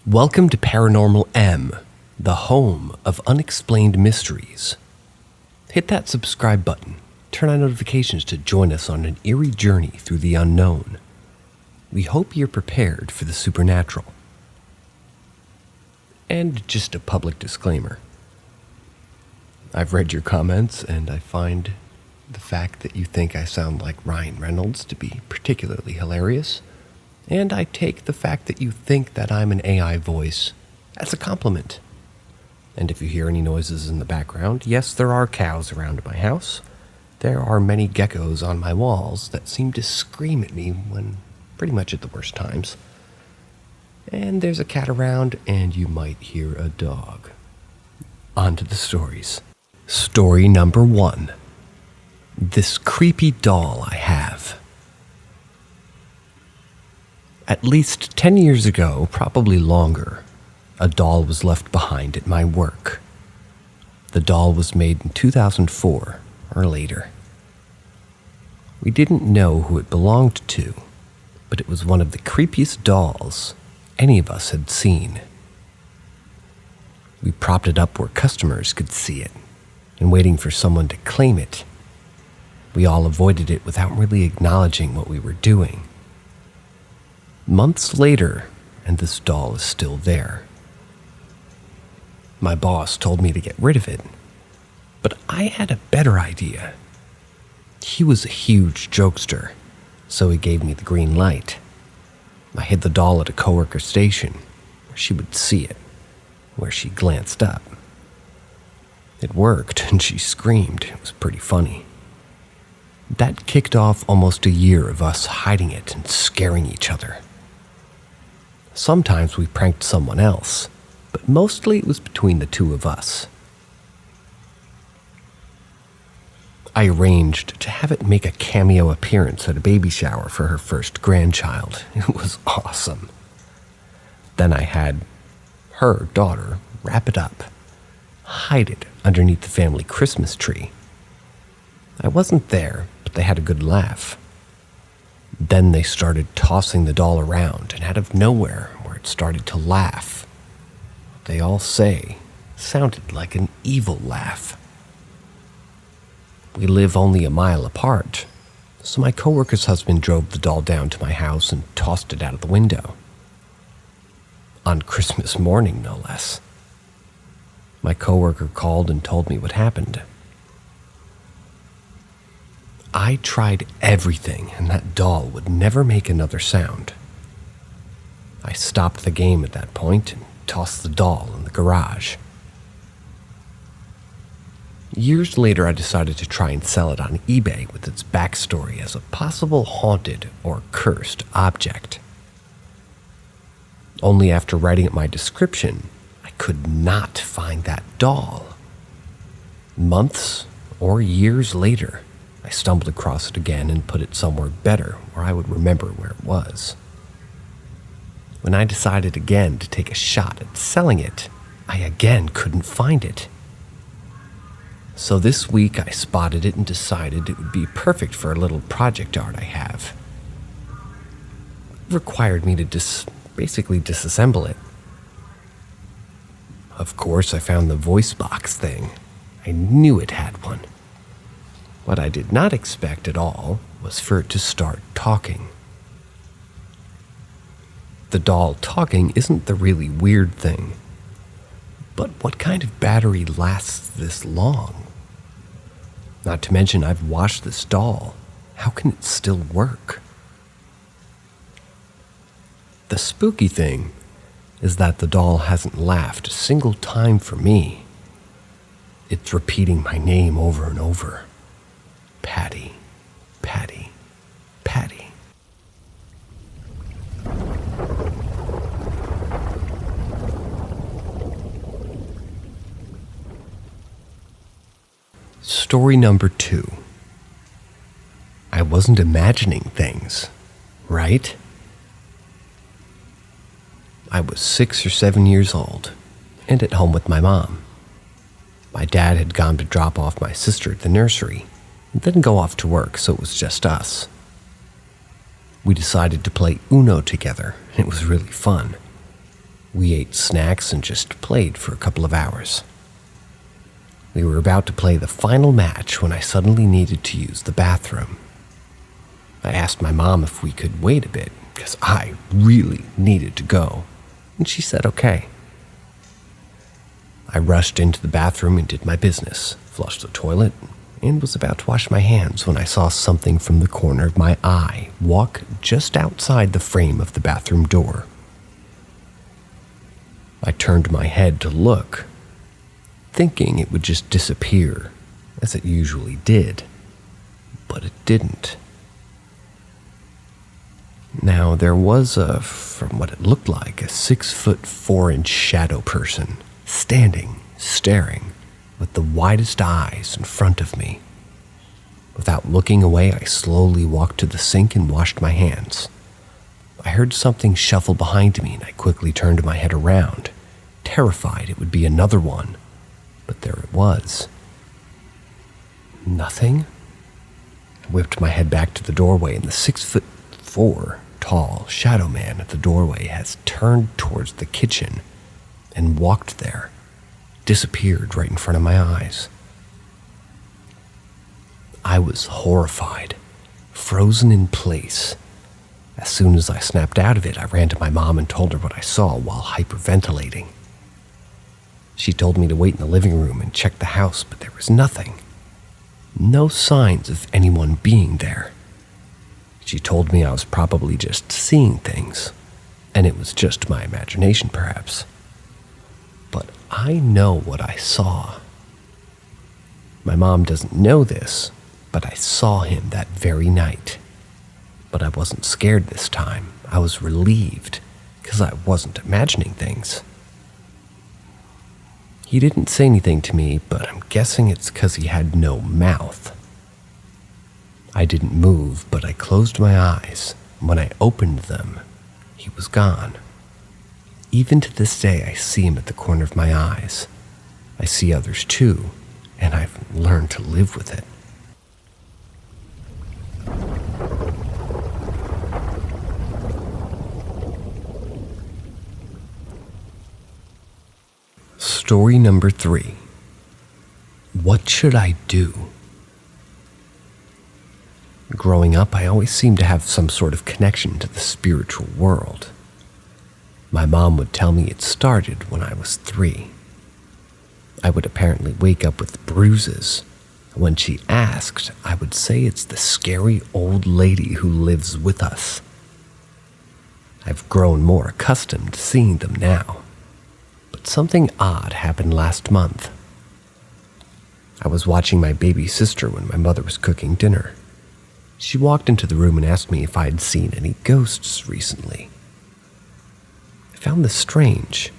Welcome to Paranormal M, the home of unexplained mysteries. Hit that subscribe button, turn on notifications to join us on an eerie journey through the unknown. We hope you're prepared for the supernatural. And just a public disclaimer. I've read your comments and I find the fact that you think I sound like Ryan Reynolds to be particularly hilarious. And I take the fact that you think that I'm an AI voice as a compliment. And if you hear any noises in the background, yes, there are cows around my house. There are many geckos on my walls that seem to scream at me when pretty much at the worst times. And there's a cat around, and you might hear a dog. On to the stories. Story number 1. This creepy doll I have. At least 10 years ago, probably longer, a doll was left behind at my work. The doll was made in 2004 or later. We didn't know who it belonged to, but it was one of the creepiest dolls any of us had seen. We propped it up where customers could see it, and waiting for someone to claim it. We all avoided it without really acknowledging what we were doing. Months later, and this doll is still there. My boss told me to get rid of it, but I had a better idea. He was a huge jokester, so he gave me the green light. I hid the doll at a coworker station, where she would see it, where she glanced up. It worked, and she screamed. It was pretty funny. That kicked off almost a year of us hiding it and scaring each other. Sometimes we pranked someone else, but mostly it was between the two of us. I arranged to have it make a cameo appearance at a baby shower for her first grandchild. It was awesome. Then I had her daughter wrap it up, hide it underneath the family Christmas tree. I wasn't there, but they had a good laugh. Then they started tossing the doll around, and out of nowhere, where it started to laugh, they all say, sounded like an evil laugh. We live only a mile apart, so my coworker's husband drove the doll down to my house and tossed it out of the window. On Christmas morning, no less. My coworker called and told me what happened. I tried everything, and that doll would never make another sound. I stopped the game at that point and tossed the doll in the garage. Years later, I decided to try and sell it on eBay with its backstory as a possible haunted or cursed object. Only after writing up my description, I could not find that doll. Months or years later, I stumbled across it again and put it somewhere better where I would remember where it was. When I decided again to take a shot at selling it, I again couldn't find it. So this week I spotted it and decided it would be perfect for a little project art I have. It required me to basically disassemble it. Of course, I found the voice box thing. I knew it had one. What I did not expect at all was for it to start talking. The doll talking isn't the really weird thing. But what kind of battery lasts this long? Not to mention, I've washed this doll. How can it still work? The spooky thing is that the doll hasn't laughed a single time for me. It's repeating my name over and over. Patty, Patty, Patty. Story number 2. I wasn't imagining things, right? I was 6 or 7 years old and at home with my mom. My dad had gone to drop off my sister at the nursery and then go off to work, so it was just us. We decided to play Uno together, and it was really fun. We ate snacks and just played for a couple of hours. We were about to play the final match when I suddenly needed to use the bathroom. I asked my mom if we could wait a bit because I really needed to go, and she said okay. I rushed into the bathroom and did my business, flushed the toilet, and was about to wash my hands when I saw something from the corner of my eye walk just outside the frame of the bathroom door. I turned my head to look, thinking it would just disappear, as it usually did, but it didn't. Now, there was from what it looked like, a 6'4" shadow person, standing, staring, with the widest eyes in front of me. Without looking away, I slowly walked to the sink and washed my hands. I heard something shuffle behind me, and I quickly turned my head around, terrified it would be another one. But there it was. Nothing. I whipped my head back to the doorway, and the 6'4" tall shadow man at the doorway has turned towards the kitchen and walked there, disappeared right in front of my eyes. I was horrified, frozen in place. As soon as I snapped out of it, I ran to my mom and told her what I saw while hyperventilating. She told me to wait in the living room and check the house, but there was nothing. No signs of anyone being there. She told me I was probably just seeing things, and it was just my imagination perhaps. But I know what I saw. My mom doesn't know this, but I saw him that very night. But I wasn't scared this time. I was relieved, because I wasn't imagining things. He didn't say anything to me, but I'm guessing it's because he had no mouth. I didn't move, but I closed my eyes. When I opened them, he was gone. Even to this day, I see him at the corner of my eyes. I see others too, and I've learned to live with it. Story number 3. What should I do? Growing up, I always seemed to have some sort of connection to the spiritual world. My mom would tell me it started when I was 3. I would apparently wake up with bruises. When she asked, I would say it's the scary old lady who lives with us. I've grown more accustomed to seeing them now. But something odd happened last month. I was watching my baby sister when my mother was cooking dinner. She walked into the room and asked me if I had seen any ghosts recently. I found this strange,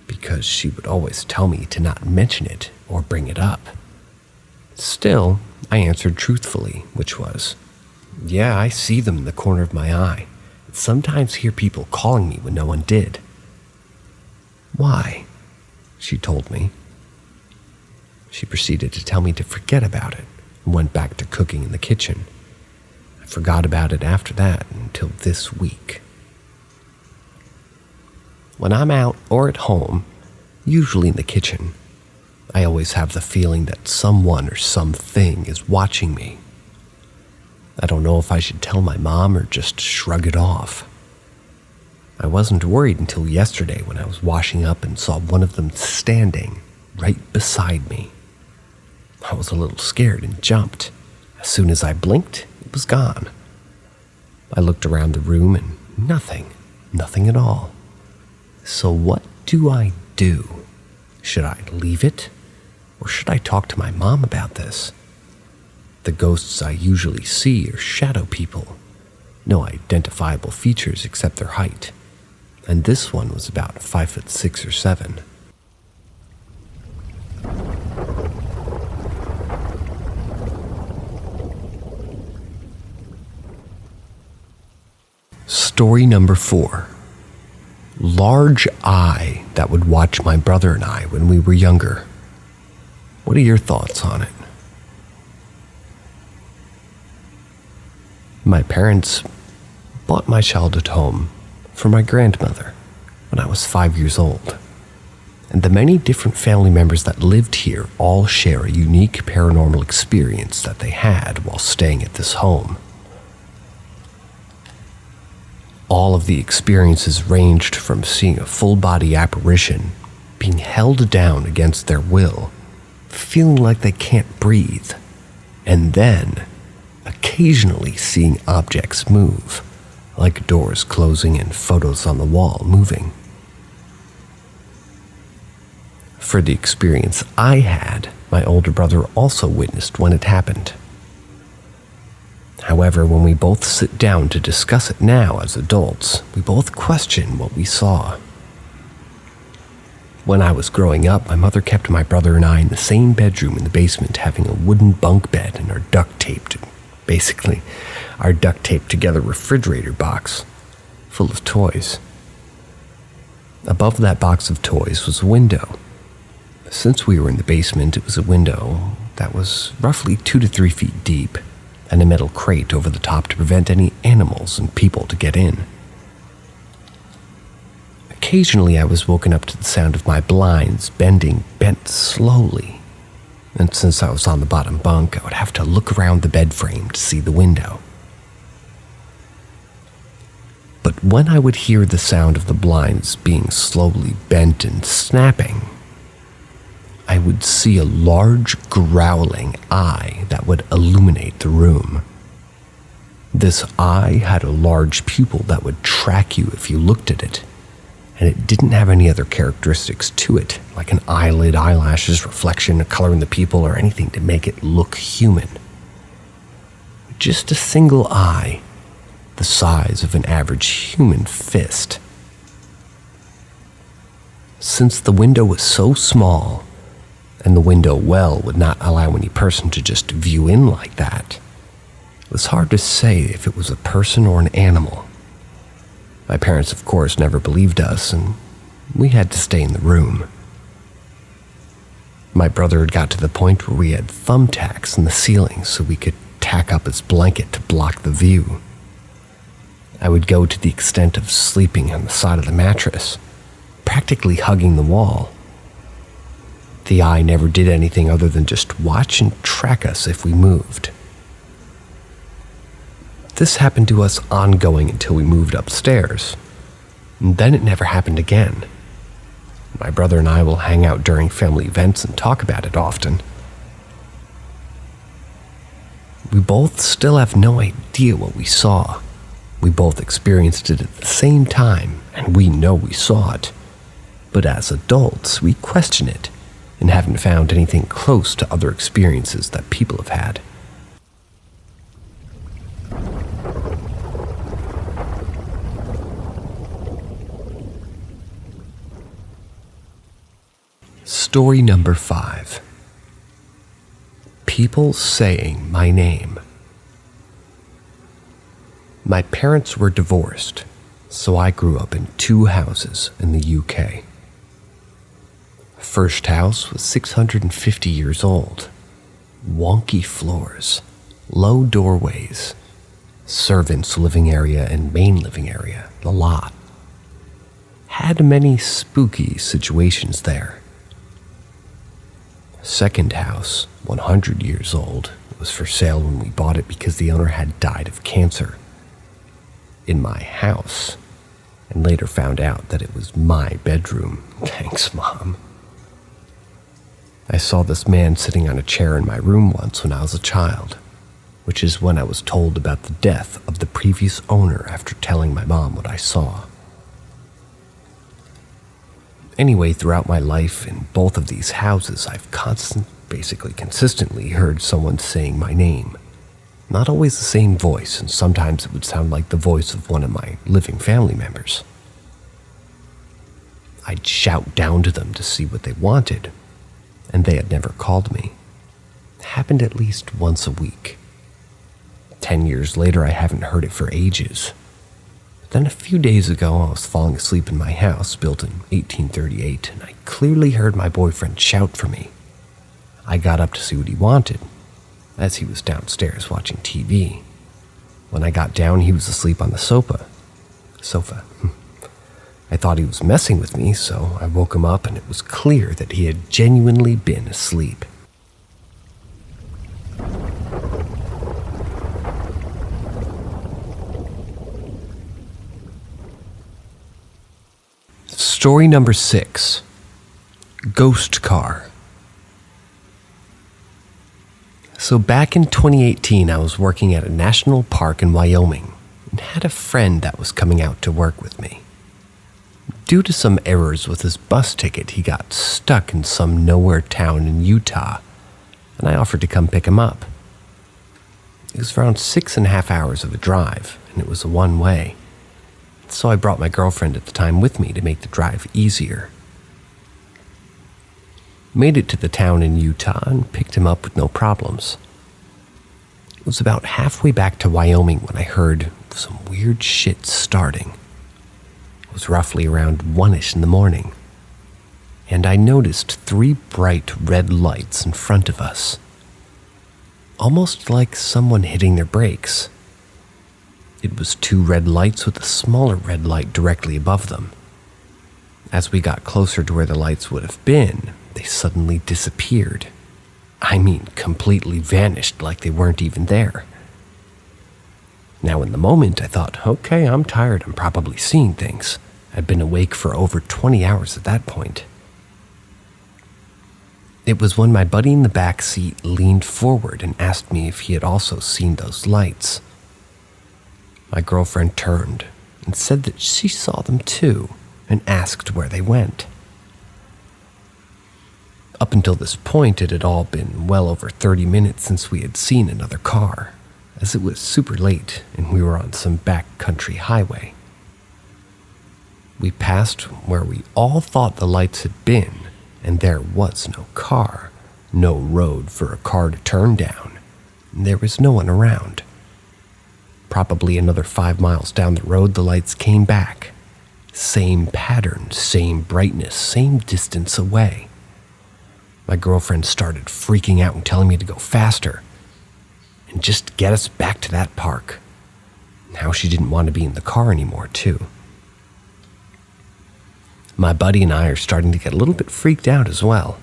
because she would always tell me to not mention it or bring it up. Still, I answered truthfully, which was, yeah, I see them in the corner of my eye, and sometimes hear people calling me when no one did. Why? She told me. She proceeded to tell me to forget about it and went back to cooking in the kitchen. I forgot about it after that until this week. When I'm out or at home, usually in the kitchen, I always have the feeling that someone or something is watching me. I don't know if I should tell my mom or just shrug it off. I wasn't worried until yesterday when I was washing up and saw one of them standing right beside me. I was a little scared and jumped. As soon as I blinked, it was gone. I looked around the room and nothing at all. So what do I do? Should I leave it? Or should I talk to my mom about this? The ghosts I usually see are shadow people. No identifiable features except their height. And this one was about 5'6" or 7. Story number 4. Large eye that would watch my brother and I when we were younger. What are your thoughts on it? My parents bought my childhood home for my grandmother, when I was 5 years old. And the many different family members that lived here all share a unique paranormal experience that they had while staying at this home. All of the experiences ranged from seeing a full-body apparition, being held down against their will, feeling like they can't breathe, and then occasionally seeing objects move, like doors closing and photos on the wall moving. For the experience I had, my older brother also witnessed when it happened. However, when we both sit down to discuss it now as adults, we both question what we saw. When I was growing up, my mother kept my brother and I in the same bedroom in the basement, having a wooden bunk bed and our duct taped together refrigerator box full of toys. Above that box of toys was a window. Since we were in the basement, it was a window that was roughly 2 to 3 feet deep and a metal crate over the top to prevent any animals and people to get in. Occasionally, I was woken up to the sound of my blinds bent slowly, and since I was on the bottom bunk, I would have to look around the bed frame to see the window. But when I would hear the sound of the blinds being slowly bent and snapping, I would see a large growling eye that would illuminate the room. This eye had a large pupil that would track you if you looked at it, and it didn't have any other characteristics to it, like an eyelid, eyelashes, reflection, a color in the pupil, or anything to make it look human. Just a single eye, the size of an average human fist. Since the window was so small, and the window well would not allow any person to just view in like that, it was hard to say if it was a person or an animal. My parents, of course, never believed us, and we had to stay in the room. My brother had got to the point where we had thumbtacks in the ceiling so we could tack up his blanket to block the view. I would go to the extent of sleeping on the side of the mattress, practically hugging the wall. The eye never did anything other than just watch and track us if we moved. This happened to us ongoing until we moved upstairs, and then it never happened again. My brother and I will hang out during family events and talk about it often. We both still have no idea what we saw. We both experienced it at the same time, and we know we saw it. But as adults, we question it and haven't found anything close to other experiences that people have had. Story number 5. People saying my name. My parents were divorced, so I grew up in 2 houses in the UK. First house was 650 years old. Wonky floors, low doorways, servants' living area and main living area, the lot. Had many spooky situations there. Second house, 100 years old, was for sale when we bought it because the owner had died of cancer. In my house, and later found out that it was my bedroom. Thanks, Mom. I saw this man sitting on a chair in my room once when I was a child, which is when I was told about the death of the previous owner after telling my mom what I saw. Anyway, throughout my life in both of these houses, I've consistently heard someone saying my name. Not always the same voice, and sometimes it would sound like the voice of one of my living family members. I'd shout down to them to see what they wanted, and they had never called me. It happened at least once a week. 10 years later, I haven't heard it for ages. Then a few days ago, I was falling asleep in my house, built in 1838, and I clearly heard my boyfriend shout for me. I got up to see what he wanted, as he was downstairs watching TV. When I got down, he was asleep on the sofa. I thought he was messing with me, so I woke him up and it was clear that he had genuinely been asleep. Story number 6. Ghost Car. So back in 2018, I was working at a national park in Wyoming and had a friend that was coming out to work with me. Due to some errors with his bus ticket, he got stuck in some nowhere town in Utah, and I offered to come pick him up. It was around 6.5 hours of a drive, and it was a one-way. So I brought my girlfriend at the time with me to make the drive easier. Made it to the town in Utah and picked him up with no problems. It was about halfway back to Wyoming when I heard some weird shit starting. It was roughly around 1-ish in the morning, and I noticed 3 bright red lights in front of us, almost like someone hitting their brakes. It was 2 red lights with a smaller red light directly above them. As we got closer to where the lights would have been, they suddenly disappeared. I mean, completely vanished like they weren't even there. Now in the moment, I thought, okay, I'm tired, I'm probably seeing things. I'd been awake for over 20 hours at that point. It was when my buddy in the back seat leaned forward and asked me if he had also seen those lights. My girlfriend turned and said that she saw them too and asked where they went. Up until this point, it had all been well over 30 minutes since we had seen another car, as it was super late and we were on some backcountry highway. We passed where we all thought the lights had been, and there was no car, no road for a car to turn down, and there was no one around. Probably another 5 miles down the road, the lights came back. Same pattern, same brightness, same distance away. My girlfriend started freaking out and telling me to go faster and just get us back to that park. Now she didn't want to be in the car anymore, too. My buddy and I are starting to get a little bit freaked out as well.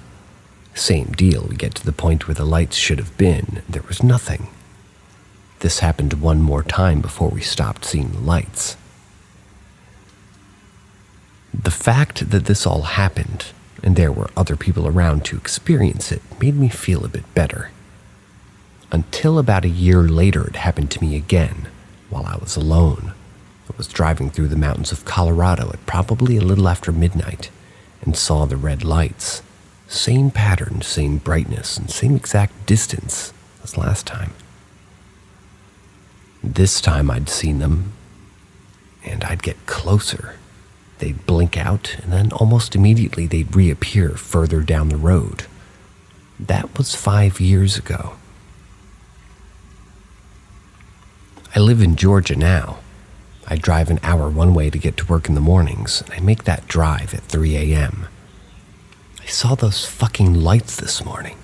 Same deal, we get to the point where the lights should have been, and there was nothing. This happened one more time before we stopped seeing the lights. The fact that this all happened, and there were other people around to experience it, made me feel a bit better. Until about a year later, it happened to me again, while I was alone. I was driving through the mountains of Colorado at probably a little after midnight, and saw the red lights. Same pattern, same brightness, and same exact distance as last time. This time I'd seen them, and I'd get closer. They'd blink out, and then almost immediately they'd reappear further down the road. That was 5 years ago. I live in Georgia now. I drive an hour one way to get to work in the mornings, and I make that drive at 3 a.m. I saw those fucking lights this morning.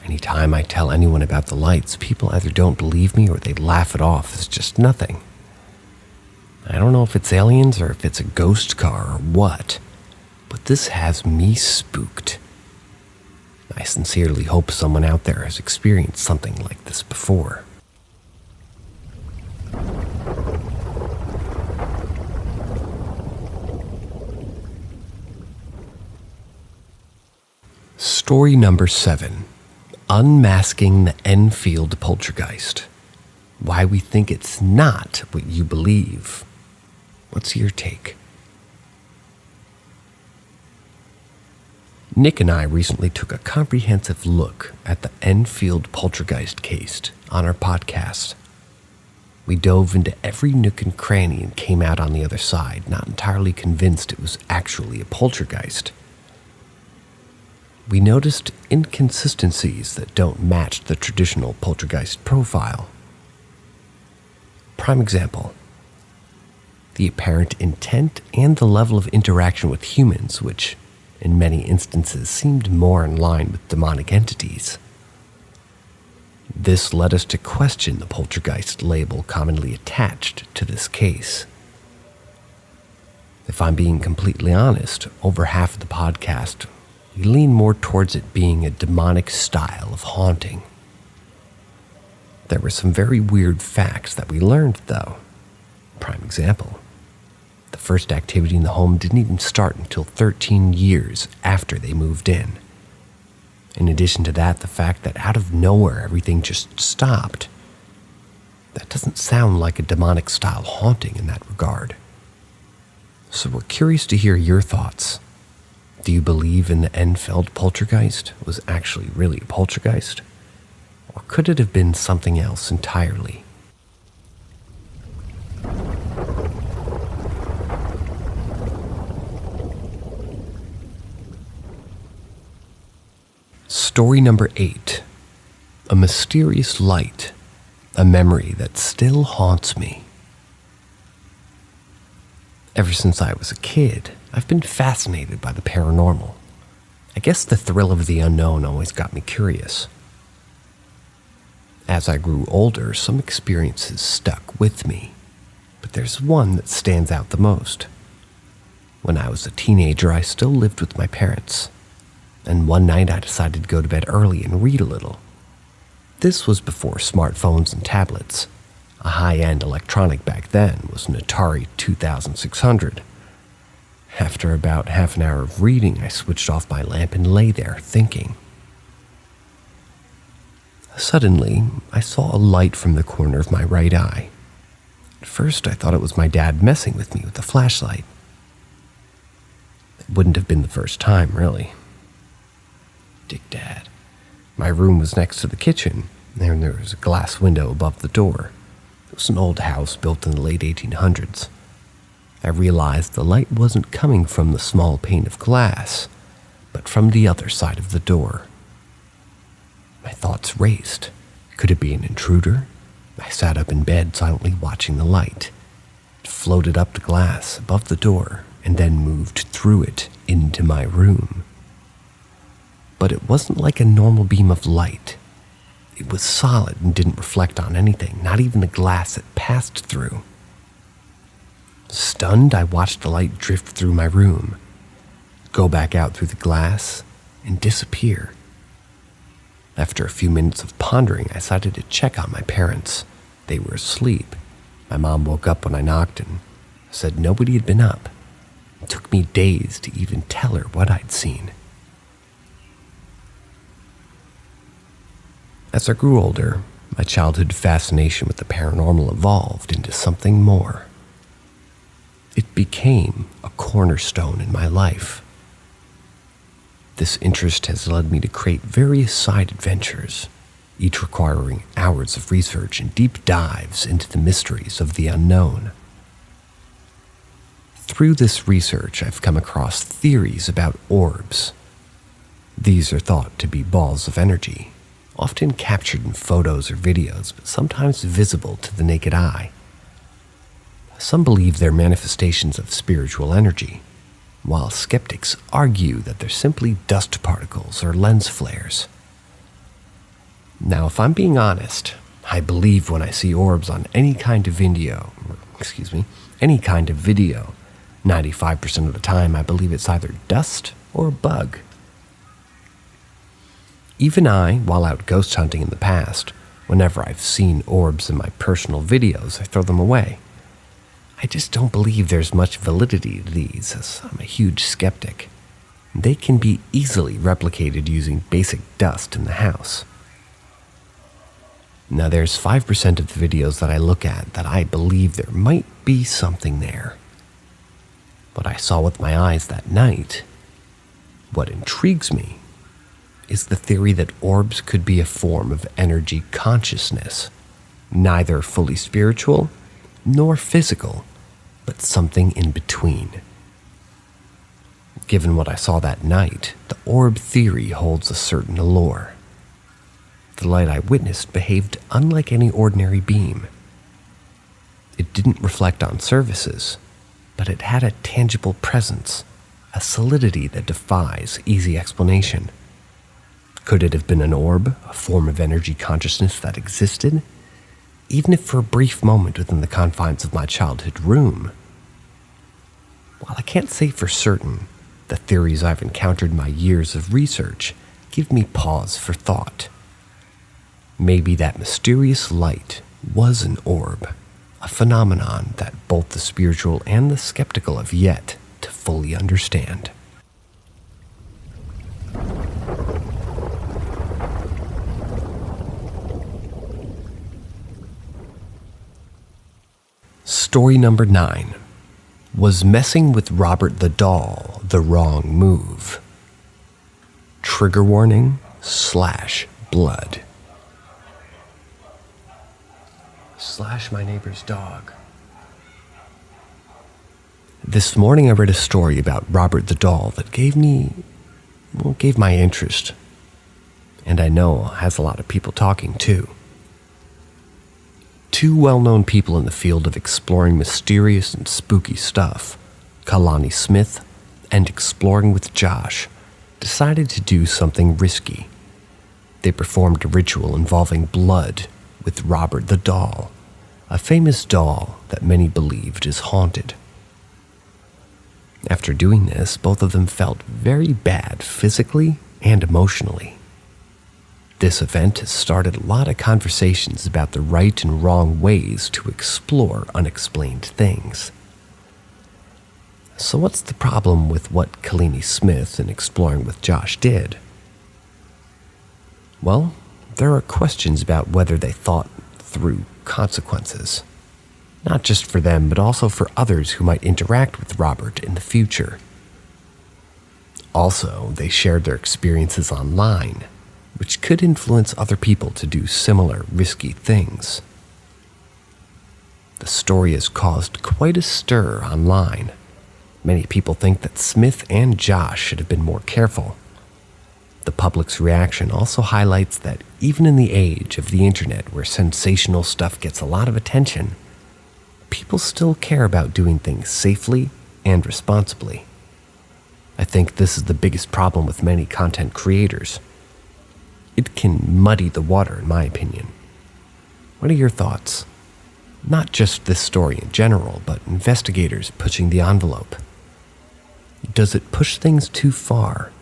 Anytime I tell anyone about the lights, people either don't believe me or they laugh it off as just nothing. I don't know if it's aliens or if it's a ghost car or what, but this has me spooked. I sincerely hope someone out there has experienced something like this before. Story number 7. Unmasking the Enfield poltergeist. Why we think it's not what you believe. What's your take? Nick and I recently took a comprehensive look at the Enfield poltergeist case on our podcast. We dove into every nook and cranny and came out on the other side, not entirely convinced it was actually a poltergeist. We noticed inconsistencies that don't match the traditional poltergeist profile. Prime example, the apparent intent and the level of interaction with humans, which in many instances seemed more in line with demonic entities. This led us to question the poltergeist label commonly attached to this case. If I'm being completely honest, over half of the podcast, we lean more towards it being a demonic style of haunting. There were some very weird facts that we learned, though. Prime example. The first activity in the home didn't even start until 13 years after they moved in. In addition to that, the fact that out of nowhere everything just stopped. That doesn't sound like a demonic style haunting in that regard. So we're curious to hear your thoughts. Do you believe in the Enfield poltergeist was actually really a poltergeist? Or could it have been something else entirely? Story number 8. A mysterious light. A memory that still haunts me. Ever since I was a kid, I've been fascinated by the paranormal. I guess the thrill of the unknown always got me curious. As I grew older, some experiences stuck with me, but there's one that stands out the most. When I was a teenager, I still lived with my parents, and one night I decided to go to bed early and read a little. This was before smartphones and tablets. A high-end electronic back then was an Atari 2600. After about half an hour of reading, I switched off my lamp and lay there thinking. Suddenly, I saw a light from the corner of my right eye. At first, I thought it was my dad messing with me with a flashlight. It wouldn't have been the first time, really. Dick Dad. My room was next to the kitchen, and there was a glass window above the door. It was an old house built in the late 1800s. I realized the light wasn't coming from the small pane of glass, but from the other side of the door. My thoughts raced. Could it be an intruder? I sat up in bed silently watching the light. It floated up the glass above the door and then moved through it into my room. But it wasn't like a normal beam of light. It was solid and didn't reflect on anything, not even the glass it passed through. Stunned, I watched the light drift through my room, go back out through the glass, and disappear. After a few minutes of pondering, I decided to check on my parents. They were asleep. My mom woke up when I knocked and said nobody had been up. It took me days to even tell her what I'd seen. As I grew older, my childhood fascination with the paranormal evolved into something more. It became a cornerstone in my life. This interest has led me to create various side adventures, each requiring hours of research and deep dives into the mysteries of the unknown. Through this research, I've come across theories about orbs. These are thought to be balls of energy, often captured in photos or videos, but sometimes visible to the naked eye. Some believe they're manifestations of spiritual energy, while skeptics argue that they're simply dust particles or lens flares. Now, if I'm being honest, I believe when I see orbs on any kind of video, 95% of the time I believe it's either dust or a bug. Even I, while out ghost hunting in the past, whenever I've seen orbs in my personal videos, I throw them away. I just don't believe there's much validity to these, as I'm a huge skeptic. They can be easily replicated using basic dust in the house. Now there's 5% of the videos that I look at that I believe there might be something there. What I saw with my eyes that night, what intrigues me, is the theory that orbs could be a form of energy consciousness, neither fully spiritual nor physical, but something in between. Given what I saw that night, the orb theory holds a certain allure. The light I witnessed behaved unlike any ordinary beam. It didn't reflect on surfaces, but it had a tangible presence, a solidity that defies easy explanation. Could it have been an orb, a form of energy consciousness that existed, even if for a brief moment within the confines of my childhood room? While I can't say for certain, the theories I've encountered in my years of research give me pause for thought. Maybe that mysterious light was an orb, a phenomenon that both the spiritual and the skeptical have yet to fully understand. Story number 9. Was messing with Robert the doll the wrong move? Trigger warning / blood. / my neighbor's dog. This morning I read a story about Robert the doll that gave my interest. And I know has a lot of people talking too. Two well-known people in the field of exploring mysterious and spooky stuff, Kalani Smith and Exploring with Josh, decided to do something risky. They performed a ritual involving blood with Robert the doll, a famous doll that many believed is haunted. After doing this, both of them felt very bad physically and emotionally. This event has started a lot of conversations about the right and wrong ways to explore unexplained things. So what's the problem with what Kalani Smith and Exploring with Josh did? Well, there are questions about whether they thought through consequences, not just for them, but also for others who might interact with Robert in the future. Also, they shared their experiences online, which could influence other people to do similar risky things. The story has caused quite a stir online. Many people think that Smith and Josh should have been more careful. The public's reaction also highlights that even in the age of the internet where sensational stuff gets a lot of attention, people still care about doing things safely and responsibly. I think this is the biggest problem with many content creators. It can muddy the water, in my opinion. What are your thoughts? Not just this story in general, but investigators pushing the envelope. Does it push things too far?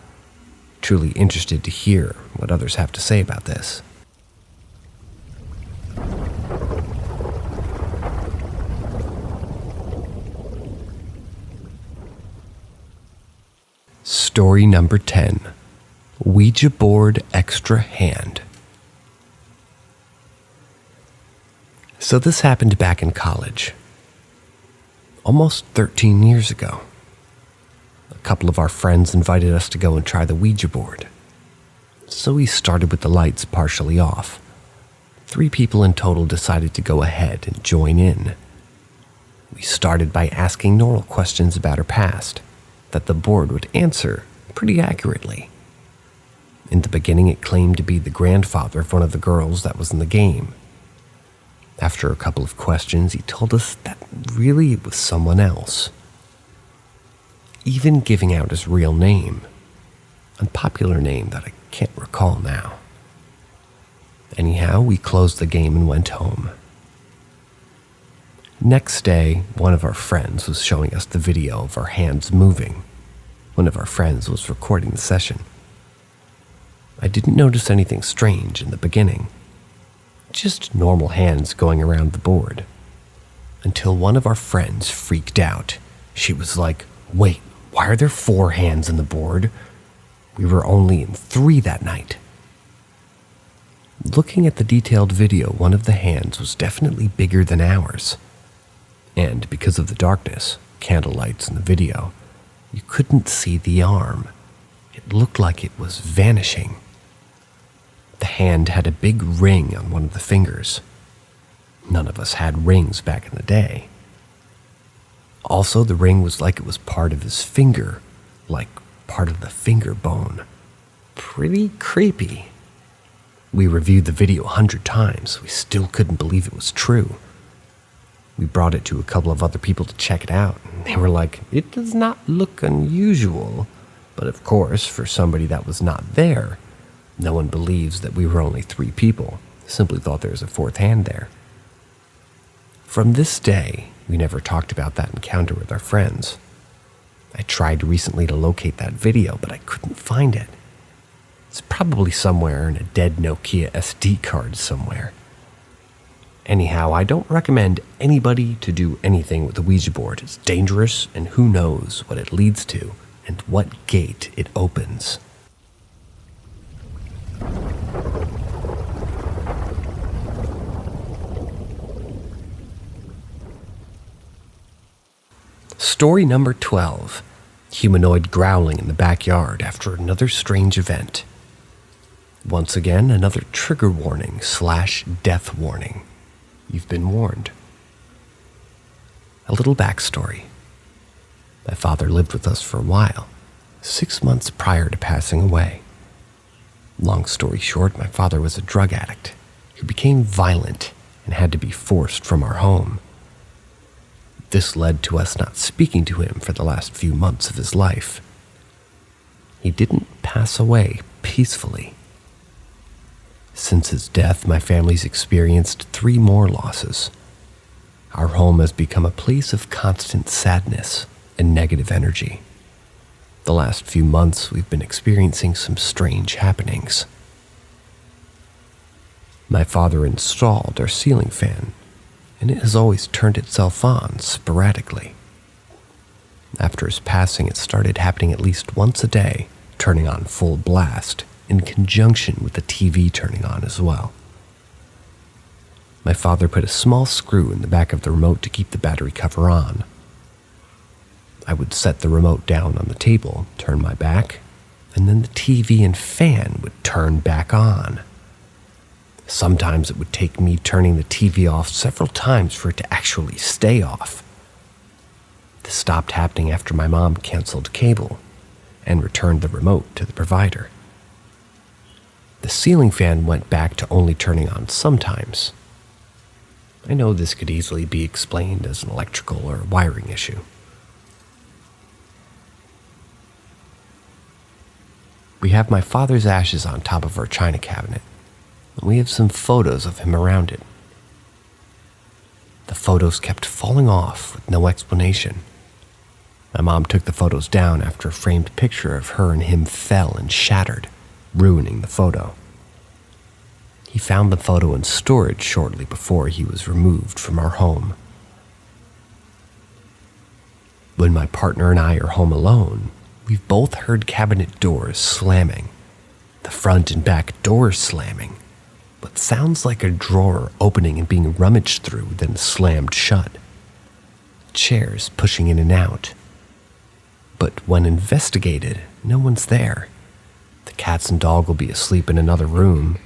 Truly interested to hear what others have to say about this. Story number 10. Ouija board extra hand. So this happened back in college, almost 13 years ago. A couple of our friends invited us to go and try the Ouija board. So we started with the lights partially off. 3 people in total decided to go ahead and join in. We started by asking normal questions about her past that the board would answer pretty accurately. In the beginning, it claimed to be the grandfather of one of the girls that was in the game. After a couple of questions, he told us that really it was someone else, even giving out his real name, unpopular name that I can't recall now. Anyhow, we closed the game and went home. Next day, one of our friends was showing us the video of our hands moving. One of our friends was recording the session. I didn't notice anything strange in the beginning, just normal hands going around the board, until one of our friends freaked out. She was like, "Wait, why are there 4 hands in the board? We were only in 3 that night." Looking at the detailed video, one of the hands was definitely bigger than ours. And because of the darkness, candlelights in the video, you couldn't see the arm. It looked like it was vanishing. The hand had a big ring on one of the fingers. None of us had rings back in the day. Also, the ring was like it was part of his finger, like part of the finger bone. Pretty creepy. We reviewed the video 100 times. We still couldn't believe it was true. We brought it to a couple of other people to check it out, and they were like, "It does not look unusual." But of course, for somebody that was not there, no one believes that we were only 3 people. Simply thought there was a 4th hand there. From this day, we never talked about that encounter with our friends. I tried recently to locate that video, but I couldn't find it. It's probably somewhere in a dead Nokia SD card somewhere. Anyhow, I don't recommend anybody to do anything with the Ouija board. It's dangerous, and who knows what it leads to and what gate it opens. Story number 12. Humanoid growling in the backyard after another strange event. Once again, another trigger warning / death warning. You've been warned. A little backstory. My father lived with us for a while, 6 months prior to passing away. Long story short, my father was a drug addict who became violent and had to be forced from our home. This led to us not speaking to him for the last few months of his life. He didn't pass away peacefully. Since his death, my family's experienced 3 more losses. Our home has become a place of constant sadness and negative energy. The last few months, we've been experiencing some strange happenings. My father installed our ceiling fan, and it has always turned itself on sporadically. After his passing, it started happening at least once a day, turning on full blast, in conjunction with the TV turning on as well. My father put a small screw in the back of the remote to keep the battery cover on. I would set the remote down on the table, turn my back, and then the TV and fan would turn back on. Sometimes it would take me turning the TV off several times for it to actually stay off. This stopped happening after my mom canceled cable and returned the remote to the provider. The ceiling fan went back to only turning on sometimes. I know this could easily be explained as an electrical or wiring issue. We have my father's ashes on top of our china cabinet, and we have some photos of him around it. The photos kept falling off with no explanation. My mom took the photos down after a framed picture of her and him fell and shattered, ruining the photo. He found the photo in storage shortly before he was removed from our home. When my partner and I are home alone, we've both heard cabinet doors slamming, the front and back doors slamming, what sounds like a drawer opening and being rummaged through, then slammed shut. Chairs pushing in and out. But when investigated, no one's there. The cats and dog will be asleep in another room,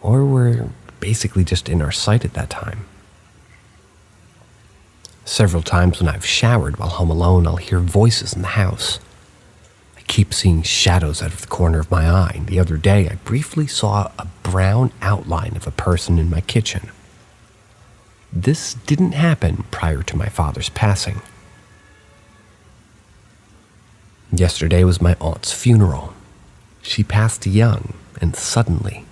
or we're basically just in our sight at that time. Several times when I've showered while home alone, I'll hear voices in the house. I keep seeing shadows out of the corner of my eye. The other day, I briefly saw a brown outline of a person in my kitchen. This didn't happen prior to my father's passing. Yesterday was my aunt's funeral. She passed young and suddenly.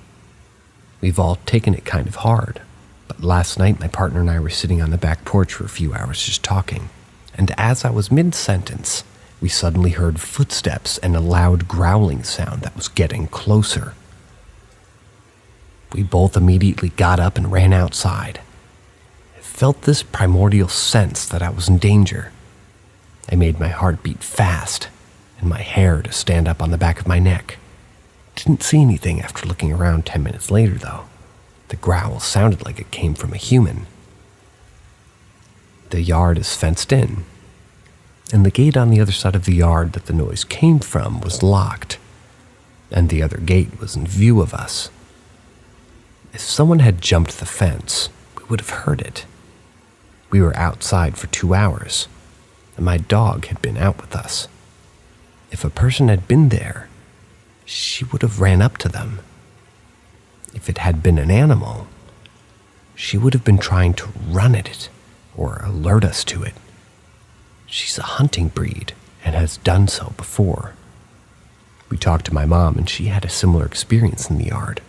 We've all taken it kind of hard, but last night my partner and I were sitting on the back porch for a few hours just talking, and as I was mid-sentence, we suddenly heard footsteps and a loud growling sound that was getting closer. We both immediately got up and ran outside. I felt this primordial sense that I was in danger. I made my heart beat fast and my hair to stand up on the back of my neck. Didn't see anything after looking around 10 minutes later, though. The growl sounded like it came from a human. The yard is fenced in, and the gate on the other side of the yard that the noise came from was locked, and the other gate was in view of us. If someone had jumped the fence, we would have heard it. We were outside for 2 hours, and my dog had been out with us. If a person had been there, she would have ran up to them. If it had been an animal, she would have been trying to run at it or alert us to it. She's a hunting breed and has done so before. We talked to my mom and she had a similar experience in the yard.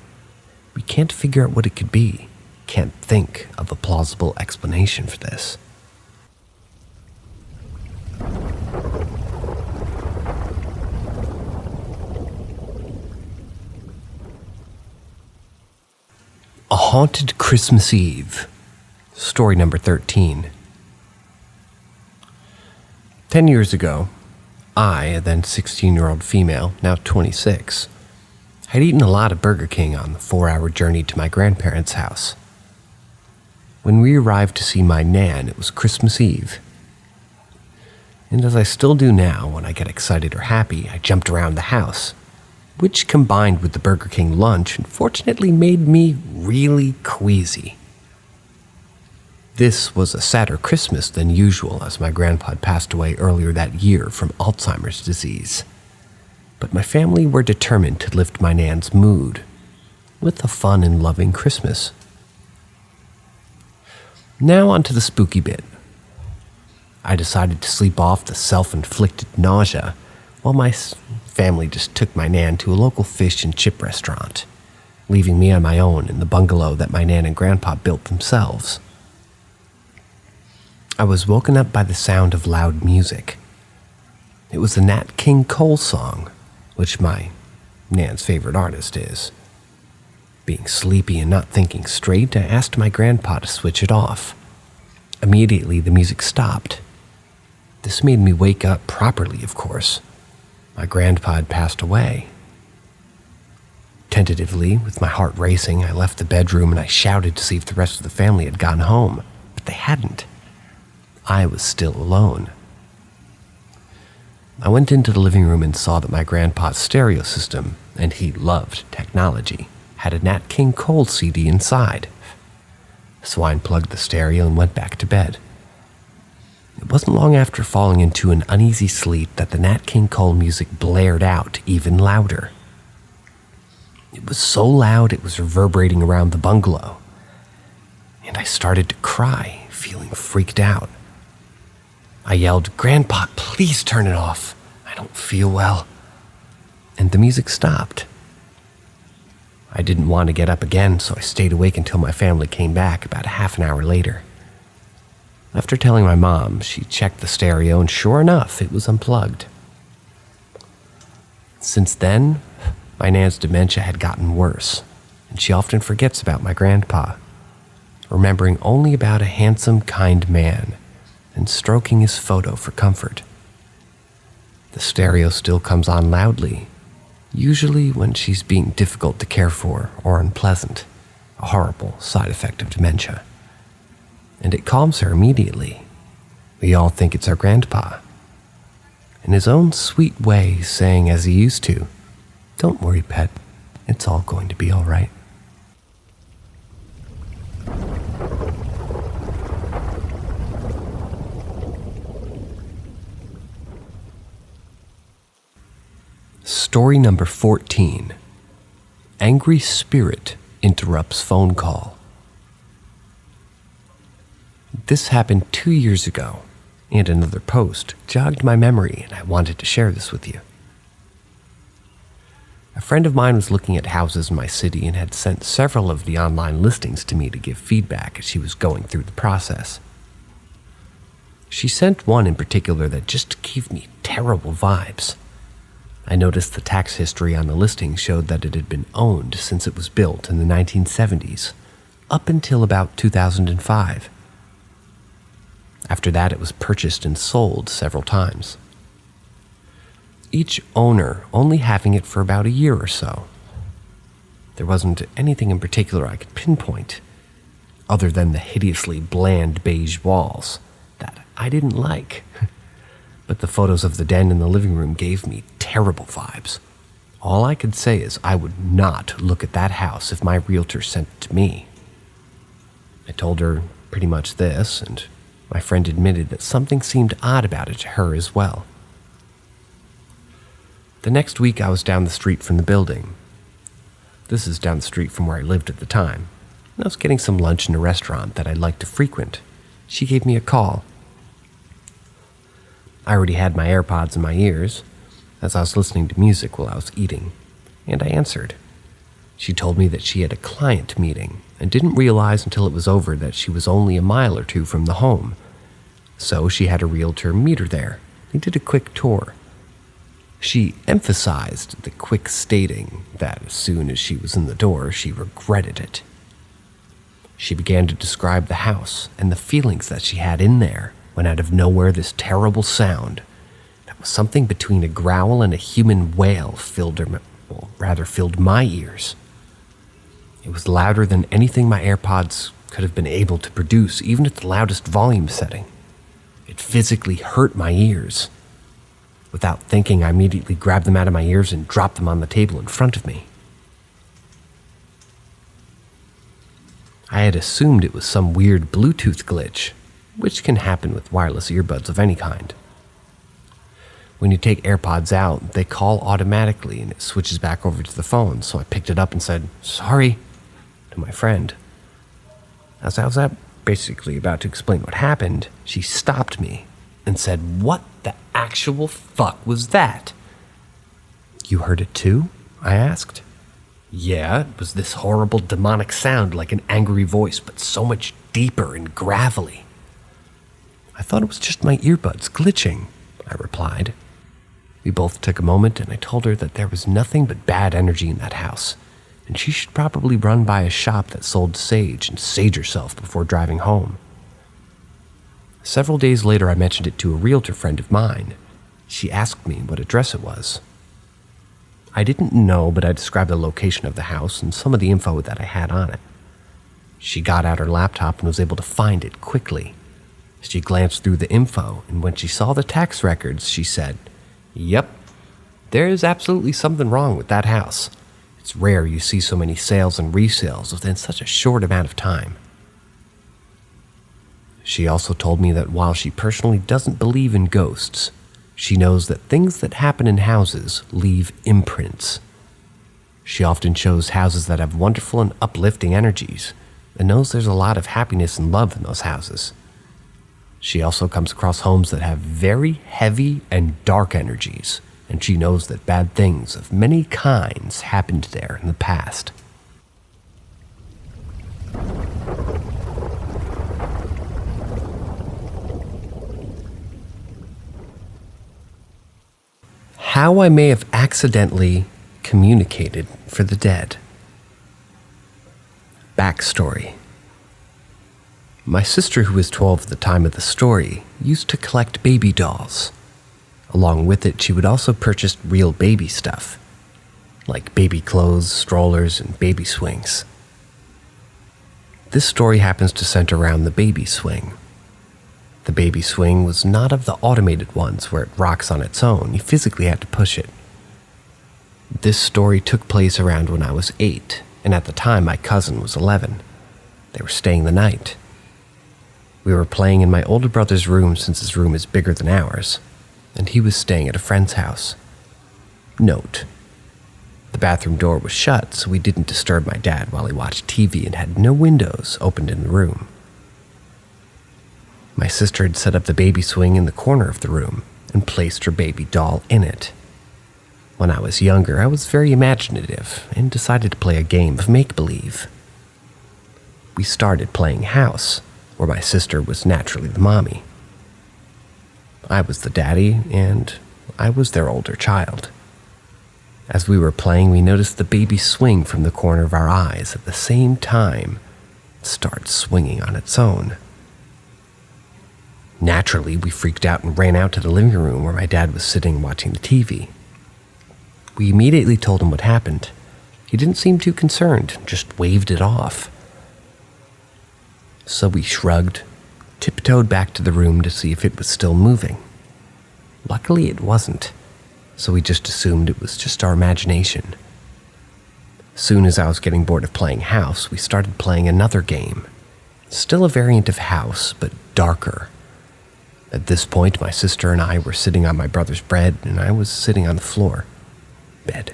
We can't figure out what it could be, can't think of a plausible explanation for this. Haunted Christmas Eve. Story number 13. 10 years ago, I, a then 16-year-old female, now 26, had eaten a lot of Burger King on the 4-hour journey to my grandparents' house. When we arrived to see my Nan, it was Christmas Eve. And as I still do now when I get excited or happy, I jumped around the house, which combined with the Burger King lunch unfortunately made me really queasy. This was a sadder Christmas than usual as my grandpa had passed away earlier that year from Alzheimer's disease. But my family were determined to lift my Nan's mood with a fun and loving Christmas. Now on to the spooky bit. I decided to sleep off the self-inflicted nausea while my family just took my Nan to a local fish and chip restaurant, leaving me on my own in the bungalow that my Nan and Grandpa built themselves. I was woken up by the sound of loud music. It was the Nat King Cole song, which my Nan's favorite artist is. Being sleepy and not thinking straight, I asked my grandpa to switch it off. Immediately, the music stopped. This made me wake up properly, of course. My grandpa had passed away. Tentatively, with my heart racing, I left the bedroom and I shouted to see if the rest of the family had gone home, but they hadn't. I was still alone. I went into the living room and saw that my grandpa's stereo system, and he loved technology, had a Nat King Cole CD inside. So I unplugged the stereo and went back to bed. It wasn't long after falling into an uneasy sleep that the Nat King Cole music blared out even louder. It was so loud it was reverberating around the bungalow, and I started to cry, feeling freaked out. I yelled, "Grandpa, please turn it off. I don't feel well." And the music stopped. I didn't want to get up again, so I stayed awake until my family came back about a half an hour later. After telling my mom, she checked the stereo, and sure enough, it was unplugged. Since then, my Nan's dementia had gotten worse, and she often forgets about my grandpa, remembering only about a handsome, kind man and stroking his photo for comfort. The stereo still comes on loudly, usually when she's being difficult to care for or unpleasant, a horrible side effect of dementia. And it calms her immediately. We all think it's our grandpa. In his own sweet way, saying as he used to, "Don't worry, pet, it's all going to be all right." Story number 14. Angry Spirit Interrupts Phone Call. This happened 2 years ago, and another post jogged my memory, and I wanted to share this with you. A friend of mine was looking at houses in my city and had sent several of the online listings to me to give feedback as she was going through the process. She sent one in particular that just gave me terrible vibes. I noticed the tax history on the listing showed that it had been owned since it was built in the 1970s, up until about 2005. After that, it was purchased and sold several times, each owner only having it for about a year or so. There wasn't anything in particular I could pinpoint, other than the hideously bland beige walls that I didn't like. But the photos of the den in the living room gave me terrible vibes. All I could say is I would not look at that house if my realtor sent it to me. I told her pretty much this, and my friend admitted that something seemed odd about it to her as well. The next week I was down the street from the building. This is down the street from where I lived at the time. I was getting some lunch in a restaurant that I liked to frequent. She gave me a call. I already had my AirPods in my ears, as I was listening to music while I was eating, and I answered. She told me that she had a client meeting and didn't realize until it was over that she was only a mile or two from the home. So she had a realtor meet her there. They did a quick tour. She emphasized the quick stating that as soon as she was in the door, she regretted it. She began to describe the house and the feelings that she had in there when out of nowhere this terrible sound that was something between a growl and a human wail filled my ears. It was louder than anything my AirPods could have been able to produce, even at the loudest volume setting. It physically hurt my ears. Without thinking, I immediately grabbed them out of my ears and dropped them on the table in front of me. I had assumed it was some weird Bluetooth glitch, which can happen with wireless earbuds of any kind. When you take AirPods out, they call automatically and it switches back over to the phone, so I picked it up and said, "Sorry," to my friend. As I was basically about to explain what happened, she stopped me and said, "What the actual fuck was that?" "You heard it too?" I asked. "Yeah, it was this horrible demonic sound like an angry voice, but so much deeper and gravelly." "I thought it was just my earbuds glitching," I replied. We both took a moment and I told her that there was nothing but bad energy in that house, and she should probably run by a shop that sold sage and sage herself before driving home. Several days later, I mentioned it to a realtor friend of mine. She asked me what address it was. I didn't know, but I described the location of the house and some of the info that I had on it. She got out her laptop and was able to find it quickly. She glanced through the info, and when she saw the tax records, she said, "Yep, there's absolutely something wrong with that house. It's rare you see so many sales and resales within such a short amount of time." She also told me that while she personally doesn't believe in ghosts, she knows that things that happen in houses leave imprints. She often shows houses that have wonderful and uplifting energies, and knows there's a lot of happiness and love in those houses. She also comes across homes that have very heavy and dark energies, and she knows that bad things of many kinds happened there in the past. How I may have accidentally communicated for the dead. Backstory. My sister, who was 12 at the time of the story, used to collect baby dolls. Along with it, she would also purchase real baby stuff, like baby clothes, strollers, and baby swings. This story happens to center around the baby swing. The baby swing was not of the automated ones where it rocks on its own. You physically had to push it. This story took place around when I was 8, and at the time my cousin was 11. They were staying the night. We were playing in my older brother's room since his room is bigger than ours, and he was staying at a friend's house. Note: the bathroom door was shut, so we didn't disturb my dad while he watched TV and had no windows opened in the room. My sister had set up the baby swing in the corner of the room and placed her baby doll in it. When I was younger, I was very imaginative and decided to play a game of make-believe. We started playing house, where my sister was naturally the mommy. I was the daddy, and I was their older child. As we were playing, we noticed the baby swing from the corner of our eyes at the same time start swinging on its own. Naturally, we freaked out and ran out to the living room where my dad was sitting watching the TV. We immediately told him what happened. He didn't seem too concerned, just waved it off. So we shrugged, tiptoed back to the room to see if it was still moving. Luckily, it wasn't, so we just assumed it was just our imagination. Soon as I was getting bored of playing house, we started playing another game. Still a variant of house, but darker. At this point, my sister and I were sitting on my brother's bed, and I was sitting on the bed.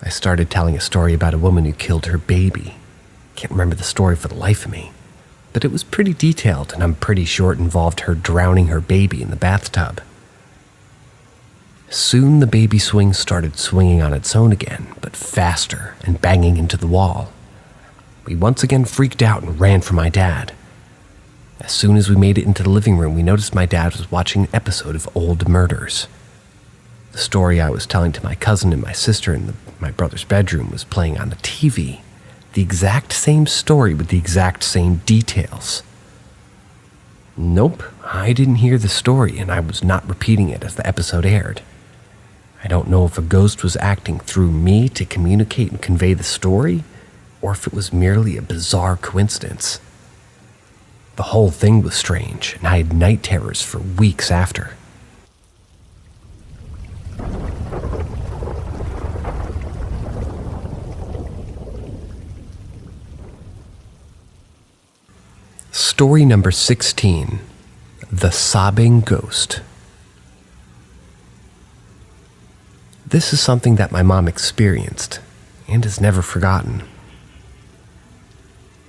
I started telling a story about a woman who killed her baby. Can't remember the story for the life of me, but it was pretty detailed, and I'm pretty sure it involved her drowning her baby in the bathtub. Soon the baby swing started swinging on its own again, but faster and banging into the wall. We once again freaked out and ran for my dad. As soon as we made it into the living room, we noticed my dad was watching an episode of Old Murders. The story I was telling to my cousin and my sister in my brother's bedroom was playing on the TV, The exact same story with the exact same details. Nope, I didn't hear the story, and I was not repeating it as the episode aired. I don't know if a ghost was acting through me to communicate and convey the story, or if it was merely a bizarre coincidence. The whole thing was strange, and I had night terrors for weeks after. Story number 16, The Sobbing Ghost. This is something that my mom experienced and has never forgotten.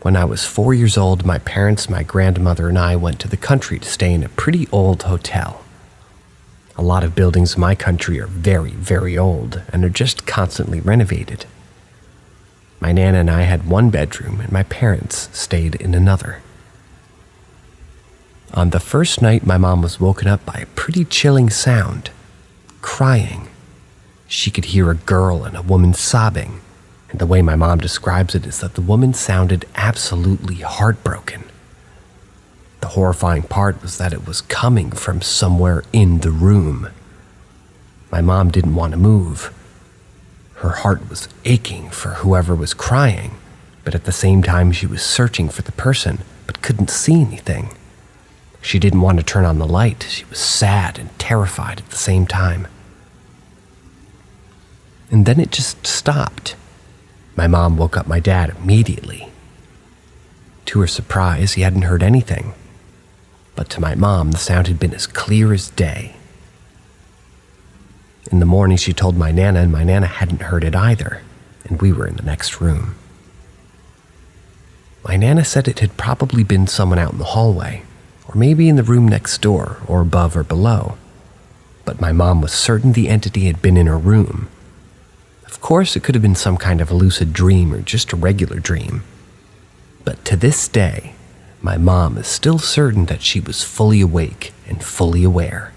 When I was 4 years old, my parents, my grandmother, and I went to the country to stay in a pretty old hotel. A lot of buildings in my country are very, very old and are just constantly renovated. My Nana and I had one bedroom, and my parents stayed in another. On the first night, my mom was woken up by a pretty chilling sound, crying. She could hear a girl and a woman sobbing, and the way my mom describes it is that the woman sounded absolutely heartbroken. The horrifying part was that it was coming from somewhere in the room. My mom didn't want to move. Her heart was aching for whoever was crying, but at the same time she was searching for the person, but couldn't see anything. She didn't want to turn on the light. She was sad and terrified at the same time. And then it just stopped. My mom woke up my dad immediately. To her surprise, he hadn't heard anything. But to my mom, the sound had been as clear as day. In the morning, she told my Nana, and my Nana hadn't heard it either, and we were in the next room. My Nana said it had probably been someone out in the hallway, or maybe in the room next door, or above or below. But my mom was certain the entity had been in her room. Of course, it could have been some kind of a lucid dream or just a regular dream. But to this day, my mom is still certain that she was fully awake and fully aware.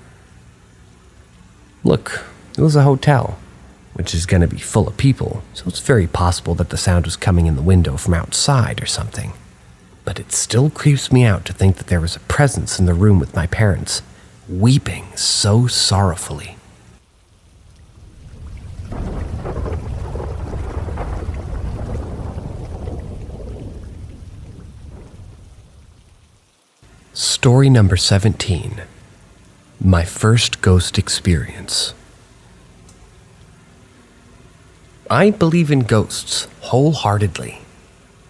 Look, it was a hotel, which is going to be full of people, so it's very possible that the sound was coming in the window from outside or something. But it still creeps me out to think that there was a presence in the room with my parents, weeping so sorrowfully. Story number 17, My First Ghost Experience. I believe in ghosts wholeheartedly.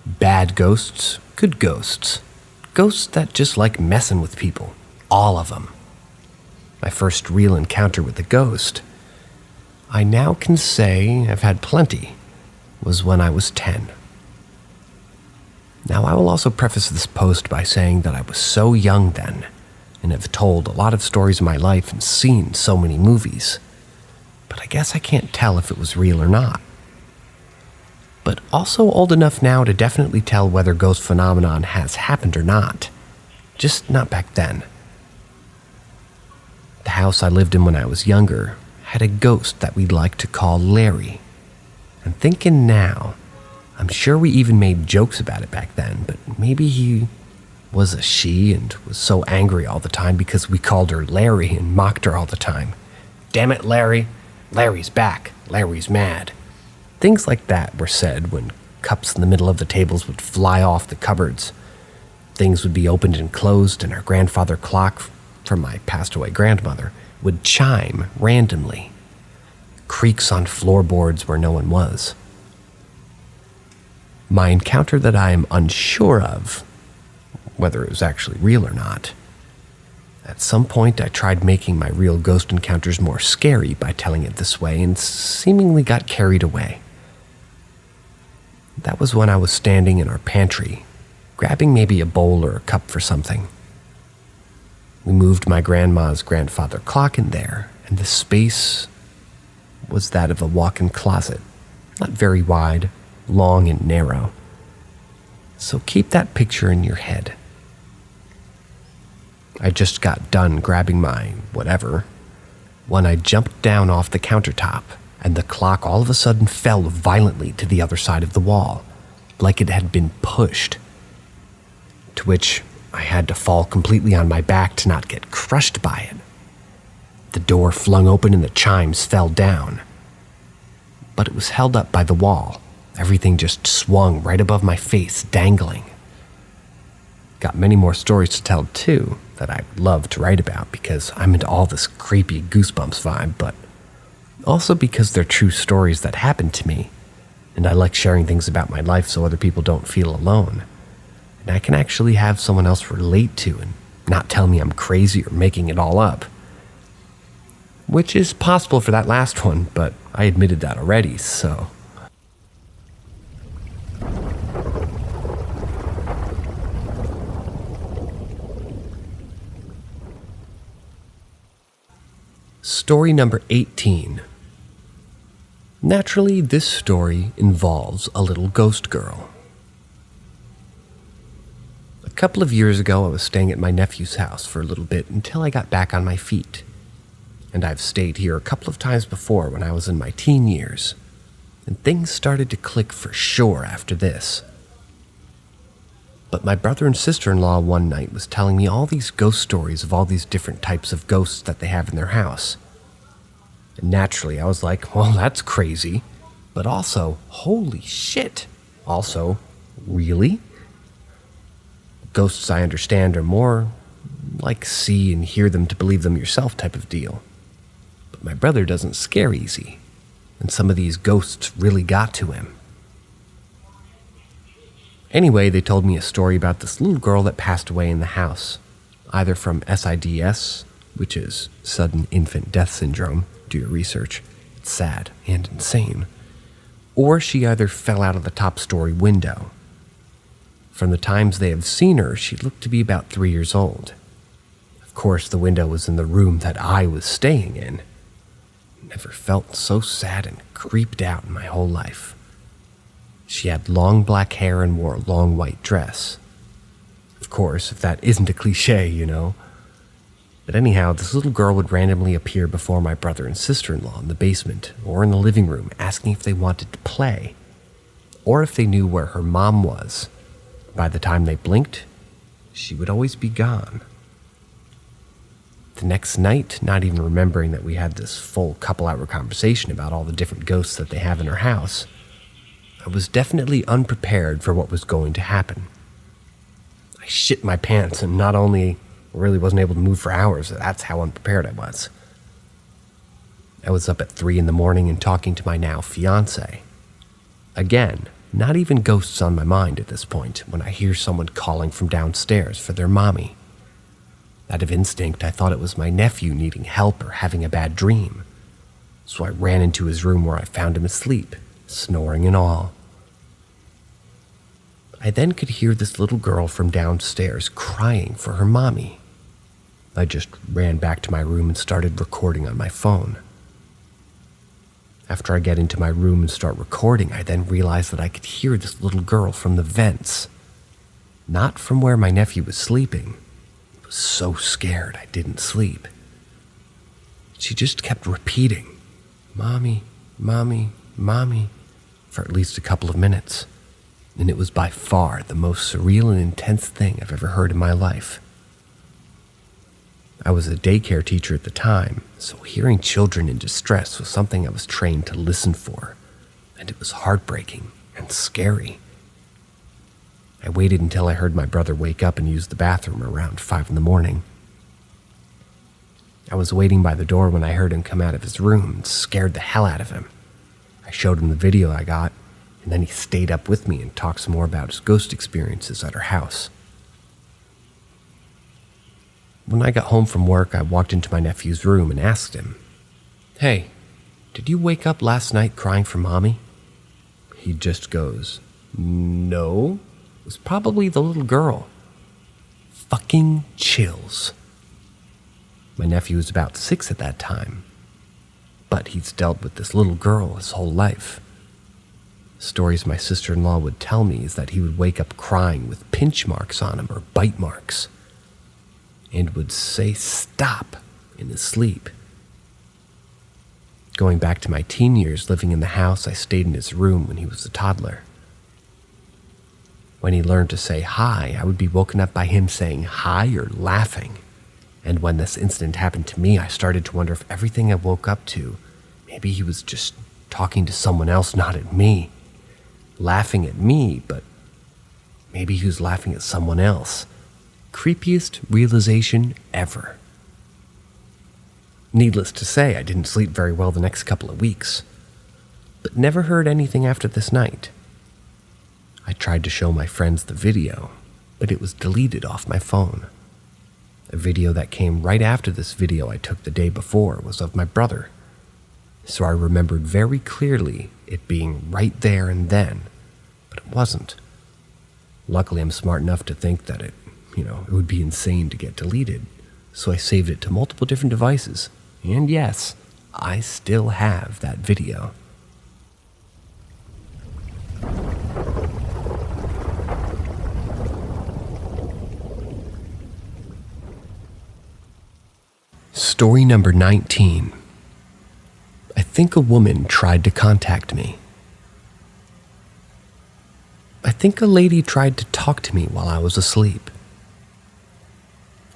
Bad ghosts, good ghosts. Ghosts that just like messing with people. All of them. My first real encounter with a ghost, I now can say I've had plenty, was when I was 10. Now, I will also preface this post by saying that I was so young then, and have told a lot of stories in my life and seen so many movies, but I guess I can't tell if it was real or not. But also old enough now to definitely tell whether ghost phenomenon has happened or not, just not back then. The house I lived in when I was younger had a ghost that we'd like to call Larry. And thinking now, I'm sure we even made jokes about it back then, but maybe he was a she and was so angry all the time because we called her Larry and mocked her all the time. Damn it, Larry. Larry's back. Larry's mad. Things like that were said when cups in the middle of the tables would fly off the cupboards. Things would be opened and closed, and our grandfather clock from my passed-away grandmother would chime randomly. Creaks on floorboards where no one was. My encounter that I am unsure of, whether it was actually real or not, at some point I tried making my real ghost encounters more scary by telling it this way and seemingly got carried away. That was when I was standing in our pantry, grabbing maybe a bowl or a cup for something. We moved my grandma's grandfather clock in there, and the space was that of a walk-in closet, not very wide, long and narrow. So keep that picture in your head. I just got done grabbing my whatever when I jumped down off the countertop, and the clock all of a sudden fell violently to the other side of the wall. like it had been pushed, to which I had to fall completely on my back to not get crushed by it. The door flung open and the chimes fell down. But it was held up by the wall. Everything just swung right above my face, dangling. Got many more stories to tell, too, that I'd love to write about because I'm into all this creepy goosebumps vibe, but also because they're true stories that happened to me, and I like sharing things about my life so other people don't feel alone. And I can actually have someone else relate to and not tell me I'm crazy or making it all up. Which is possible for that last one, but I admitted that already, so... Story number 18. Naturally, this story involves a little ghost girl. A couple of years ago, I was staying at my nephew's house for a little bit until I got back on my feet. And I've stayed here a couple of times before when I was in my teen years, and things started to click for sure after this. But my brother and sister-in-law one night was telling me all these ghost stories of all these different types of ghosts that they have in their house. And naturally, I was like, well, that's crazy, but also, holy shit. Also, really? Ghosts, I understand, are more like see and hear them to believe them yourself type of deal. But my brother doesn't scare easy, and some of these ghosts really got to him. Anyway, they told me a story about this little girl that passed away in the house, either from SIDS, which is sudden infant death syndrome. Do your research. It's sad and insane. Or she either fell out of the top story window. From the times they have seen her, she looked to be about 3 years old. Of course, the window was in the room that I was staying in. Never felt so sad and creeped out in my whole life. She had long black hair and wore a long white dress. Of course, if that isn't a cliche, you know. But anyhow, this little girl would randomly appear before my brother and sister-in-law in the basement or in the living room asking if they wanted to play, or if they knew where her mom was. By the time they blinked, she would always be gone. The next night, not even remembering that we had this full couple-hour conversation about all the different ghosts that they have in her house, I was definitely unprepared for what was going to happen. I shit my pants and not only really wasn't able to move for hours, that's how unprepared I was. I was up at 3 a.m. and talking to my now fiancé. Again, not even ghosts on my mind at this point when I hear someone calling from downstairs for their mommy. Out of instinct, I thought it was my nephew needing help or having a bad dream. So I ran into his room where I found him asleep, snoring and all. I then could hear this little girl from downstairs crying for her mommy. I just ran back to my room and started recording on my phone. After I get into my room and start recording, I then realized that I could hear this little girl from the vents, not from where my nephew was sleeping. I was so scared I didn't sleep. She just kept repeating, "Mommy, mommy, mommy," for at least a couple of minutes. And it was by far the most surreal and intense thing I've ever heard in my life. I was a daycare teacher at the time, so hearing children in distress was something I was trained to listen for, and it was heartbreaking and scary. I waited until I heard my brother wake up and use the bathroom around 5 a.m. I was waiting by the door when I heard him come out of his room and scared the hell out of him. I showed him the video I got, and then he stayed up with me and talked some more about his ghost experiences at our house. When I got home from work, I walked into my nephew's room and asked him, "Hey, did you wake up last night crying for mommy?" He just goes, "No, it was probably the little girl." Fucking chills. My nephew was about 6 at that time, but he's dealt with this little girl his whole life. Stories my sister-in-law would tell me is that he would wake up crying with pinch marks on him or bite marks, and would say "stop" in his sleep. Going back to my teen years living in the house, I stayed in his room when he was a toddler. When he learned to say hi, I would be woken up by him saying hi or laughing. And when this incident happened to me, I started to wonder if everything I woke up to, maybe he was just talking to someone else, not at me. Laughing at me, but maybe he was laughing at someone else. Creepiest realization ever. Needless to say, I didn't sleep very well the next couple of weeks, but never heard anything after this night. I tried to show my friends the video, but it was deleted off my phone. A video that came right after this video I took the day before was of my brother, so I remembered very clearly it being right there and then, but it wasn't. Luckily, I'm smart enough to think that it would be insane to get deleted, so I saved it to multiple different devices, and yes, I still have that video. Story number 19. I think a woman tried to contact me. I think a lady tried to talk to me while I was asleep.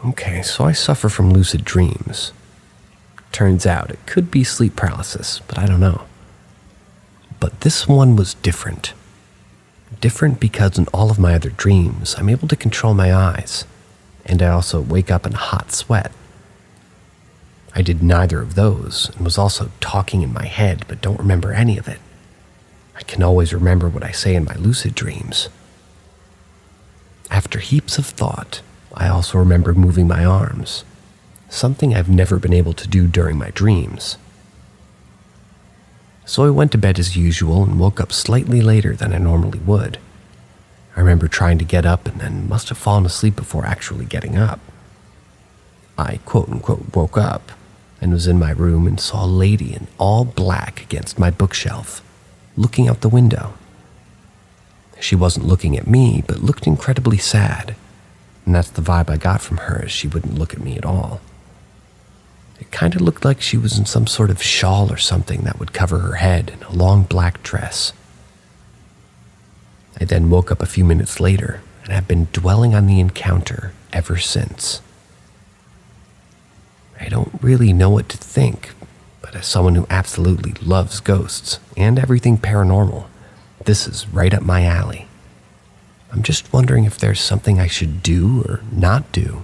Okay, so I suffer from lucid dreams. Turns out it could be sleep paralysis, but I don't know. But this one was different. Different because in all of my other dreams, I'm able to control my eyes, and I also wake up in a hot sweat. I did neither of those and was also talking in my head but don't remember any of it. I can always remember what I say in my lucid dreams. After heaps of thought, I also remember moving my arms, something I've never been able to do during my dreams. So I went to bed as usual and woke up slightly later than I normally would. I remember trying to get up and then must have fallen asleep before actually getting up. I quote-unquote woke up and was in my room and saw a lady in all black against my bookshelf, looking out the window. She wasn't looking at me, but looked incredibly sad, and that's the vibe I got from her, as she wouldn't look at me at all. It kind of looked like she was in some sort of shawl or something that would cover her head in a long black dress. I then woke up a few minutes later and have been dwelling on the encounter ever since. I don't really know what to think, but as someone who absolutely loves ghosts and everything paranormal, this is right up my alley. I'm just wondering if there's something I should do or not do.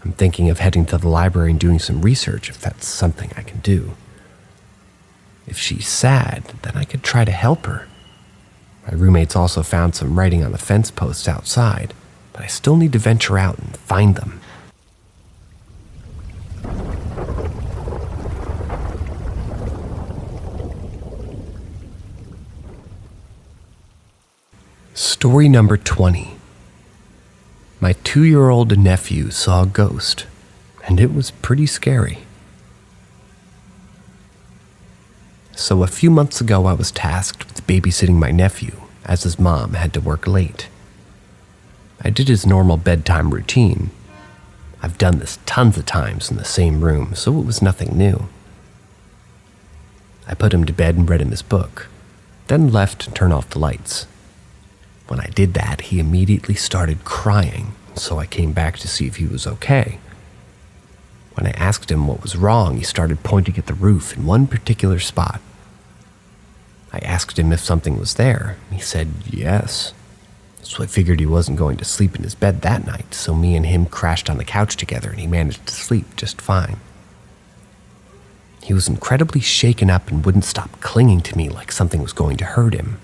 I'm thinking of heading to the library and doing some research if that's something I can do. If she's sad, then I could try to help her. My roommates also found some writing on the fence posts outside, but I still need to venture out and find them. Story number 20. My 2-year-old nephew saw a ghost, and it was pretty scary. So a few months ago, I was tasked with babysitting my nephew, as his mom had to work late. I did his normal bedtime routine. I've done this tons of times in the same room, so it was nothing new. I put him to bed and read him his book, then left to turn off the lights. When I did that, he immediately started crying, so I came back to see if he was okay. When I asked him what was wrong, he started pointing at the roof in one particular spot. I asked him if something was there. He said yes. So I figured he wasn't going to sleep in his bed that night, so me and him crashed on the couch together and he managed to sleep just fine. He was incredibly shaken up and wouldn't stop clinging to me like something was going to hurt him.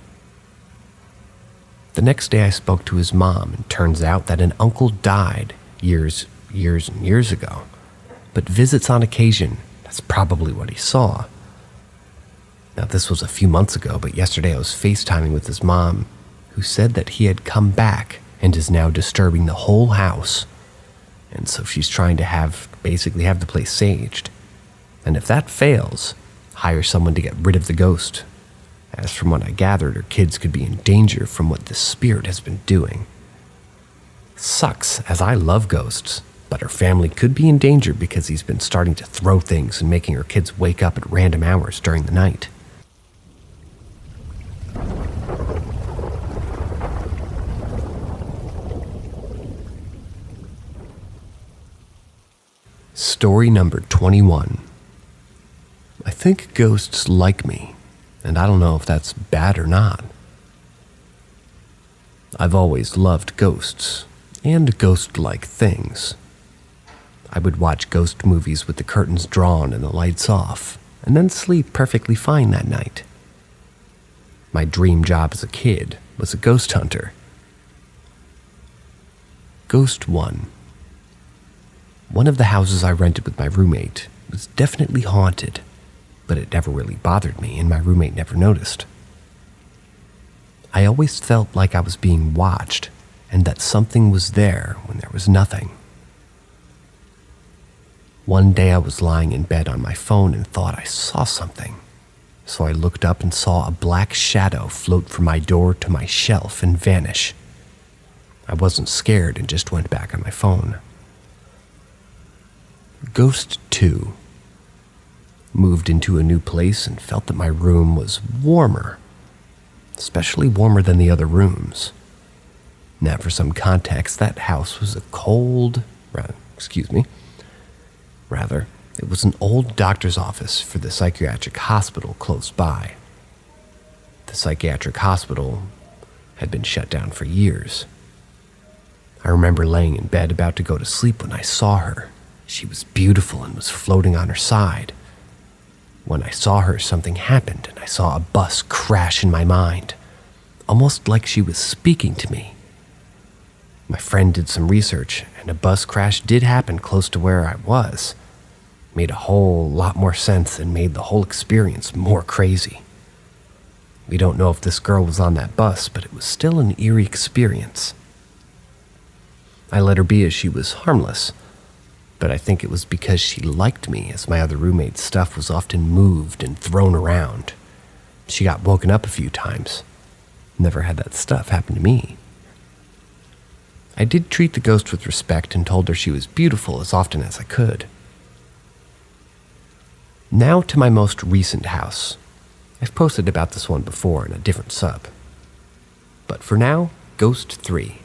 The next day I spoke to his mom, and turns out that an uncle died years and years ago, but visits on occasion. That's probably what he saw. Now this was a few months ago, but yesterday I was FaceTiming with his mom, who said that he had come back and is now disturbing the whole house. And so she's trying to basically have the place saged. And if that fails, hire someone to get rid of the ghost. As from what I gathered, her kids could be in danger from what this spirit has been doing. Sucks, as I love ghosts, but her family could be in danger because he's been starting to throw things and making her kids wake up at random hours during the night. Story number 21. I think ghosts like me, and I don't know if that's bad or not. I've always loved ghosts and ghost-like things. I would watch ghost movies with the curtains drawn and the lights off, and then sleep perfectly fine that night. My dream job as a kid was a ghost hunter. Ghost 1. One of the houses I rented with my roommate was definitely haunted, but it never really bothered me, and my roommate never noticed. I always felt like I was being watched, and that something was there when there was nothing. One day I was lying in bed on my phone and thought I saw something, so I looked up and saw a black shadow float from my door to my shelf and vanish. I wasn't scared and just went back on my phone. Ghost 2. Moved into a new place and felt that my room was warmer, especially warmer than the other rooms. Now, for some context, that house was it was an old doctor's office for the psychiatric hospital close by. The psychiatric hospital had been shut down for years. I remember laying in bed about to go to sleep when I saw her. She was beautiful and was floating on her side. When I saw her, something happened, and I saw a bus crash in my mind, almost like she was speaking to me. My friend did some research, and a bus crash did happen close to where I was. Made a whole lot more sense and made the whole experience more crazy. We don't know if this girl was on that bus, but it was still an eerie experience. I let her be as she was harmless, but I think it was because she liked me, as my other roommate's stuff was often moved and thrown around. She got woken up a few times. Never had that stuff happen to me. I did treat the ghost with respect and told her she was beautiful as often as I could. Now to my most recent house. I've posted about this one before in a different sub. But for now, Ghost 3.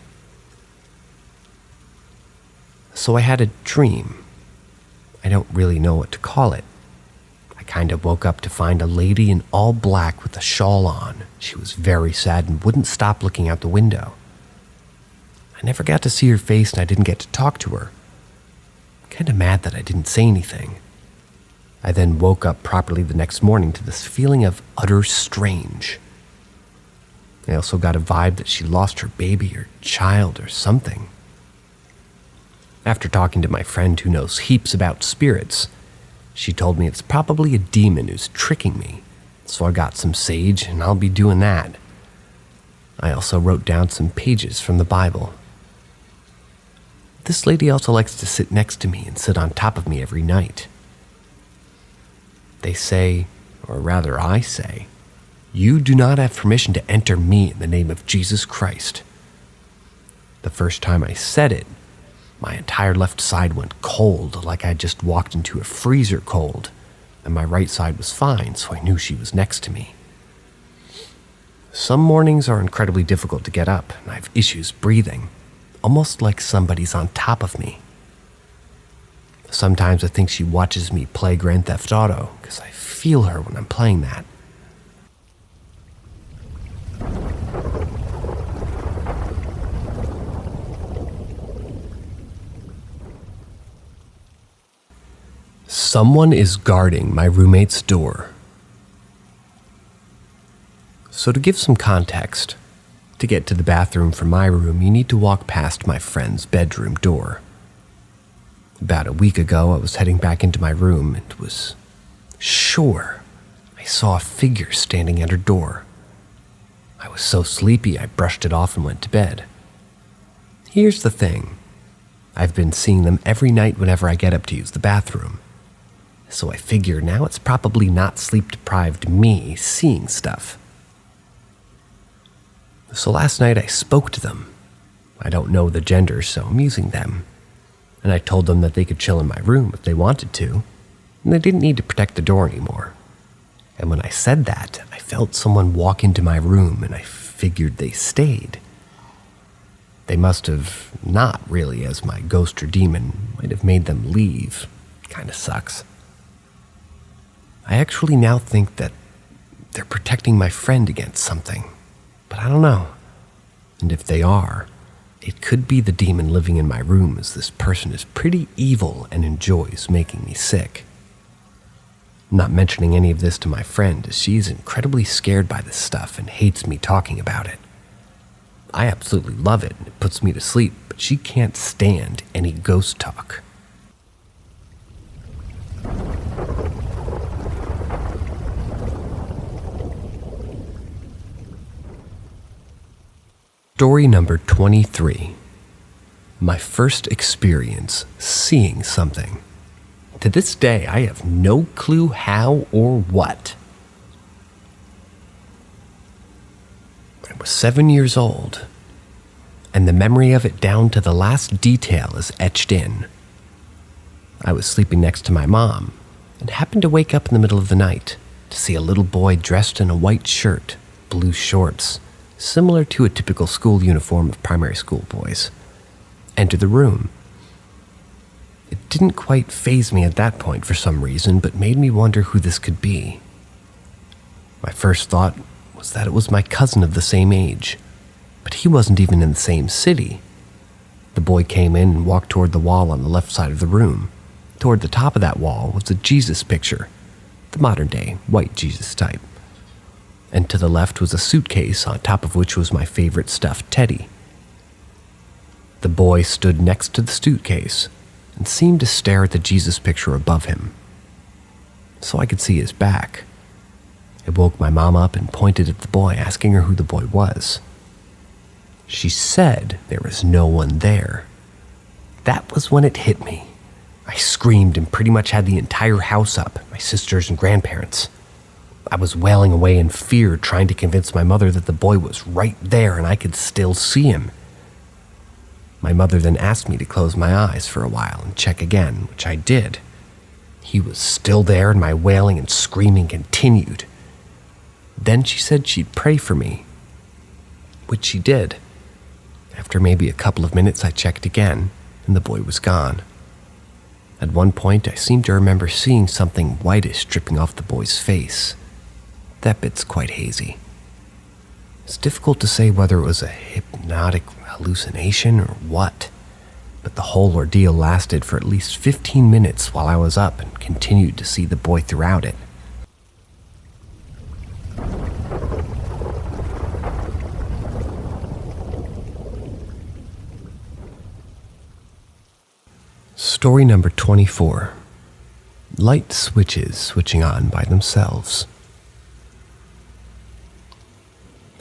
So I had a dream. I don't really know what to call it. I kind of woke up to find a lady in all black with a shawl on. She was very sad and wouldn't stop looking out the window. I never got to see her face and I didn't get to talk to her. I'm kind of mad that I didn't say anything. I then woke up properly the next morning to this feeling of utter strange. I also got a vibe that she lost her baby or child or something. After talking to my friend who knows heaps about spirits, she told me it's probably a demon who's tricking me, so I got some sage and I'll be doing that. I also wrote down some pages from the Bible. This lady also likes to sit next to me and sit on top of me every night. They say, or rather I say, you do not have permission to enter me in the name of Jesus Christ. The first time I said it, my entire left side went cold, like I just walked into a freezer cold, and my right side was fine, so I knew she was next to me. Some mornings are incredibly difficult to get up, and I have issues breathing, almost like somebody's on top of me. Sometimes I think she watches me play Grand Theft Auto, because I feel her when I'm playing that. Someone is guarding my roommate's door. So to give some context, to get to the bathroom from my room, you need to walk past my friend's bedroom door. About a week ago, I was heading back into my room and was sure I saw a figure standing at her door. I was so sleepy, I brushed it off and went to bed. Here's the thing. I've been seeing them every night whenever I get up to use the bathroom. So I figure now it's probably not sleep-deprived me seeing stuff. So last night I spoke to them. I don't know the gender, so I'm using them. And I told them that they could chill in my room if they wanted to, and they didn't need to protect the door anymore. And when I said that, I felt someone walk into my room, and I figured they stayed. They must have not really, as my ghost or demon might have made them leave, Kinda sucks. I actually now think that they're protecting my friend against something, but I don't know. And if they are, it could be the demon living in my room, as this person is pretty evil and enjoys making me sick. I'm not mentioning any of this to my friend, as she is incredibly scared by this stuff and hates me talking about it. I absolutely love it and it puts me to sleep, but she can't stand any ghost talk. Story number 23. My first experience seeing something. To this day, I have no clue how or what. I was 7 years old, and the memory of it down to the last detail is etched in. I was sleeping next to my mom and happened to wake up in the middle of the night to see a little boy dressed in a white shirt, blue shorts, similar to a typical school uniform of primary school boys, enter the room. It didn't quite faze me at that point for some reason, but made me wonder who this could be. My first thought was that it was my cousin of the same age, but he wasn't even in the same city. The boy came in and walked toward the wall on the left side of the room. Toward the top of that wall was a Jesus picture, the modern-day white Jesus type. And to the left was a suitcase on top of which was my favorite stuffed teddy. The boy stood next to the suitcase and seemed to stare at the Jesus picture above him, so I could see his back. I woke my mom up and pointed at the boy, asking her who the boy was. She said there was no one there. That was when it hit me. I screamed and pretty much had the entire house up, my sisters and grandparents. I was wailing away in fear, trying to convince my mother that the boy was right there and I could still see him. My mother then asked me to close my eyes for a while and check again, which I did. He was still there and my wailing and screaming continued. Then she said she'd pray for me, which she did. After maybe a couple of minutes, I checked again, and the boy was gone. At one point, I seemed to remember seeing something whitish dripping off the boy's face. That bit's quite hazy. It's difficult to say whether it was a hypnotic hallucination or what, but the whole ordeal lasted for at least 15 minutes while I was up and continued to see the boy throughout it. Story number 24. Light switches switching on by themselves.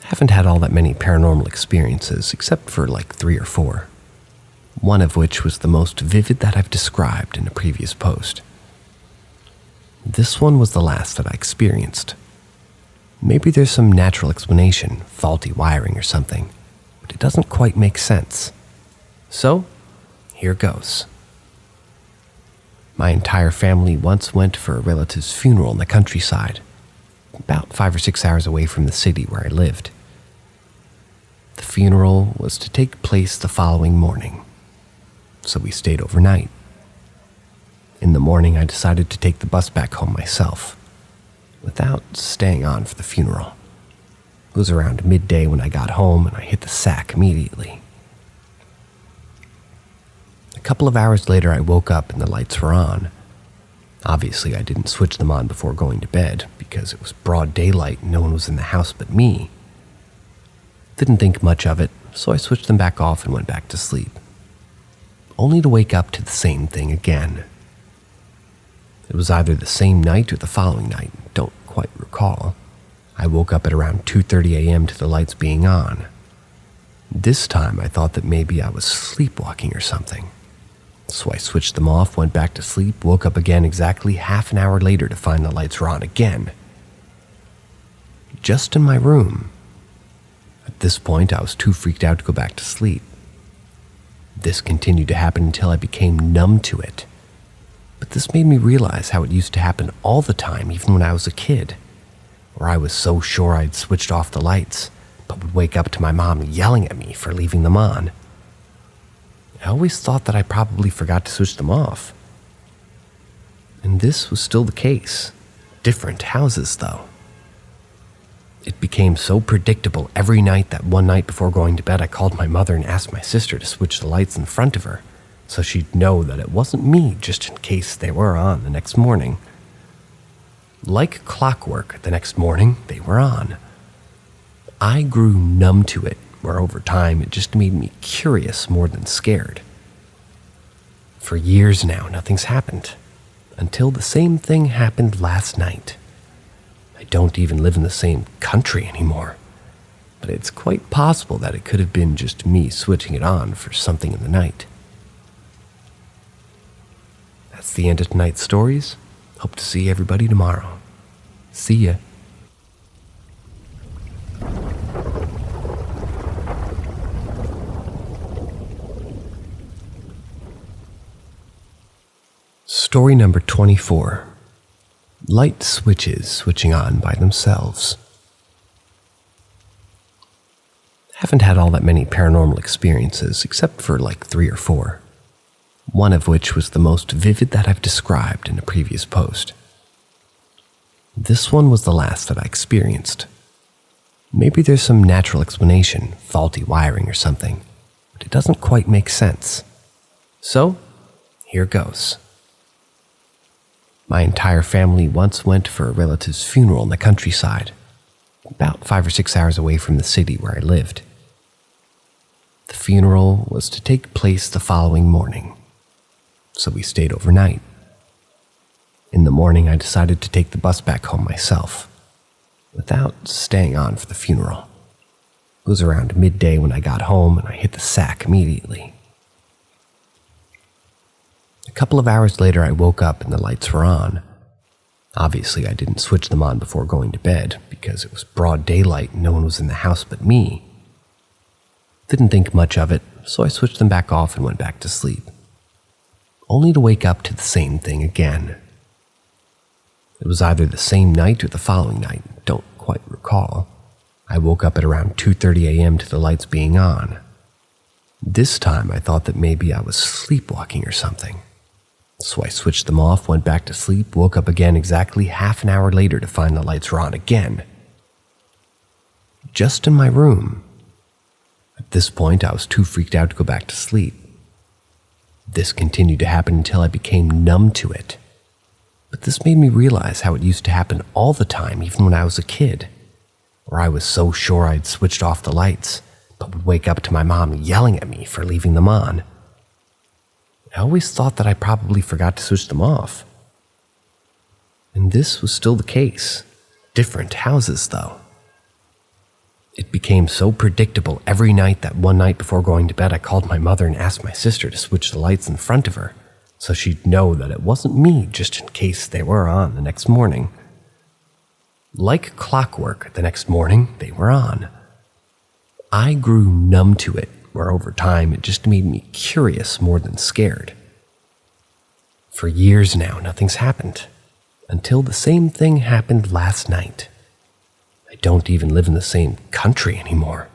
Haven't had all that many paranormal experiences, except for like 3 or 4. One of which was the most vivid that I've described in a previous post. This one was the last that I experienced. Maybe there's some natural explanation, faulty wiring or something, but it doesn't quite make sense. So, here goes. My entire family once went for a relative's funeral in the countryside, about 5 or 6 hours away from the city where I lived. The funeral was to take place the following morning, so we stayed overnight. In the morning, I decided to take the bus back home myself, without staying on for the funeral. It was around midday when I got home, and I hit the sack immediately. A couple of hours later, I woke up and the lights were on. Obviously, I didn't switch them on before going to bed, because it was broad daylight and no one was in the house but me. Didn't think much of it, so I switched them back off and went back to sleep, only to wake up to the same thing again. It was either the same night or the following night, don't quite recall. I woke up at around 2:30 a.m. to the lights being on. This time I thought that maybe I was sleepwalking or something. So I switched them off, went back to sleep, woke up again exactly half an hour later to find the lights were on again. Just in my room. At this point, I was too freaked out to go back to sleep. This continued to happen until I became numb to it. But this made me realize how it used to happen all the time, even when I was a kid, where I was so sure I'd switched off the lights, but would wake up to my mom yelling at me for leaving them on. I always thought that I probably forgot to switch them off. And this was still the case. Different houses, though. It became so predictable every night that one night before going to bed, I called my mother and asked my sister to switch the lights in front of her so she'd know that it wasn't me, just in case they were on the next morning. Like clockwork, the next morning, they were on. I grew numb to it, where over time it just made me curious more than scared. For years now, nothing's happened, until the same thing happened last night. I don't even live in the same country anymore, but it's quite possible that it could have been just me switching it on for something in the night. That's the end of tonight's stories. Hope to see everybody tomorrow. See ya. Story number 24. Light switches switching on by themselves. Haven't had all that many paranormal experiences, except for like 3 or 4. One of which was the most vivid that I've described in a previous post. This one was the last that I experienced. Maybe there's some natural explanation, faulty wiring or something, but it doesn't quite make sense. So, here goes. My entire family once went for a relative's funeral in the countryside, about 5 or 6 hours away from the city where I lived. The funeral was to take place the following morning, so we stayed overnight. In the morning, I decided to take the bus back home myself, without staying on for the funeral. It was around midday when I got home, and I hit the sack immediately. A couple of hours later, I woke up and the lights were on. Obviously, I didn't switch them on before going to bed because it was broad daylight and no one was in the house but me. Didn't think much of it, so I switched them back off and went back to sleep, only to wake up to the same thing again. It was either the same night or the following night, don't quite recall. I woke up at around 2:30 a.m. to the lights being on. This time, I thought that maybe I was sleepwalking or something. So I switched them off, went back to sleep, woke up again exactly half an hour later to find the lights were on again. Just in my room. At this point, I was too freaked out to go back to sleep. This continued to happen until I became numb to it. But this made me realize how it used to happen all the time, even when I was a kid, where I was so sure I'd switched off the lights, but would wake up to my mom yelling at me for leaving them on. I always thought that I probably forgot to switch them off. And this was still the case. Different houses, though. It became so predictable every night that one night before going to bed, I called my mother and asked my sister to switch the lights in front of her so she'd know that it wasn't me, just in case they were on the next morning. Like clockwork, the next morning, they were on. I grew numb to it, where over time it just made me curious more than scared. For years now, nothing's happened, until the same thing happened last night. I don't even live in the same country anymore,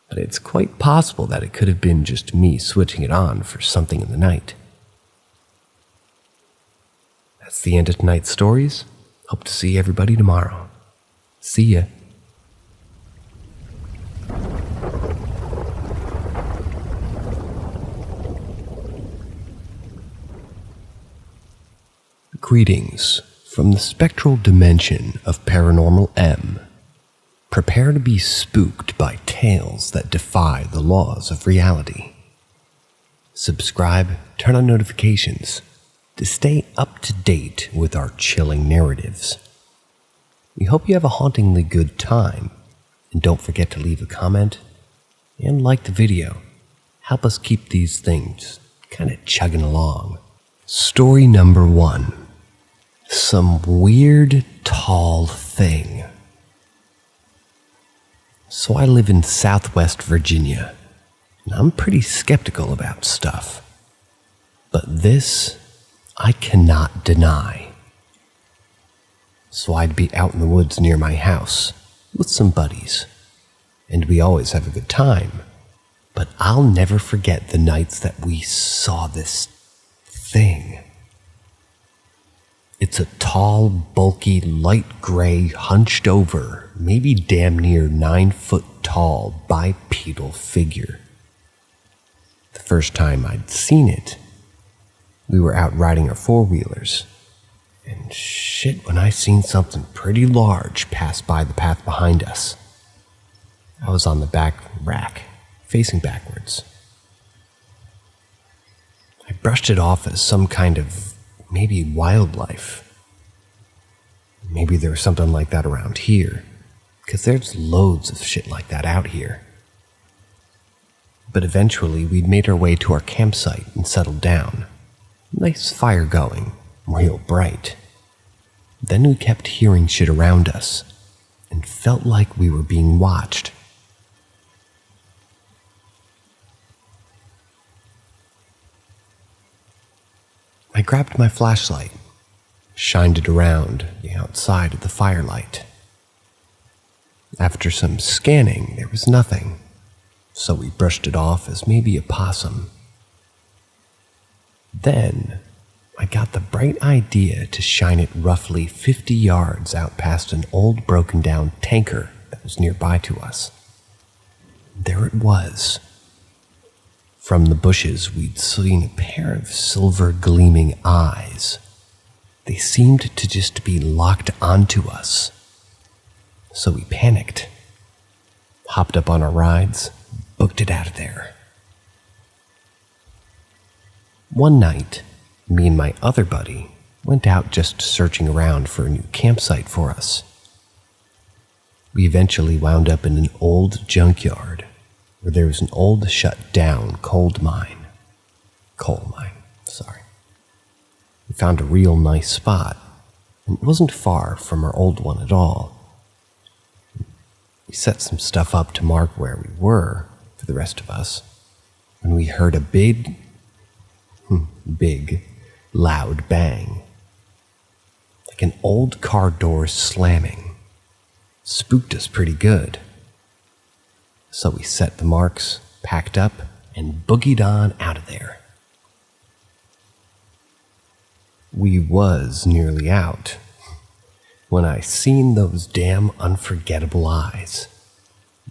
but it's quite possible that it could have been just me switching it on for something in the night. That's the end of tonight's stories. Hope to see everybody tomorrow. See ya. Greetings from the spectral dimension of Paranormal M. Prepare to be spooked by tales that defy the laws of reality. Subscribe, turn on notifications to stay up to date with our chilling narratives. We hope you have a hauntingly good time, and don't forget to leave a comment and like the video. Help us keep these things kind of chugging along. Story number 1. Some weird, tall thing. So I live in Southwest Virginia, and I'm pretty skeptical about stuff. But this, I cannot deny. So I'd be out in the woods near my house with some buddies, and we always have a good time. But I'll never forget the nights that we saw this thing. It's a tall, bulky, light gray, hunched over, maybe damn near 9 foot tall, bipedal figure. The first time I'd seen it, we were out riding our four-wheelers, and shit when I seen something pretty large pass by the path behind us. I was on the back rack, facing backwards. I brushed it off as some kind of maybe wildlife. Maybe there was something like that around here, because there's loads of shit like that out here. But eventually we'd made our way to our campsite and settled down. Nice fire going, real bright. Then we kept hearing shit around us, and felt like we were being watched. I grabbed my flashlight, shined it around the outside of the firelight. After some scanning, there was nothing, so we brushed it off as maybe a possum. Then, I got the bright idea to shine it roughly 50 yards out past an old broken-down tanker that was nearby to us. There it was. From the bushes, we'd seen a pair of silver gleaming eyes. They seemed to just be locked onto us. So we panicked, hopped up on our rides, booked it out of there. One night, me and my other buddy went out just searching around for a new campsite for us. We eventually wound up in an old junkyard where there was an old shut-down coal mine. We found a real nice spot, and it wasn't far from our old one at all. We set some stuff up to mark where we were for the rest of us, when we heard a big, loud bang. Like an old car door slamming. Spooked us pretty good. So we set the marks, packed up, and boogied on out of there. We was nearly out when I seen those damn unforgettable eyes,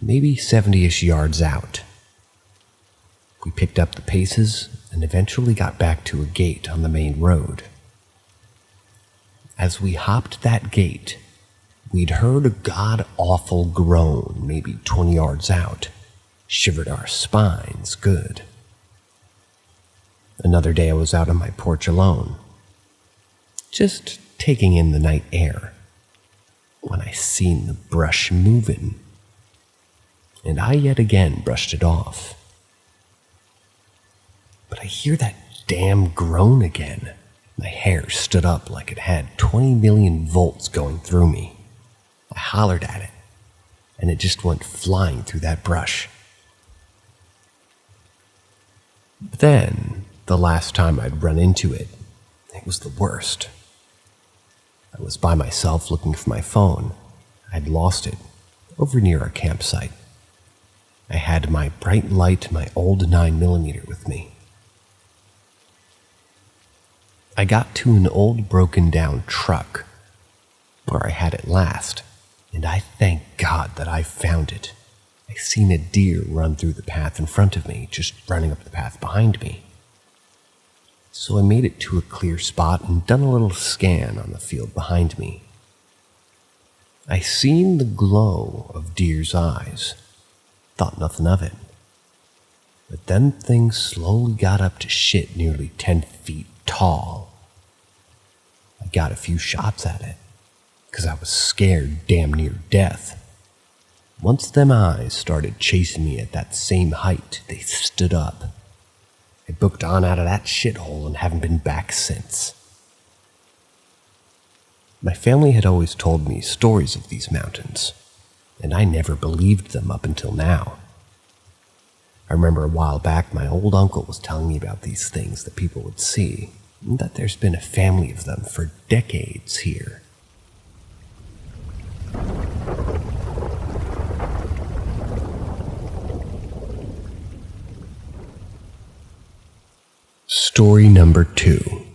maybe 70-ish yards out. We picked up the paces and eventually got back to a gate on the main road. As we hopped that gate, we'd heard a god-awful groan maybe 20 yards out. Shivered our spines good. Another day I was out on my porch alone, just taking in the night air, when I seen the brush moving, and I yet again brushed it off. But I hear that damn groan again. My hair stood up like it had 20 million volts going through me. I hollered at it, and it just went flying through that brush. But then, the last time I'd run into it, it was the worst. I was by myself looking for my phone. I'd lost it, over near our campsite. I had my bright light, my old 9mm with me. I got to an old broken-down truck, where I had it last, and I thank God that I found it. I seen a deer run through the path in front of me, just running up the path behind me. So I made it to a clear spot and done a little scan on the field behind me. I seen the glow of deer's eyes, thought nothing of it. But then things slowly got up to shit nearly 10 feet tall. I got a few shots at it, 'cause I was scared damn near death. Once them eyes started chasing me at that same height, they stood up. I booked on out of that shithole and haven't been back since. My family had always told me stories of these mountains, and I never believed them up until now. I remember a while back my old uncle was telling me about these things that people would see, and that there's been a family of them for decades here. Story number 2.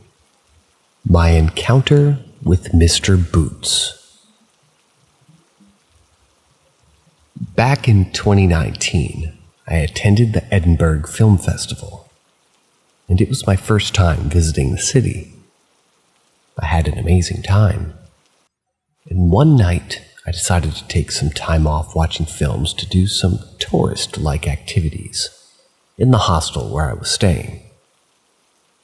My encounter with Mr. Boots. Back in 2019, I attended the Edinburgh Film Festival, and it was my first time visiting the city. I had an amazing time, and one night I decided to take some time off watching films to do some tourist-like activities in the hostel where I was staying.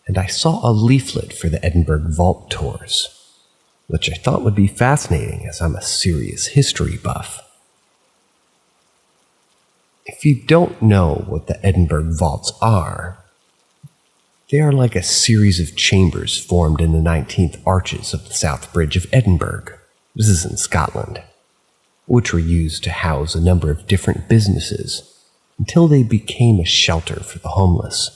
And I saw a leaflet for the Edinburgh Vault Tours, which I thought would be fascinating as I'm a serious history buff. If you don't know what the Edinburgh Vaults are, they are like a series of chambers formed in the 19th arches of the South Bridge of Edinburgh, this is in Scotland, which were used to house a number of different businesses until they became a shelter for the homeless.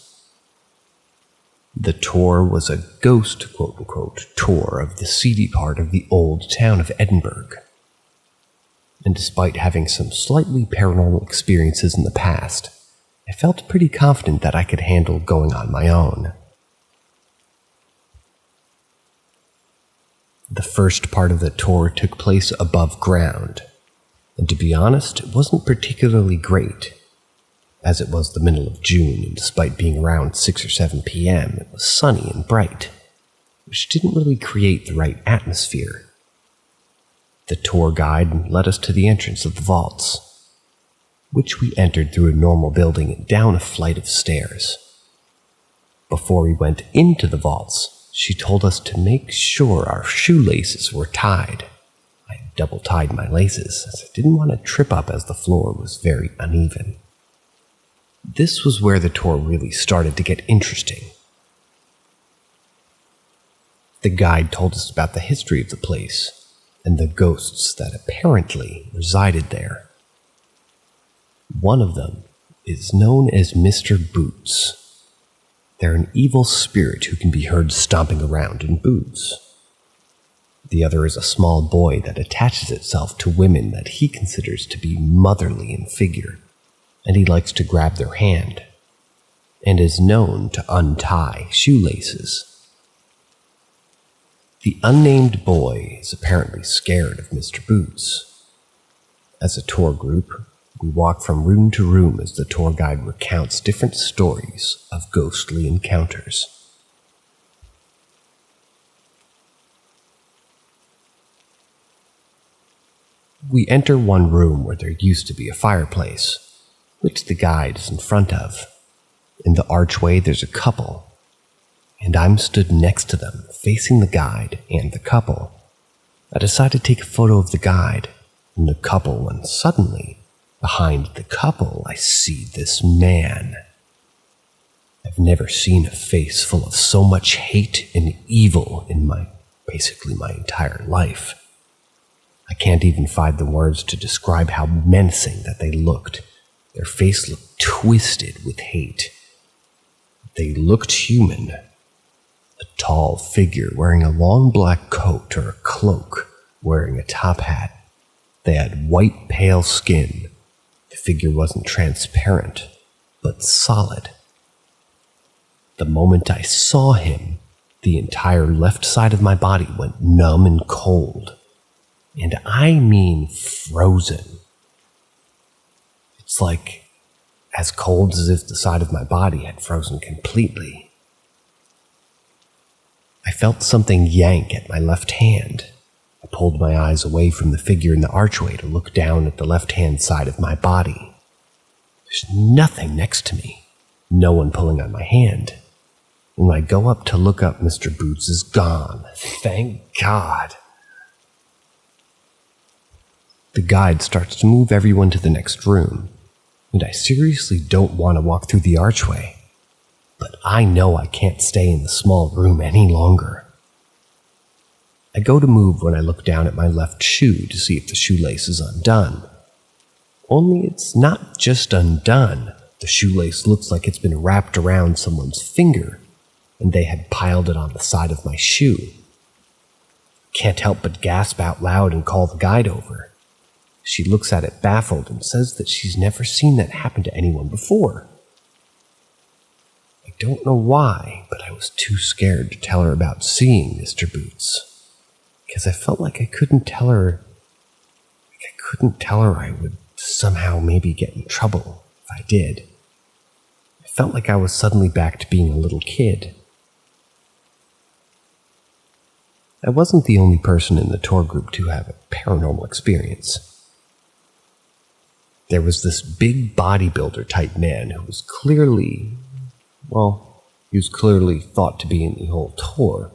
The tour was a ghost, quote-unquote, tour of the seedy part of the old town of Edinburgh. And despite having some slightly paranormal experiences in the past, I felt pretty confident that I could handle going on my own. The first part of the tour took place above ground, and to be honest, it wasn't particularly great. As it was the middle of June, and despite being around 6 or 7 p.m., it was sunny and bright, which didn't really create the right atmosphere. The tour guide led us to the entrance of the vaults, which we entered through a normal building and down a flight of stairs. Before we went into the vaults, she told us to make sure our shoelaces were tied. I double-tied my laces, as I didn't want to trip up as the floor was very uneven. This was where the tour really started to get interesting. The guide told us about the history of the place and the ghosts that apparently resided there. One of them is known as Mr. Boots. They're an evil spirit who can be heard stomping around in boots. The other is a small boy that attaches itself to women that he considers to be motherly in figure, and he likes to grab their hand, and is known to untie shoelaces. The unnamed boy is apparently scared of Mr. Boots. As a tour group, we walk from room to room as the tour guide recounts different stories of ghostly encounters. We enter one room where there used to be a fireplace, which the guide is in front of. In the archway there's a couple, and I'm stood next to them, facing the guide and the couple. I decide to take a photo of the guide and the couple when suddenly, behind the couple, I see this man. I've never seen a face full of so much hate and evil in my entire life. I can't even find the words to describe how menacing that they looked. Their face looked twisted with hate. They looked human. A tall figure wearing a long black coat or a cloak, wearing a top hat. They had white, pale skin. The figure wasn't transparent, but solid. The moment I saw him, the entire left side of my body went numb and cold. And I mean frozen. It's like as cold as if the side of my body had frozen completely. I felt something yank at my left hand. I pulled my eyes away from the figure in the archway to look down at the left-hand side of my body. There's nothing next to me, no one pulling on my hand. And when I go up to look up, Mr. Boots is gone. Thank God. The guide starts to move everyone to the next room, and I seriously don't want to walk through the archway, but I know I can't stay in the small room any longer. I go to move when I look down at my left shoe to see if the shoelace is undone. Only it's not just undone. The shoelace looks like it's been wrapped around someone's finger, and they had piled it on the side of my shoe. Can't help but gasp out loud and call the guide over. She looks at it baffled and says that she's never seen that happen to anyone before. I don't know why, but I was too scared to tell her about seeing Mr. Boots, because I felt like I couldn't tell her I would somehow maybe get in trouble if I did. I felt like I was suddenly back to being a little kid. I wasn't the only person in the tour group to have a paranormal experience. There was this big bodybuilder type man who was clearly thought to be in the whole tour,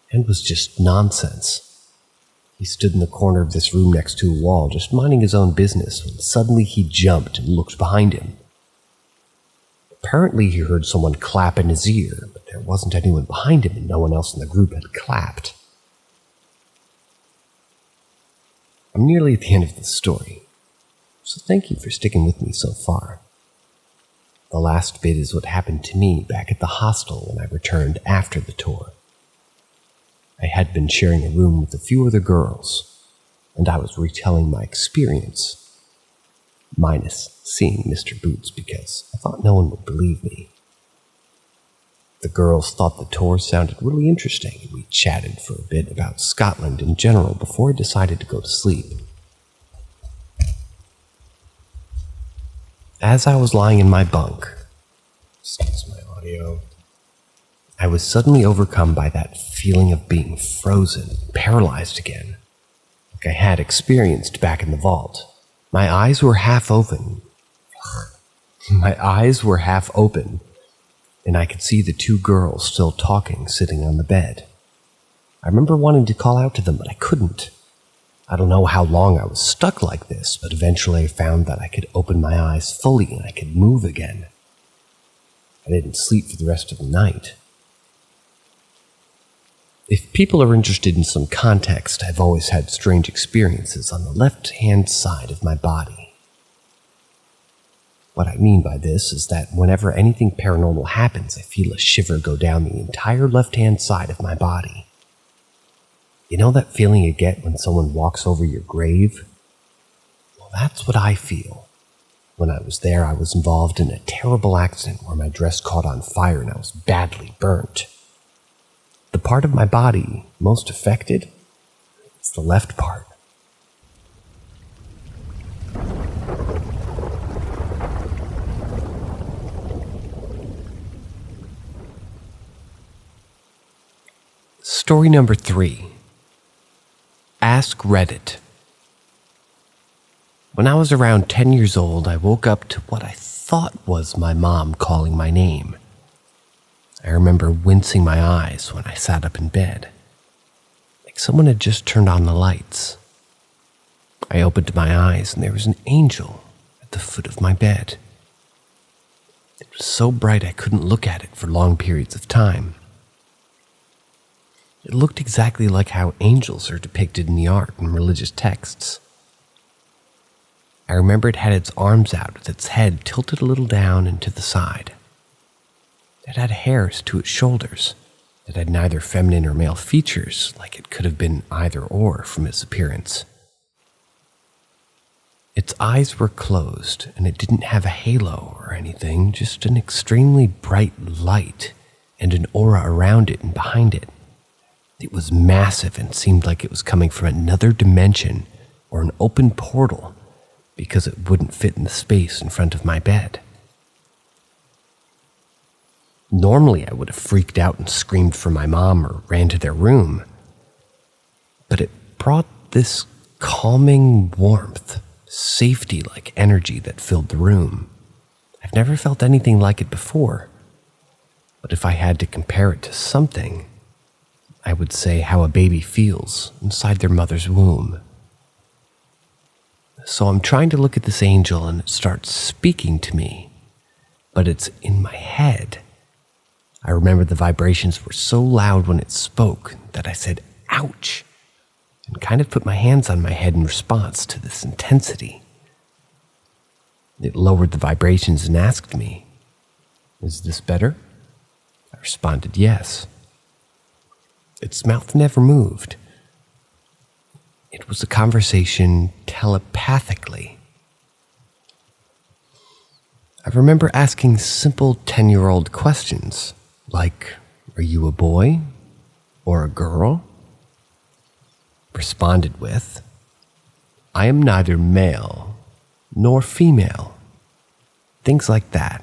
and was just nonsense. He stood in the corner of this room next to a wall, just minding his own business, when suddenly he jumped and looked behind him. Apparently he heard someone clap in his ear, but there wasn't anyone behind him and no one else in the group had clapped. I'm nearly at the end of the story, so thank you for sticking with me so far. The last bit is what happened to me back at the hostel when I returned after the tour. I had been sharing a room with a few other girls, and I was retelling my experience, minus seeing Mr. Boots because I thought no one would believe me. The girls thought the tour sounded really interesting, and we chatted for a bit about Scotland in general before I decided to go to sleep. As I was lying in my bunk, excuse my audio, I was suddenly overcome by that feeling of being frozen, paralyzed again, like I had experienced back in the vault. My eyes were half open. And I could see the two girls still talking, sitting on the bed. I remember wanting to call out to them, but I couldn't. I don't know how long I was stuck like this, but eventually I found that I could open my eyes fully and I could move again. I didn't sleep for the rest of the night. If people are interested in some context, I've always had strange experiences on the left-hand side of my body. What I mean by this is that whenever anything paranormal happens, I feel a shiver go down the entire left-hand side of my body. You know that feeling you get when someone walks over your grave? Well, that's what I feel. When I was there, I was involved in a terrible accident where my dress caught on fire and I was badly burnt. The part of my body most affected is the left part. Story number 3. Ask Reddit. When I was around 10 years old, I woke up to what I thought was my mom calling my name. I remember wincing my eyes when I sat up in bed, like someone had just turned on the lights. I opened my eyes and there was an angel at the foot of my bed. It was so bright I couldn't look at it for long periods of time. It looked exactly like how angels are depicted in the art and religious texts. I remember it had its arms out with its head tilted a little down and to the side. It had hairs to its shoulders. It had neither feminine or male features, like it could have been either or from its appearance. Its eyes were closed, and it didn't have a halo or anything, just an extremely bright light and an aura around it and behind it. It was massive and seemed like it was coming from another dimension or an open portal because it wouldn't fit in the space in front of my bed. Normally, I would have freaked out and screamed for my mom or ran to their room, but it brought this calming warmth, safety-like energy that filled the room. I've never felt anything like it before, but if I had to compare it to something, I would say how a baby feels inside their mother's womb. So I'm trying to look at this angel and it starts speaking to me, but it's in my head. I remember the vibrations were so loud when it spoke that I said, "Ouch," and kind of put my hands on my head in response to this intensity. It lowered the vibrations and asked me, "Is this better?" I responded, "Yes." Its mouth never moved. It was a conversation telepathically. I remember asking simple 10-year-old questions like, "Are you a boy or a girl?" Responded with, "I am neither male nor female." Things like that.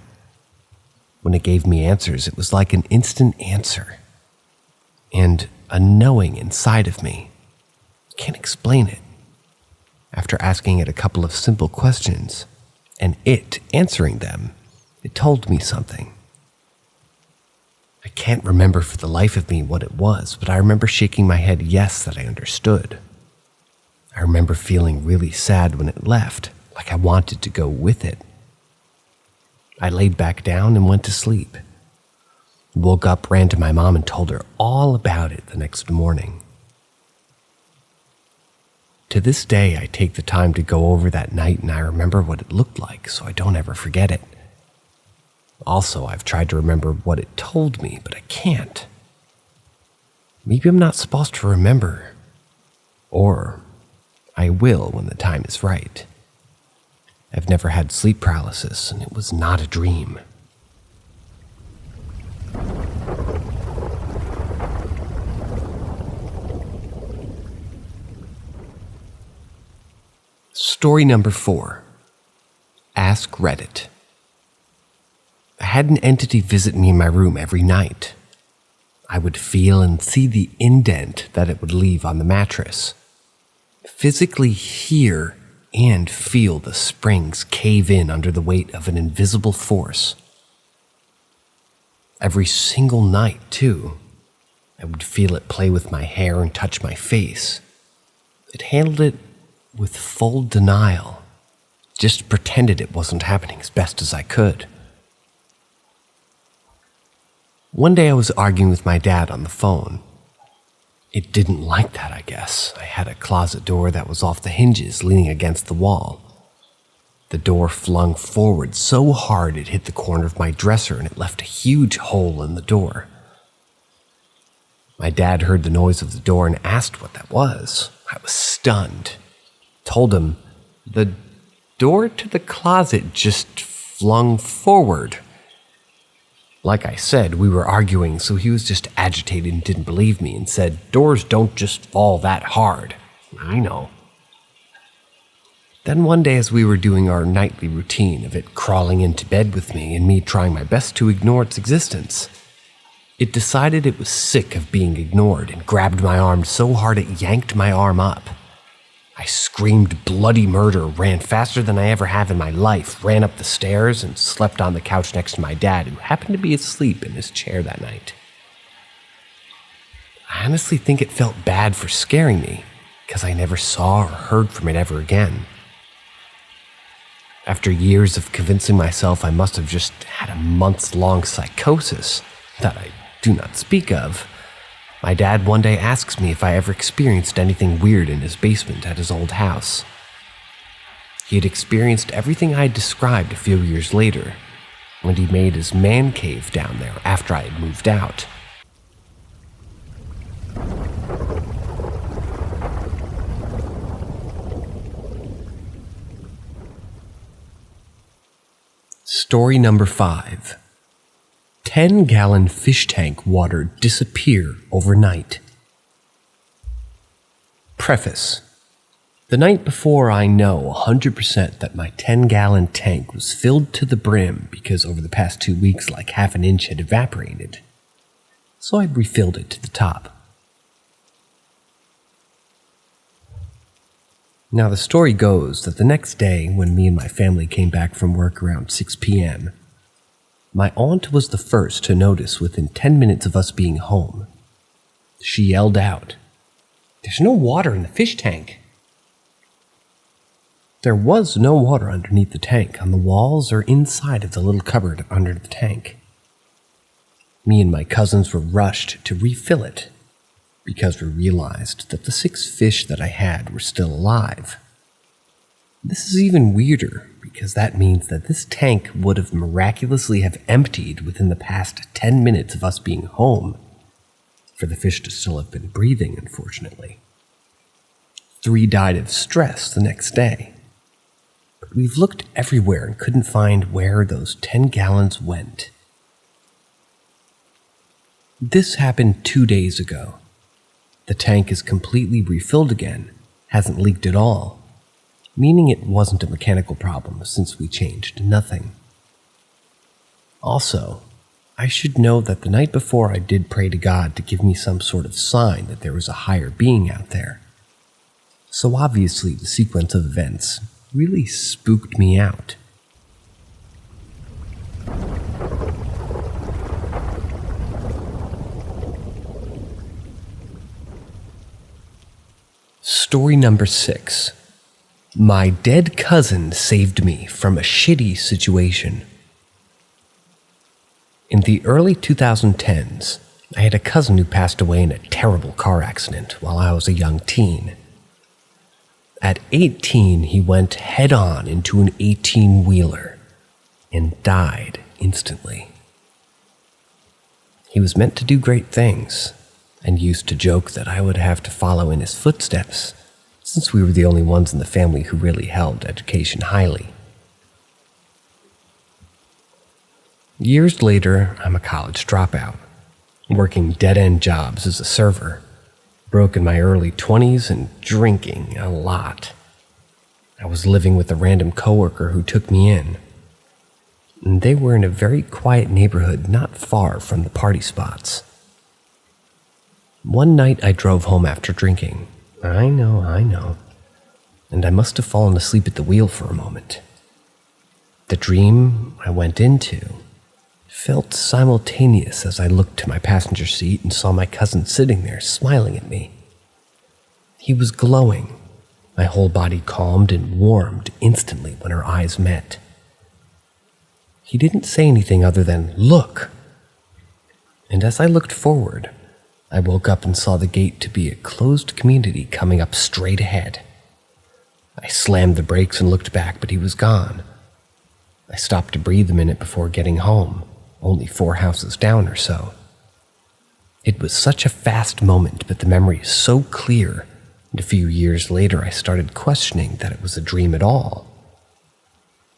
When it gave me answers, it was like an instant answer. And a knowing inside of me. Can't explain it. After asking it a couple of simple questions, and it answering them, it told me something. I can't remember for the life of me what it was, but I remember shaking my head yes that I understood. I remember feeling really sad when it left, like I wanted to go with it. I laid back down and went to sleep. Woke up, ran to my mom, and told her all about it the next morning. To this day, I take the time to go over that night and I remember what it looked like so I don't ever forget it. Also, I've tried to remember what it told me, but I can't. Maybe I'm not supposed to remember. Or I will when the time is right. I've never had sleep paralysis, and it was not a dream. Story number 4. Ask Reddit. I had an entity visit me in my room every night. I would feel and see the indent that it would leave on the mattress. Physically hear and feel the springs cave in under the weight of an invisible force. Every single night, too, I would feel it play with my hair and touch my face. It handled it with full denial, just pretended it wasn't happening as best as I could. One day I was arguing with my dad on the phone. It didn't like that, I guess. I had a closet door that was off the hinges, leaning against the wall. The door flung forward so hard it hit the corner of my dresser and it left a huge hole in the door. My dad heard the noise of the door and asked what that was. I was stunned. Told him, "The door to the closet just flung forward." Like I said, we were arguing, so he was just agitated and didn't believe me and said, "Doors don't just fall that hard." I know. Then one day as we were doing our nightly routine of it crawling into bed with me and me trying my best to ignore its existence, it decided it was sick of being ignored and grabbed my arm so hard it yanked my arm up. I screamed bloody murder, ran faster than I ever have in my life, ran up the stairs, and slept on the couch next to my dad, who happened to be asleep in his chair that night. I honestly think it felt bad for scaring me, because I never saw or heard from it ever again. After years of convincing myself I must have just had a months-long psychosis that I do not speak of, my dad one day asks me if I ever experienced anything weird in his basement at his old house. He had experienced everything I had described a few years later, when he made his man cave down there after I had moved out. Story number 5. 10-gallon fish tank water disappear overnight. Preface. The night before, I know 100% that my 10-gallon tank was filled to the brim because over the past 2 weeks, like half an inch had evaporated. So I refilled it to the top. Now the story goes that the next day, when me and my family came back from work around 6 p.m., my aunt was the first to notice within 10 minutes of us being home. She yelled out, "There's no water in the fish tank." There was no water underneath the tank on the walls or inside of the little cupboard under the tank. Me and my cousins were rushed to refill it because we realized that the 6 fish that I had were still alive. This is even weirder because that means that this tank would have miraculously have emptied within the past 10 minutes of us being home, for the fish to still have been breathing, unfortunately. 3 died of stress the next day. but we've looked everywhere and couldn't find where those 10 gallons went. This happened 2 days ago. The tank is completely refilled again, hasn't leaked at all, meaning it wasn't a mechanical problem since we changed nothing. Also, I should know that the night before I did pray to God to give me some sort of sign that there was a higher being out there. So obviously the sequence of events really spooked me out. Story number 6. My dead cousin saved me from a shitty situation. In the early 2010s, I had a cousin who passed away in a terrible car accident while I was a young teen. At 18, he went head-on into an 18-wheeler and died instantly. He was meant to do great things and used to joke that I would have to follow in his footsteps since we were the only ones in the family who really held education highly. Years later, I'm a college dropout, working dead-end jobs as a server, broke in my early 20s and drinking a lot. I was living with a random coworker who took me in, and they were in a very quiet neighborhood not far from the party spots. One night I drove home after drinking. I know, and I must have fallen asleep at the wheel for a moment. The dream I went into felt simultaneous as I looked to my passenger seat and saw my cousin sitting there smiling at me. He was glowing. My whole body calmed and warmed instantly when our eyes met. He didn't say anything other than, "Look!" And as I looked forward, I woke up and saw the gate to be a closed community coming up straight ahead. I slammed the brakes and looked back, but he was gone. I stopped to breathe a minute before getting home, only 4 houses down or so. It was such a fast moment, but the memory is so clear, and a few years later I started questioning that it was a dream at all.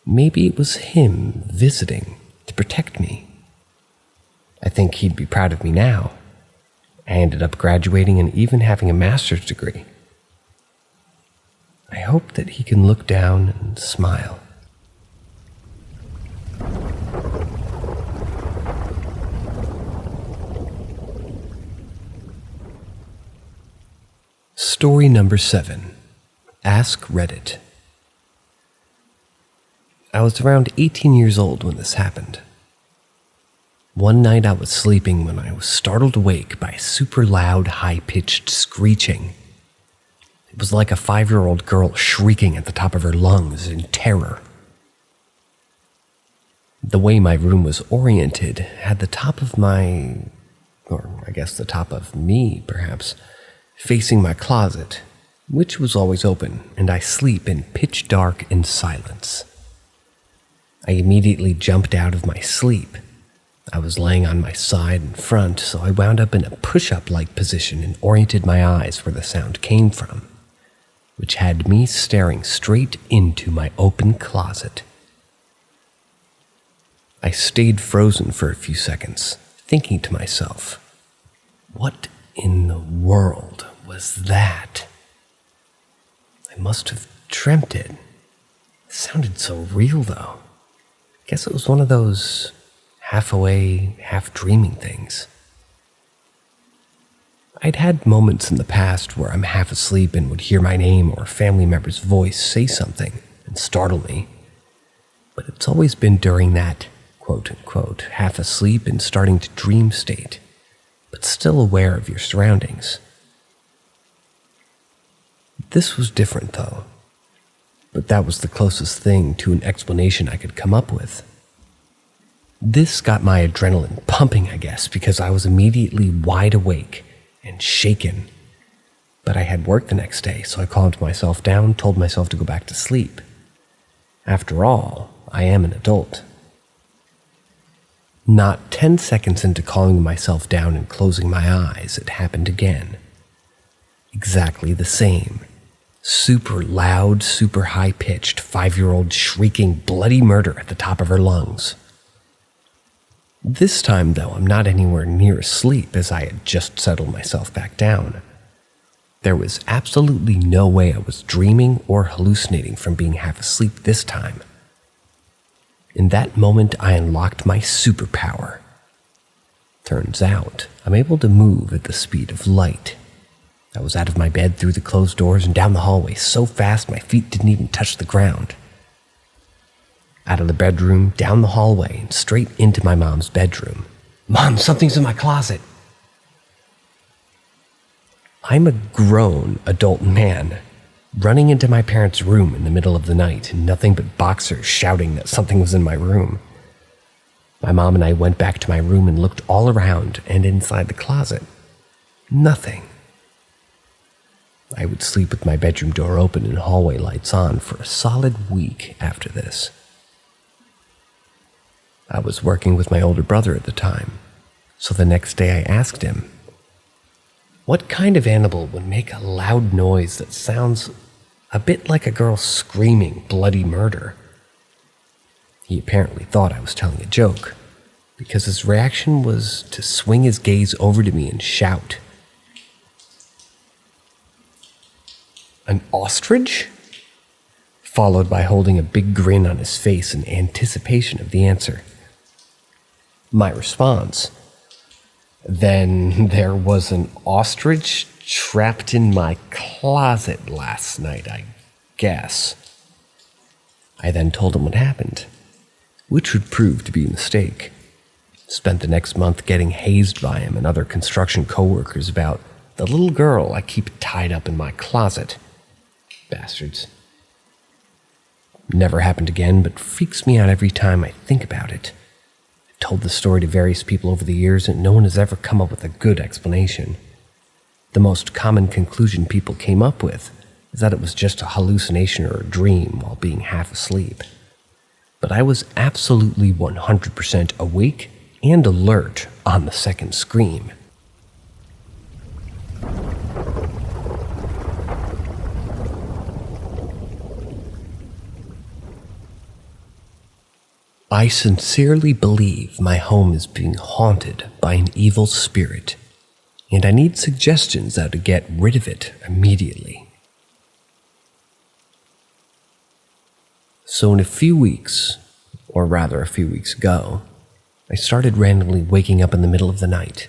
Maybe it was him visiting to protect me. I think he'd be proud of me now. I ended up graduating and even having a master's degree. I hope that he can look down and smile. Story number 7. Ask Reddit. I was around 18 years old when this happened. One night I was sleeping when I was startled awake by super loud, high-pitched screeching. It was like a 5-year-old girl shrieking at the top of her lungs in terror. The way my room was oriented had the top of the top of me, perhaps, facing my closet, which was always open, and I sleep in pitch dark and silence. I immediately jumped out of my sleep. I was laying on my side and front, so I wound up in a push-up-like position and oriented my eyes where the sound came from, which had me staring straight into my open closet. I stayed frozen for a few seconds, thinking to myself, what in the world was that? I must have dreamt it. It sounded so real, though. Guess it was one of those half-awake, half-dreaming things. I'd had moments in the past where I'm half asleep and would hear my name or a family member's voice say something and startle me, but it's always been during that quote-unquote half asleep and starting to dream state, but still aware of your surroundings. This was different, though, but that was the closest thing to an explanation I could come up with. This got my adrenaline pumping, I guess, because I was immediately wide awake and shaken. But I had work the next day, so I calmed myself down, told myself to go back to sleep. After all, I am an adult. Not 10 seconds into calming myself down and closing my eyes, it happened again. Exactly the same. Super loud, super high-pitched 5-year-old shrieking bloody murder at the top of her lungs. This time, though, I'm not anywhere near asleep as I had just settled myself back down. There was absolutely no way I was dreaming or hallucinating from being half asleep this time. In that moment, I unlocked my superpower. Turns out, I'm able to move at the speed of light. I was out of my bed through the closed doors and down the hallway so fast my feet didn't even touch the ground. Out of the bedroom, down the hallway, and straight into my mom's bedroom. "Mom, something's in my closet." I'm a grown adult man, running into my parents' room in the middle of the night, and nothing but boxers shouting that something was in my room. My mom and I went back to my room and looked all around and inside the closet. Nothing. I would sleep with my bedroom door open and hallway lights on for a solid week after this. I was working with my older brother at the time, so the next day I asked him, what kind of animal would make a loud noise that sounds a bit like a girl screaming bloody murder? He apparently thought I was telling a joke, because his reaction was to swing his gaze over to me and shout, "An ostrich?" Followed by holding a big grin on his face in anticipation of the answer. My response, "Then there was an ostrich trapped in my closet last night, I guess." I then told him what happened, which would prove to be a mistake. Spent the next month getting hazed by him and other construction coworkers about the little girl I keep tied up in my closet. Bastards. Never happened again, but freaks me out every time I think about it. I've told the story to various people over the years, and no one has ever come up with a good explanation. The most common conclusion people came up with is that it was just a hallucination or a dream while being half asleep. But I was absolutely 100% awake and alert on the second scream. I sincerely believe my home is being haunted by an evil spirit, and I need suggestions how to get rid of it immediately. So in a few weeks, or rather a few weeks ago, I started randomly waking up in the middle of the night,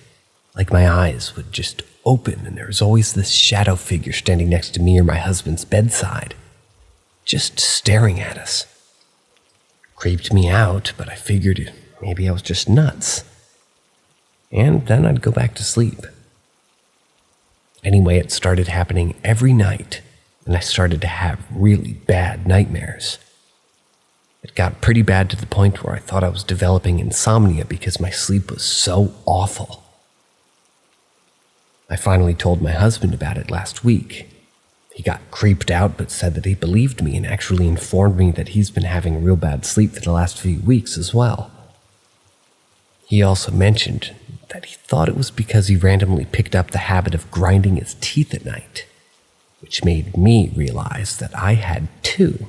like my eyes would just open and there was always this shadow figure standing next to me or my husband's bedside, just staring at us. Creeped me out, but I figured maybe I was just nuts. And then I'd go back to sleep. Anyway, it started happening every night, and I started to have really bad nightmares. It got pretty bad to the point where I thought I was developing insomnia because my sleep was so awful. I finally told my husband about it last week. He got creeped out but said that he believed me and actually informed me that he's been having real bad sleep for the last few weeks as well. He also mentioned that he thought it was because he randomly picked up the habit of grinding his teeth at night, which made me realize that I had too,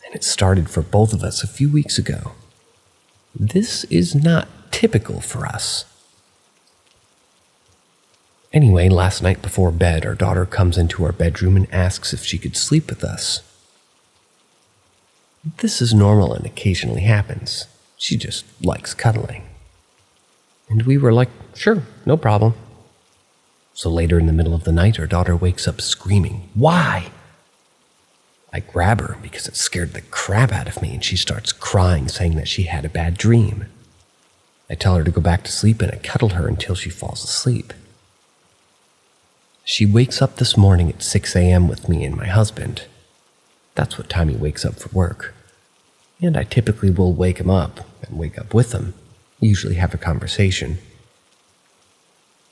and it started for both of us a few weeks ago. This is not typical for us. Anyway, last night before bed, our daughter comes into our bedroom and asks if she could sleep with us. This is normal and occasionally happens. She just likes cuddling. And we were like, sure, no problem. So later in the middle of the night, our daughter wakes up screaming, "Why?" I grab her because it scared the crap out of me, and she starts crying, saying that she had a bad dream. I tell her to go back to sleep, and I cuddle her until she falls asleep. She wakes up this morning at 6 a.m. with me and my husband. That's what time he wakes up for work. And I typically will wake him up and wake up with him, usually have a conversation.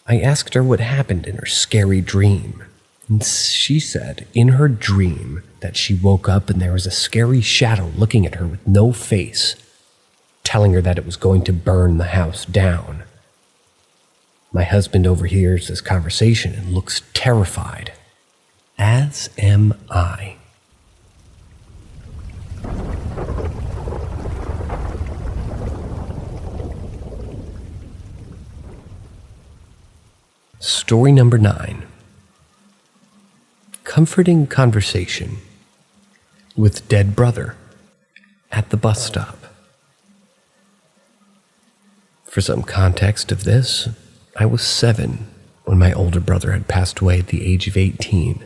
I asked her what happened in her scary dream, and she said in her dream that she woke up and there was a scary shadow looking at her with no face, telling her that it was going to burn the house down. My husband overhears this conversation and looks terrified. as am I. Story number 9. Comforting conversation with dead brother at the bus stop. For some context of this, I was 7 when my older brother had passed away at the age of 18,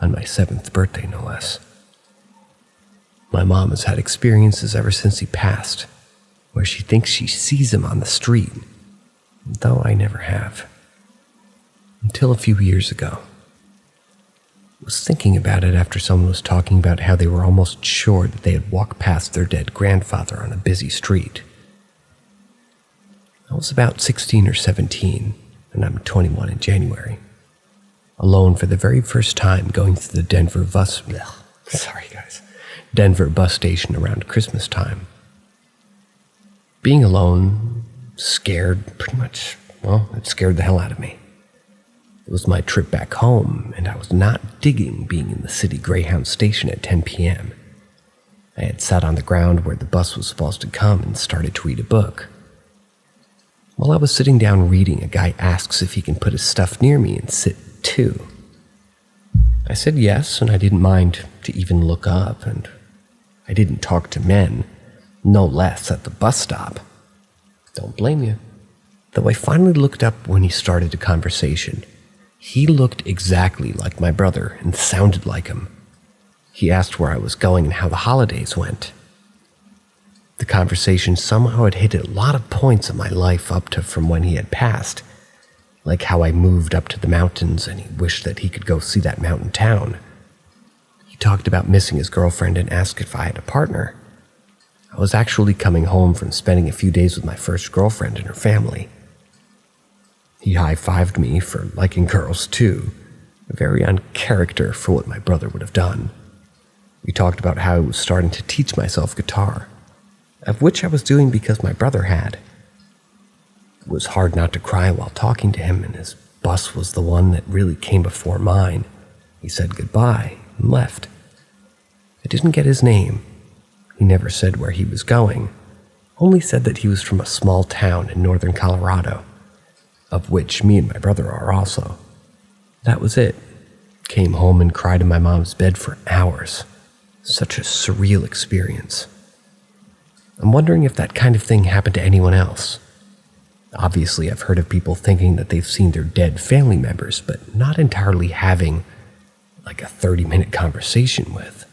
on my 7th birthday no less. My mom has had experiences ever since he passed, where she thinks she sees him on the street, though I never have. Until a few years ago. I was thinking about it after someone was talking about how they were almost sure that they had walked past their dead grandfather on a busy street. I was about 16 or 17, and I'm 21 in January. Alone for the very first time going through the Denver bus station around Christmas time. Being alone, scared, pretty much, it scared the hell out of me. It was my trip back home, and I was not digging being in the city Greyhound station at 10 p.m. I had sat on the ground where the bus was supposed to come and started to read a book. While I was sitting down reading, a guy asks if he can put his stuff near me and sit too. I said yes, and I didn't mind to even look up, and I didn't talk to men, no less at the bus stop. Don't blame you. Though I finally looked up when he started a conversation. He looked exactly like my brother and sounded like him. He asked where I was going and how the holidays went. The conversation somehow had hit a lot of points of my life up to from when he had passed, like how I moved up to the mountains and he wished that he could go see that mountain town. He talked about missing his girlfriend and asked if I had a partner. I was actually coming home from spending a few days with my first girlfriend and her family. He high-fived me for liking girls, too, very on character for what my brother would have done. We talked about how I was starting to teach myself guitar, of which I was doing because my brother had. It was hard not to cry while talking to him, and his bus was the one that really came before mine. He said goodbye and left. I didn't get his name. He never said where he was going, only said that he was from a small town in northern Colorado, of which me and my brother are also. That was it. Came home and cried in my mom's bed for hours. Such a surreal experience. I'm wondering if that kind of thing happened to anyone else. Obviously, I've heard of people thinking that they've seen their dead family members, but not entirely having like a 30-minute conversation with.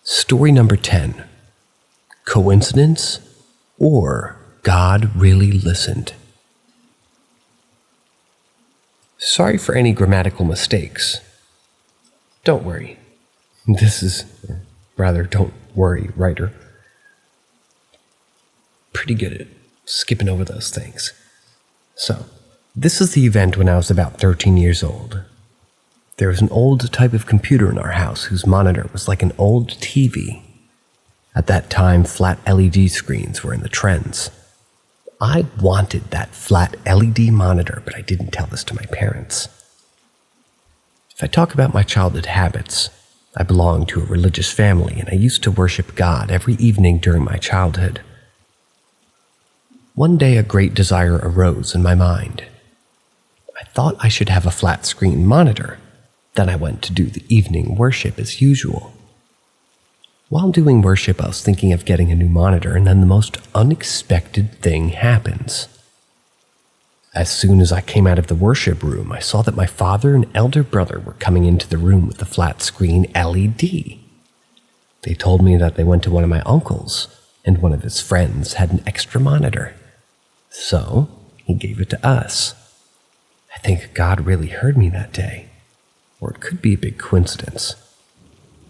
Story number 10. Coincidence or God really listened? Sorry for any grammatical mistakes. Don't worry. Don't worry, writer. Pretty good at skipping over those things. So, this is the event when I was about 13 years old. There was an old type of computer in our house whose monitor was like an old TV. At that time, flat LED screens were in the trends. I wanted that flat LED monitor, but I didn't tell this to my parents. If I talk about my childhood habits, I belonged to a religious family and I used to worship God every evening during my childhood. One day a great desire arose in my mind. I thought I should have a flat screen monitor. Then I went to do the evening worship as usual. While doing worship, I was thinking of getting a new monitor, and then the most unexpected thing happens. As soon as I came out of the worship room, I saw that my father and elder brother were coming into the room with the flat screen LED. They told me that they went to one of my uncles, and one of his friends had an extra monitor. So, he gave it to us. I think God really heard me that day. Or it could be a big coincidence.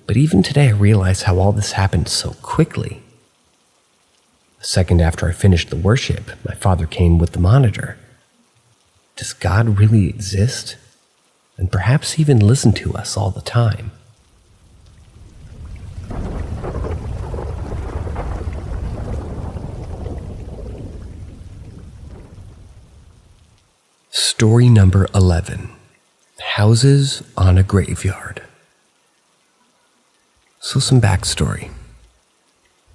But even today I realize how all this happened so quickly. A second after I finished the worship, my father came with the monitor. Does God really exist? And perhaps even listen to us all the time? Story number 11. Houses on a Graveyard. So some backstory.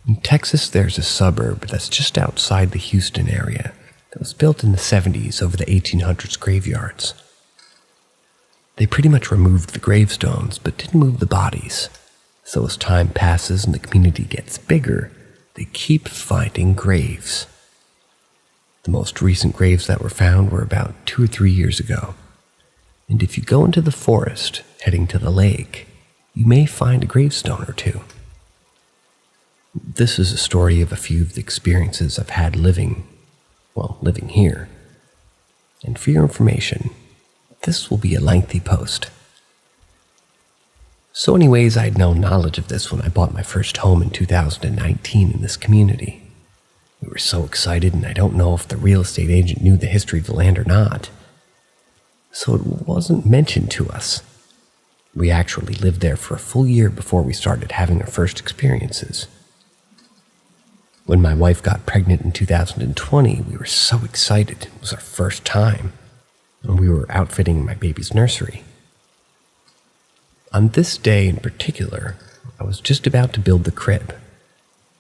In Texas, there's a suburb that's just outside the Houston area that was built in the 70s over the 1800s graveyards. They pretty much removed the gravestones, but didn't move the bodies. So as time passes and the community gets bigger, they keep finding graves. The most recent graves that were found were about 2 or 3 years ago. And if you go into the forest, heading to the lake, you may find a gravestone or two. This is a story of a few of the experiences I've had living here. And for your information, this will be a lengthy post. So anyways, I had no knowledge of this when I bought my first home in 2019 in this community. We were so excited, and I don't know if the real estate agent knew the history of the land or not. So it wasn't mentioned to us. We actually lived there for a full year before we started having our first experiences. When my wife got pregnant in 2020, we were so excited. It was our first time, and we were outfitting my baby's nursery. On this day in particular, I was just about to build the crib.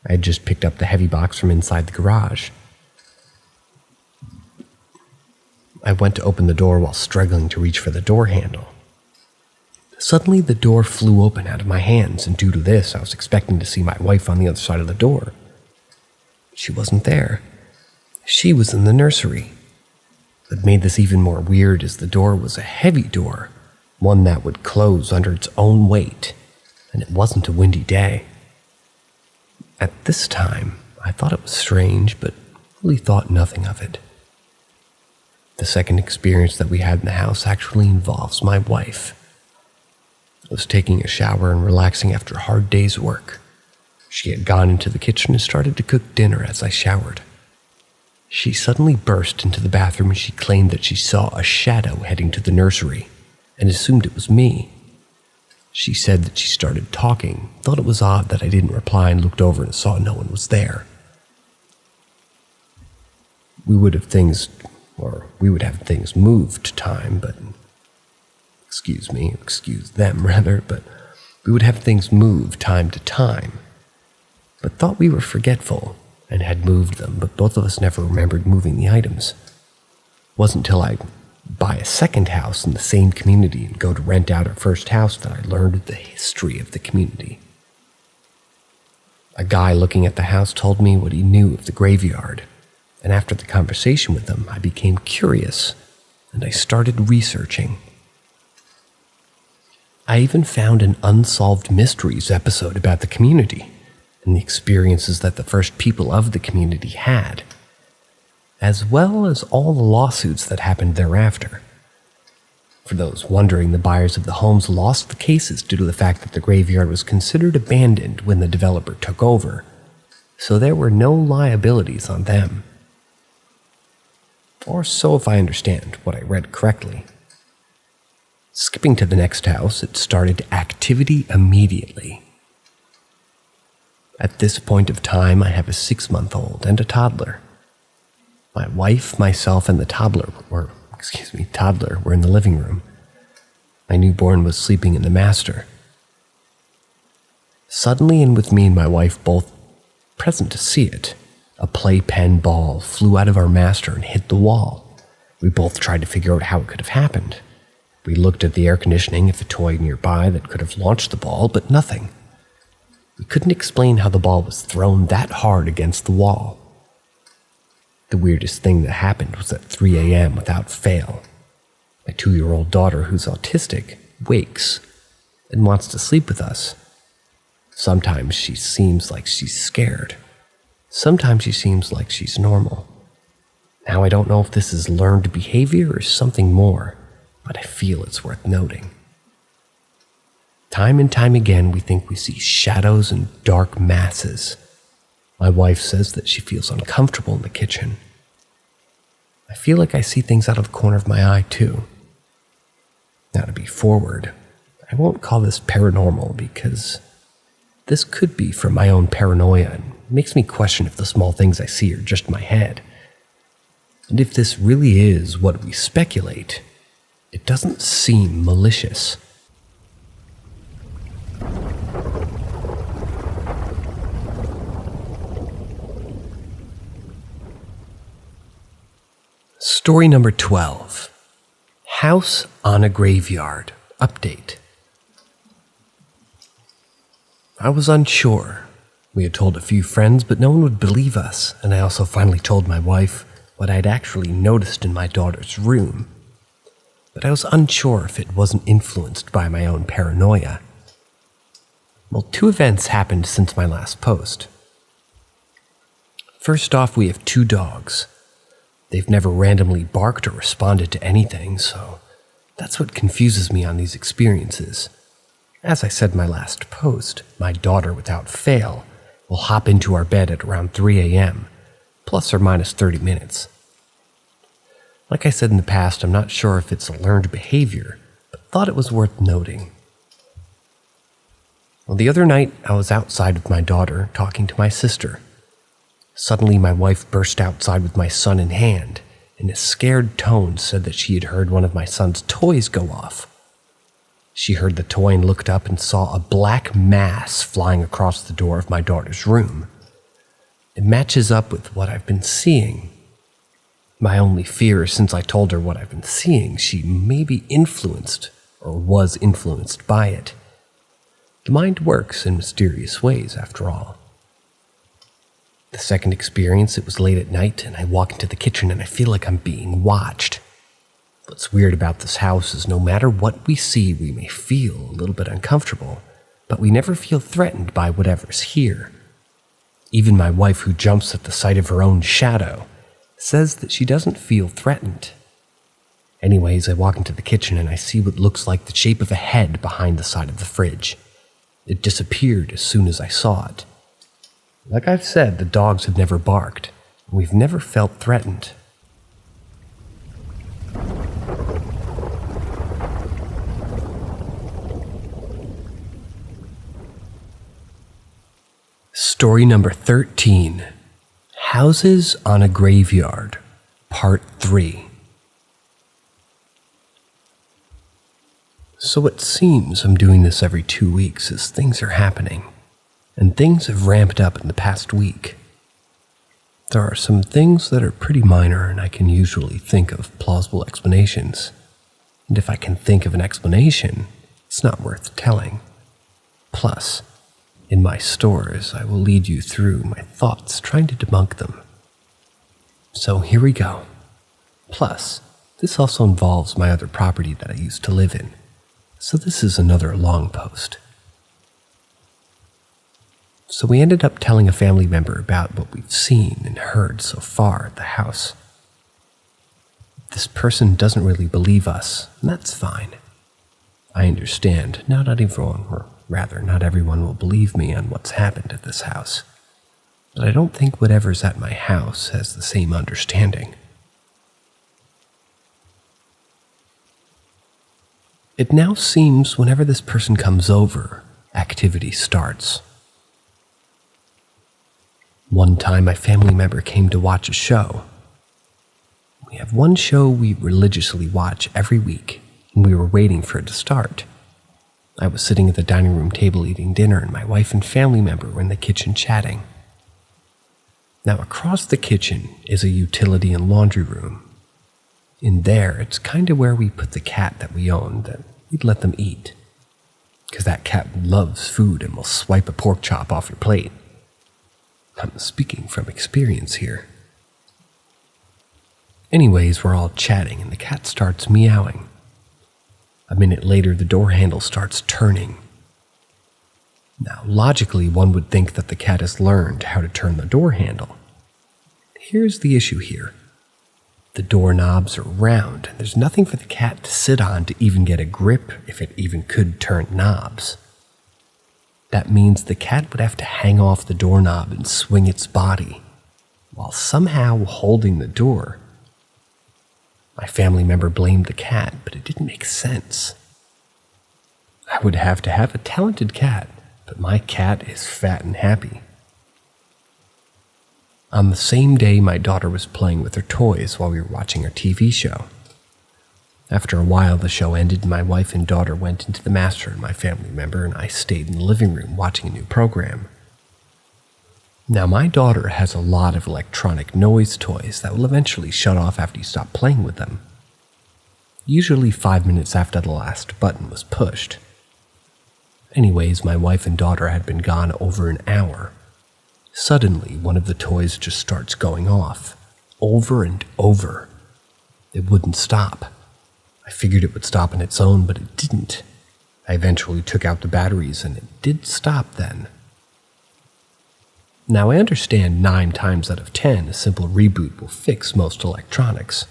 I had just picked up the heavy box from inside the garage. I went to open the door while struggling to reach for the door handle. Suddenly, the door flew open out of my hands, and due to this, I was expecting to see my wife on the other side of the door. She wasn't there. She was in the nursery. What made this even more weird is the door was a heavy door, one that would close under its own weight, and it wasn't a windy day. At this time, I thought it was strange, but really thought nothing of it. The second experience that we had in the house actually involves my wife. I was taking a shower and relaxing after a hard day's work. She had gone into the kitchen and started to cook dinner as I showered. She suddenly burst into the bathroom and she claimed that she saw a shadow heading to the nursery and assumed it was me. She said that she started talking, thought it was odd that I didn't reply, and looked over and saw no one was there. We would have things moved time, but excuse them, but we would have things move time to time, but thought we were forgetful and had moved them, but both of us never remembered moving the items. It wasn't until I buy a second house in the same community and go to rent out our first house that I learned the history of the community. A guy looking at the house told me what he knew of the graveyard, and after the conversation with him, I became curious and I started researching. I even found an Unsolved Mysteries episode about the community and the experiences that the first people of the community had, as well as all the lawsuits that happened thereafter. For those wondering, the buyers of the homes lost the cases due to the fact that the graveyard was considered abandoned when the developer took over, so there were no liabilities on them. Or so if I understand what I read correctly. Skipping to the next house, it started activity immediately. At this point of time, I have a 6-month-old and a toddler. My wife, myself, and the toddler were in the living room. My newborn was sleeping in the master. Suddenly, and with me and my wife both present to see it, a playpen ball flew out of our master and hit the wall. We both tried to figure out how it could have happened. We looked at the air conditioning if a toy nearby that could have launched the ball, but nothing. We couldn't explain how the ball was thrown that hard against the wall. The weirdest thing that happened was at 3 a.m. without fail. My 2-year-old daughter, who's autistic, wakes and wants to sleep with us. Sometimes she seems like she's scared. Sometimes she seems like she's normal. Now I don't know if this is learned behavior or something more, but I feel it's worth noting. Time and time again, we think we see shadows and dark masses. My wife says that she feels uncomfortable in the kitchen. I feel like I see things out of the corner of my eye, too. Now, to be forward, I won't call this paranormal because this could be from my own paranoia and makes me question if the small things I see are just my head. And if this really is what we speculate, it doesn't seem malicious. Story number 12. House on a Graveyard. Update. I was unsure. We had told a few friends, but no one would believe us, and I also finally told my wife what I'd actually noticed in my daughter's room. But I was unsure if it wasn't influenced by my own paranoia. Well, 2 events happened since my last post. First off, we have 2 dogs. They've never randomly barked or responded to anything, so that's what confuses me on these experiences. As I said in my last post, my daughter, without fail, will hop into our bed at around 3 a.m., plus or minus 30 minutes. Like I said in the past, I'm not sure if it's a learned behavior, but thought it was worth noting. Well, the other night, I was outside with my daughter, talking to my sister. Suddenly, my wife burst outside with my son in hand, in a scared tone said that she had heard one of my son's toys go off. She heard the toy and looked up and saw a black mass flying across the door of my daughter's room. It matches up with what I've been seeing. My only fear is since I told her what I've been seeing, she may be influenced, or was influenced by it. The mind works in mysterious ways, after all. The second experience, it was late at night, and I walk into the kitchen and I feel like I'm being watched. What's weird about this house is no matter what we see, we may feel a little bit uncomfortable, but we never feel threatened by whatever's here. Even my wife, who jumps at the sight of her own shadow, says that she doesn't feel threatened. Anyways, I walk into the kitchen and I see what looks like the shape of a head behind the side of the fridge. It disappeared as soon as I saw it. Like I've said, the dogs have never barked. We've never felt threatened. Story number 13. Houses on a Graveyard, Part 3. So it seems I'm doing this every 2 weeks as things are happening. And things have ramped up in the past week. There are some things that are pretty minor, and I can usually think of plausible explanations. And if I can think of an explanation, it's not worth telling. Plus, in my stories, I will lead you through my thoughts trying to debunk them. So here we go. Plus, this also involves my other property that I used to live in. So this is another long post. So we ended up telling a family member about what we've seen and heard so far at the house. This person doesn't really believe us, and that's fine. I understand, not everyone, or rather, not everyone will believe me on what's happened at this house. But I don't think whatever's at my house has the same understanding. It now seems whenever this person comes over, activity starts. One time, my family member came to watch a show. We have one show we religiously watch every week, and we were waiting for it to start. I was sitting at the dining room table eating dinner, and my wife and family member were in the kitchen chatting. Now, across the kitchen is a utility and laundry room. In there, it's kind of where we put the cat that we own that we'd let them eat. Because that cat loves food and will swipe a pork chop off your plate. I'm speaking from experience here. Anyways, we're all chatting and the cat starts meowing. A minute later, the door handle starts turning. Now, logically, one would think that the cat has learned how to turn the door handle. Here's the issue here. The doorknobs are round, and there's nothing for the cat to sit on to even get a grip if it even could turn knobs. That means the cat would have to hang off the doorknob and swing its body, while somehow holding the door. My family member blamed the cat, but it didn't make sense. I would have to have a talented cat, but my cat is fat and happy. On the same day, my daughter was playing with her toys while we were watching our TV show. After a while, the show ended and my wife and daughter went into the master and my family member and I stayed in the living room watching a new program. Now, my daughter has a lot of electronic noise toys that will eventually shut off after you stop playing with them. Usually 5 minutes after the last button was pushed. Anyways, my wife and daughter had been gone over an hour. Suddenly, one of the toys just starts going off, over and over. It wouldn't stop. I figured it would stop on its own, but it didn't. I eventually took out the batteries, and it did stop then. Now, I understand 9 times out of 10, a simple reboot will fix most electronics.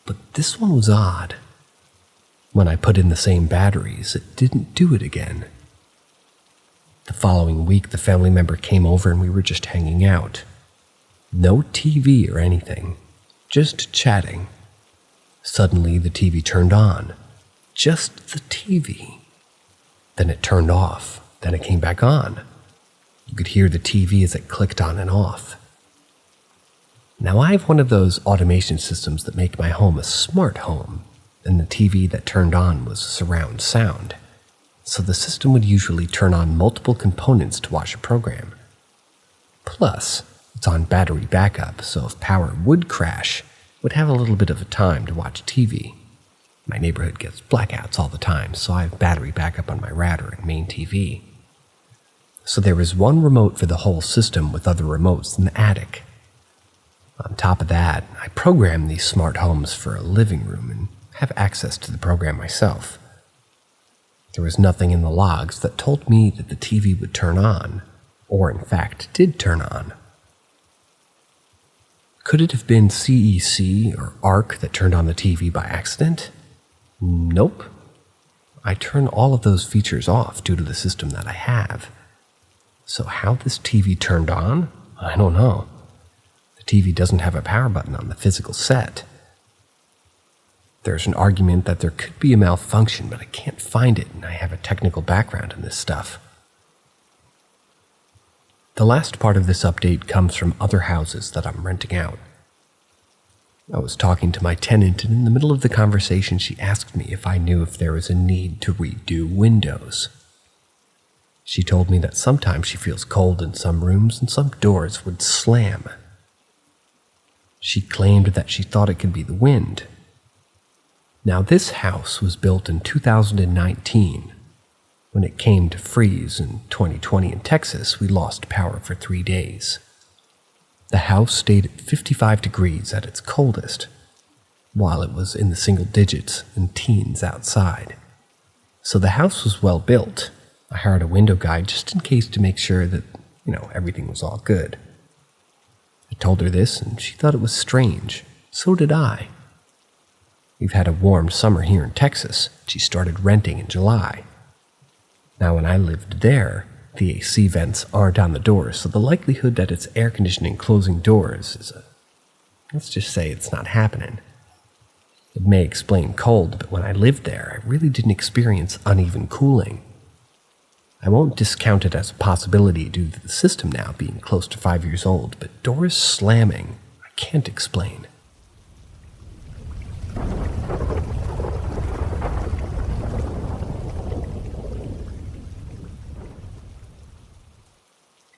But this one was odd. When I put in the same batteries, it didn't do it again. The following week, the family member came over and we were just hanging out. No TV or anything, just chatting. Suddenly, the TV turned on. Just the TV. Then it turned off. Then it came back on. You could hear the TV as it clicked on and off. Now, I have one of those automation systems that make my home a smart home, and the TV that turned on was surround sound. So the system would usually turn on multiple components to watch a program. Plus, it's on battery backup, so if power would crash, it would have a little bit of a time to watch TV. My neighborhood gets blackouts all the time, so I have battery backup on my router and main TV. So there is one remote for the whole system with other remotes in the attic. On top of that, I program these smart homes for a living room and have access to the program myself. There was nothing in the logs that told me that the TV would turn on, or in fact did turn on. Could it have been CEC or ARC that turned on the TV by accident? Nope. I turn all of those features off due to the system that I have. So how this TV turned on? I don't know. The TV doesn't have a power button on the physical set. There's an argument that there could be a malfunction, but I can't find it, and I have a technical background in this stuff. The last part of this update comes from other houses that I'm renting out. I was talking to my tenant, and in the middle of the conversation, she asked me if I knew if there was a need to redo windows. She told me that sometimes she feels cold in some rooms and some doors would slam. She claimed that she thought it could be the wind. Now, this house was built in 2019. When it came to freeze in 2020 in Texas, we lost power for 3 days. The house stayed at 55 degrees at its coldest, while it was in the single digits and teens outside. So the house was well built. I hired a window guy just in case to make sure that, everything was all good. I told her this and she thought it was strange. So did I. We've had a warm summer here in Texas. She started renting in July. Now, when I lived there, the AC vents aren't on the doors, so the likelihood that it's air conditioning closing doors is let's just say it's not happening. It may explain cold, but when I lived there, I really didn't experience uneven cooling. I won't discount it as a possibility due to the system now being close to 5 years old, but doors slamming, I can't explain.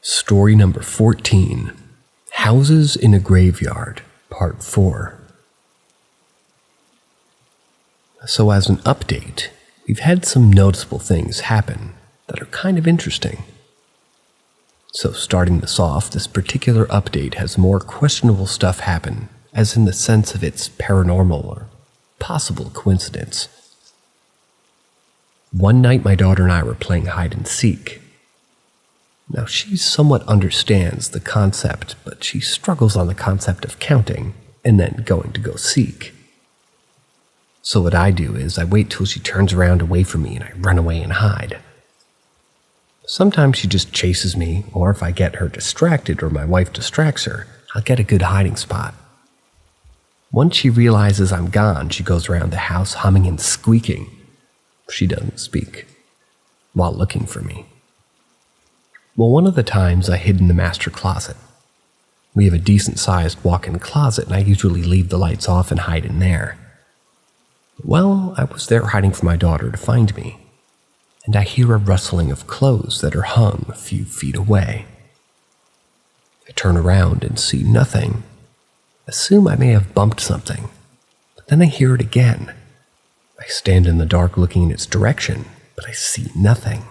Story number 14, Houses in a Graveyard, Part 4. So as an update, we've had some noticeable things happen that are kind of interesting. So starting this off, this particular update has more questionable stuff happen, as in the sense of its paranormal or possible coincidence. One night my daughter and I were playing hide and seek. Now, she somewhat understands the concept, but she struggles on the concept of counting and then going to go seek. So what I do is I wait till she turns around away from me and I run away and hide. Sometimes she just chases me, or if I get her distracted or my wife distracts her, I'll get a good hiding spot. Once she realizes I'm gone, she goes around the house humming and squeaking. She doesn't speak, while looking for me. Well, one of the times I hid in the master closet. We have a decent-sized walk-in closet, and I usually leave the lights off and hide in there. Well, I was there hiding from my daughter to find me, and I hear a rustling of clothes that are hung a few feet away. I turn around and see nothing. Assume I may have bumped something, but then I hear it again. I stand in the dark looking in its direction, but I see nothing.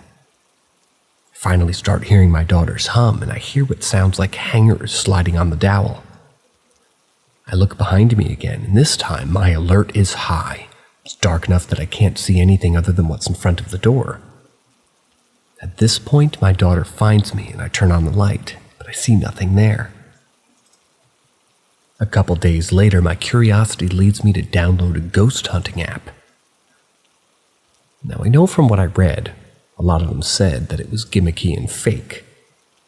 I finally start hearing my daughter's hum, and I hear what sounds like hangers sliding on the dowel. I look behind me again, and this time my alert is high. It's dark enough that I can't see anything other than what's in front of the door. At this point, my daughter finds me, and I turn on the light, but I see nothing there. A couple days later, my curiosity leads me to download a ghost hunting app. Now, I know from what I read, a lot of them said that it was gimmicky and fake,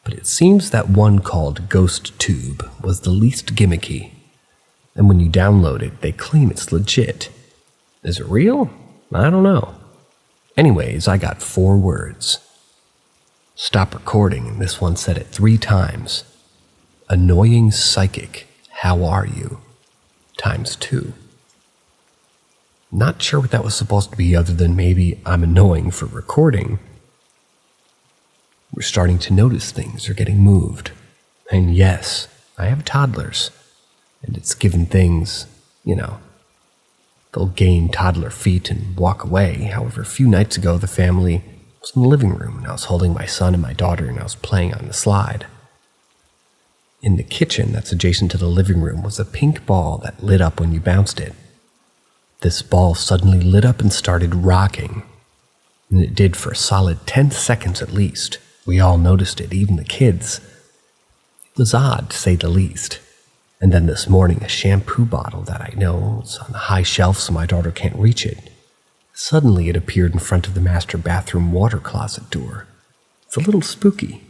but it seems that one called GhostTube was the least gimmicky, and when you download it, they claim it's legit. Is it real? I don't know. Anyways, I got 4 words. Stop recording, and this one said it 3 times. Annoying psychic, how are you? ×2. Not sure what that was supposed to be other than maybe I'm annoying for recording. We're starting to notice things are getting moved. And yes, I have toddlers. And it's given things, they'll gain toddler feet and walk away. However, a few nights ago, the family was in the living room, and I was holding my son and my daughter, and I was playing on the slide. In the kitchen that's adjacent to the living room was a pink ball that lit up when you bounced it. This ball suddenly lit up and started rocking, and it did for a solid 10 seconds at least. We all noticed it, even the kids. It was odd, to say the least. And then this morning, a shampoo bottle that I know is on the high shelf so my daughter can't reach it. Suddenly it appeared in front of the master bathroom water closet door. It's a little spooky.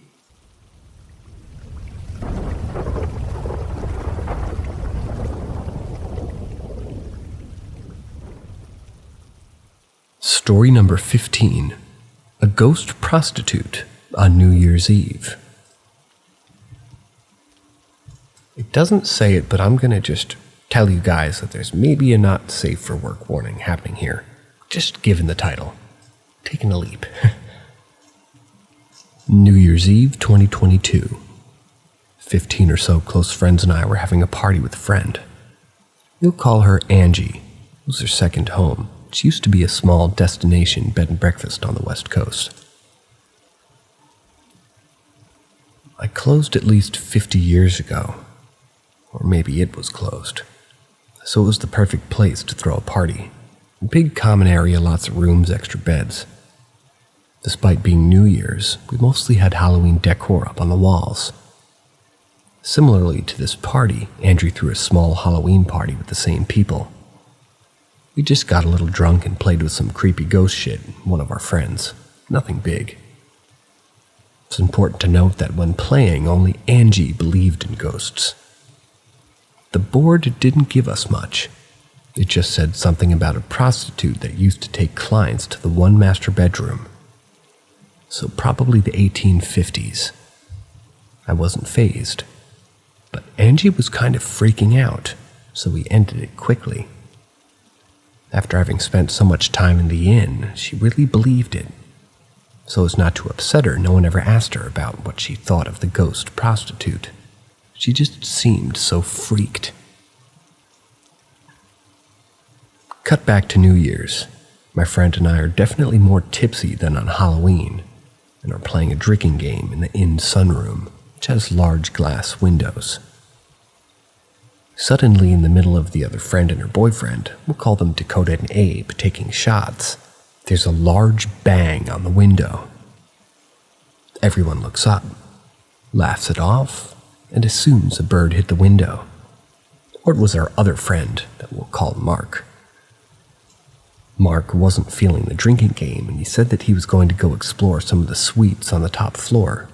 Story number 15. A ghost prostitute on New Year's Eve. It doesn't say it, but I'm going to just tell you guys that there's maybe a not safe for work warning happening here. Just given the title. Taking a leap. New Year's Eve 2022. 15 or so close friends and I were having a party with a friend. We'll call her Angie. It was her second home. She used to be a small destination bed and breakfast on the West Coast. I closed at least 50 years ago. Or maybe it was closed. So it was the perfect place to throw a party. Big common area, lots of rooms, extra beds. Despite being New Year's, we mostly had Halloween decor up on the walls. Similarly to this party, Andrew threw a small Halloween party with the same people. We just got a little drunk and played with some creepy ghost shit, one of our friends. Nothing big. It's important to note that when playing, only Angie believed in ghosts. The board didn't give us much. It just said something about a prostitute that used to take clients to the one master bedroom. So probably the 1850s. I wasn't fazed. But Angie was kind of freaking out, so we ended it quickly. After having spent so much time in the inn, she really believed it. So as not to upset her, no one ever asked her about what she thought of the ghost prostitute. She just seemed so freaked. Cut back to New Year's. My friend and I are definitely more tipsy than on Halloween, and are playing a drinking game in the inn sunroom, which has large glass windows. Suddenly, in the middle of the other friend and her boyfriend, we'll call them Dakota and Abe, taking shots, there's a large bang on the window. Everyone looks up, laughs it off, and assumes a bird hit the window. Or it was our other friend that we'll call Mark. Mark wasn't feeling the drinking game, and he said that he was going to go explore some of the suites on the top floor.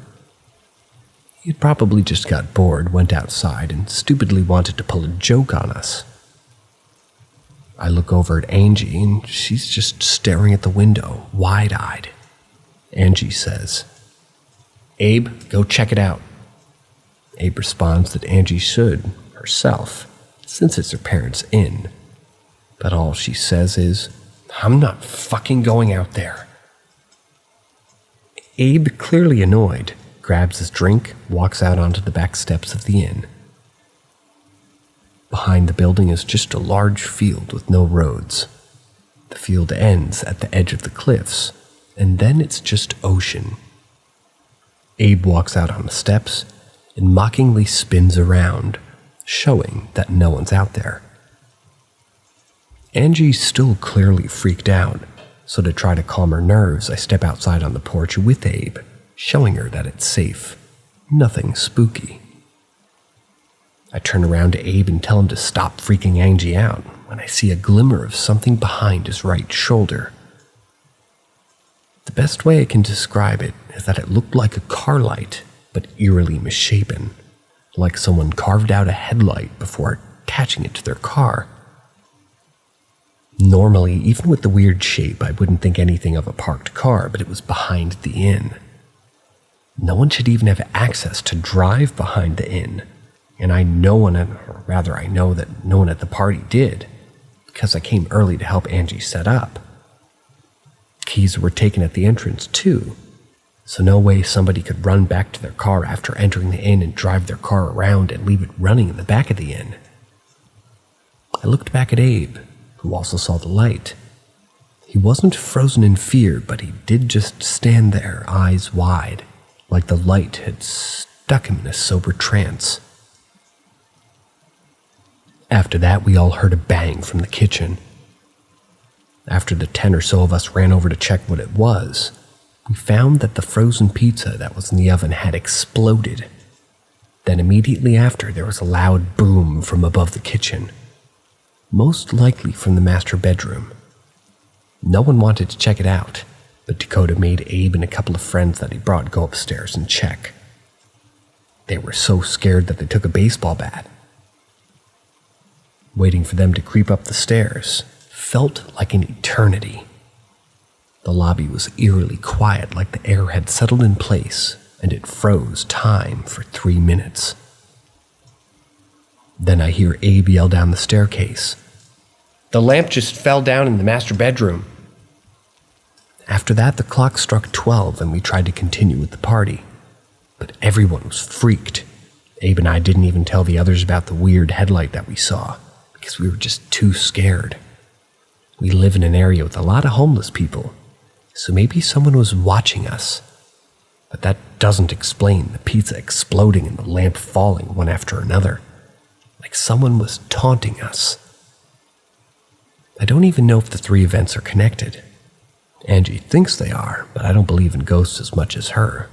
He had probably just got bored, went outside, and stupidly wanted to pull a joke on us. I look over at Angie, and she's just staring at the window, wide-eyed. Angie says, "Abe, go check it out." Abe responds that Angie should, herself, since it's her parents' inn. But all she says is, "I'm not fucking going out there." Abe, clearly annoyed, grabs his drink, walks out onto the back steps of the inn. Behind the building is just a large field with no roads. The field ends at the edge of the cliffs, and then it's just ocean. Abe walks out on the steps and mockingly spins around, showing that no one's out there. Angie's still clearly freaked out, so to try to calm her nerves, I step outside on the porch with Abe, showing her that it's safe. Nothing spooky. I turn around to Abe and tell him to stop freaking Angie out when I see a glimmer of something behind his right shoulder. The best way I can describe it is that it looked like a car light, but eerily misshapen, like someone carved out a headlight before attaching it to their car. Normally, even with the weird shape, I wouldn't think anything of a parked car, but it was behind the inn. No one should even have access to drive behind the inn, and I know that no one at the party did, because I came early to help Angie set up. Keys were taken at the entrance, too, so no way somebody could run back to their car after entering the inn and drive their car around and leave it running in the back of the inn. I looked back at Abe, who also saw the light. He wasn't frozen in fear, but he did just stand there, eyes wide, like the light had stuck him in a sober trance. After that, we all heard a bang from the kitchen. After the 10 or so of us ran over to check what it was, we found that the frozen pizza that was in the oven had exploded. Then immediately after, there was a loud boom from above the kitchen, most likely from the master bedroom. No one wanted to check it out, but Dakota made Abe and a couple of friends that he brought go upstairs and check. They were so scared that they took a baseball bat. Waiting for them to creep up the stairs felt like an eternity. The lobby was eerily quiet, like the air had settled in place, and it froze time for 3 minutes. Then I hear Abe yell down the staircase, "The lamp just fell down in the master bedroom." After that, the clock struck 12 and we tried to continue with the party. But everyone was freaked. Abe and I didn't even tell the others about the weird headlight that we saw, because we were just too scared. We live in an area with a lot of homeless people, so maybe someone was watching us. But that doesn't explain the pizza exploding and the lamp falling one after another, like someone was taunting us. I don't even know if the 3 events are connected. Angie thinks they are, but I don't believe in ghosts as much as her.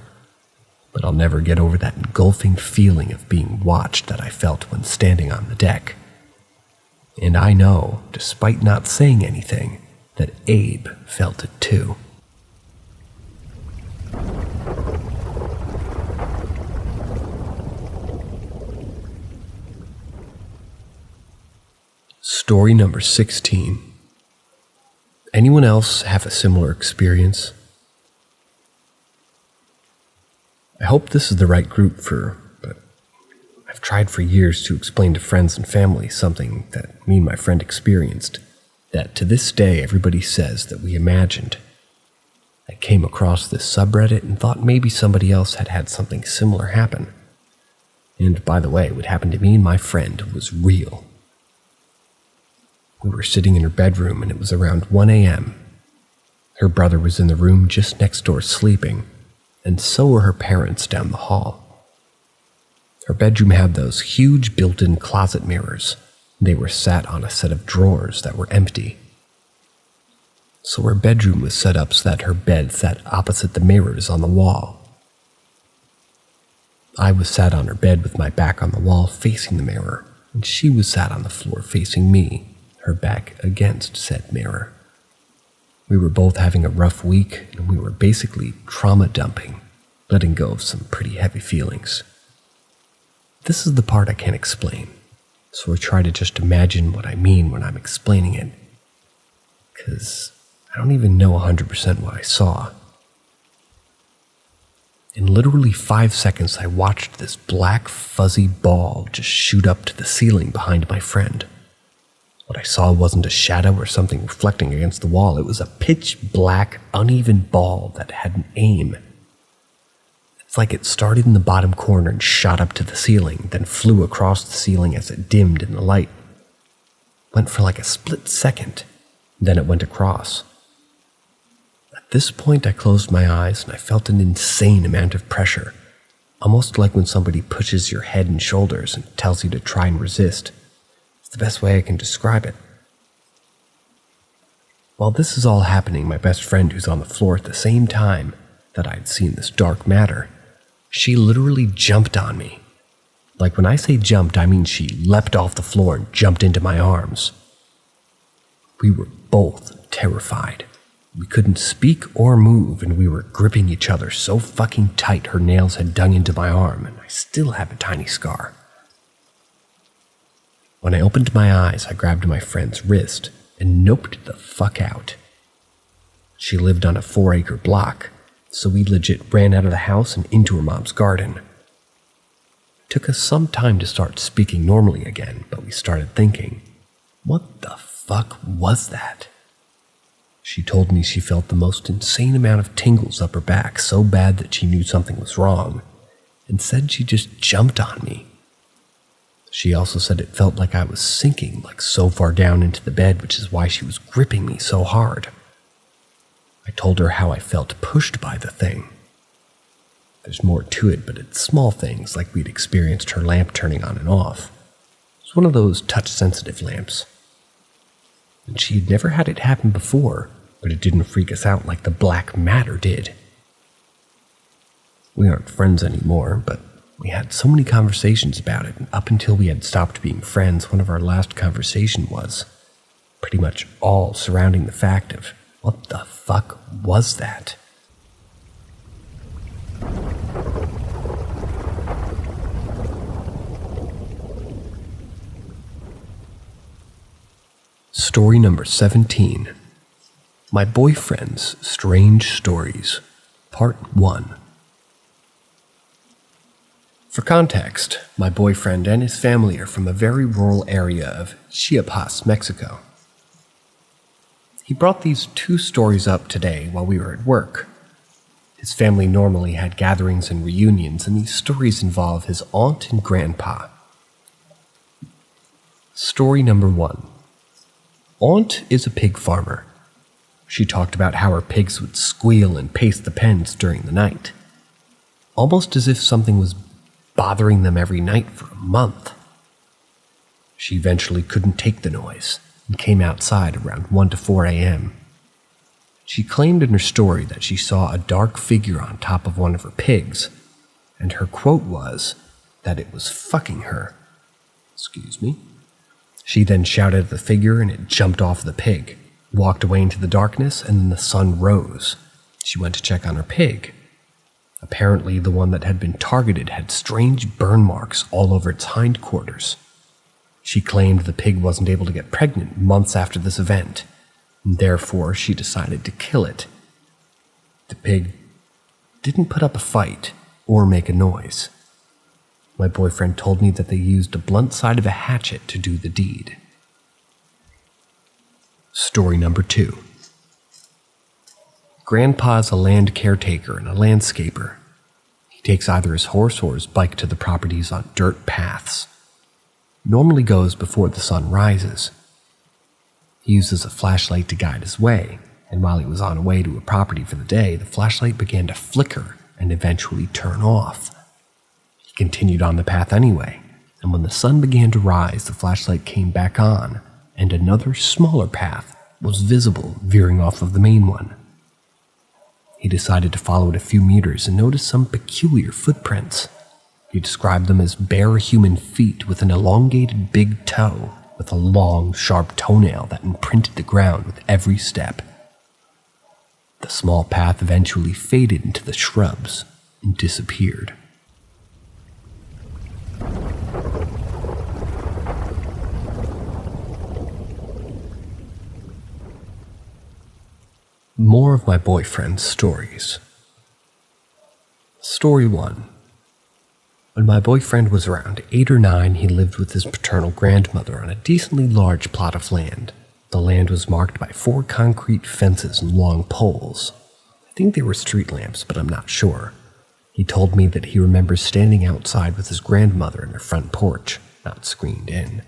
But I'll never get over that engulfing feeling of being watched that I felt when standing on the deck. And I know, despite not saying anything, that Abe felt it too. Story number 16. Anyone else have a similar experience? I hope this is the right group but I've tried for years to explain to friends and family something that me and my friend experienced, that to this day everybody says that we imagined. I came across this subreddit and thought maybe somebody else had had something similar happen. And by the way, what happened to me and my friend was real. We were sitting in her bedroom and it was around 1 a.m. Her brother was in the room just next door sleeping, and so were her parents down the hall. Her bedroom had those huge built-in closet mirrors. They were sat on a set of drawers that were empty. So her bedroom was set up so that her bed sat opposite the mirrors on the wall. I was sat on her bed with my back on the wall facing the mirror, and she was sat on the floor facing me, her back against said mirror. We were both having a rough week, and we were basically trauma dumping, letting go of some pretty heavy feelings. This is the part I can't explain, so I try to just imagine what I mean when I'm explaining it, because I don't even know 100% what I saw. In literally 5 seconds, I watched this black, fuzzy ball just shoot up to the ceiling behind my friend. What I saw wasn't a shadow or something reflecting against the wall. It was a pitch black, uneven ball that had an aim. It's like it started in the bottom corner and shot up to the ceiling, then flew across the ceiling as it dimmed in the light. Went for like a split second, then it went across. At this point, I closed my eyes and I felt an insane amount of pressure, almost like when somebody pushes your head and shoulders and tells you to try and resist. It's the best way I can describe it. While this is all happening, my best friend, who's on the floor at the same time that I'd seen this dark matter, she literally jumped on me. Like when I say jumped, I mean she leapt off the floor and jumped into my arms. We were both terrified. We couldn't speak or move, and we were gripping each other so fucking tight her nails had dug into my arm, and I still have a tiny scar. When I opened my eyes, I grabbed my friend's wrist and noped the fuck out. She lived on a 4-acre block, so we legit ran out of the house and into her mom's garden. It took us some time to start speaking normally again, but we started thinking, what the fuck was that? She told me she felt the most insane amount of tingles up her back, so bad that she knew something was wrong, and said she just jumped on me. She also said it felt like I was sinking, like so far down into the bed, which is why she was gripping me so hard. I told her how I felt pushed by the thing. There's more to it, but it's small things like we'd experienced her lamp turning on and off. It's one of those touch-sensitive lamps. And she'd never had it happen before, but it didn't freak us out like the black matter did. We aren't friends anymore, but we had so many conversations about it, and up until we had stopped being friends, one of our last conversations was pretty much all surrounding the fact of, what the fuck was that? Story number 17. My Boyfriend's Strange Stories, Part 1. For context, my boyfriend and his family are from a very rural area of Chiapas, Mexico. He brought these 2 stories up today while we were at work. His family normally had gatherings and reunions, and these stories involve his aunt and grandpa. Story number 1. Aunt is a pig farmer. She talked about how her pigs would squeal and pace the pens during the night, almost as if something was bothering them every night for a month. She eventually couldn't take the noise and came outside around 1 to 4 a.m. She claimed in her story that she saw a dark figure on top of one of her pigs, and her quote was that it was fucking her. Excuse me. She then shouted at the figure and it jumped off the pig, walked away into the darkness, and then the sun rose. She went to check on her pig. Apparently, the one that had been targeted had strange burn marks all over its hindquarters. She claimed the pig wasn't able to get pregnant months after this event, and therefore she decided to kill it. The pig didn't put up a fight or make a noise. My boyfriend told me that they used a blunt side of a hatchet to do the deed. Story number 2. Grandpa's a land caretaker and a landscaper. He takes either his horse or his bike to the properties on dirt paths. Normally goes before the sun rises. He uses a flashlight to guide his way, and while he was on a way to a property for the day, the flashlight began to flicker and eventually turn off. He continued on the path anyway, and when the sun began to rise, the flashlight came back on, and another smaller path was visible veering off of the main one. He decided to follow it a few meters and noticed some peculiar footprints. He described them as bare human feet with an elongated big toe with a long, sharp toenail that imprinted the ground with every step. The small path eventually faded into the shrubs and disappeared. More of my boyfriend's stories. Story 1. When my boyfriend was around 8 or 9, he lived with his paternal grandmother on a decently large plot of land. The land was marked by 4 concrete fences and long poles. I think they were street lamps, but I'm not sure. He told me that he remembers standing outside with his grandmother in her front porch, not screened in,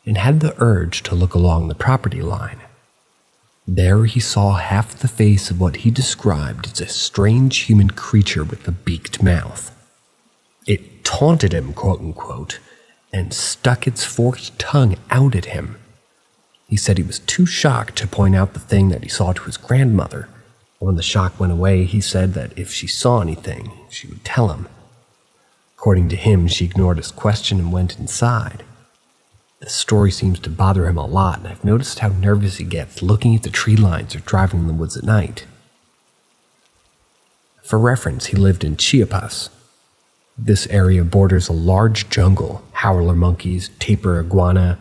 and had the urge to look along the property line. There he saw half the face of what he described as a strange human creature with a beaked mouth. It taunted him, quote-unquote, and stuck its forked tongue out at him. He said he was too shocked to point out the thing that he saw to his grandmother. When the shock went away, he said that if she saw anything, she would tell him. According to him, she ignored his question and went inside. The story seems to bother him a lot, and I've noticed how nervous he gets looking at the tree lines or driving in the woods at night. For reference, he lived in Chiapas. This area borders a large jungle. Howler monkeys, tapir iguana,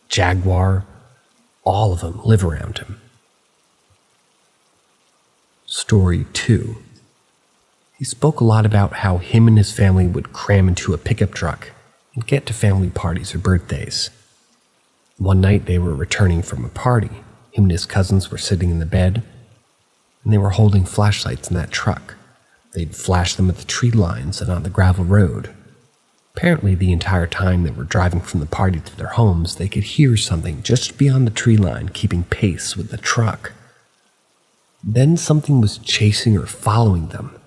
jaguar, all of them live around him. Story 2. He spoke a lot about how him and his family would cram into a pickup truck and get to family parties or birthdays. One night they were returning from a party. Him and his cousins were sitting in the bed, and they were holding flashlights in that truck. They'd flash them at the tree lines and on the gravel road. Apparently, the entire time they were driving from the party to their homes, they could hear something just beyond the tree line keeping pace with the truck. Then something was chasing or following them.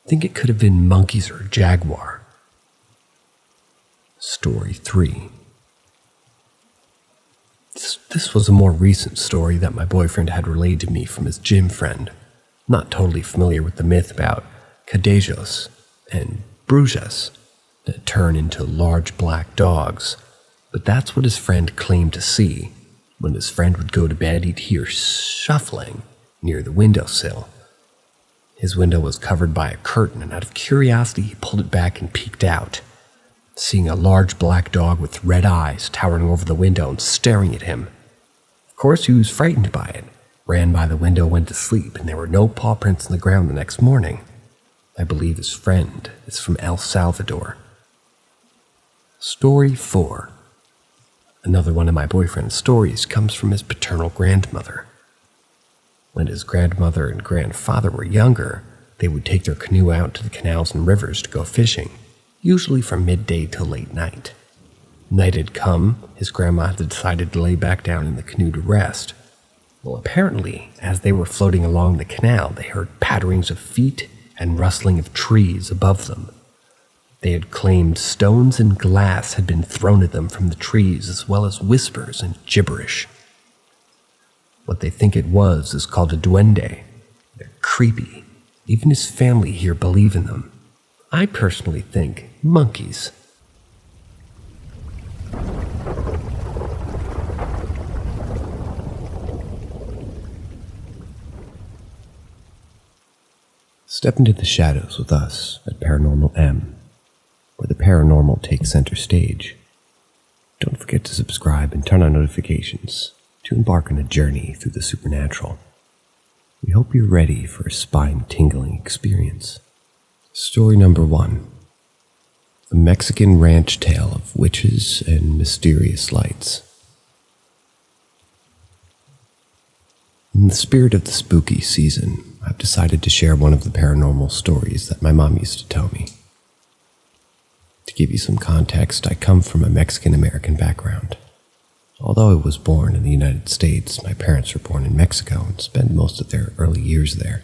I think it could have been monkeys or a jaguar. Story 3. This was a more recent story that my boyfriend had relayed to me from his gym friend. Not totally familiar with the myth about cadejos and brujas that turn into large black dogs, but that's what his friend claimed to see. When his friend would go to bed, he'd hear shuffling near the windowsill. His window was covered by a curtain, and out of curiosity, he pulled it back and peeked out, seeing a large black dog with red eyes towering over the window and staring at him. Of course, he was frightened by it, ran by the window, went to sleep, and there were no paw prints on the ground the next morning. I believe his friend is from El Salvador. Story 4. Another one of my boyfriend's stories comes from his paternal grandmother. When his grandmother and grandfather were younger, they would take their canoe out to the canals and rivers to go fishing, usually from midday till late night. Night had come, his grandma had decided to lay back down in the canoe to rest. Well, apparently, as they were floating along the canal, they heard patterings of feet and rustling of trees above them. They had claimed stones and glass had been thrown at them from the trees, as well as whispers and gibberish. What they think it was is called a duende. They're creepy. Even his family here believe in them. I personally think monkeys. Step into the shadows with us at Paranormal M, where the paranormal takes center stage. Don't forget to subscribe and turn on notifications to embark on a journey through the supernatural. We hope you're ready for a spine-tingling experience. Story number 1. A Mexican ranch tale of witches and mysterious lights. In the spirit of the spooky season, I've decided to share one of the paranormal stories that my mom used to tell me. To give you some context, I come from a Mexican-American background. Although I was born in the United States, my parents were born in Mexico and spent most of their early years there.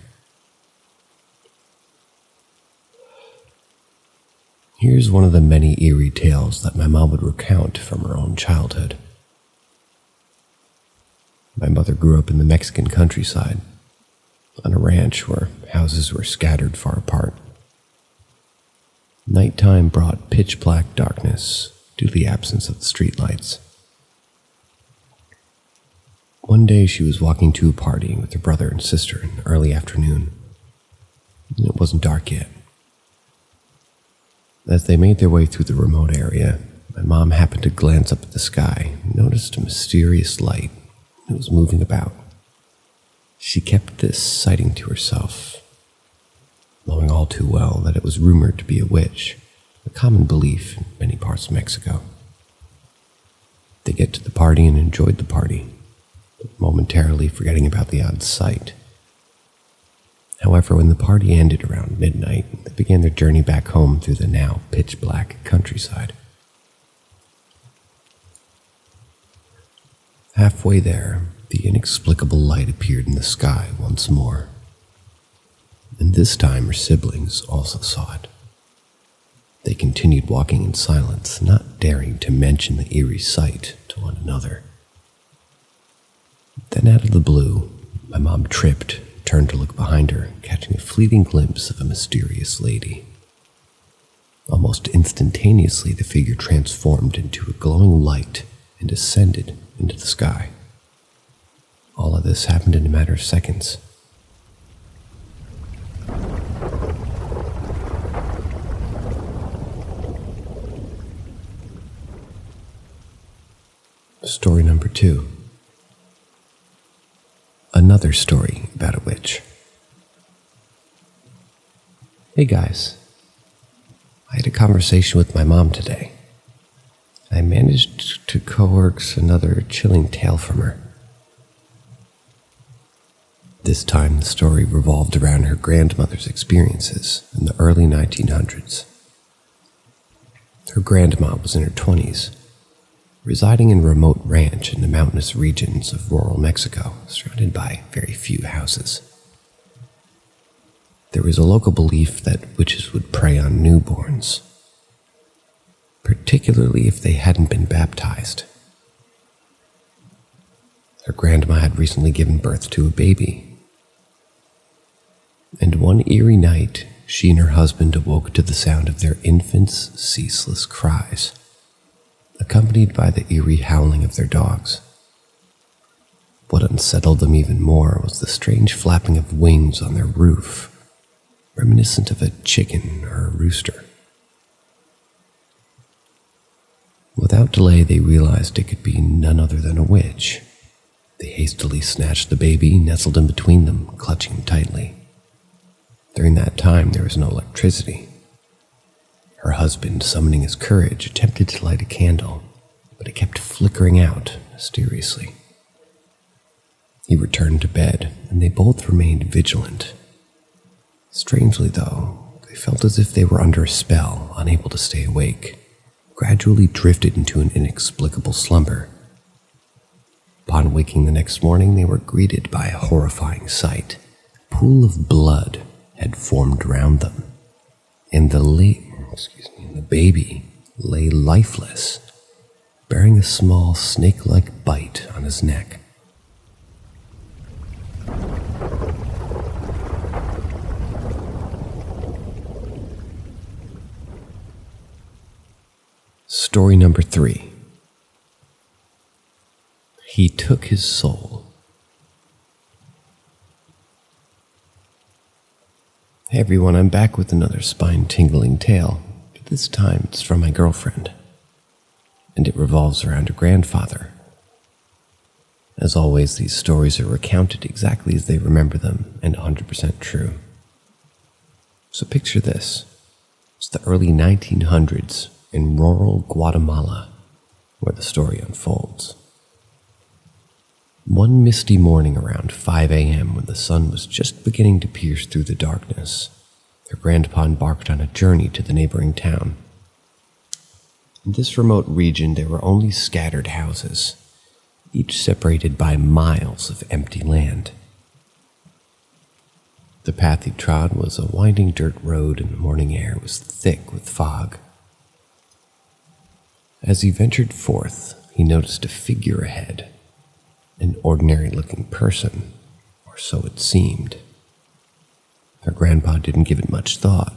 Here's one of the many eerie tales that my mom would recount from her own childhood. My mother grew up in the Mexican countryside, on a ranch where houses were scattered far apart. Nighttime brought pitch-black darkness due to the absence of the streetlights. One day she was walking to a party with her brother and sister in the early afternoon, and it wasn't dark yet. As they made their way through the remote area, my mom happened to glance up at the sky and noticed a mysterious light that was moving about. She kept this sighting to herself. knowing all too well that it was rumored to be a witch, a common belief in many parts of Mexico. They get to the party and enjoyed the party, momentarily forgetting about the odd sight. However, when the party ended around midnight, they began their journey back home through the now pitch-black countryside. Halfway there, the inexplicable light appeared in the sky once more, and this time her siblings also saw it. They continued walking in silence, not daring to mention the eerie sight to one another. Then out of the blue, my mom tripped, turned to look behind her, catching a fleeting glimpse of a mysterious lady. Almost instantaneously, the figure transformed into a glowing light and ascended into the sky. All of this happened in a matter of seconds. Story number 2. Another story about a witch. Hey guys, I had a conversation with my mom today. I managed to coax another chilling tale from her. This time the story revolved around her grandmother's experiences in the early 1900s. Her grandma was in her 20s, residing in a remote ranch in the mountainous regions of rural Mexico, surrounded by very few houses. There was a local belief that witches would prey on newborns, particularly if they hadn't been baptized. Her grandma had recently given birth to a baby, and one eerie night, she and her husband awoke to the sound of their infant's ceaseless cries, accompanied by the eerie howling of their dogs. What unsettled them even more was the strange flapping of wings on their roof, reminiscent of a chicken or a rooster. Without delay, they realized it could be none other than a witch. They hastily snatched the baby, nestled in between them, clutching him tightly. During that time, there was no electricity. Her husband, summoning his courage, attempted to light a candle, but it kept flickering out mysteriously. He returned to bed, and they both remained vigilant. Strangely, though, they felt as if they were under a spell, unable to stay awake, gradually drifted into an inexplicable slumber. Upon waking the next morning, they were greeted by a horrifying sight. A pool of blood had formed around them, and the baby lay lifeless, bearing a small snake-like bite on his neck. Story number 3. He took his soul. Hey everyone, I'm back with another spine-tingling tale, but this time it's from my girlfriend, and it revolves around her grandfather. As always, these stories are recounted exactly as they remember them, and 100% true. So picture this. It's the early 1900s in rural Guatemala, where the story unfolds. One misty morning around 5 a.m. when the sun was just beginning to pierce through the darkness, their grandpa embarked on a journey to the neighboring town. In this remote region, there were only scattered houses, each separated by miles of empty land. The path he trod was a winding dirt road, and the morning air was thick with fog. As he ventured forth, he noticed a figure ahead. An ordinary-looking person, or so it seemed. Her grandpa didn't give it much thought.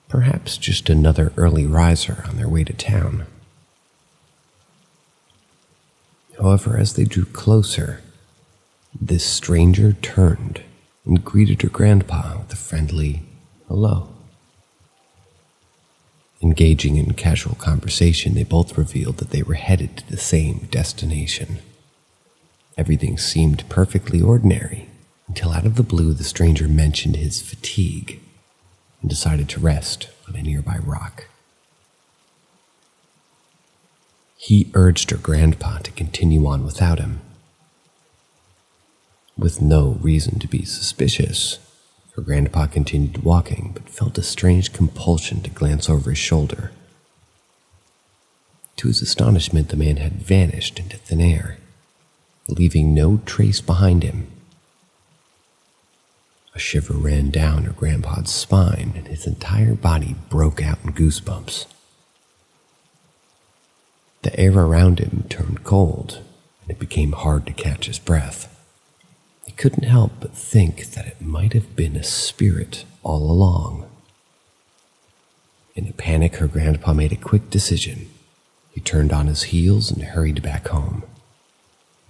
Perhaps just another early riser on their way to town. However, as they drew closer, this stranger turned and greeted her grandpa with a friendly hello. Engaging in casual conversation, they both revealed that they were headed to the same destination. Everything seemed perfectly ordinary, until out of the blue the stranger mentioned his fatigue, and decided to rest on a nearby rock. He urged her grandpa to continue on without him. With no reason to be suspicious, her grandpa continued walking, but felt a strange compulsion to glance over his shoulder. To his astonishment, the man had vanished into thin air, leaving no trace behind him. A shiver ran down her grandpa's spine, and his entire body broke out in goosebumps. The air around him turned cold, and it became hard to catch his breath. He couldn't help but think that it might have been a spirit all along. In a panic, her grandpa made a quick decision. He turned on his heels and hurried back home.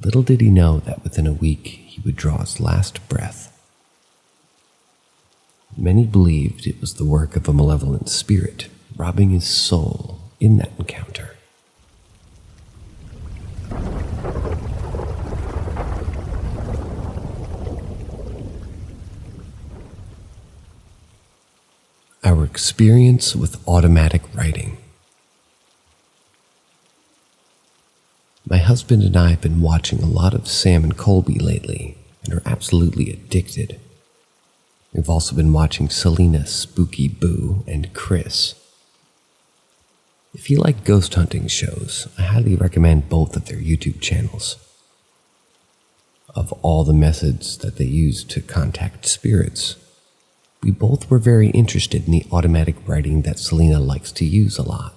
Little did he know that within a week he would draw his last breath. Many believed it was the work of a malevolent spirit, robbing his soul in that encounter. Our experience with automatic writing. My husband and I have been watching a lot of Sam and Colby lately and are absolutely addicted. We've also been watching Selena, Spooky Boo, and Chris. If you like ghost hunting shows, I highly recommend both of their YouTube channels. Of all the methods that they use to contact spirits, we both were very interested in the automatic writing that Selena likes to use a lot.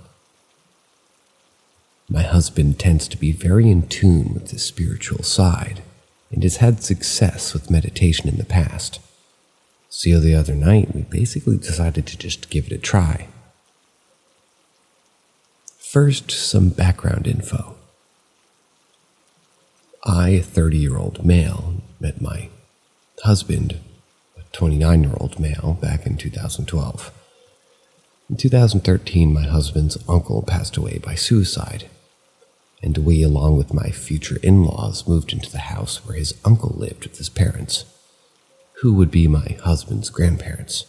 My husband tends to be very in tune with the spiritual side and has had success with meditation in the past. So the other night, we basically decided to just give it a try. First, some background info. I, a 30-year-old male, met my husband, 29-year-old male, back in 2012. In 2013, my husband's uncle passed away by suicide, and we, along with my future in-laws, moved into the house where his uncle lived with his parents, who would be my husband's grandparents.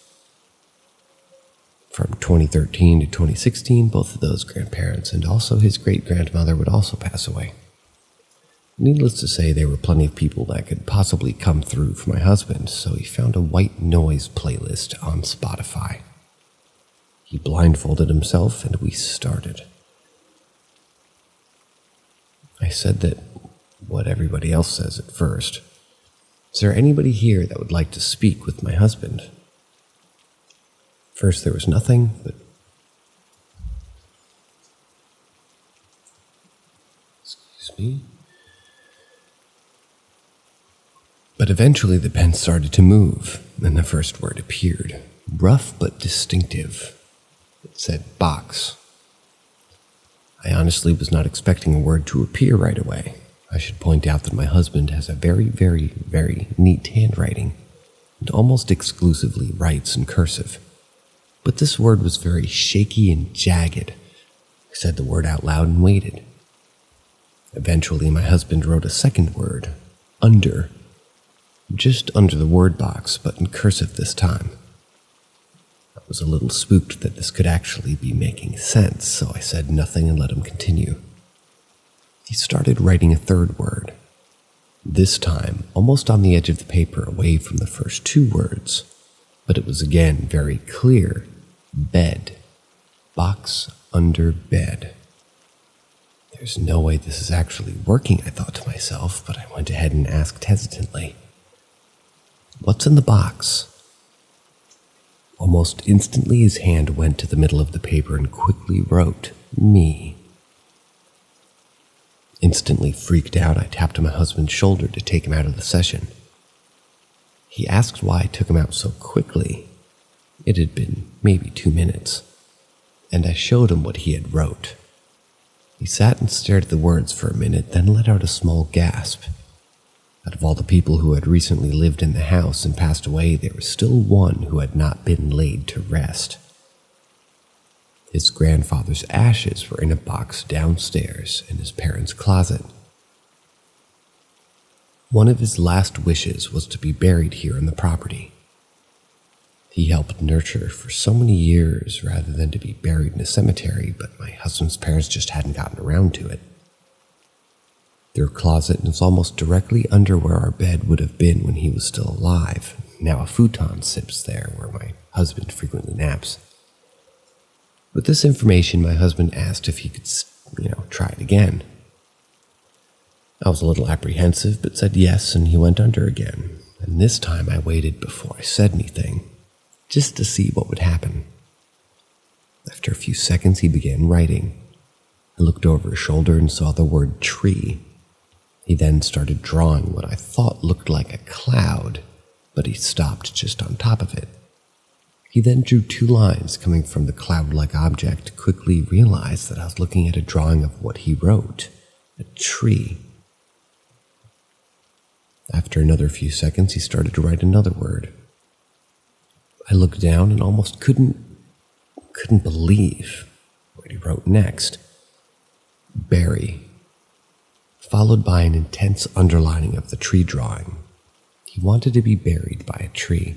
From 2013 to 2016, both of those grandparents and also his great-grandmother would also pass away. Needless to say, there were plenty of people that could possibly come through for my husband, so he found a white noise playlist on Spotify. He blindfolded himself, and we started. I said that what everybody else says at first. Is there anybody here that would like to speak with my husband? First there was nothing, but... Excuse me? But eventually the pen started to move, and the first word appeared, rough but distinctive. It said box. I honestly was not expecting a word to appear right away. I should point out that my husband has a very, very, very neat handwriting and almost exclusively writes in cursive. But this word was very shaky and jagged. I said the word out loud and waited. Eventually my husband wrote a second word, under. Just under the word box, but in cursive this time. I was a little spooked that this could actually be making sense, so I said nothing and let him continue. He started writing a third word, this time almost on the edge of the paper away from the first two words, but it was again very clear, bed, box under bed. There's no way this is actually working, I thought to myself, but I went ahead and asked hesitantly, "What's in the box?" Almost instantly his hand went to the middle of the paper and quickly wrote, "Me." Instantly freaked out, I tapped my husband's shoulder to take him out of the session. He asked why I took him out so quickly. It had been maybe 2 minutes, and I showed him what he had wrote. He sat and stared at the words for a minute, then let out a small gasp. Out of all the people who had recently lived in the house and passed away, there was still one who had not been laid to rest. His grandfather's ashes were in a box downstairs in his parents' closet. One of his last wishes was to be buried here on the property. he helped nurture for so many years rather than to be buried in a cemetery, but my husband's parents just hadn't gotten around to it. Their closet is almost directly under where our bed would have been when he was still alive. Now a futon sits there where my husband frequently naps. With this information, my husband asked if he could, try it again. I was a little apprehensive, but said yes, and he went under again. And this time I waited before I said anything, just to see what would happen. After a few seconds, he began writing. I looked over his shoulder and saw the word tree. He then started drawing what I thought looked like a cloud, but he stopped just on top of it. He then drew 2 lines coming from the cloud-like object, quickly realized that I was looking at a drawing of what he wrote, a tree. After another few seconds, he started to write another word. I looked down and almost couldn't believe what he wrote next. Bury, followed by an intense underlining of the tree drawing. He wanted to be buried by a tree.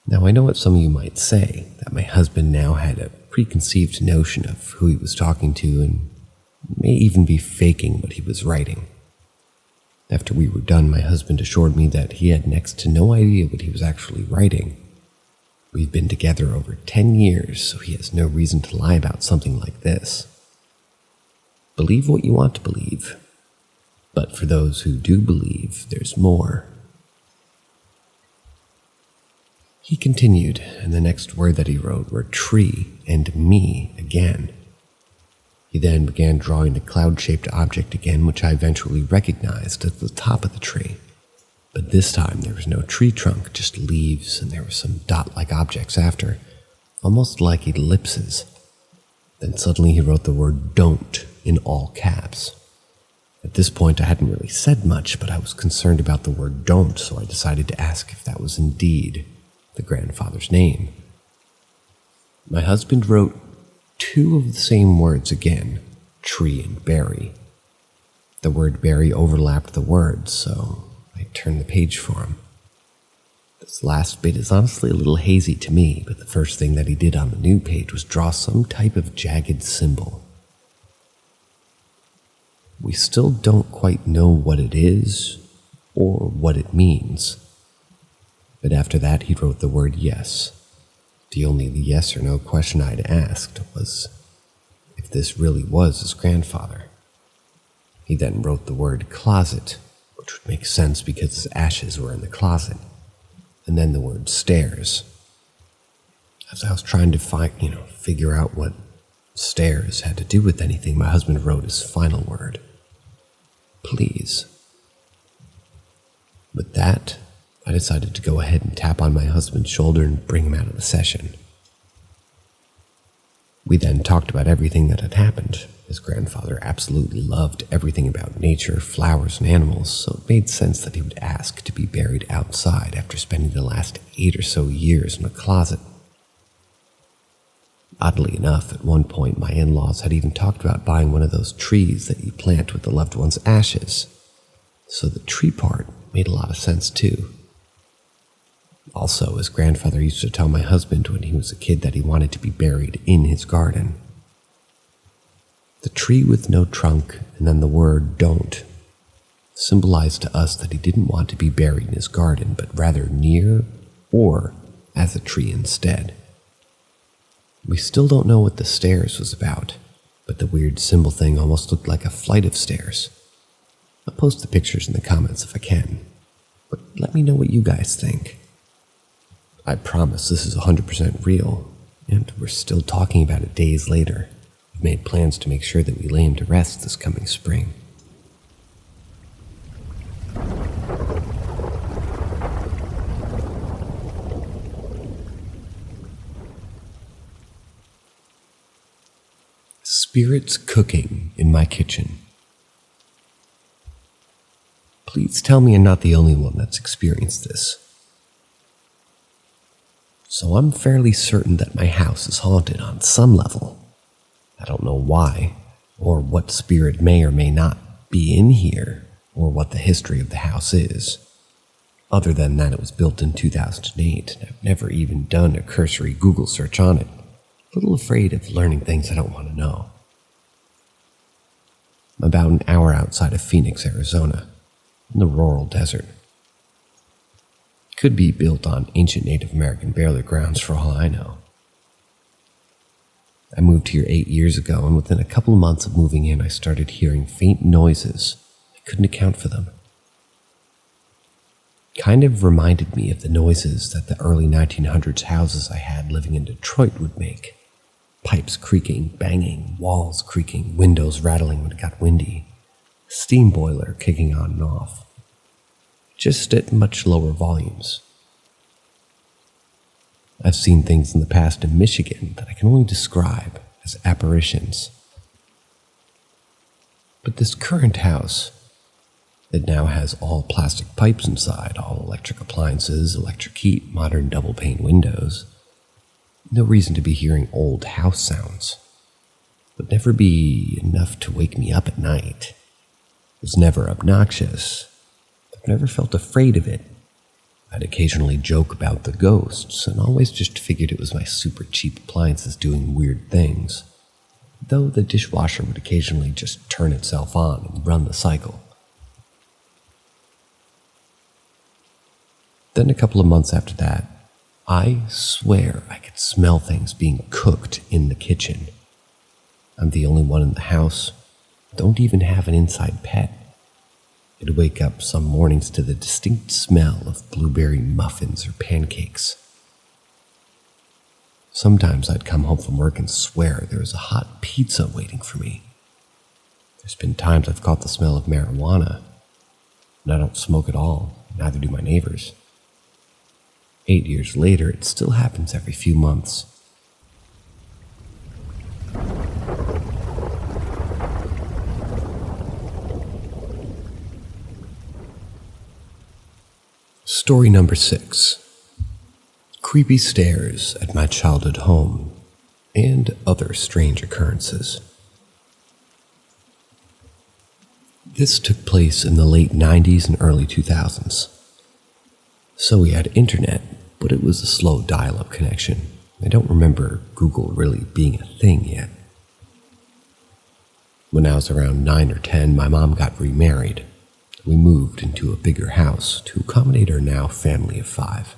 Now I know what some of you might say, that my husband now had a preconceived notion of who he was talking to and may even be faking what he was writing. After we were done, my husband assured me that he had next to no idea what he was actually writing. We've been together over 10 years, so he has no reason to lie about something like this. Believe what you want to believe, but for those who do believe, there's more. He continued, and the next word that he wrote were tree and me again. He then began drawing the cloud-shaped object again, which I eventually recognized as the top of the tree. But this time there was no tree trunk, just leaves, and there were some dot-like objects after, almost like ellipses. Then suddenly he wrote the word don't in all caps. At this point I hadn't really said much, but I was concerned about the word don't, so I decided to ask if that was indeed the grandfather's name. My husband wrote 2 of the same words again, tree and bury. The word bury overlapped the words, so I turned the page for him. This last bit is honestly a little hazy to me, but the first thing that he did on the new page was draw some type of jagged symbol. We still don't quite know what it is or what it means. But after that, he wrote the word yes. The only yes or no question I'd asked was if this really was his grandfather. He then wrote the word closet, which would make sense because his ashes were in the closet, and then the word stairs. As I was trying to figure out what stairs had to do with anything, my husband wrote his final word, please. With that, I decided to go ahead and tap on my husband's shoulder and bring him out of the session. We then talked about everything that had happened. His grandfather absolutely loved everything about nature, flowers, and animals, so it made sense that he would ask to be buried outside after spending the last 8 or so years in a closet. Oddly enough, at one point my in-laws had even talked about buying one of those trees that you plant with the loved one's ashes, so the tree part made a lot of sense too. Also, his grandfather used to tell my husband when he was a kid that he wanted to be buried in his garden. The tree with no trunk and then the word don't symbolized to us that he didn't want to be buried in his garden, but rather near or as a tree instead. We still don't know what the stairs was about, but the weird symbol thing almost looked like a flight of stairs. I'll post the pictures in the comments if I can, but let me know what you guys think. I promise this is 100% real, and we're still talking about it days later. We've made plans to make sure that we lay him to rest this coming spring. Spirits cooking in my kitchen. Please tell me I'm not the only one that's experienced this. So I'm fairly certain that my house is haunted on some level. I don't know why, or what spirit may or may not be in here, or what the history of the house is. Other than that it was built in 2008, and I've never even done a cursory Google search on it. A little afraid of learning things I don't want to know. I'm about an hour outside of Phoenix, Arizona, in the rural desert. It could be built on ancient Native American burial grounds for all I know. I moved here 8 years ago, and within a couple of months of moving in, I started hearing faint noises. I couldn't account for them. Kind of reminded me of the noises that the early 1900s houses I had living in Detroit would make. Pipes creaking, banging, walls creaking, windows rattling when it got windy, a steam boiler kicking on and off, just at much lower volumes. I've seen things in the past in Michigan that I can only describe as apparitions. But this current house, it now has all plastic pipes inside, all electric appliances, electric heat, modern double-pane windows. No reason to be hearing old house sounds. Would never be enough to wake me up at night. It was never obnoxious. I've never felt afraid of it. I'd occasionally joke about the ghosts, and always just figured it was my super cheap appliances doing weird things, though the dishwasher would occasionally just turn itself on and run the cycle. Then a couple of months after that, I swear I could smell things being cooked in the kitchen. I'm the only one in the house, don't even have an inside pet. I'd wake up some mornings to the distinct smell of blueberry muffins or pancakes. Sometimes I'd come home from work and swear there was a hot pizza waiting for me. There's been times I've caught the smell of marijuana, and I don't smoke at all, neither do my neighbors. 8 years later, it still happens every few months. Story number 6. Creepy stairs at my childhood home and other strange occurrences. This took place in the late 90s and early 2000s. So we had internet, but it was a slow dial-up connection. I don't remember Google really being a thing yet. When I was around 9 or 10, my mom got remarried. We moved into a bigger house to accommodate our now family of 5.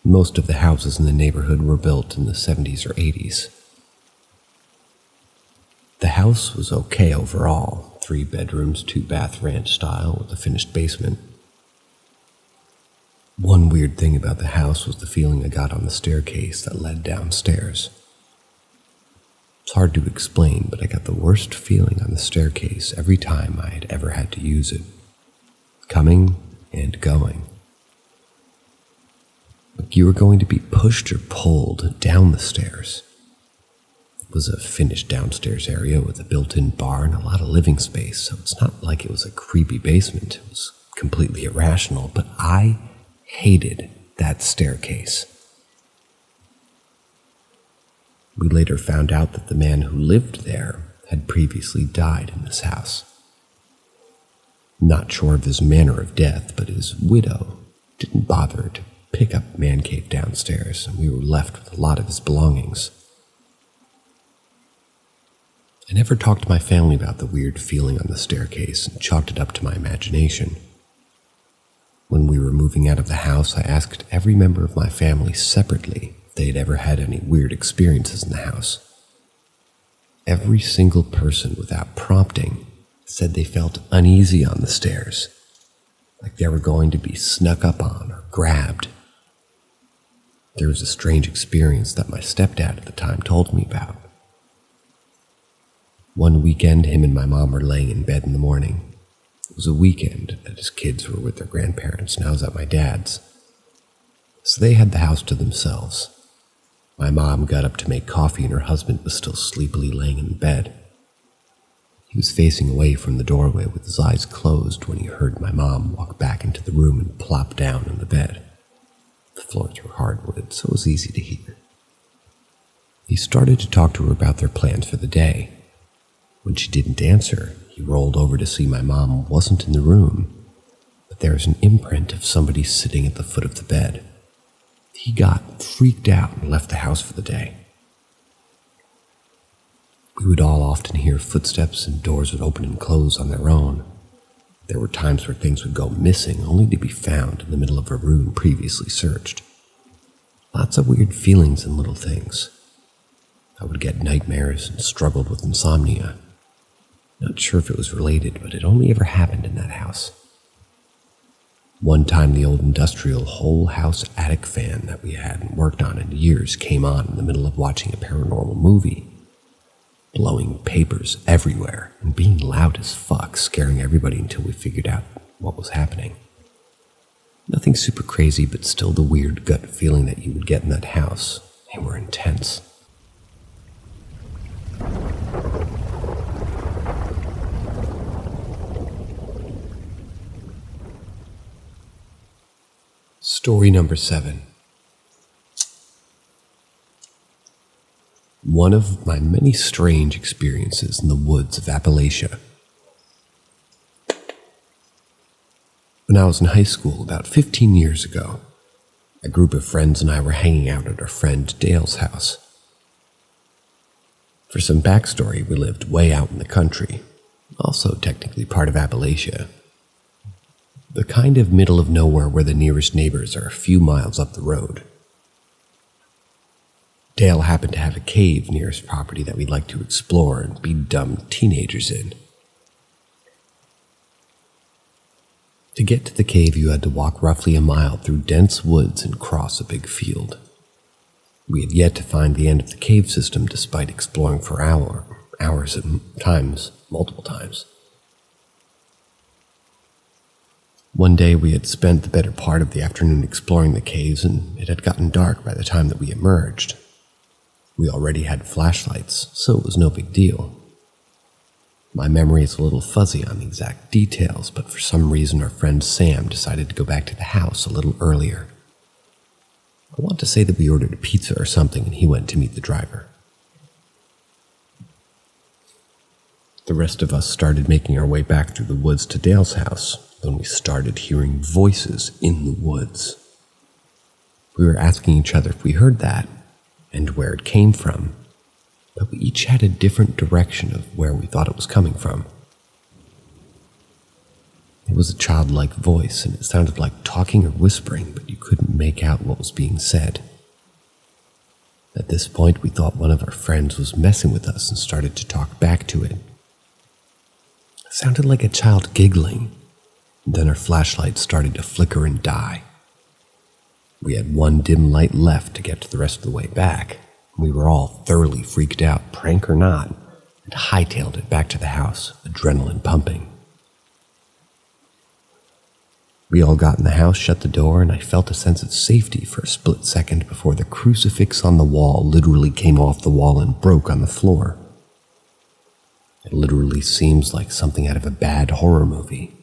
Most of the houses in the neighborhood were built in the 70s or 80s. The house was okay overall, 3 bedrooms, 2-bath ranch style with a finished basement. One weird thing about the house was the feeling I got on the staircase that led downstairs. It's hard to explain, but I got the worst feeling on the staircase every time I had ever had to use it. Coming and going. Like you were going to be pushed or pulled down the stairs. It was a finished downstairs area with a built-in bar and a lot of living space, so it's not like it was a creepy basement. It was completely irrational, but I hated that staircase. We later found out that the man who lived there had previously died in this house. Not sure of his manner of death, but his widow didn't bother to pick up man cave downstairs, and we were left with a lot of his belongings. I never talked to my family about the weird feeling on the staircase and chalked it up to my imagination. When we were moving out of the house, I asked every member of my family separately if they had ever had any weird experiences in the house. Every single person, without prompting, said they felt uneasy on the stairs, like they were going to be snuck up on or grabbed. There was a strange experience that my stepdad at the time told me about. One weekend, him and my mom were laying in bed in the morning. It was a weekend that his kids were with their grandparents, and I was at my dad's. So they had the house to themselves. My mom got up to make coffee, and her husband was still sleepily laying in bed. He was facing away from the doorway with his eyes closed when he heard my mom walk back into the room and plop down in the bed. The floors were hardwood, so it was easy to hear. He started to talk to her about their plans for the day. When she didn't answer, he rolled over to see my mom wasn't in the room, but there's an imprint of somebody sitting at the foot of the bed. He got freaked out and left the house for the day. We would all often hear footsteps and doors would open and close on their own. There were times where things would go missing only to be found in the middle of a room previously searched. Lots of weird feelings and little things. I would get nightmares and struggled with insomnia. Not sure if it was related, but it only ever happened in that house. One time the old industrial whole house attic fan that we hadn't worked on in years came on in the middle of watching a paranormal movie, blowing papers everywhere and being loud as fuck, scaring everybody until we figured out what was happening. Nothing super crazy, but still the weird gut feeling that you would get in that house. They were intense. Story number 7. One of my many strange experiences in the woods of Appalachia. When I was in high school about 15 years ago, a group of friends and I were hanging out at our friend Dale's house. For some backstory, we lived way out in the country, also technically part of Appalachia. The kind of middle of nowhere where the nearest neighbors are a few miles up the road. Dale happened to have a cave near his property that we'd like to explore and be dumb teenagers in. To get to the cave, you had to walk roughly a mile through dense woods and cross a big field. We had yet to find the end of the cave system despite exploring for hours and multiple times. One day we had spent the better part of the afternoon exploring the caves, and it had gotten dark by the time that we emerged. We already had flashlights, so it was no big deal. My memory is a little fuzzy on the exact details, but for some reason our friend Sam decided to go back to the house a little earlier. I want to say that we ordered a pizza or something and he went to meet the driver. The rest of us started making our way back through the woods to Dale's house when we started hearing voices in the woods. We were asking each other if we heard that and where it came from, but we each had a different direction of where we thought it was coming from. It was a childlike voice, and it sounded like talking or whispering, but you couldn't make out what was being said. At this point, we thought one of our friends was messing with us and started to talk back to it. It sounded like a child giggling, and then our flashlight started to flicker and die. We had one dim light left to get to the rest of the way back. We were all thoroughly freaked out, prank or not, and hightailed it back to the house, adrenaline pumping. We all got in the house, shut the door, and I felt a sense of safety for a split second before the crucifix on the wall literally came off the wall and broke on the floor. It literally seems like something out of a bad horror movie.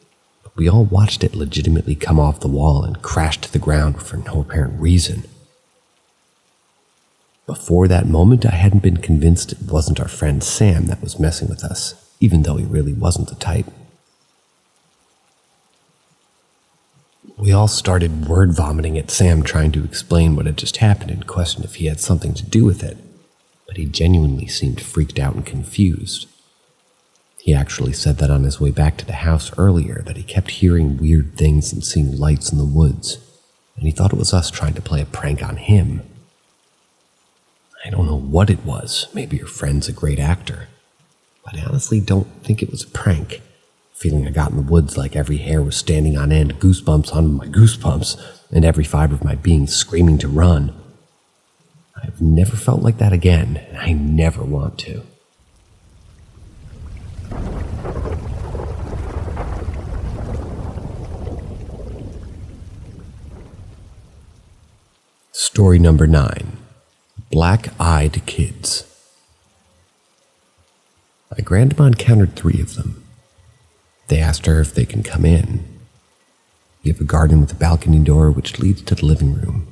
But we all watched it legitimately come off the wall and crash to the ground for no apparent reason. Before that moment, I hadn't been convinced it wasn't our friend Sam that was messing with us, even though he really wasn't the type. We all started word vomiting at Sam, trying to explain what had just happened and question if he had something to do with it, but he genuinely seemed freaked out and confused. He actually said that on his way back to the house earlier that he kept hearing weird things and seeing lights in the woods, and he thought it was us trying to play a prank on him. I don't know what it was. Maybe your friend's a great actor, but I honestly don't think it was a prank. Feeling I got in the woods like every hair was standing on end, goosebumps on my goosebumps, and every fiber of my being screaming to run. I've never felt like that again, and I never want to. Story number 9. Black-eyed kids. My grandma encountered 3 of them. They asked her if they can come in. We have a garden with a balcony door which leads to the living room.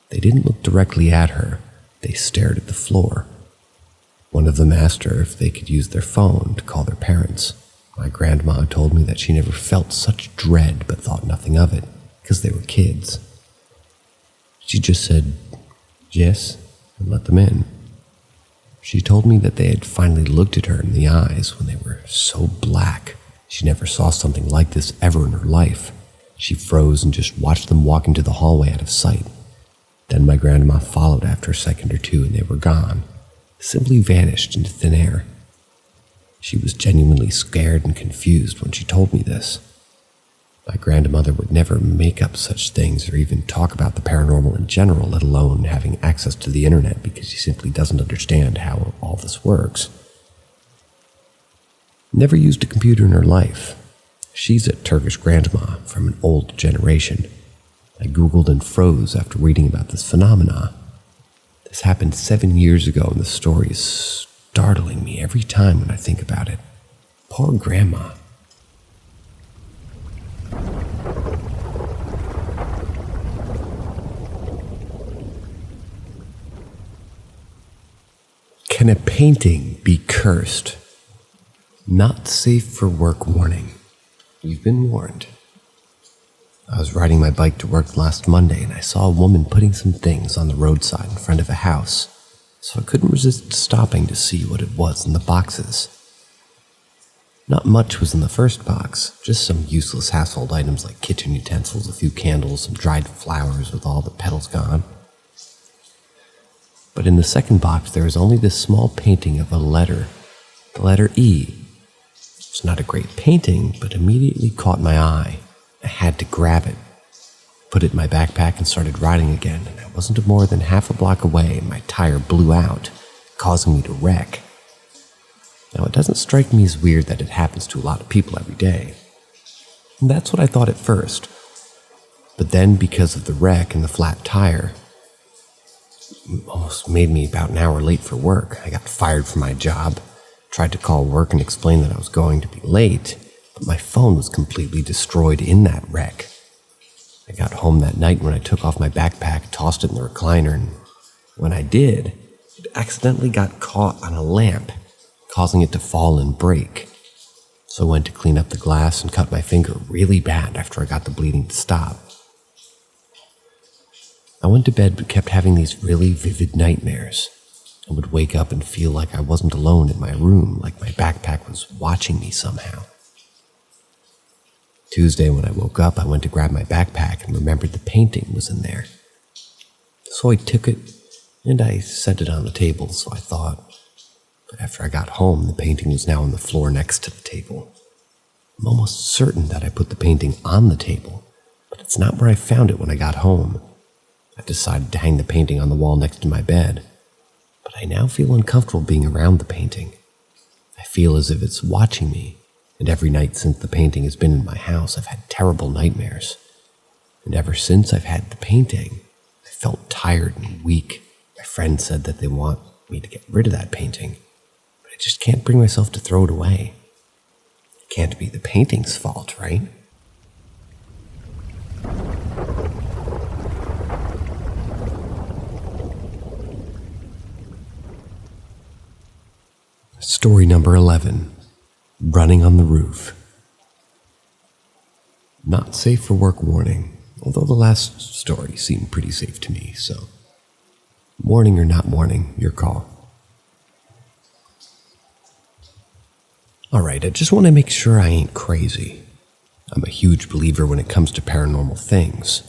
They didn't look directly at her. They stared at the floor. One of them asked her if they could use their phone to call their parents. My grandma told me that she never felt such dread but thought nothing of it because they were kids. She just said, yes, and let them in. She told me that they had finally looked at her in the eyes when they were so black. She never saw something like this ever in her life. She froze and just watched them walk into the hallway out of sight. Then my grandma followed after a second or two and they were gone, simply vanished into thin air. She was genuinely scared and confused when she told me this. My grandmother would never make up such things or even talk about the paranormal in general, let alone having access to the internet, because she simply doesn't understand how all this works. Never used a computer in her life. She's a Turkish grandma from an old generation. I Googled and froze after reading about this phenomena. This happened 7 years ago, and the story is startling me every time when I think about it. Poor grandma. Can a painting be cursed? Not safe for work warning. You've been warned. I was riding my bike to work last Monday and I saw a woman putting some things on the roadside in front of a house, so I couldn't resist stopping to see what it was in the boxes. Not much was in the first box, just some useless household items like kitchen utensils, a few candles, some dried flowers with all the petals gone. But in the second box, there was only this small painting of a letter, the letter E. It's not a great painting, but immediately caught my eye. I had to grab it, put it in my backpack, and started riding again, and I wasn't more than half a block away, and my tire blew out, causing me to wreck. Now, it doesn't strike me as weird that it happens to a lot of people every day. And that's what I thought at first. But then, because of the wreck and the flat tire, it almost made me about an hour late for work. I got fired from my job, tried to call work and explain that I was going to be late, but my phone was completely destroyed in that wreck. I got home that night when I took off my backpack, tossed it in the recliner, and when I did, it accidentally got caught on a lamp, causing it to fall and break. So I went to clean up the glass and cut my finger really bad after I got the bleeding to stop. I went to bed but kept having these really vivid nightmares. I would wake up and feel like I wasn't alone in my room, like my backpack was watching me somehow. Tuesday, when I woke up, I went to grab my backpack and remembered the painting was in there. So I took it and I set it on the table, so I thought. But after I got home, the painting was now on the floor next to the table. I'm almost certain that I put the painting on the table, but it's not where I found it when I got home. I decided to hang the painting on the wall next to my bed, but I now feel uncomfortable being around the painting. I feel as if it's watching me, and every night since the painting has been in my house, I've had terrible nightmares. And ever since I've had the painting, I felt tired and weak. My friends said that they want me to get rid of that painting, but I just can't bring myself to throw it away. It can't be the painting's fault, right? Story number 11, running on the roof. Not safe for work warning, although the last story seemed pretty safe to me, so warning or not warning, your call. Alright, I just want to make sure I ain't crazy. I'm a huge believer when it comes to paranormal things.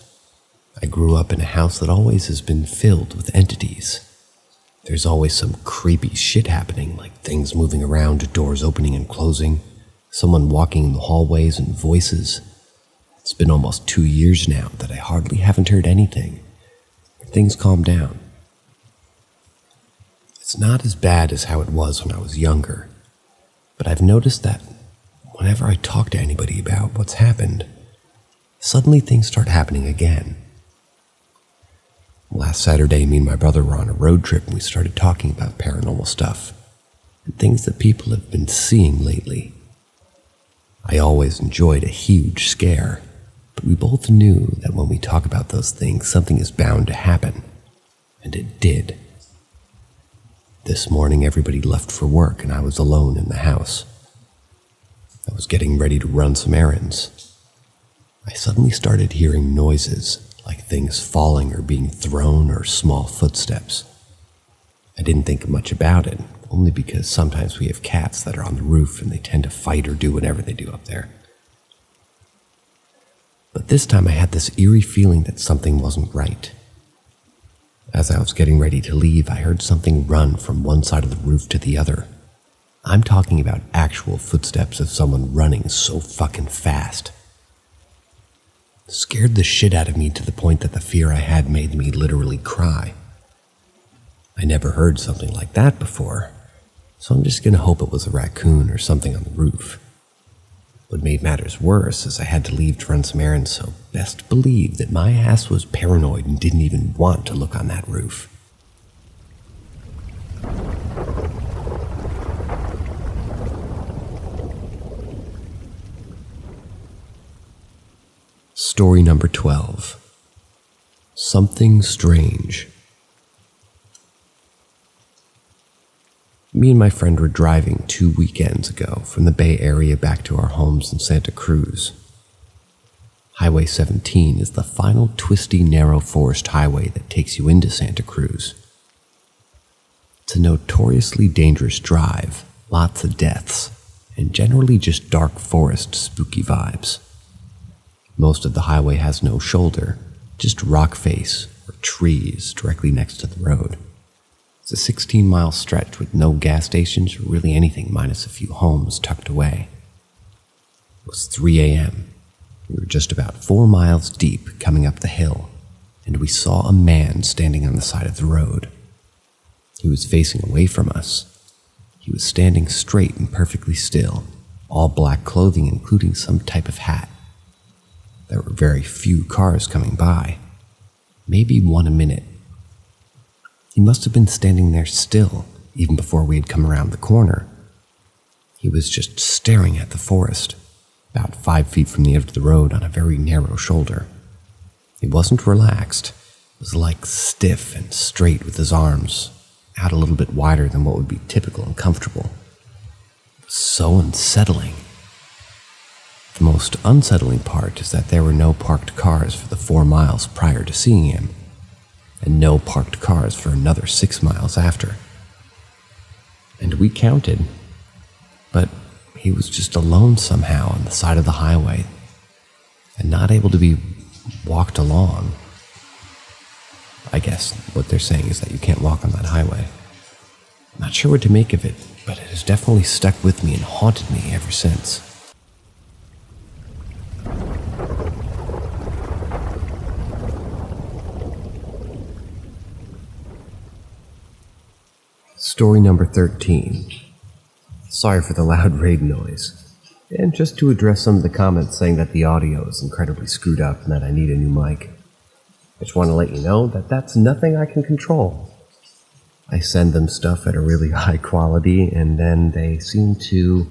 I grew up in a house that always has been filled with entities. There's always some creepy shit happening, like things moving around, doors opening and closing, someone walking in the hallways, and voices. It's been almost 2 years now that I hardly haven't heard anything. Things calm down. It's not as bad as how it was when I was younger, but I've noticed that whenever I talk to anybody about what's happened, suddenly things start happening again. Last Saturday, me and my brother were on a road trip and we started talking about paranormal stuff and things that people have been seeing lately. I always enjoyed a huge scare, but we both knew that when we talk about those things, something is bound to happen, and it did. This morning, everybody left for work and I was alone in the house. I was getting ready to run some errands. I suddenly started hearing noises, like things falling or being thrown or small footsteps. I didn't think much about it, only because sometimes we have cats that are on the roof and they tend to fight or do whatever they do up there. But this time I had this eerie feeling that something wasn't right. As I was getting ready to leave, I heard something run from one side of the roof to the other. I'm talking about actual footsteps of someone running so fucking fast. It scared the shit out of me to the point that the fear I had made me literally cry. I never heard something like that before, so I'm just gonna hope it was a raccoon or something on the roof. What made matters worse is I had to leave to run some errands, so best believe that my ass was paranoid and didn't even want to look on that roof. Story number 12. Something strange. Me and my friend were driving 2 weekends ago from the Bay Area back to our homes in Santa Cruz. Highway 17 is the final twisty, narrow forest highway that takes you into Santa Cruz. It's a notoriously dangerous drive, lots of deaths, and generally just dark forest, spooky vibes. Most of the highway has no shoulder, just rock face or trees directly next to the road. It's a 16-mile stretch with no gas stations or really anything minus a few homes tucked away. It was 3 a.m. We were just about 4 miles deep coming up the hill, and we saw a man standing on the side of the road. He was facing away from us. He was standing straight and perfectly still, all black clothing including some type of hat. There were very few cars coming by, maybe one a minute. He must have been standing there still, even before we had come around the corner. He was just staring at the forest, about 5 feet from the edge of the road on a very narrow shoulder. He wasn't relaxed. It was like stiff and straight with his arms, out a little bit wider than what would be typical and comfortable. It was so unsettling. The most unsettling part is that there were no parked cars for the 4 miles prior to seeing him, and no parked cars for another 6 miles after. And we counted, but he was just alone somehow on the side of the highway and not able to be walked along. I guess what they're saying is that you can't walk on that highway. I'm not sure what to make of it, but it has definitely stuck with me and haunted me ever since. Story number 13. Sorry for the loud raid noise. And just to address some of the comments saying that the audio is incredibly screwed up and that I need a new mic, I just want to let you know that that's nothing I can control. I send them stuff at a really high quality and then they seem to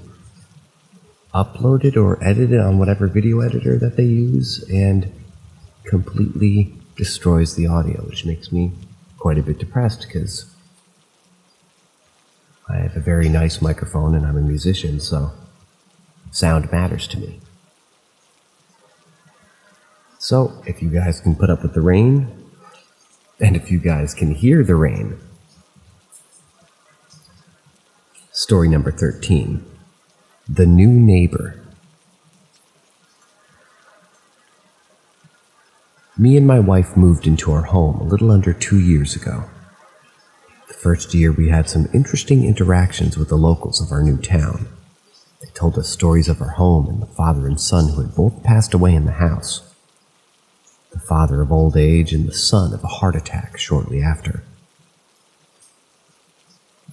upload it or edit it on whatever video editor that they use and completely destroys the audio, which makes me quite a bit depressed because I have a very nice microphone and I'm a musician, so sound matters to me. So, if you guys can put up with the rain, and if you guys can hear the rain. Story number 13. The New Neighbor. Me and my wife moved into our home a little under 2 years ago. The first year we had some interesting interactions with the locals of our new town. They told us stories of our home and the father and son who had both passed away in the house. The father of old age and the son of a heart attack shortly after.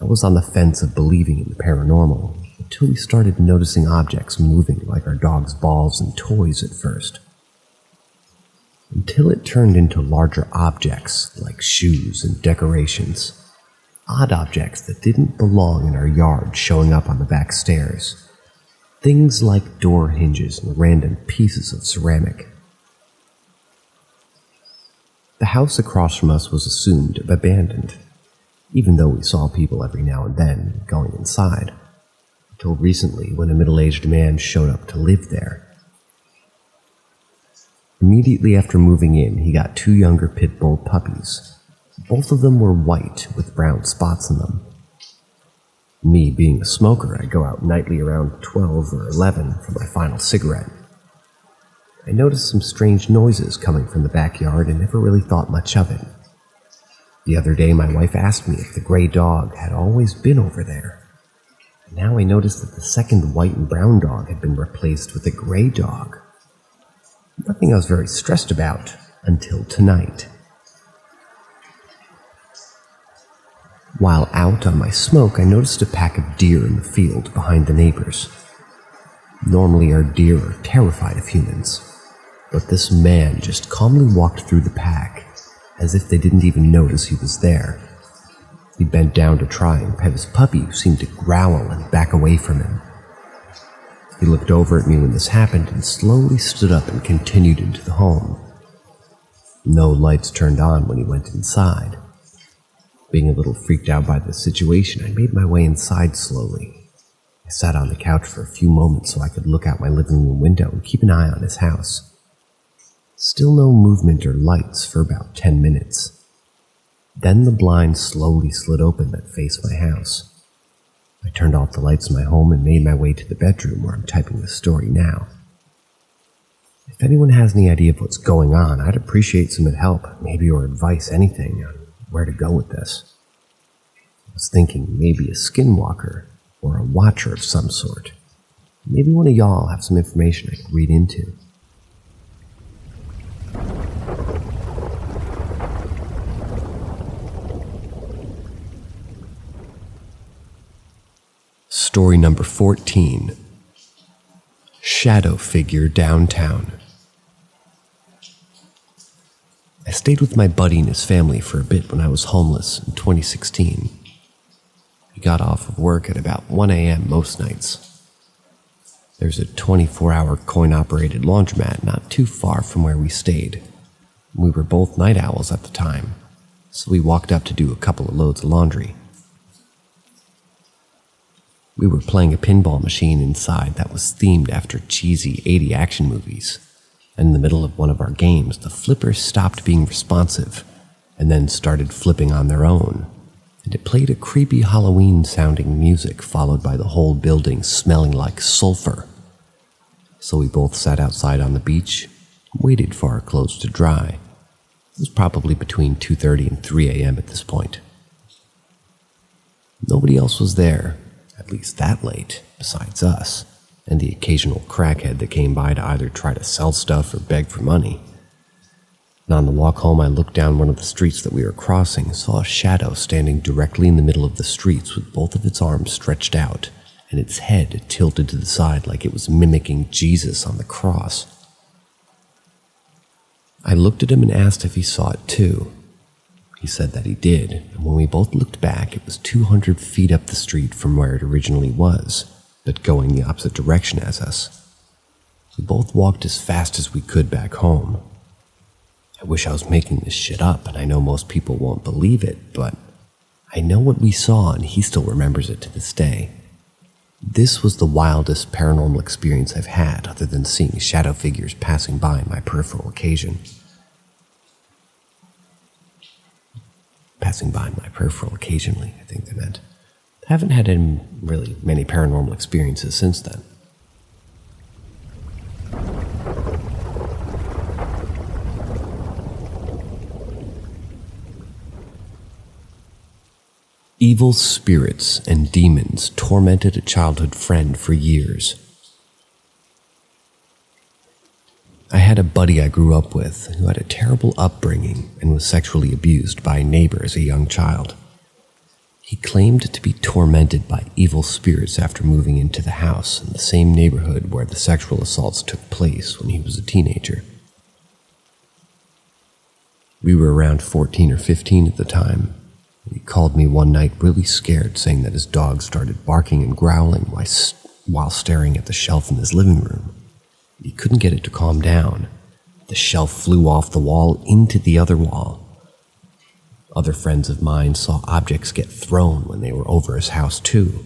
I was on the fence of believing in the paranormal until we started noticing objects moving like our dog's balls and toys at first. Until it turned into larger objects like shoes and decorations. Odd objects that didn't belong in our yard showing up on the back stairs. Things like door hinges and random pieces of ceramic. The house across from us was assumed abandoned, even though we saw people every now and then going inside. till recently when a middle-aged man showed up to live there. Immediately after moving in, he got 2 younger pit bull puppies. Both of them were white with brown spots in them. Me being a smoker, I go out nightly around 12 or 11 for my final cigarette. I noticed some strange noises coming from the backyard and never really thought much of it. The other day, my wife asked me if the gray dog had always been over there. And now I noticed that the second white and brown dog had been replaced with a gray dog. Nothing I was very stressed about until tonight. While out on my smoke, I noticed a pack of deer in the field behind the neighbors. Normally our deer are terrified of humans, but this man just calmly walked through the pack, as if they didn't even notice he was there. He bent down to try and pet his puppy, who seemed to growl and back away from him. He looked over at me when this happened and slowly stood up and continued into the home. No lights turned on when he went inside. Being a little freaked out by the situation, I made my way inside slowly. I sat on the couch for a few moments so I could look out my living room window and keep an eye on his house. Still no movement or lights for about 10 minutes. Then the blind slowly slid open that faced my house. I turned off the lights in my home and made my way to the bedroom where I'm typing the story now. If anyone has any idea of what's going on, I'd appreciate some help, maybe your advice, anything on where to go with this. I was thinking maybe a skinwalker or a watcher of some sort. Maybe one of y'all have some information I could read into. Story number 14. Shadow Figure Downtown. I stayed with my buddy and his family for a bit when I was homeless in 2016. We got off of work at about 1 a.m. most nights. There's a 24-hour coin-operated laundromat not too far from where we stayed. We were both night owls at the time, so we walked up to do a couple of loads of laundry. We were playing a pinball machine inside that was themed after cheesy 80 action movies. In the middle of one of our games, the flippers stopped being responsive and then started flipping on their own, and it played a creepy Halloween-sounding music followed by the whole building smelling like sulfur. So we both sat outside on the beach and waited for our clothes to dry. It was probably between 2:30 and 3 a.m. at this point. Nobody else was there, at least that late, besides us, and the occasional crackhead that came by to either try to sell stuff or beg for money. And on the walk home, I looked down one of the streets that we were crossing and saw a shadow standing directly in the middle of the streets with both of its arms stretched out and its head tilted to the side like it was mimicking Jesus on the cross. I looked at him and asked if he saw it too. He said that he did, and when we both looked back, it was 200 feet up the street from where it originally was, but going the opposite direction as us. We both walked as fast as we could back home. I wish I was making this shit up, and I know most people won't believe it, but I know what we saw, and he still remembers it to this day. This was the wildest paranormal experience I've had, other than seeing shadow figures passing by in my peripheral occasion. Passing by my peripheral occasionally, I think they meant. I haven't had really many paranormal experiences since then. Evil spirits and demons tormented a childhood friend for years. I had a buddy I grew up with who had a terrible upbringing and was sexually abused by a neighbor as a young child. He claimed to be tormented by evil spirits after moving into the house in the same neighborhood where the sexual assaults took place when he was a teenager. We were around 14 or 15 at the time. He called me one night really scared, saying that his dog started barking and growling while staring at the shelf in his living room. He couldn't get it to calm down. The shelf flew off the wall into the other wall. Other friends of mine saw objects get thrown when they were over his house too.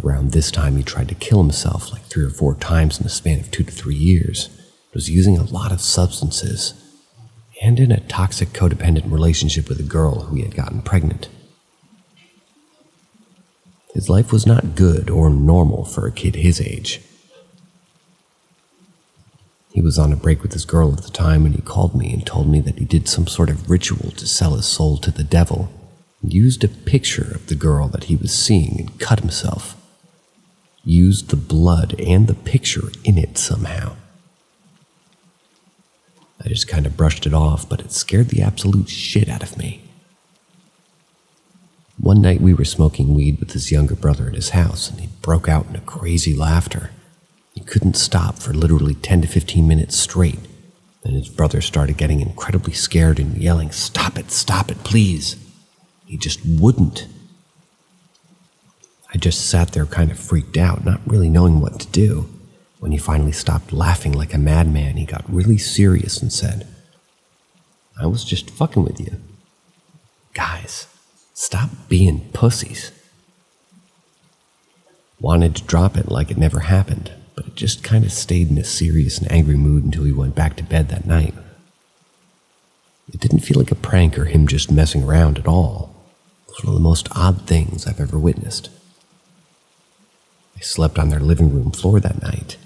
Around this time, he tried to kill himself like 3 or 4 times in the span of 2 to 3 years. He was using a lot of substances and in a toxic codependent relationship with a girl who he had gotten pregnant. His life was not good or normal for a kid his age. He was on a break with his girl at the time and he called me and told me that he did some sort of ritual to sell his soul to the devil and used a picture of the girl that he was seeing and cut himself. Used the blood and the picture in it somehow. I just kind of brushed it off, but it scared the absolute shit out of me. One night we were smoking weed with his younger brother at his house, and he broke out into crazy laughter. He couldn't stop for literally 10 to 15 minutes straight. Then his brother started getting incredibly scared and yelling, stop it, please." He just wouldn't. I just sat there kind of freaked out, not really knowing what to do. When he finally stopped laughing like a madman, he got really serious and said, "I was just fucking with you. Guys, stop being pussies." Wanted to drop it like it never happened, but it just kind of stayed in a serious and angry mood until he went back to bed that night. It didn't feel like a prank or him just messing around at all. It was one of the most odd things I've ever witnessed. I slept on their living room floor that night,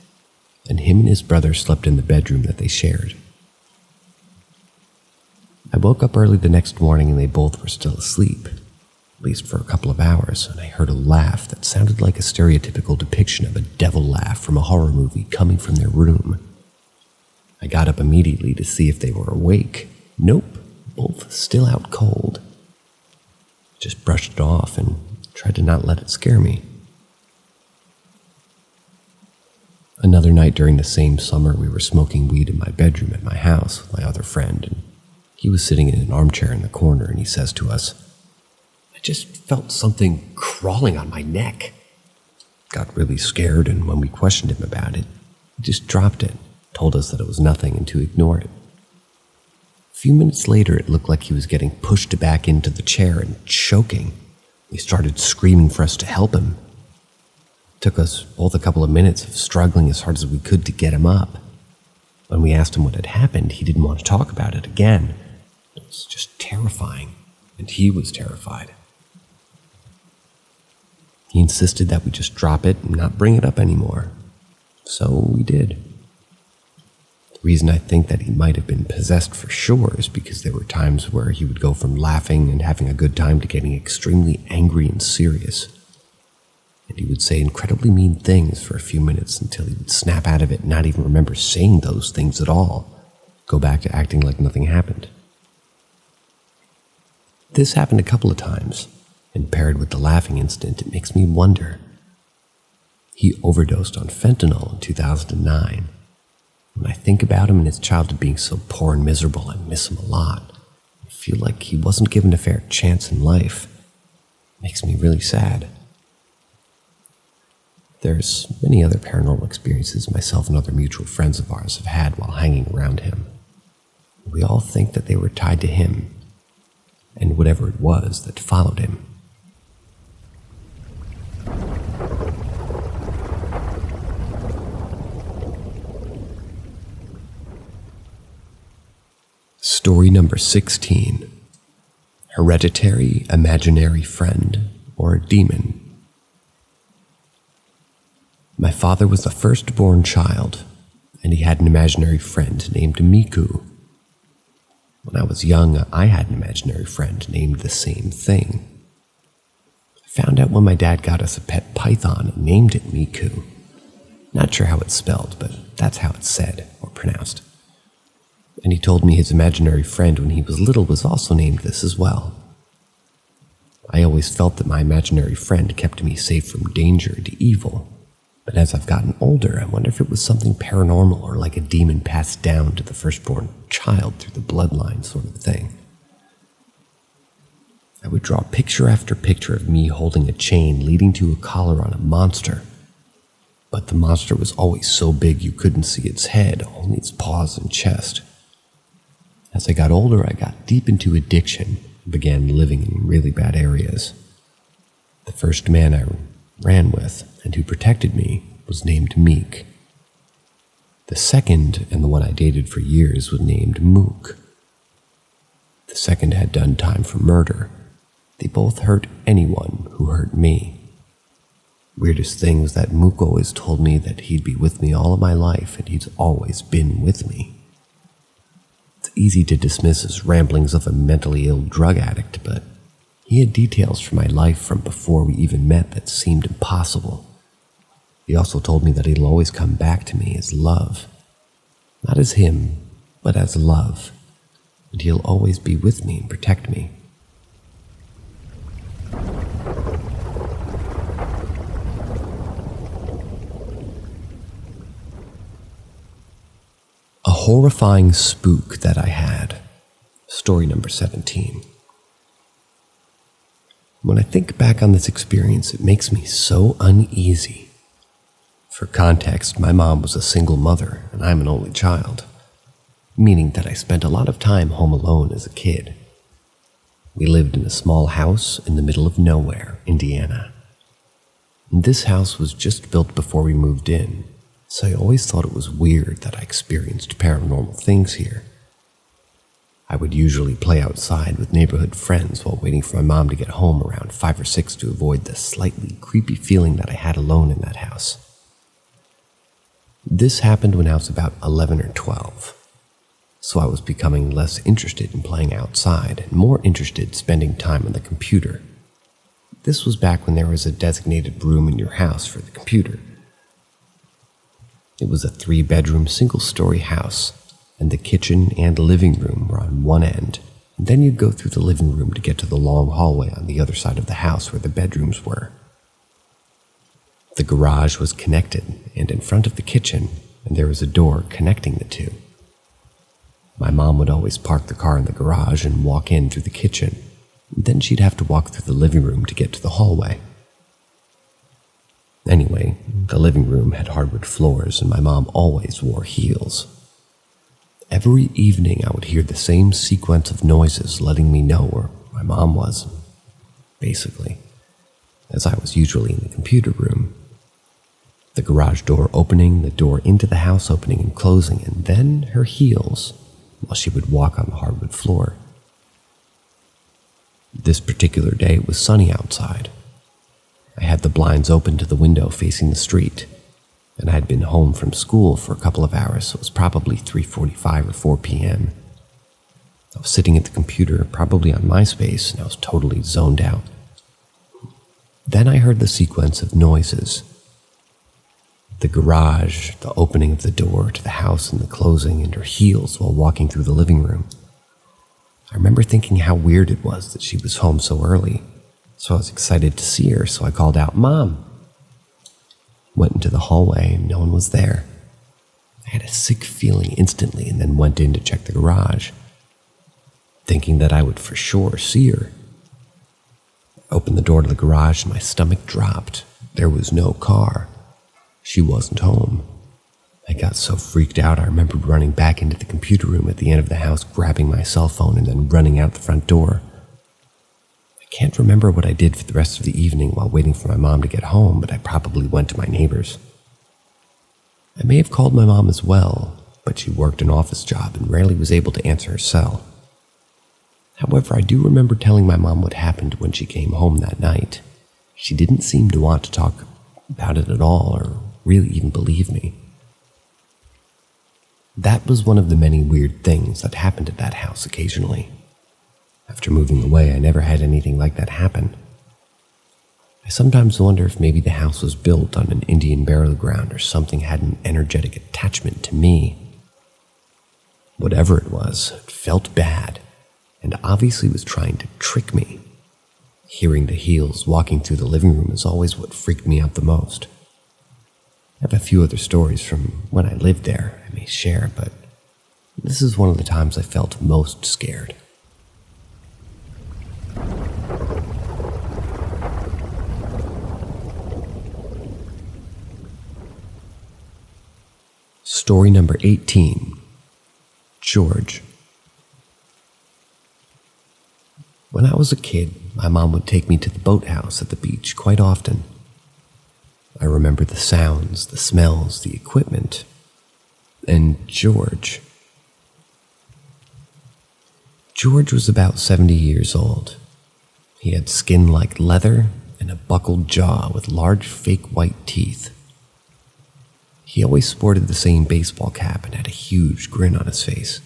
and him and his brother slept in the bedroom that they shared. I woke up early the next morning and they both were still asleep, at least for a couple of hours, and I heard a laugh that sounded like a stereotypical depiction of a devil laugh from a horror movie coming from their room. I got up immediately to see if they were awake. Nope, both still out cold. Just brushed it off and tried to not let it scare me. Another night during the same summer, we were smoking weed in my bedroom at my house with my other friend, and he was sitting in an armchair in the corner, and he says to us, "I just felt something crawling on my neck." Got really scared, and when we questioned him about it, he just dropped it, told us that it was nothing and to ignore it. A few minutes later, it looked like he was getting pushed back into the chair and choking. He started screaming for us to help him. Took us both a couple of minutes of struggling as hard as we could to get him up. When we asked him what had happened, he didn't want to talk about it again. It was just terrifying, and he was terrified. He insisted that we just drop it and not bring it up anymore. So we did. The reason I think that he might have been possessed for sure is because there were times where he would go from laughing and having a good time to getting extremely angry and serious. And he would say incredibly mean things for a few minutes until he would snap out of it and not even remember saying those things at all, go back to acting like nothing happened. This happened a couple of times, and paired with the laughing incident, it makes me wonder. He overdosed on fentanyl in 2009. When I think about him and his childhood being so poor and miserable, I miss him a lot. I feel like he wasn't given a fair chance in life. It makes me really sad. There's many other paranormal experiences myself and other mutual friends of ours have had while hanging around him. We all think that they were tied to him and whatever it was that followed him. Story number 16. Hereditary imaginary friend or a demon. My father was the firstborn child, and he had an imaginary friend named Miku. When I was young, I had an imaginary friend named the same thing. I found out when my dad got us a pet python and named it Miku. Not sure how it's spelled, but that's how it's said or pronounced. And he told me his imaginary friend when he was little was also named this as well. I always felt that my imaginary friend kept me safe from danger and evil. But as I've gotten older, I wonder if it was something paranormal or like a demon passed down to the firstborn child through the bloodline sort of thing. I would draw picture after picture of me holding a chain leading to a collar on a monster. But the monster was always so big you couldn't see its head, only its paws and chest. As I got older, I got deep into addiction and began living in really bad areas. The first man I ran with, and who protected me was named Meek. The second, and the one I dated for years, was named Mook. The second had done time for murder. They both hurt anyone who hurt me. Weirdest thing was that Mook always told me that he'd be with me all of my life, and he's always been with me. It's easy to dismiss as ramblings of a mentally ill drug addict, but he had details from my life from before we even met that seemed impossible. He also told me that he'll always come back to me as love. Not as him, but as love. And he'll always be with me and protect me. A horrifying spook that I had. Story number 17. When I think back on this experience, it makes me so uneasy. For context, my mom was a single mother, and I'm an only child, meaning that I spent a lot of time home alone as a kid. We lived in a small house in the middle of nowhere, Indiana. And this house was just built before we moved in, so I always thought it was weird that I experienced paranormal things here. I would usually play outside with neighborhood friends while waiting for my mom to get home around 5 or 6 to avoid the slightly creepy feeling that I had alone in that house. This happened when I was about 11 or 12, so I was becoming less interested in playing outside and more interested spending time on the computer. This was back when there was a designated room in your house for the computer. It was a 3-bedroom, single-story house, and the kitchen and living room were on one end, and then you'd go through the living room to get to the long hallway on the other side of the house where the bedrooms were. The garage was connected and in front of the kitchen, and there was a door connecting the two. My mom would always park the car in the garage and walk in through the kitchen, and then she'd have to walk through the living room to get to the hallway. Anyway, the living room had hardwood floors, and my mom always wore heels. Every evening I would hear the same sequence of noises letting me know where my mom was, basically, as I was usually in the computer room. The garage door opening, the door into the house opening and closing, and then her heels while she would walk on the hardwood floor. This particular day it was sunny outside. I had the blinds open to the window facing the street, and I had been home from school for a couple of hours, so it was probably 3:45 or 4 p.m. I was sitting at the computer, probably on MySpace, and I was totally zoned out. Then I heard the sequence of noises. The garage, the opening of the door to the house and the closing, and her heels while walking through the living room. I remember thinking how weird it was that she was home so early, so I was excited to see her, so I called out, "Mom!" Went into the hallway and no one was there. I had a sick feeling instantly and then went in to check the garage, thinking that I would for sure see her. I opened the door to the garage and my stomach dropped. There was no car. She wasn't home. I got so freaked out I remembered running back into the computer room at the end of the house, grabbing my cell phone and then running out the front door. I can't remember what I did for the rest of the evening while waiting for my mom to get home, but I probably went to my neighbor's. I may have called my mom as well, but she worked an office job and rarely was able to answer her cell. However, I do remember telling my mom what happened when she came home that night. She didn't seem to want to talk about it at all or really even believe me. That was one of the many weird things that happened at that house occasionally. After moving away, I never had anything like that happen. I sometimes wonder if maybe the house was built on an Indian burial ground or something had an energetic attachment to me. Whatever it was, it felt bad, and obviously was trying to trick me. Hearing the heels walking through the living room is always what freaked me out the most. I have a few other stories from when I lived there I may share, but this is one of the times I felt most scared. Story number 18. George. When I was a kid, my mom would take me to the boathouse at the beach quite often. I remember the sounds, the smells, the equipment, and George. George was about 70 years old. He had skin like leather and a buckled jaw with large fake white teeth. He always sported the same baseball cap and had a huge grin on his face.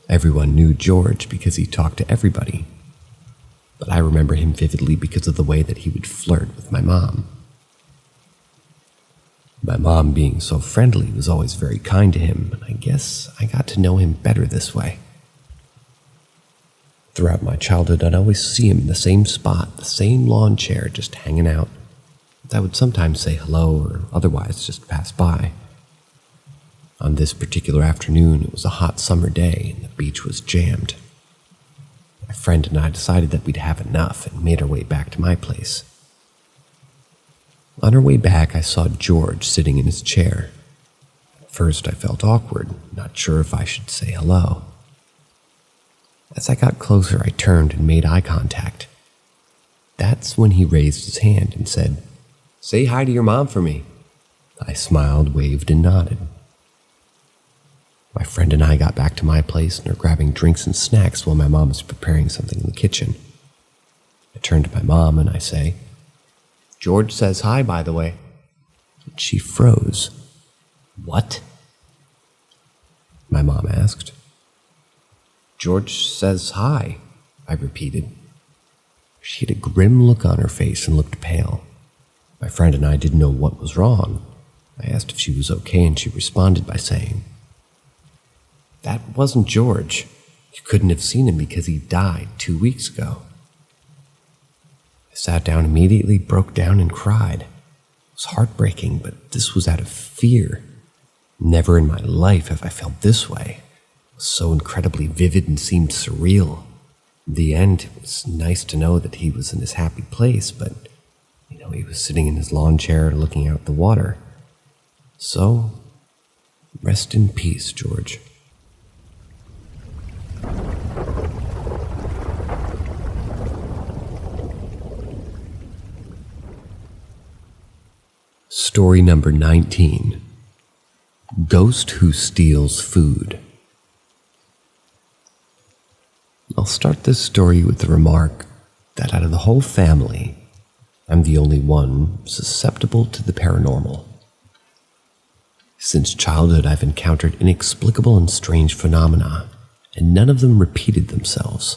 Everyone knew George because he talked to everybody, but I remember him vividly because of the way that he would flirt with my mom. My mom, being so friendly, was always very kind to him, and I guess I got to know him better this way. Throughout my childhood, I'd always see him in the same spot, the same lawn chair, just hanging out. I would sometimes say hello or otherwise just pass by. On this particular afternoon, it was a hot summer day and the beach was jammed. My friend and I decided that we'd have enough and made our way back to my place. On our way back, I saw George sitting in his chair. At first, I felt awkward, not sure if I should say hello. As I got closer, I turned and made eye contact. That's when he raised his hand and said, "Say hi to your mom for me." I smiled, waved, and nodded. My friend and I got back to my place and are grabbing drinks and snacks while my mom is preparing something in the kitchen. I turn to my mom and I say, "George says hi, by the way." She froze. "What?" my mom asked. "George says hi," I repeated. She had a grim look on her face and looked pale. My friend and I didn't know what was wrong. I asked if she was okay, and she responded by saying, "That wasn't George. You couldn't have seen him because he died 2 weeks ago." I sat down immediately, broke down, and cried. It was heartbreaking, but this was out of fear. Never in my life have I felt this way. It was so incredibly vivid and seemed surreal. In the end, it was nice to know that he was in his happy place, but he was sitting in his lawn chair looking out the water. So, rest in peace, George. Story number 19. Ghost Who Steals Food. I'll start this story with the remark that out of the whole family, I'm the only one susceptible to the paranormal. Since childhood, I've encountered inexplicable and strange phenomena, and none of them repeated themselves.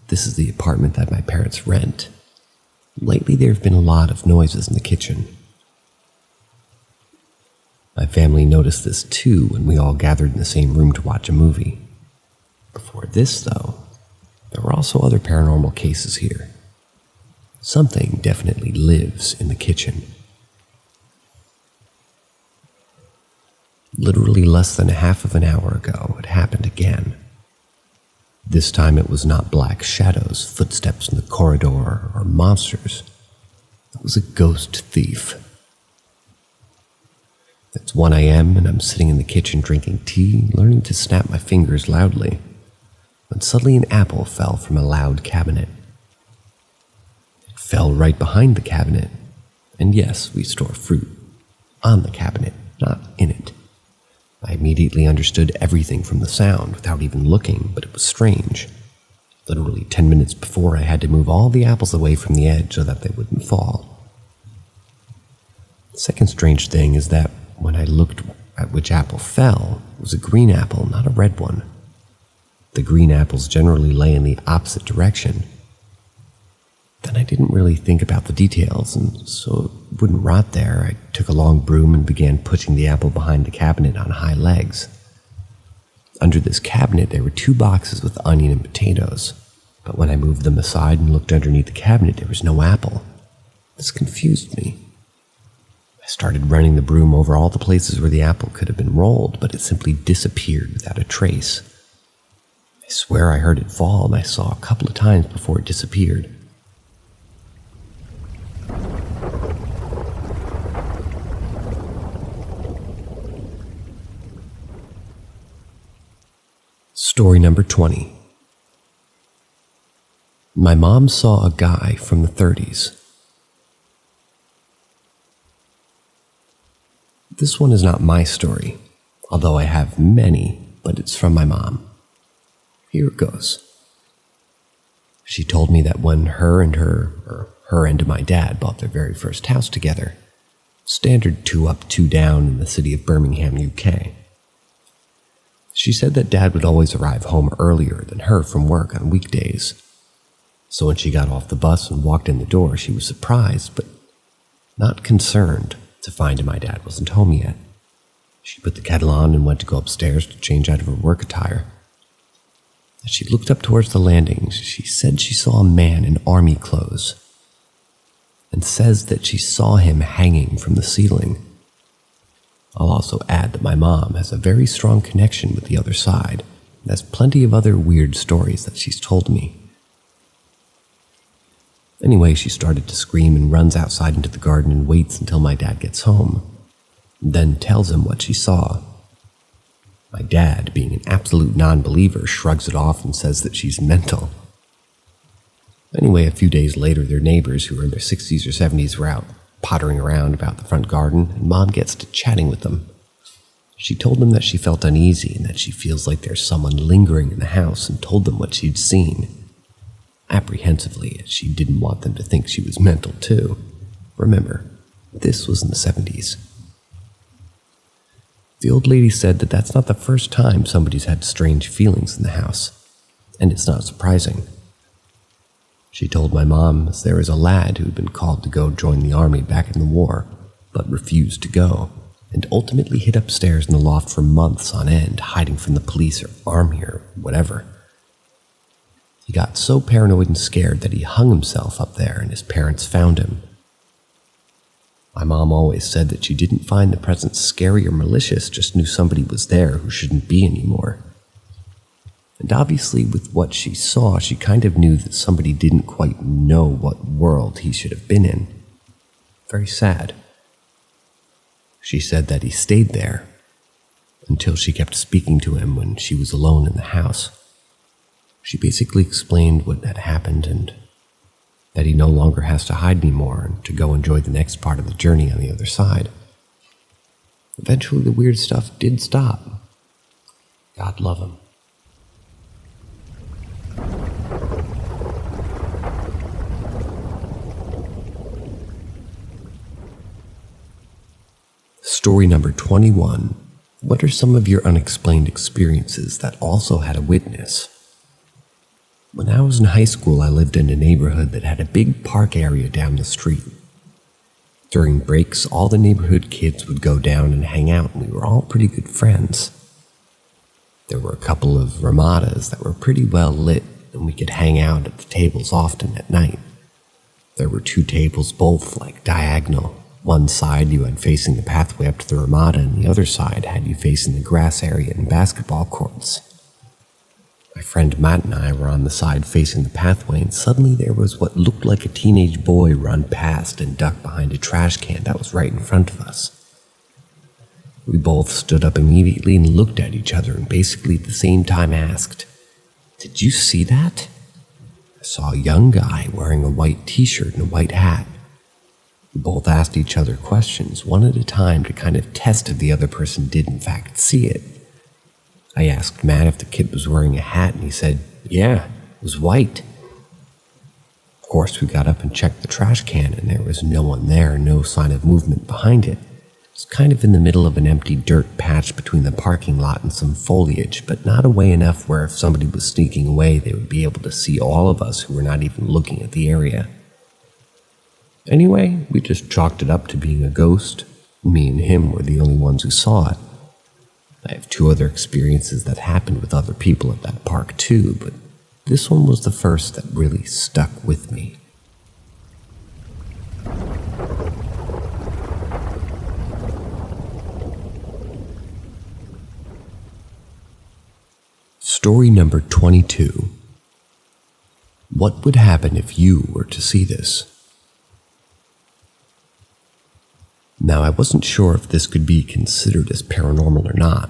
This is the apartment that my parents rent. Lately, there have been a lot of noises in the kitchen. My family noticed this too when we all gathered in the same room to watch a movie. Before this, though, there were also other paranormal cases here. Something definitely lives in the kitchen. Literally less than a half of an hour ago, it happened again. This time it was not black shadows, footsteps in the corridor, or monsters. It was a ghost thief. It's 1 a.m. and I'm sitting in the kitchen drinking tea, learning to snap my fingers loudly, when suddenly an apple fell from a loud cabinet. It fell right behind the cabinet, and yes, we store fruit on the cabinet, not in it. I immediately understood everything from the sound without even looking, but it was strange. Literally 10 minutes before, I had to move all the apples away from the edge so that they wouldn't fall. The second strange thing is that when I looked at which apple fell, it was a green apple, not a red one. The green apples generally lay in the opposite direction. Then I didn't really think about the details, and so it wouldn't rot there, I took a long broom and began pushing the apple behind the cabinet on high legs. Under this cabinet, there were 2 boxes with onion and potatoes, but when I moved them aside and looked underneath the cabinet, there was no apple. This confused me. I started running the broom over all the places where the apple could have been rolled, but it simply disappeared without a trace. I swear I heard it fall, and I saw a couple of times before it disappeared. Story number 20. My mom saw a guy from the 30s. This one is not my story, although I have many, but it's from my mom. Here it goes. She told me that when her and my dad bought their very first house together, standard 2 up, 2 down in the city of Birmingham, UK. She said that Dad would always arrive home earlier than her from work on weekdays. So when she got off the bus and walked in the door, she was surprised, but not concerned, to find my dad wasn't home yet. She put the kettle on and went to go upstairs to change out of her work attire. As she looked up towards the landings, she said she saw a man in army clothes, and says that she saw him hanging from the ceiling. I'll also add that my mom has a very strong connection with the other side, and has plenty of other weird stories that she's told me. Anyway, she started to scream and runs outside into the garden and waits until my dad gets home, and then tells him what she saw. My dad, being an absolute non-believer, shrugs it off and says that she's mental. Anyway, a few days later, their neighbors, who were in their 60s or 70s, were out pottering around about the front garden, and Mom gets to chatting with them. She told them that she felt uneasy and that she feels like there's someone lingering in the house, and told them what she'd seen. Apprehensively, as she didn't want them to think she was mental too. Remember, this was in the 70s. The old lady said that that's not the first time somebody's had strange feelings in the house, and it's not surprising. She told my mom there was a lad who had been called to go join the army back in the war, but refused to go, and ultimately hid upstairs in the loft for months on end, hiding from the police or army or whatever. He got so paranoid and scared that he hung himself up there, and his parents found him. My mom always said that she didn't find the presence scary or malicious, just knew somebody was there who shouldn't be anymore. And obviously with what she saw, she kind of knew that somebody didn't quite know what world he should have been in. Very sad. She said that he stayed there until she kept speaking to him when she was alone in the house. She basically explained what had happened and that he no longer has to hide anymore and to go enjoy the next part of the journey on the other side. Eventually the weird stuff did stop. God love him. Story number 21. What are some of your unexplained experiences that also had a witness? When I was in high school, I lived in a neighborhood that had a big park area down the street. During breaks, all the neighborhood kids would go down and hang out, and we were all pretty good friends. There were a couple of ramadas that were pretty well lit, and we could hang out at the tables often at night. There were 2 tables, both like diagonal. One side you had facing the pathway up to the ramada, and the other side had you facing the grass area and basketball courts. My friend Matt and I were on the side facing the pathway, and suddenly there was what looked like a teenage boy run past and duck behind a trash can that was right in front of us. We both stood up immediately and looked at each other and basically at the same time asked, "Did you see that?" I saw a young guy wearing a white t-shirt and a white hat. We both asked each other questions, one at a time, to kind of test if the other person did in fact see it. I asked Matt if the kid was wearing a hat, and he said, "Yeah, it was white." Of course, we got up and checked the trash can, and there was no one there, no sign of movement behind it. It was kind of in the middle of an empty dirt patch between the parking lot and some foliage, but not away enough where if somebody was sneaking away, they would be able to see all of us who were not even looking at the area. Anyway, we just chalked it up to being a ghost. Me and him were the only ones who saw it. I have 2 other experiences that happened with other people at that park too, but this one was the first that really stuck with me. Story number 22. What would happen if you were to see this? Now, I wasn't sure if this could be considered as paranormal or not.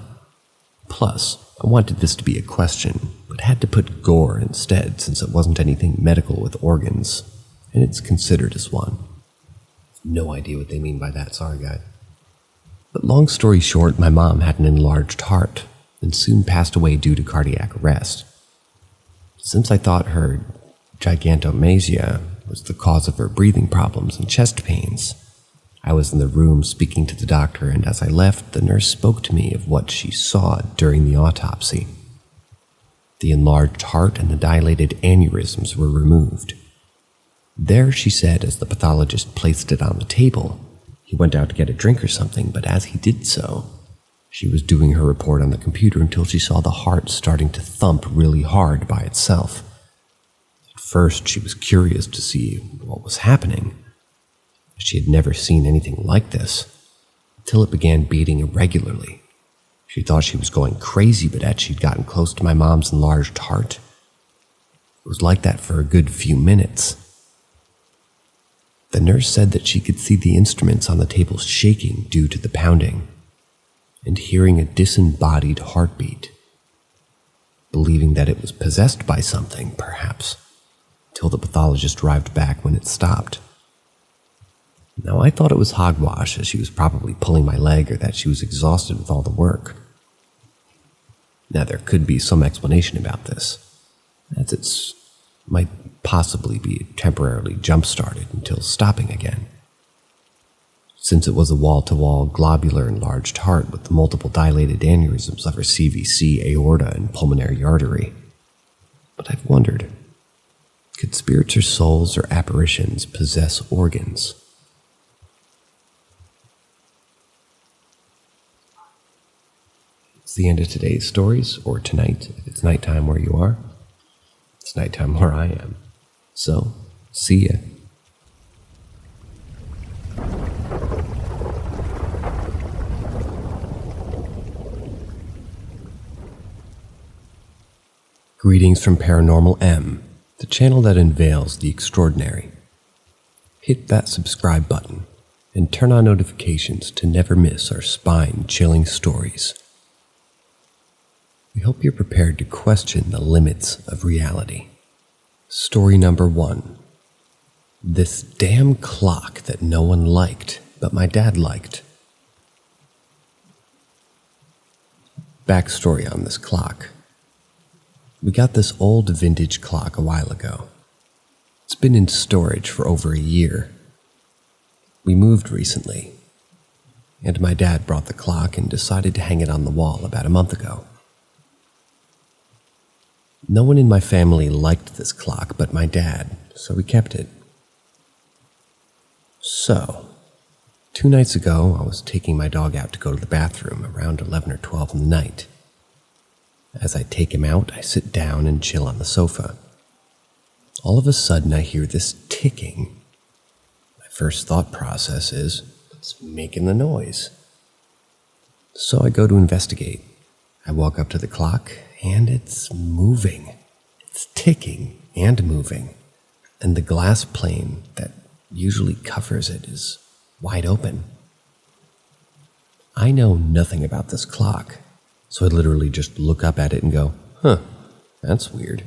Plus, I wanted this to be a question, but had to put gore instead since it wasn't anything medical with organs, and it's considered as one. No idea what they mean by that, sorry guys. But long story short, my mom had an enlarged heart and soon passed away due to cardiac arrest. Since I thought her gigantomasia was the cause of her breathing problems and chest pains, I was in the room speaking to the doctor, and as I left, the nurse spoke to me of what she saw during the autopsy. The enlarged heart and the dilated aneurysms were removed. There, she said, as the pathologist placed it on the table, he went out to get a drink or something, but as he did so, she was doing her report on the computer until she saw the heart starting to thump really hard by itself. At first, she was curious to see what was happening. She had never seen anything like this, until it began beating irregularly. She thought she was going crazy, but as she'd gotten close to my mom's enlarged heart, it was like that for a good few minutes. The nurse said that she could see the instruments on the table shaking due to the pounding, and hearing a disembodied heartbeat, believing that it was possessed by something, perhaps, till the pathologist arrived back when it stopped. Now, I thought it was hogwash, as she was probably pulling my leg or that she was exhausted with all the work. Now, there could be some explanation about this, as it might possibly be temporarily jump-started until stopping again. Since it was a wall-to-wall globular enlarged heart with the multiple dilated aneurysms of her CVC, aorta, and pulmonary artery. But I've wondered, could spirits or souls or apparitions possess organs? It's the end of today's stories, or tonight, if it's nighttime where you are. It's nighttime where I am. So, see ya. Greetings from Paranormal M, the channel that unveils the extraordinary. Hit that subscribe button and turn on notifications to never miss our spine-chilling stories. We hope you're prepared to question the limits of reality. Story number 1. This damn clock that no one liked, but my dad liked. Backstory on this clock. We got this old vintage clock a while ago. It's been in storage for over a year. We moved recently, and my dad brought the clock and decided to hang it on the wall about a month ago. No one in my family liked this clock but my dad, so we kept it. So, 2 nights ago, I was taking my dog out to go to the bathroom around 11 or 12 in the night. As I take him out, I sit down and chill on the sofa. All of a sudden, I hear this ticking. My first thought process is, what's making the noise? So I go to investigate. I walk up to the clock, and it's moving. It's ticking and moving. And the glass plane that usually covers it is wide open. I know nothing about this clock, so I literally just look up at it and go, that's weird.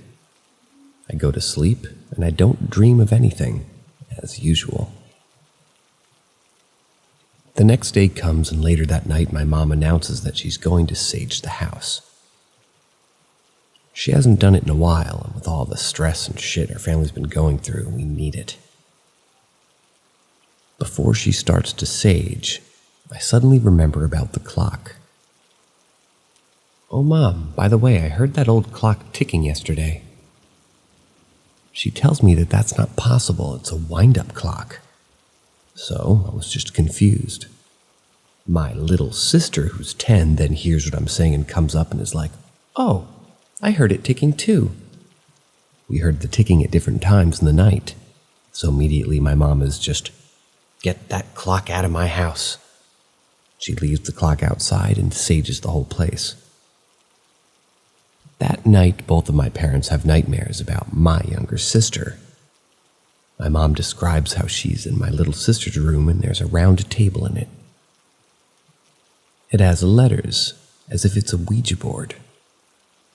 I go to sleep, and I don't dream of anything, as usual. The next day comes, and later that night, my mom announces that she's going to sage the house. She hasn't done it in a while, and with all the stress and shit our family's been going through, we need it. Before she starts to sage, I suddenly remember about the clock. Oh, Mom, by the way, I heard that old clock ticking yesterday. She tells me that that's not possible, it's a wind-up clock. So I was just confused. My little sister, who's 10, then hears what I'm saying and comes up and is like, oh, I heard it ticking too. We heard the ticking at different times in the night, so immediately my mom is just, get that clock out of my house. She leaves the clock outside and sages the whole place. That night, both of my parents have nightmares about my younger sister. My mom describes how she's in my little sister's room and there's a round table in it. It has letters, as if it's a Ouija board.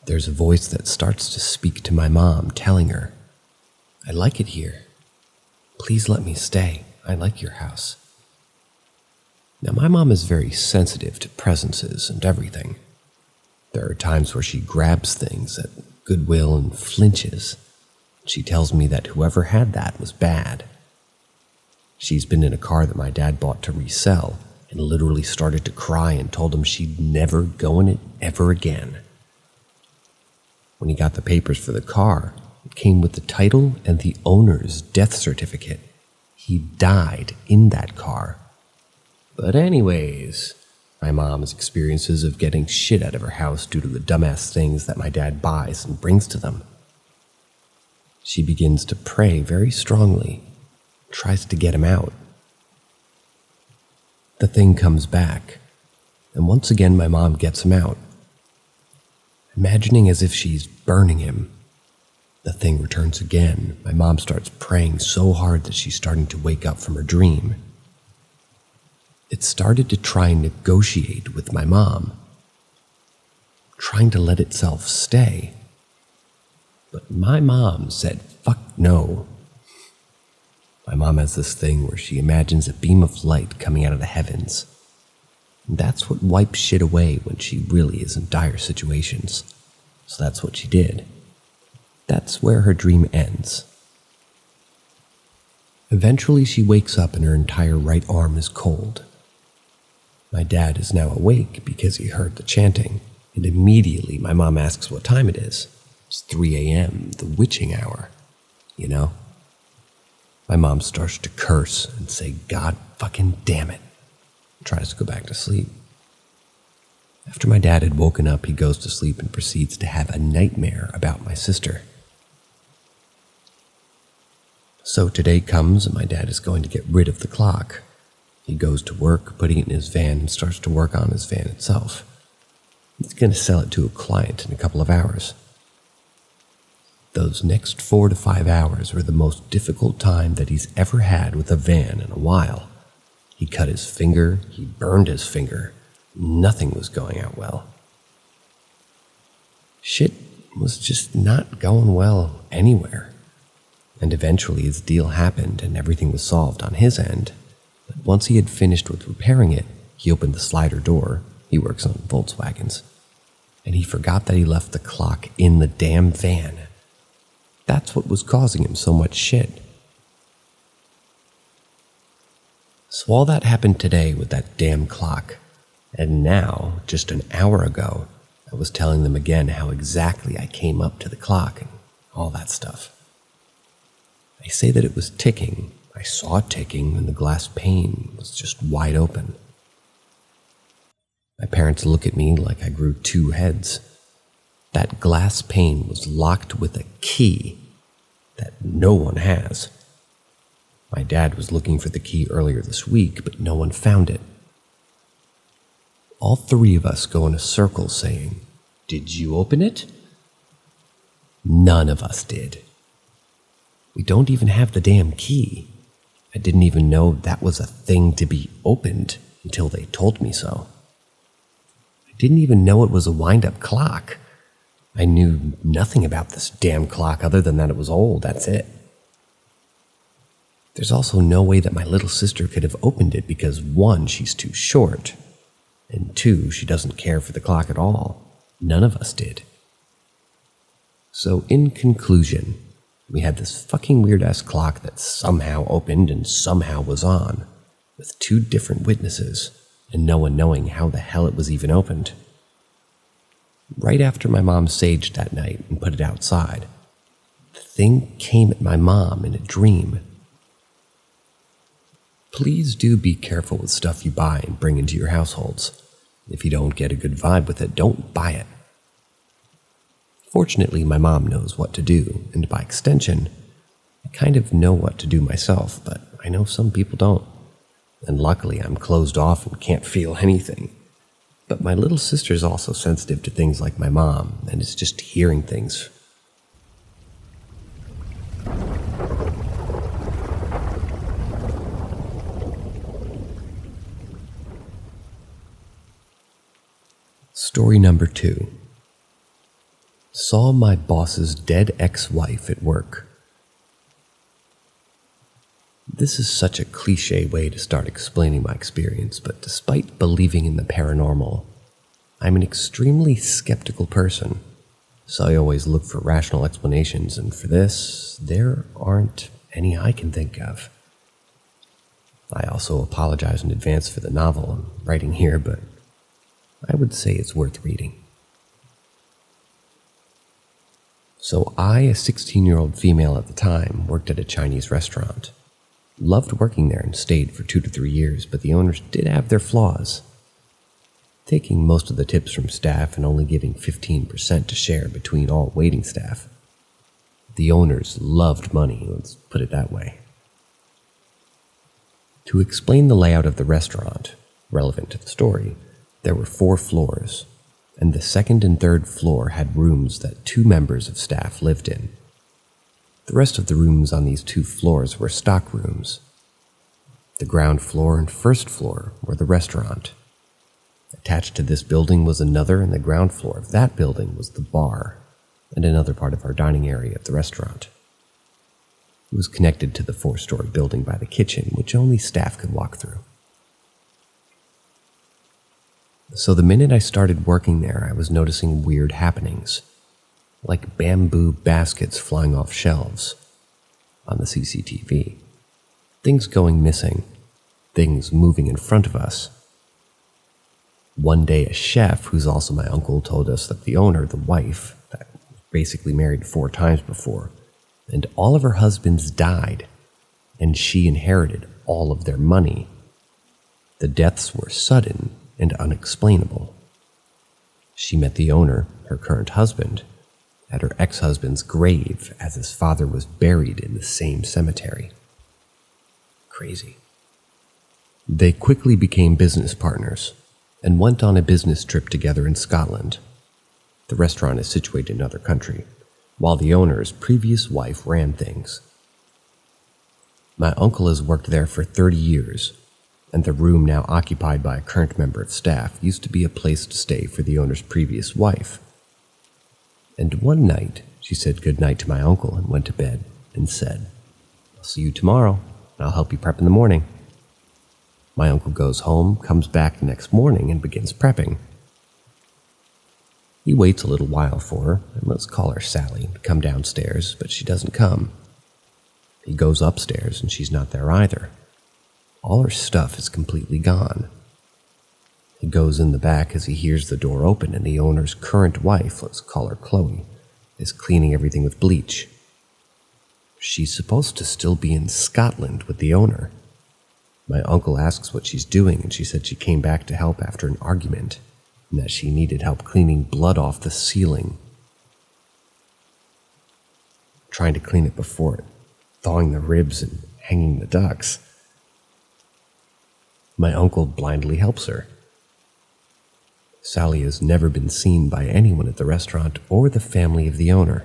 There's a voice that starts to speak to my mom, telling her, I like it here. Please let me stay. I like your house. Now, my mom is very sensitive to presences and everything. There are times where she grabs things at Goodwill and flinches. She tells me that whoever had that was bad. She's been in a car that my dad bought to resell and literally started to cry and told him she'd never go in it ever again. When he got the papers for the car, it came with the title and the owner's death certificate. He died in that car. But anyways, my mom's experiences of getting shit out of her house due to the dumbass things that my dad buys and brings to them. She begins to pray very strongly, tries to get him out. The thing comes back, and once again my mom gets him out. Imagining as if she's burning him, the thing returns again. My mom starts praying so hard that she's starting to wake up from her dream. It started to try and negotiate with my mom, trying to let itself stay. But my mom said, fuck no. My mom has this thing where she imagines a beam of light coming out of the heavens. And that's what wipes shit away when she really is in dire situations. So that's what she did. That's where her dream ends. Eventually she wakes up and her entire right arm is cold. My dad is now awake because he heard the chanting, and immediately my mom asks what time it is. It's 3 a.m., the witching hour, you know? My mom starts to curse and say, God fucking damn it, and tries to go back to sleep. After my dad had woken up, he goes to sleep and proceeds to have a nightmare about my sister. So today comes and my dad is going to get rid of the clock. He goes to work, putting it in his van, and starts to work on his van itself. He's going to sell it to a client in a couple of hours. Those next 4 to 5 hours were the most difficult time that he's ever had with a van in a while. He cut his finger, he burned his finger. Nothing was going out well. Shit was just not going well anywhere. And eventually his deal happened and everything was solved on his end. But once he had finished with repairing it, he opened the slider door. He works on Volkswagens. And he forgot that he left the clock in the damn van. That's what was causing him so much shit. So all that happened today with that damn clock. And now, just an hour ago, I was telling them again how exactly I came up to the clock and all that stuff. I say that it was ticking. I saw it ticking and the glass pane was just wide open. My parents look at me like I grew 2 heads. That glass pane was locked with a key that no one has. My dad was looking for the key earlier this week, but no one found it. All 3 of us go in a circle saying, "Did you open it?" None of us did. We don't even have the damn key. I didn't even know that was a thing to be opened until they told me so. I didn't even know it was a wind-up clock. I knew nothing about this damn clock other than that it was old, that's it. There's also no way that my little sister could have opened it because 1, she's too short, and 2, she doesn't care for the clock at all. None of us did. So in conclusion, we had this fucking weird-ass clock that somehow opened and somehow was on, with 2 different witnesses, and no one knowing how the hell it was even opened. Right after my mom saged that night and put it outside, the thing came at my mom in a dream. Please do be careful with stuff you buy and bring into your households. If you don't get a good vibe with it, don't buy it. Fortunately, my mom knows what to do, and by extension, I kind of know what to do myself, but I know some people don't. And luckily, I'm closed off and can't feel anything. But my little sister's also sensitive to things like my mom, and is just hearing things. Story number 2. Saw my boss's dead ex-wife at work. This is such a cliche way to start explaining my experience, but despite believing in the paranormal, I'm an extremely skeptical person, so I always look for rational explanations, and for this, there aren't any I can think of. I also apologize in advance for the novel I'm writing here, but I would say it's worth reading. So I, a 16-year-old female at the time, worked at a Chinese restaurant. Loved working there and stayed for 2 to 3 years, but the owners did have their flaws. Taking most of the tips from staff and only giving 15% to share between all waiting staff. The owners loved money, let's put it that way. To explain the layout of the restaurant, relevant to the story, there were 4 floors, and the second and third floor had rooms that 2 members of staff lived in. The rest of the rooms on these 2 floors were stock rooms. The ground floor and first floor were the restaurant. Attached to this building was another, and the ground floor of that building was the bar, and another part of our dining area at the restaurant. It was connected to the 4-story building by the kitchen, which only staff could walk through. So the minute I started working there, I was noticing weird happenings, like bamboo baskets flying off shelves on the CCTV, things going missing, things moving in front of us. One day, a chef, who's also my uncle, told us that the owner, the wife, that was basically married 4 times before, and all of her husbands died, and she inherited all of their money. The deaths were sudden and unexplainable. She met the owner, her current husband, at her ex-husband's grave as his father was buried in the same cemetery. Crazy. They quickly became business partners and went on a business trip together in Scotland. The restaurant is situated in another country, while the owner's previous wife ran things. My uncle has worked there for 30 years, and the room now occupied by a current member of staff used to be a place to stay for the owner's previous wife. And one night, she said goodnight to my uncle and went to bed and said, "I'll see you tomorrow, and I'll help you prep in the morning." My uncle goes home, comes back the next morning, and begins prepping. He waits a little while for her, and let's call her Sally, to come downstairs, but she doesn't come. He goes upstairs, and she's not there either. All her stuff is completely gone. He goes in the back as he hears the door open, and the owner's current wife, let's call her Chloe, is cleaning everything with bleach. She's supposed to still be in Scotland with the owner. My uncle asks what she's doing, and she said she came back to help after an argument, and that she needed help cleaning blood off the ceiling. Trying to clean it before thawing the ribs and hanging the ducks. My uncle blindly helps her. Sally has never been seen by anyone at the restaurant or the family of the owner.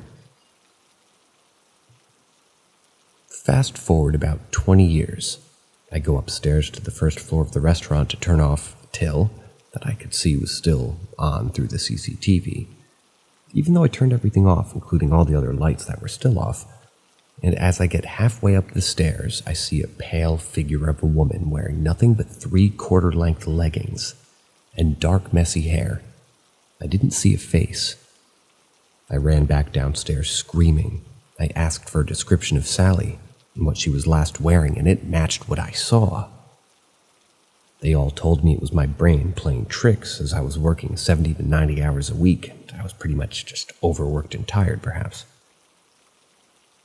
Fast forward about 20 years. I go upstairs to the first floor of the restaurant to turn off a till that I could see was still on through the CCTV, even though I turned everything off, including all the other lights that were still off. And as I get halfway up the stairs, I see a pale figure of a woman wearing nothing but 3/4-length leggings and dark, messy hair. I didn't see a face. I ran back downstairs screaming. I asked for a description of Sally and what she was last wearing, and it matched what I saw. They all told me it was my brain playing tricks as I was working 70 to 90 hours a week, and I was pretty much just overworked and tired, perhaps.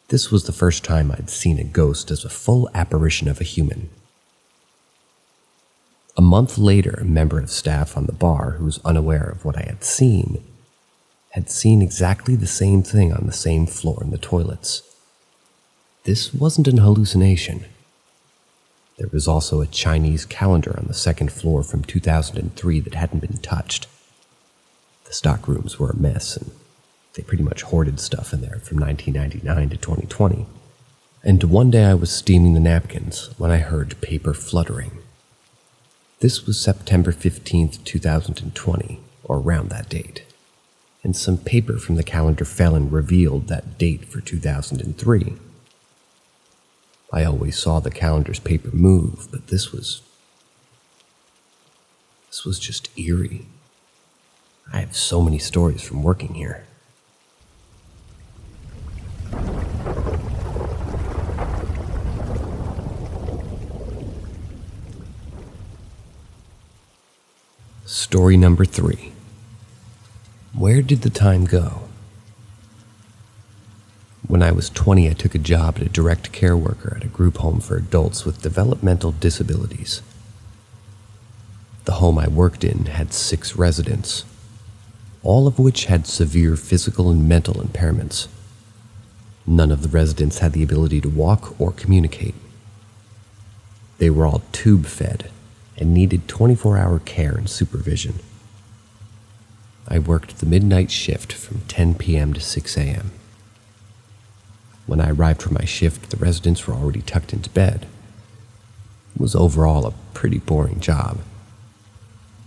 This was the first time I'd seen a ghost as a full apparition of a human. A month later, a member of staff on the bar who was unaware of what I had seen exactly the same thing on the same floor in the toilets. This wasn't an hallucination. There was also a Chinese calendar on the second floor from 2003 that hadn't been touched. The stock rooms were a mess, and they pretty much hoarded stuff in there from 1999 to 2020. And one day I was steaming the napkins when I heard paper fluttering. This was September 15th, 2020, or around that date. And some paper from the calendar fell and revealed that date for 2003. I always saw the calendar's paper move, but this was just eerie. I have so many stories from working here. Story number 3. Where did the time go? When I was 20, I took a job as a direct care worker at a group home for adults with developmental disabilities. The home I worked in had 6 residents, all of which had severe physical and mental impairments. None of the residents had the ability to walk or communicate. They were all tube-fed and needed 24-hour care and supervision. I worked the midnight shift from 10 p.m. to 6 a.m. When I arrived for my shift, the residents were already tucked into bed. It was overall a pretty boring job.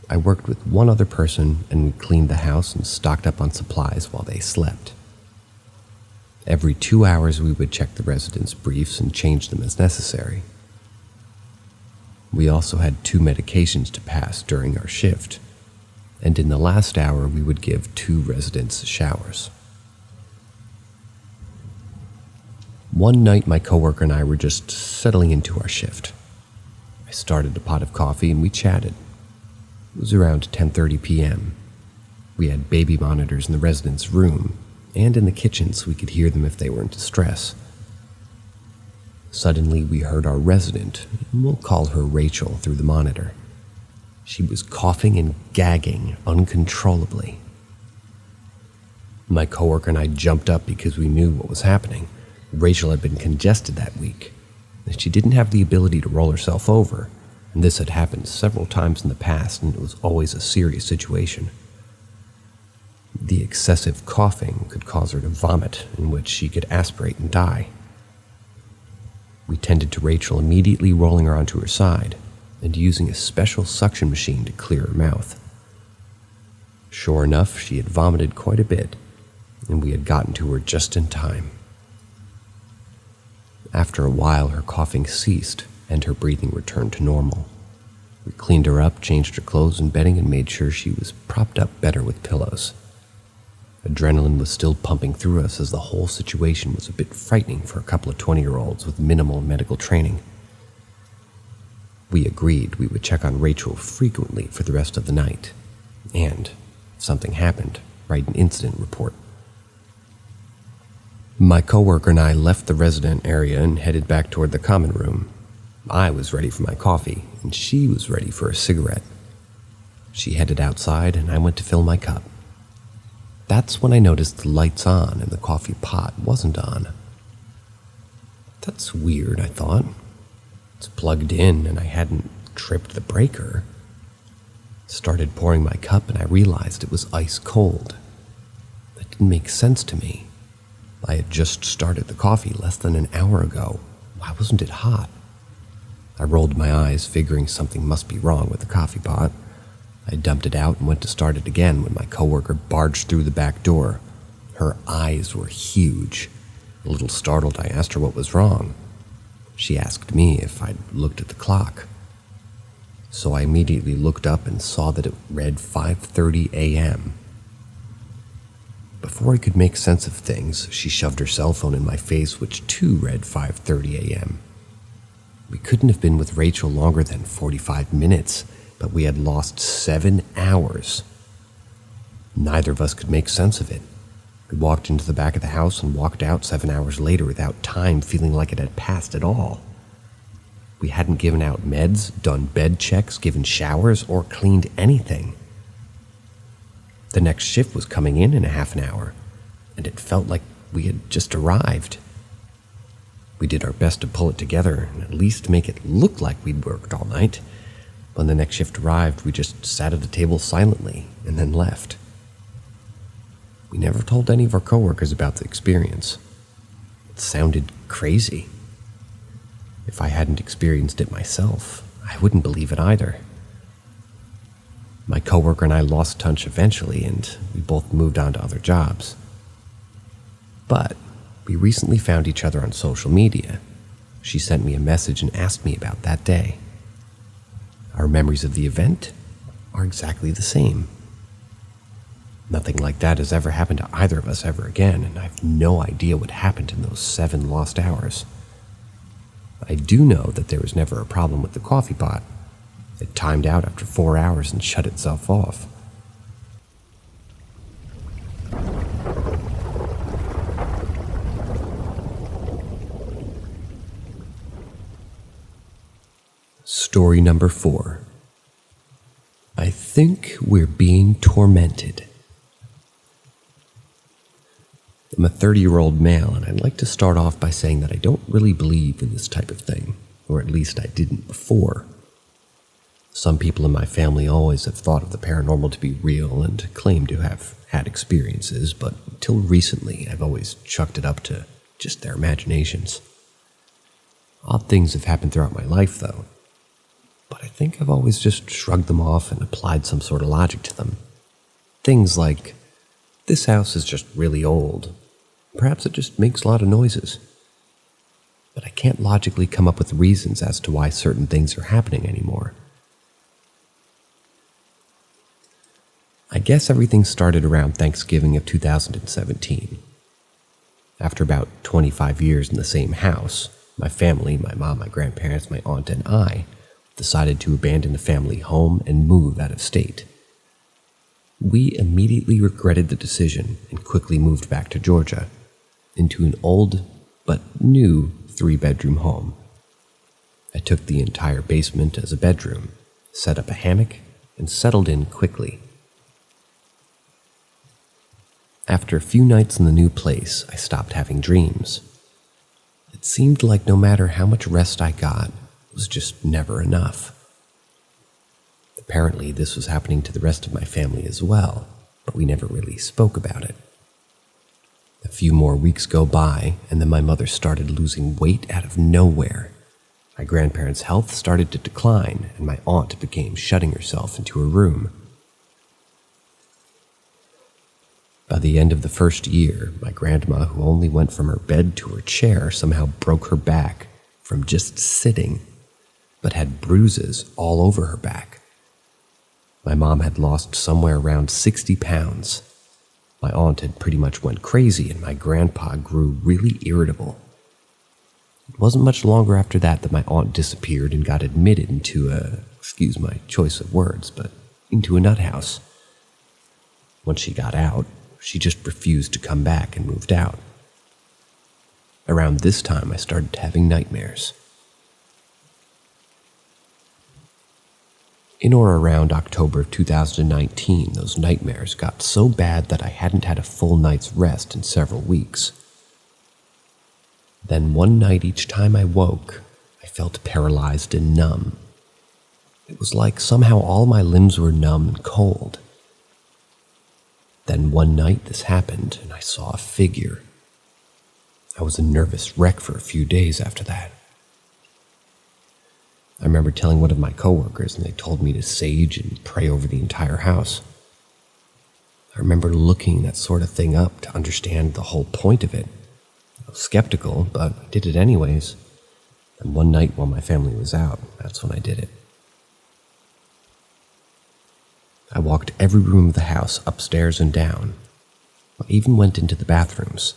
I worked with one other person, and we cleaned the house and stocked up on supplies while they slept. Every 2 hours, we would check the residents' briefs and change them as necessary. We also had 2 medications to pass during our shift, and in the last hour, we would give 2 residents showers. One night, my coworker and I were just settling into our shift. I started a pot of coffee and we chatted. It was around 10:30 p.m. We had baby monitors in the residents' room and in the kitchen so we could hear them if they were in distress. Suddenly, we heard our resident, and we'll call her Rachel, through the monitor. She was coughing and gagging uncontrollably. My coworker and I jumped up because we knew what was happening. Rachel had been congested that week, and she didn't have the ability to roll herself over, and this had happened several times in the past, and it was always a serious situation. The excessive coughing could cause her to vomit, in which she could aspirate and die. We tended to Rachel immediately rolling her onto her side and using a special suction machine to clear her mouth. Sure enough, she had vomited quite a bit, and we had gotten to her just in time. After a while, her coughing ceased and her breathing returned to normal. We cleaned her up, changed her clothes and bedding, and made sure she was propped up better with pillows. Adrenaline was still pumping through us as the whole situation was a bit frightening for a couple of 20-year-olds with minimal medical training. We agreed we would check on Rachel frequently for the rest of the night, and if something happened, write an incident report. My coworker and I left the resident area and headed back toward the common room. I was ready for my coffee, and she was ready for a cigarette. She headed outside, and I went to fill my cup. That's when I noticed the lights on and the coffee pot wasn't on. That's weird, I thought. It's plugged in, and I hadn't tripped the breaker. Started pouring my cup, and I realized it was ice cold. That didn't make sense to me. I had just started the coffee less than an hour ago. Why wasn't it hot? I rolled my eyes, figuring something must be wrong with the coffee pot. I dumped it out and went to start it again when my coworker barged through the back door. Her eyes were huge. A little startled, I asked her what was wrong. She asked me if I'd looked at the clock. So I immediately looked up and saw that it read 5:30 a.m. Before I could make sense of things, she shoved her cell phone in my face, which too read 5:30 a.m. We couldn't have been with Rachel longer than 45 minutes, but we had lost 7 hours. Neither of us could make sense of it. We walked into the back of the house and walked out 7 hours later without time feeling like it had passed at all. We hadn't given out meds, done bed checks, given showers, or cleaned anything. The next shift was coming in a half an hour, and it felt like we had just arrived. We did our best to pull it together and at least make it look like we'd worked all night. When the next shift arrived, we just sat at the table silently and then left. We never told any of our coworkers about the experience. It sounded crazy. If I hadn't experienced it myself, I wouldn't believe it either. My coworker and I lost touch eventually, and we both moved on to other jobs. But we recently found each other on social media. She sent me a message and asked me about that day. Our memories of the event are exactly the same. Nothing like that has ever happened to either of us ever again, and I have no idea what happened in those 7 lost hours. I do know that there was never a problem with the coffee pot. It timed out after 4 hours and shut itself off. Story number 4. I think we're being tormented. I'm a 30-year-old male, and I'd like to start off by saying that I don't really believe in this type of thing, or at least I didn't before. Some people in my family always have thought of the paranormal to be real and claim to have had experiences, but until recently I've always chucked it up to just their imaginations. Odd things have happened throughout my life, though, but I think I've always just shrugged them off and applied some sort of logic to them. Things like, this house is just really old. Perhaps it just makes a lot of noises. But I can't logically come up with reasons as to why certain things are happening anymore. I guess everything started around Thanksgiving of 2017. After about 25 years in the same house, my family, my mom, my grandparents, my aunt, and I decided to abandon the family home and move out of state. We immediately regretted the decision and quickly moved back to Georgia, into an old but new 3-bedroom home. I took the entire basement as a bedroom, set up a hammock, and settled in quickly. After a few nights in the new place, I stopped having dreams. It seemed like no matter how much rest I got, it was just never enough. Apparently, this was happening to the rest of my family as well, but we never really spoke about it. A few more weeks go by, and then my mother started losing weight out of nowhere. My grandparents' health started to decline, and my aunt became shutting herself into her room. By the end of the first year, my grandma, who only went from her bed to her chair, somehow broke her back from just sitting, but had bruises all over her back. My mom had lost somewhere around 60 pounds. My aunt had pretty much went crazy, and my grandpa grew really irritable. It wasn't much longer after that my aunt disappeared and got admitted into excuse my choice of words, but into a nut house. Once she got out, she just refused to come back and moved out. Around this time, I started having nightmares. In or around October of 2019, those nightmares got so bad that I hadn't had a full night's rest in several weeks. Then one night each time I woke, I felt paralyzed and numb. It was like somehow all my limbs were numb and cold. Then one night this happened and I saw a figure. I was a nervous wreck for a few days after that. I remember telling one of my coworkers, and they told me to sage and pray over the entire house. I remember looking that sort of thing up to understand the whole point of it. I was skeptical, but I did it anyways. And one night while my family was out, that's when I did it. I walked every room of the house, upstairs and down. I even went into the bathrooms.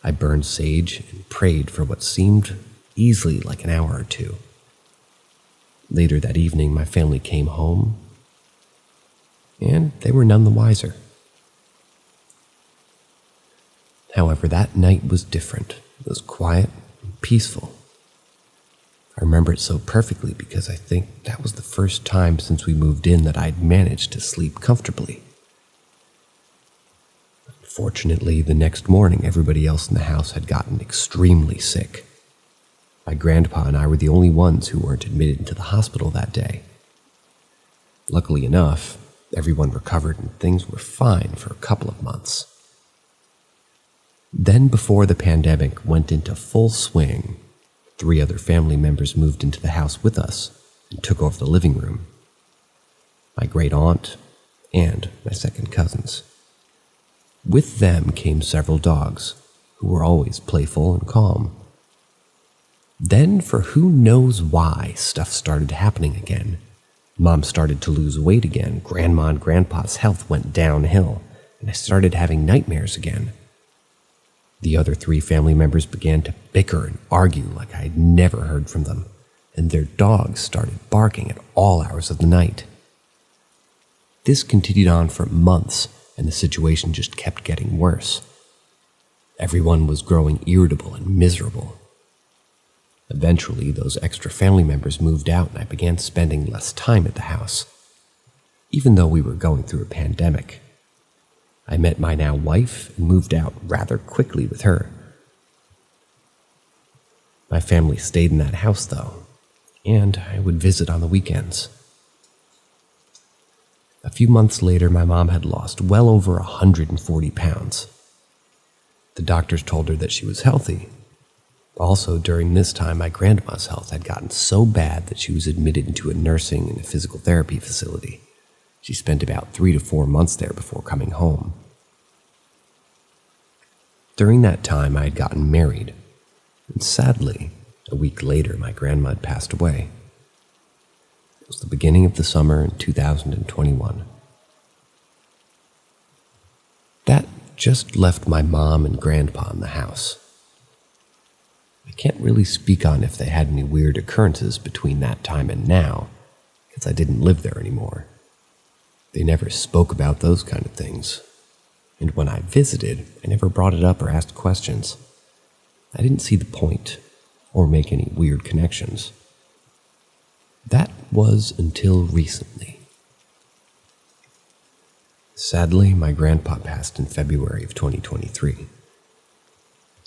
I burned sage and prayed for what seemed easily like an hour or two. Later that evening, my family came home, and they were none the wiser. However, that night was different. It was quiet and peaceful. I remember it so perfectly because I think that was the first time since we moved in that I'd managed to sleep comfortably. Unfortunately, the next morning, everybody else in the house had gotten extremely sick. My grandpa and I were the only ones who weren't admitted into the hospital that day. Luckily enough, everyone recovered and things were fine for a couple of months. Then, before the pandemic went into full swing, 3 other family members moved into the house with us and took over the living room. My great aunt and my second cousins. With them came several dogs, who were always playful and calm. Then, for who knows why, stuff started happening again. Mom started to lose weight again, Grandma and Grandpa's health went downhill, and I started having nightmares again. The other 3 family members began to bicker and argue like I had never heard from them, and their dogs started barking at all hours of the night. This continued on for months, and the situation just kept getting worse. Everyone was growing irritable and miserable. Eventually, those extra family members moved out and I began spending less time at the house. Even though we were going through a pandemic, I met my now wife and moved out rather quickly with her. My family stayed in that house though, and I would visit on the weekends. A few months later, my mom had lost well over 140 pounds. The doctors told her that she was healthy. Also, during this time, my grandma's health had gotten so bad that she was admitted into a nursing and a physical therapy facility. She spent about 3 to 4 months there before coming home. During that time, I had gotten married, and sadly, a week later, my grandma had passed away. It was the beginning of the summer in 2021. That just left my mom and grandpa in the house. I can't really speak on if they had any weird occurrences between that time and now, because I didn't live there anymore. They never spoke about those kind of things, and when I visited, I never brought it up or asked questions. I didn't see the point, or make any weird connections. That was until recently. Sadly, my grandpa passed in February of 2023.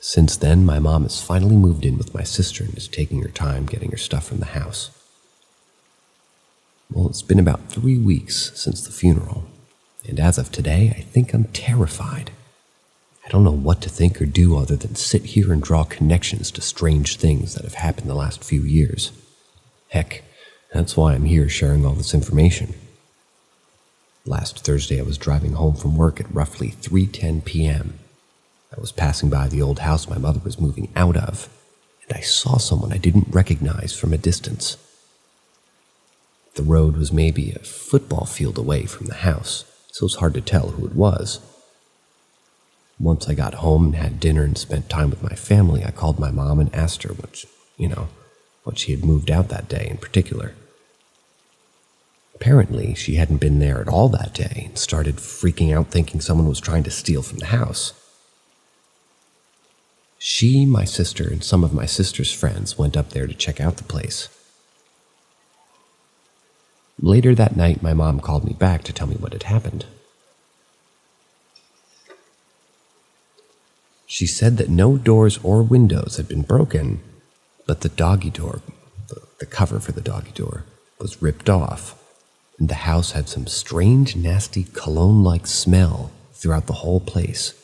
Since then, my mom has finally moved in with my sister and is taking her time getting her stuff from the house. Well, it's been about 3 weeks since the funeral, and as of today, I think I'm terrified. I don't know what to think or do other than sit here and draw connections to strange things that have happened the last few years. Heck, that's why I'm here sharing all this information. Last Thursday, I was driving home from work at roughly 3:10 p.m. I was passing by the old house my mother was moving out of, and I saw someone I didn't recognize from a distance. The road was maybe a football field away from the house, so it was hard to tell who it was. Once I got home and had dinner and spent time with my family, I called my mom and asked her what she had moved out that day in particular. Apparently, she hadn't been there at all that day and started freaking out thinking someone was trying to steal from the house. She, my sister, and some of my sister's friends went up there to check out the place. Later that night, my mom called me back to tell me what had happened. She said that no doors or windows had been broken, but the doggy door, the cover for the doggy door, was ripped off, and the house had some strange, nasty cologne-like smell throughout the whole place.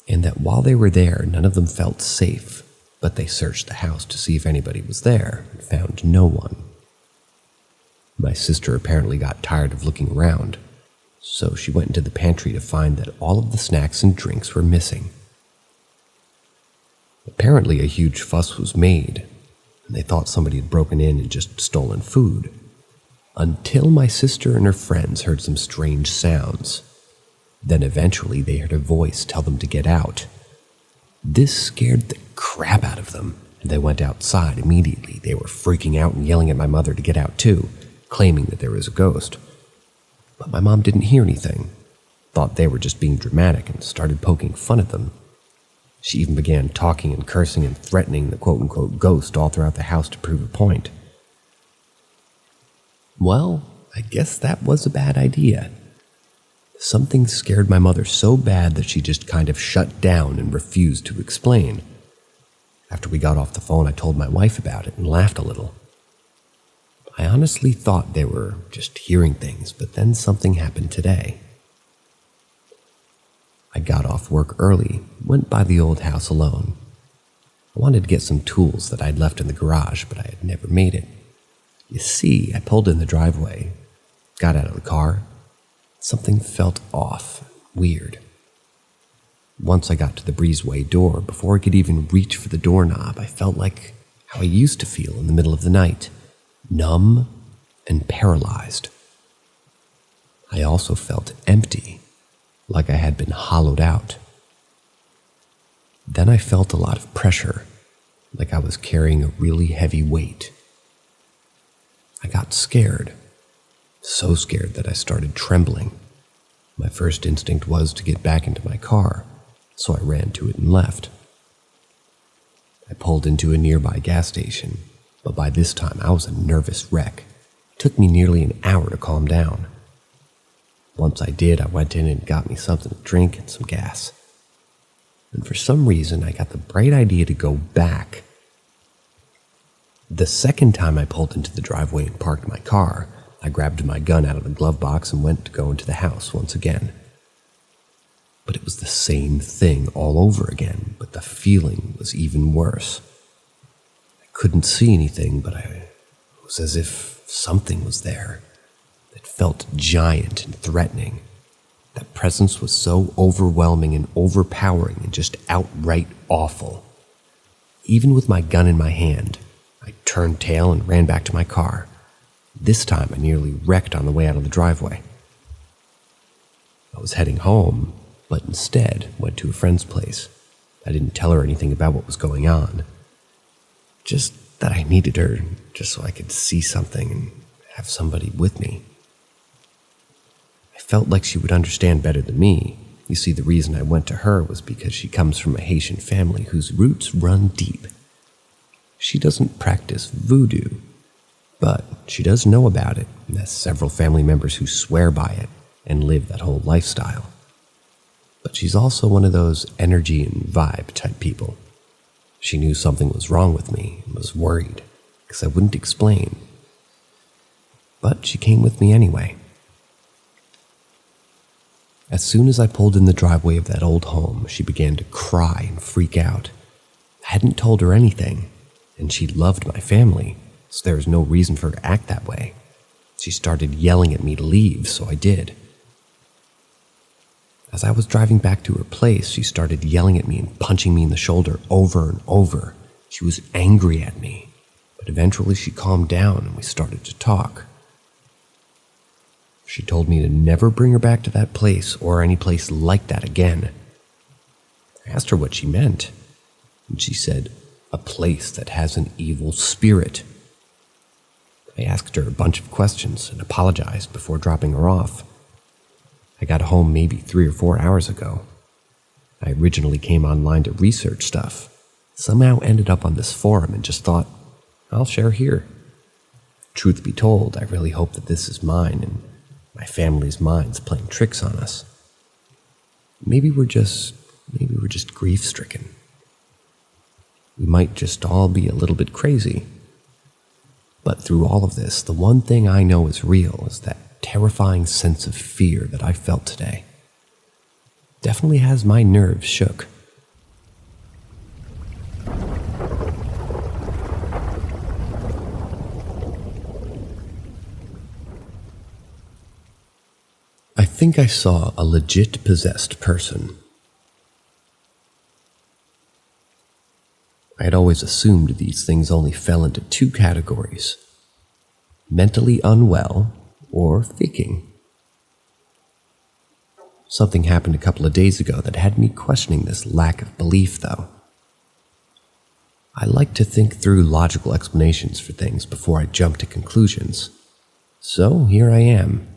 And that while they were there, none of them felt safe, but they searched the house to see if anybody was there and found no one. My sister apparently got tired of looking around, so she went into the pantry to find that all of the snacks and drinks were missing. Apparently a huge fuss was made, and they thought somebody had broken in and just stolen food, until my sister and her friends heard some strange sounds. Then eventually they heard a voice tell them to get out. This scared the crap out of them, and they went outside immediately. They were freaking out and yelling at my mother to get out too, claiming that there was a ghost. But my mom didn't hear anything, thought they were just being dramatic, and started poking fun at them. She even began talking and cursing and threatening the quote-unquote ghost all throughout the house to prove a point. Well, I guess that was a bad idea. Something scared my mother so bad that she just kind of shut down and refused to explain. After we got off the phone, I told my wife about it and laughed a little. I honestly thought they were just hearing things, but then something happened today. I got off work early, went by the old house alone. I wanted to get some tools that I'd left in the garage, but I had never made it. You see, I pulled in the driveway, got out of the car. Something felt off, weird. Once I got to the breezeway door, before I could even reach for the doorknob, I felt like how I used to feel in the middle of the night, numb and paralyzed. I also felt empty, like I had been hollowed out. Then I felt a lot of pressure, like I was carrying a really heavy weight. I got scared, so scared that I started trembling. My first instinct was to get back into my car, so I ran to it and left. I pulled into a nearby gas station, but by this time I was a nervous wreck. It took me nearly an hour to calm down. Once I did, I went in and got me something to drink and some gas. And for some reason, I got the bright idea to go back. The second time I pulled into the driveway and parked my car, I grabbed my gun out of the glove box and went to go into the house once again. But it was the same thing all over again, but the feeling was even worse. I couldn't see anything, but it was as if something was there. It felt giant and threatening. That presence was so overwhelming and overpowering and just outright awful. Even with my gun in my hand, I turned tail and ran back to my car. This time I nearly wrecked on the way out of the driveway. I was heading home, but instead went to a friend's place. I didn't tell her anything about what was going on. Just that I needed her just so I could see something and have somebody with me. I felt like she would understand better than me. You see, the reason I went to her was because she comes from a Haitian family whose roots run deep. She doesn't practice voodoo, but she does know about it and has several family members who swear by it and live that whole lifestyle. But she's also one of those energy and vibe type people. She knew something was wrong with me and was worried because I wouldn't explain. But she came with me anyway. As soon as I pulled in the driveway of that old home, she began to cry and freak out. I hadn't told her anything, and she loved my family, so there was no reason for her to act that way. She started yelling at me to leave, so I did. As I was driving back to her place, she started yelling at me and punching me in the shoulder over and over. She was angry at me, but eventually she calmed down and we started to talk. She told me to never bring her back to that place or any place like that again. I asked her what she meant, and she said, a place that has an evil spirit. I asked her a bunch of questions and apologized before dropping her off. I got home maybe 3 or 4 hours ago. I originally came online to research stuff, somehow ended up on this forum and just thought, I'll share here. Truth be told, I really hope that this is mine and my family's minds playing tricks on us. Maybe we're just grief-stricken. We might just all be a little bit crazy. But through all of this, the one thing I know is real is that terrifying sense of fear that I felt today. Definitely has my nerves shook. I think I saw a legit possessed person. I had always assumed these things only fell into 2 categories: mentally unwell or faking. Something happened a couple of days ago that had me questioning this lack of belief, though. I like to think through logical explanations for things before I jump to conclusions. So here I am.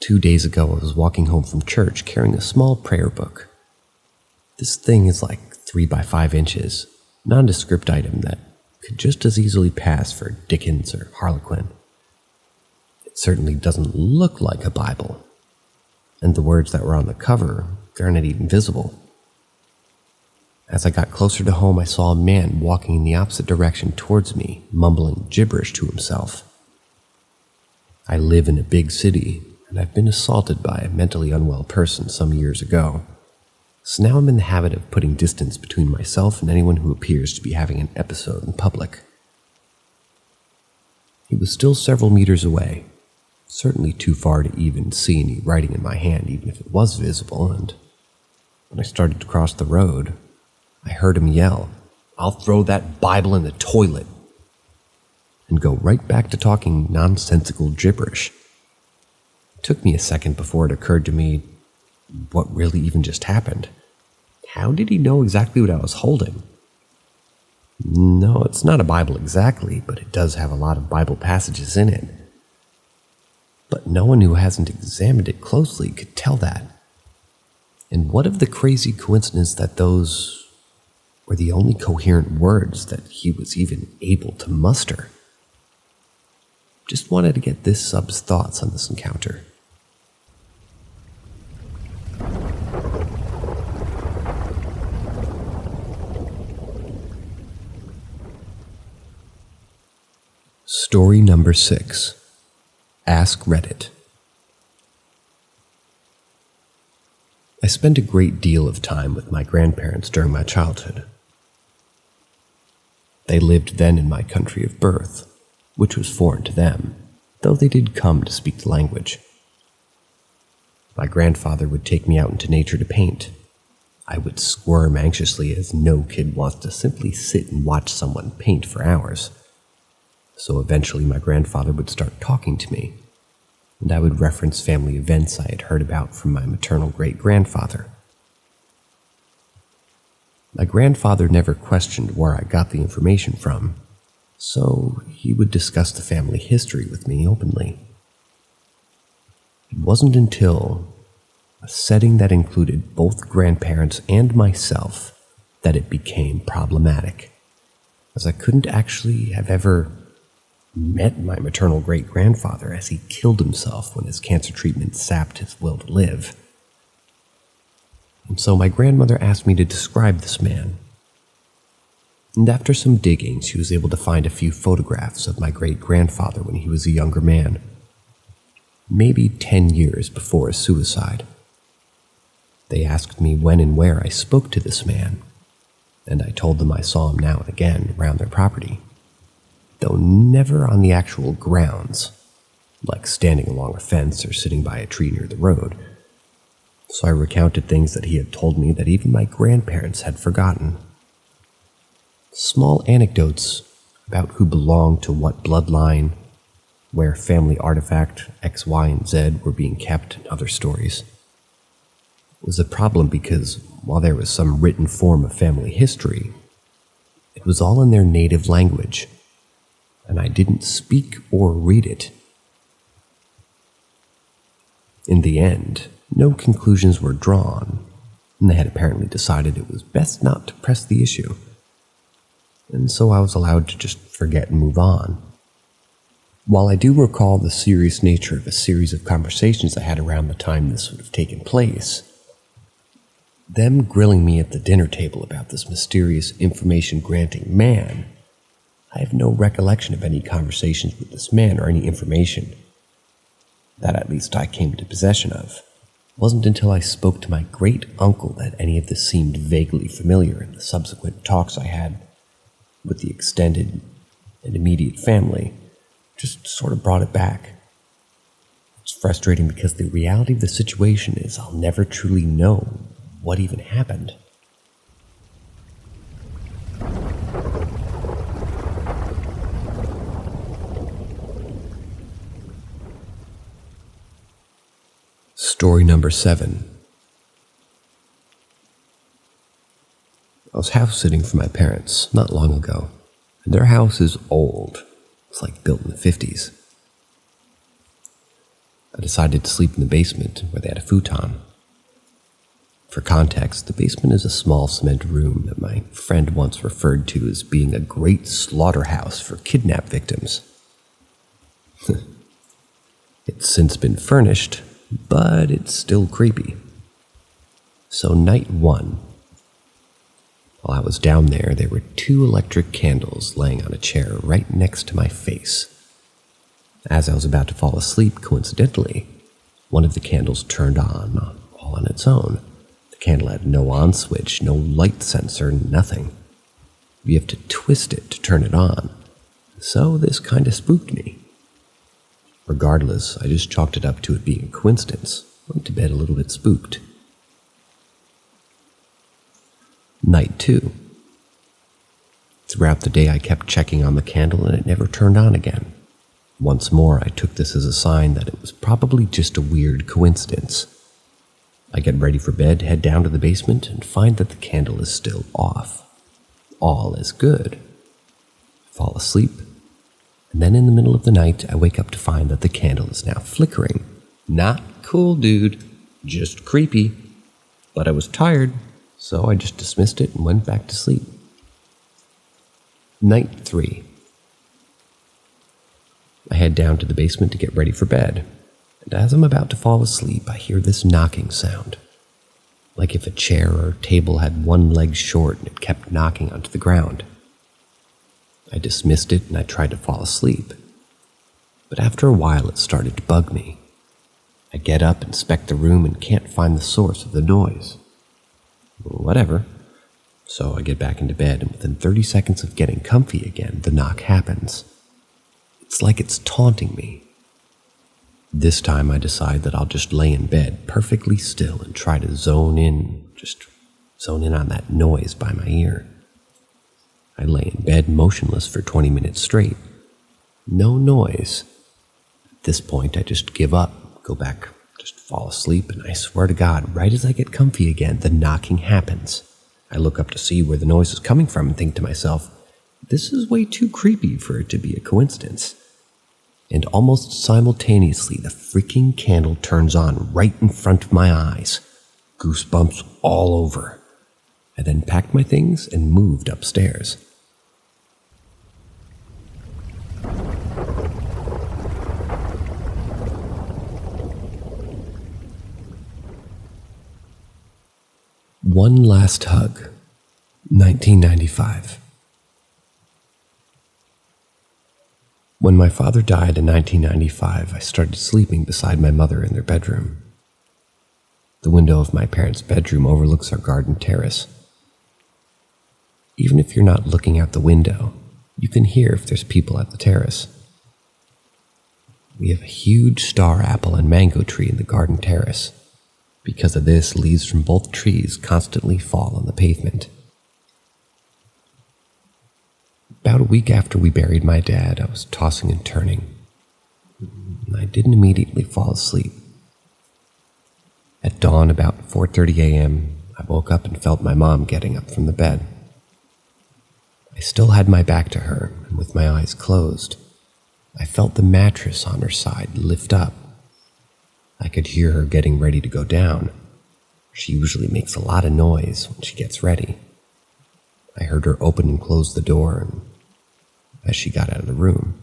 2 days ago, I was walking home from church carrying a small prayer book. This thing is like 3 by 5 inches, nondescript item that could just as easily pass for Dickens or Harlequin. It certainly doesn't look like a Bible, and the words that were on the cover, they're not even visible. As I got closer to home, I saw a man walking in the opposite direction towards me, mumbling gibberish to himself. I live in a big city, and I've been assaulted by a mentally unwell person some years ago. So now I'm in the habit of putting distance between myself and anyone who appears to be having an episode in public. He was still several meters away, certainly too far to even see any writing in my hand, even if it was visible, and When I started to cross the road, I heard him yell, "I'll throw that Bible in the toilet," and go right back to talking nonsensical gibberish. It took me a second before it occurred to me what really even just happened. How did he know exactly what I was holding? No, it's not a Bible exactly, but it does have a lot of Bible passages in it. But no one who hasn't examined it closely could tell that. And what of the crazy coincidence that those were the only coherent words that he was even able to muster? Just wanted to get this sub's thoughts on this encounter. Story number 6. Ask Reddit. I spent a great deal of time with my grandparents during my childhood. They lived then in my country of birth, which was foreign to them, though they did come to speak the language. My grandfather would take me out into nature to paint. I would squirm anxiously, as no kid wants to simply sit and watch someone paint for hours. So eventually my grandfather would start talking to me, and I would reference family events I had heard about from my maternal great-grandfather. My grandfather never questioned where I got the information from, so he would discuss the family history with me openly. It wasn't until a setting that included both grandparents and myself that it became problematic, as I couldn't actually have ever met my maternal great-grandfather, as he killed himself when his cancer treatment sapped his will to live. And so my grandmother asked me to describe this man. And after some digging, she was able to find a few photographs of my great-grandfather when he was a younger man, maybe 10 years before his suicide. They asked me when and where I spoke to this man, and I told them I saw him now and again around their property, though never on the actual grounds, like standing along a fence or sitting by a tree near the road. So I recounted things that he had told me that even my grandparents had forgotten. Small anecdotes about who belonged to what bloodline, where family artifact X, Y, and Z were being kept, and other stories. It was a problem because while there was some written form of family history, it was all in their native language, and I didn't speak or read it. In the end, no conclusions were drawn, and they had apparently decided it was best not to press the issue. And so I was allowed to just forget and move on. While I do recall the serious nature of a series of conversations I had around the time this would have taken place, them grilling me at the dinner table about this mysterious information-granting man, I have no recollection of any conversations with this man or any information that at least I came into possession of. It wasn't until I spoke to my great-uncle that any of this seemed vaguely familiar in the subsequent talks I had with the extended and immediate family. Just sort of brought it back. It's frustrating because the reality of the situation is I'll never truly know what even happened. Story number 7. I was house sitting for my parents not long ago, and their house is old. It's like built in the 50s. I decided to sleep in the basement where they had a futon. For context, the basement is a small cement room that my friend once referred to as being a great slaughterhouse for kidnap victims. It's since been furnished, but it's still creepy. So night 1, while I was down there were 2 electric candles laying on a chair right next to my face. As I was about to fall asleep, coincidentally, one of the candles turned on, all on its own. The candle had no on switch, no light sensor, nothing. You have to twist it to turn it on. So this kind of spooked me. Regardless, I just chalked it up to it being a coincidence. Went to bed a little bit spooked. Night 2. Throughout the day, I kept checking on the candle and it never turned on again. Once more, I took this as a sign that it was probably just a weird coincidence. I get ready for bed, head down to the basement, and find that the candle is still off. All is good. I fall asleep, and then in the middle of the night, I wake up to find that the candle is now flickering. Not cool, dude. Just creepy. But I was tired, so I just dismissed it and went back to sleep. Night 3. I head down to the basement to get ready for bed, and as I'm about to fall asleep, I hear this knocking sound. Like if a chair or table had one leg short and it kept knocking onto the ground. I dismissed it and I tried to fall asleep, but after a while it started to bug me. I get up, inspect the room, and can't find the source of the noise. Whatever. So I get back into bed, and within 30 seconds of getting comfy again, the knock happens. It's like it's taunting me. This time I decide that I'll just lay in bed perfectly still and try to zone in on that noise by my ear. I lay in bed motionless for 20 minutes straight. No noise. At this point I just give up, go back, just fall asleep, and I swear to God, right as I get comfy again, the knocking happens. I look up to see where the noise is coming from and think to myself, this is way too creepy for it to be a coincidence. And almost simultaneously, the freaking candle turns on right in front of my eyes. Goosebumps all over. I then packed my things and moved upstairs. One Last Hug, 1995. When my father died in 1995, I started sleeping beside my mother in their bedroom. The window of my parents' bedroom overlooks our garden terrace. Even if you're not looking out the window, you can hear if there's people at the terrace. We have a huge star apple and mango tree in the garden terrace. Because of this, leaves from both trees constantly fall on the pavement. About a week after we buried my dad, I was tossing and turning, and I didn't immediately fall asleep. At dawn, about 4:30 a.m., I woke up and felt my mom getting up from the bed. I still had my back to her, and with my eyes closed, I felt the mattress on her side lift up. I could hear her getting ready to go down. She usually makes a lot of noise when she gets ready. I heard her open and close the door and as she got out of the room.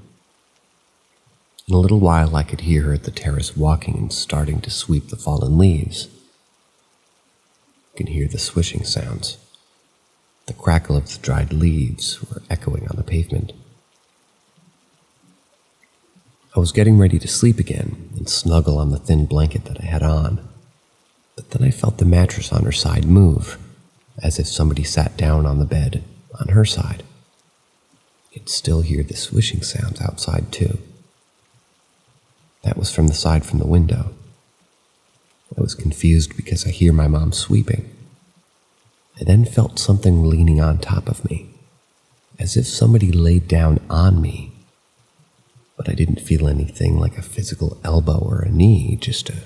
In a little while, I could hear her at the terrace walking and starting to sweep the fallen leaves. I could hear the swishing sounds. The crackle of the dried leaves were echoing on the pavement. I was getting ready to sleep again and snuggle on the thin blanket that I had on, but then I felt the mattress on her side move, as if somebody sat down on the bed on her side. I could still hear the swishing sounds outside too. That was from the side from the window. I was confused because I hear my mom sweeping. I then felt something leaning on top of me, as if somebody laid down on me. But I didn't feel anything like a physical elbow or a knee, just a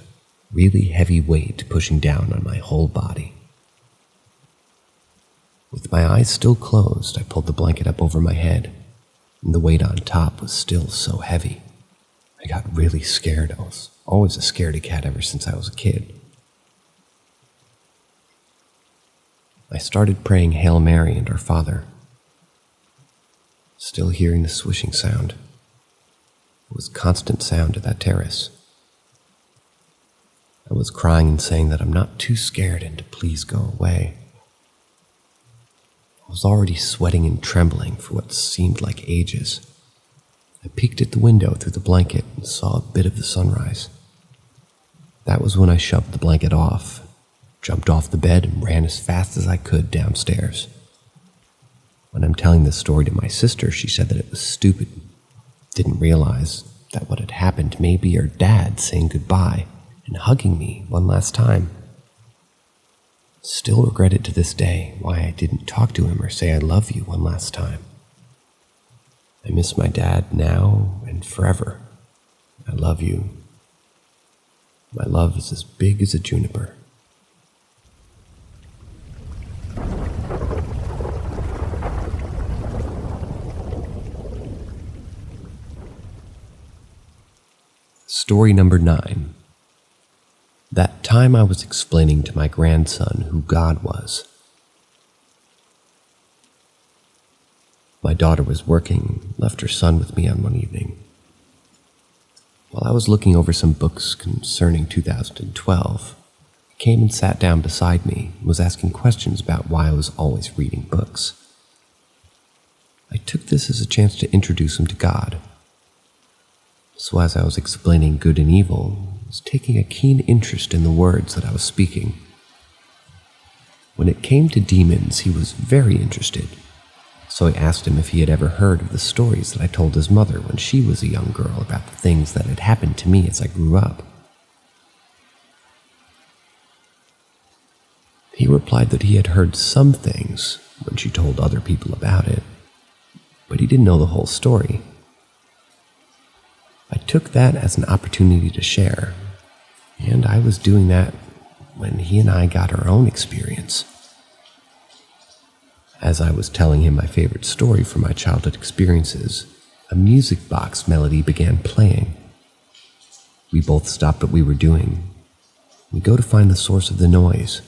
really heavy weight pushing down on my whole body. With my eyes still closed, I pulled the blanket up over my head, and the weight on top was still so heavy. I got really scared. I was always a scaredy cat ever since I was a kid. I started praying Hail Mary and Our Father, still hearing the swishing sound. It was constant sound at that terrace. I was crying and saying that I'm not too scared and to please go away. I was already sweating and trembling for what seemed like ages. I peeked at the window through the blanket and saw a bit of the sunrise. That was when I shoved the blanket off, jumped off the bed, and ran as fast as I could downstairs. When I'm telling this story to my sister, she said that it was stupid. Didn't realize that what had happened may be her dad saying goodbye and hugging me one last time. Still regret it to this day why I didn't talk to him or say I love you one last time. I miss my dad now and forever. I love you. My love is as big as a juniper. Story number 9. That time I was explaining to my grandson who God was. My daughter was working, left her son with me on one evening. While I was looking over some books concerning 2012, he came and sat down beside me and was asking questions about why I was always reading books. I took this as a chance to introduce him to God. So as I was explaining good and evil, I was taking a keen interest in the words that I was speaking. When it came to demons, he was very interested. So I asked him if he had ever heard of the stories that I told his mother when she was a young girl about the things that had happened to me as I grew up. He replied that he had heard some things when she told other people about it, but he didn't know the whole story. I took that as an opportunity to share, and I was doing that when he and I got our own experience. As I was telling him my favorite story from my childhood experiences, a music box melody began playing. We both stopped what we were doing. We go to find the source of the noise,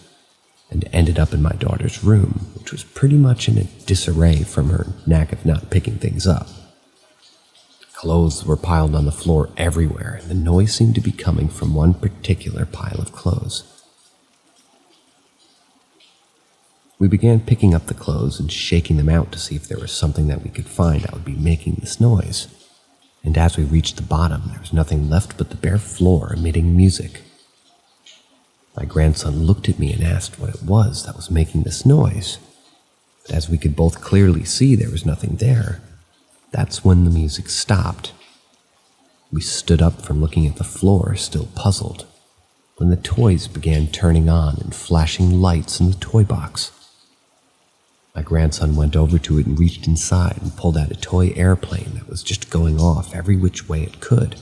and ended up in my daughter's room, which was pretty much in a disarray from her knack of not picking things up. Clothes were piled on the floor everywhere, and the noise seemed to be coming from one particular pile of clothes. We began picking up the clothes and shaking them out to see if there was something that we could find that would be making this noise. And as we reached the bottom, there was nothing left but the bare floor emitting music. My grandson looked at me and asked what it was that was making this noise. But as we could both clearly see there was nothing there, that's when the music stopped. We stood up from looking at the floor, still puzzled, when the toys began turning on and flashing lights in the toy box. My grandson went over to it and reached inside and pulled out a toy airplane that was just going off every which way it could.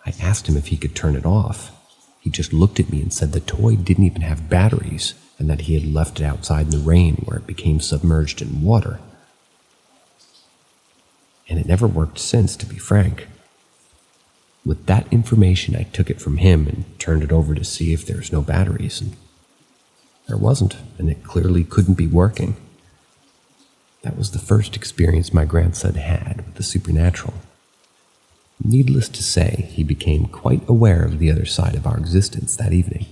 I asked him if he could turn it off. He just looked at me and said the toy didn't even have batteries and that he had left it outside in the rain where it became submerged in water. And it never worked since, to be frank. With that information, I took it from him and turned it over to see if there was no batteries, and there wasn't, and it clearly couldn't be working. That was the first experience my grandson had with the supernatural. Needless to say, he became quite aware of the other side of our existence that evening.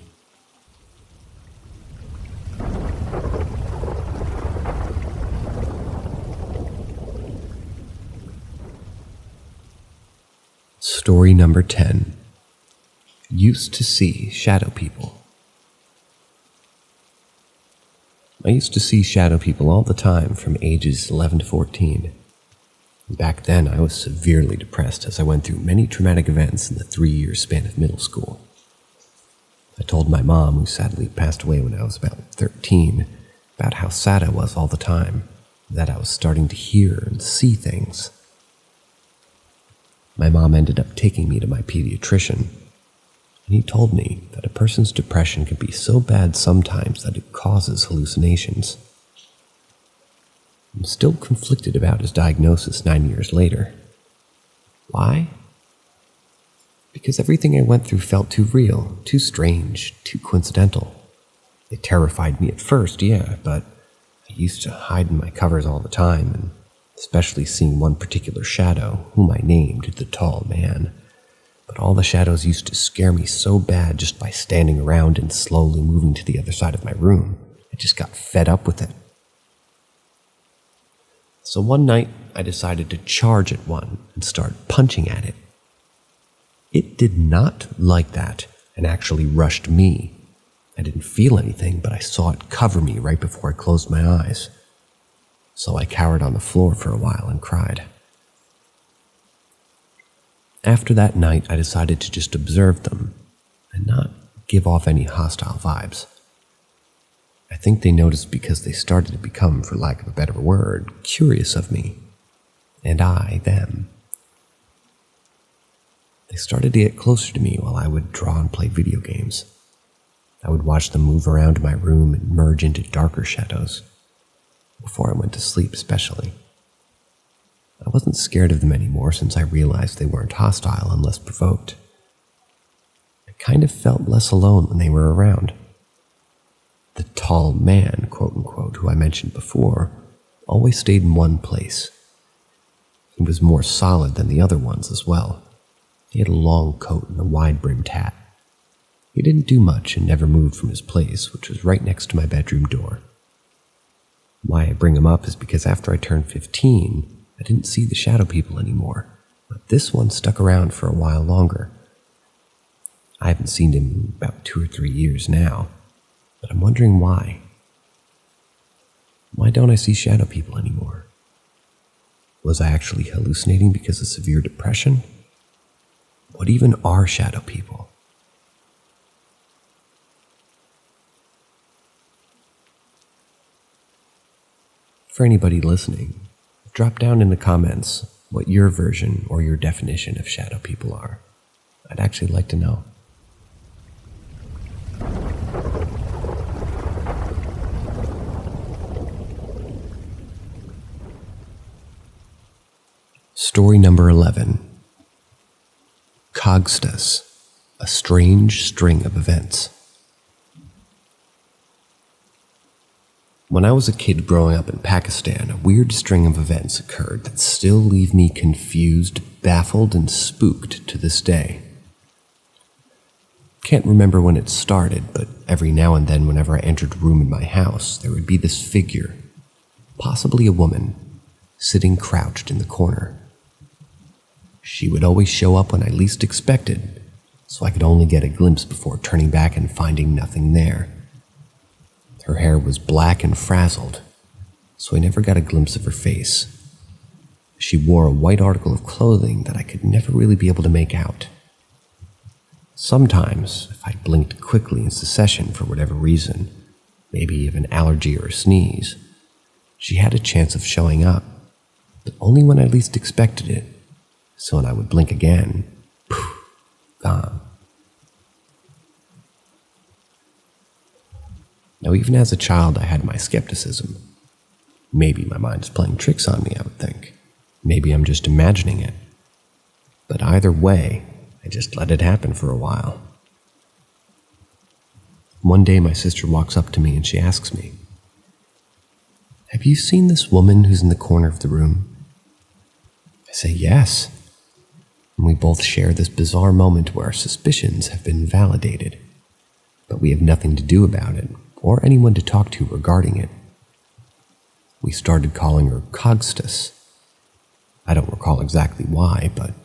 Story number 10. Used to see shadow people. I used to see shadow people all the time from ages 11 to 14. Back then, I was severely depressed as I went through many traumatic events in the 3-year span of middle school. I told my mom, who sadly passed away when I was about 13, about how sad I was all the time, that I was starting to hear and see things. My mom ended up taking me to my pediatrician, and he told me that a person's depression can be so bad sometimes that it causes hallucinations. I'm still conflicted about his diagnosis 9 years later. Why? Because everything I went through felt too real, too strange, too coincidental. It terrified me at first, yeah, but I used to hide in my covers all the time, and especially seeing one particular shadow, whom I named the Tall Man. But all the shadows used to scare me so bad just by standing around and slowly moving to the other side of my room. I just got fed up with it. So one night, I decided to charge at one and start punching at it. It did not like that and actually rushed me. I didn't feel anything, but I saw it cover me right before I closed my eyes. So I cowered on the floor for a while and cried. After that night, I decided to just observe them and not give off any hostile vibes. I think they noticed because they started to become, for lack of a better word, curious of me, and I them. They started to get closer to me while I would draw and play video games. I would watch them move around my room and merge into darker shadows, before I went to sleep especially. I wasn't scared of them anymore since I realized they weren't hostile unless provoked. I kind of felt less alone when they were around. The tall man, quote-unquote, who I mentioned before, always stayed in one place. He was more solid than the other ones as well. He had a long coat and a wide-brimmed hat. He didn't do much and never moved from his place, which was right next to my bedroom door. Why I bring him up is because after I turned 15, I didn't see the shadow people anymore, but this one stuck around for a while longer. I haven't seen him in about 2 or 3 years now, but I'm wondering why. Why don't I see shadow people anymore? Was I actually hallucinating because of severe depression? What even are shadow people? For anybody listening, drop down in the comments what your version or your definition of shadow people are. I'd actually like to know. Story number 11. Cogstus, a strange string of events. When I was a kid growing up in Pakistan, a weird string of events occurred that still leave me confused, baffled, and spooked to this day. Can't remember when it started, but every now and then whenever I entered a room in my house, there would be this figure, possibly a woman, sitting crouched in the corner. She would always show up when I least expected, so I could only get a glimpse before turning back and finding nothing there. Her hair was black and frazzled, so I never got a glimpse of her face. She wore a white article of clothing that I could never really be able to make out. Sometimes, if I blinked quickly in succession for whatever reason, maybe of an allergy or a sneeze, she had a chance of showing up, but only when I least expected it. So when I would blink again, poof, gone. Now, even as a child, I had my skepticism. Maybe my mind's playing tricks on me, I would think. Maybe I'm just imagining it. But either way, I just let it happen for a while. One day, my sister walks up to me and she asks me, "Have you seen this woman who's in the corner of the room?" I say, "Yes." And we both share this bizarre moment where our suspicions have been validated, but we have nothing to do about it, or anyone to talk to regarding it. We started calling her Cogstus. I don't recall exactly why, but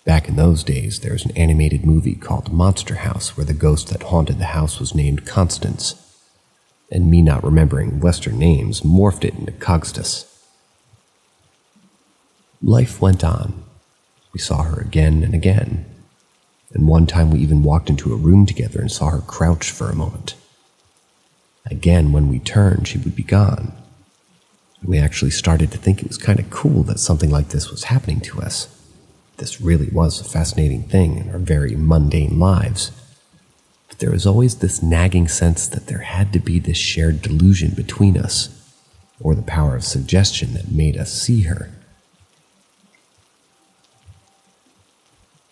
back in those days there was an animated movie called Monster House where the ghost that haunted the house was named Constance, and me not remembering Western names morphed it into Cogstus. Life went on. We saw her again and again, and one time we even walked into a room together and saw her crouch for a moment. Again, when we turned, she would be gone. We actually started to think it was kind of cool that something like this was happening to us. This really was a fascinating thing in our very mundane lives. But there was always this nagging sense that there had to be this shared delusion between us, or the power of suggestion that made us see her.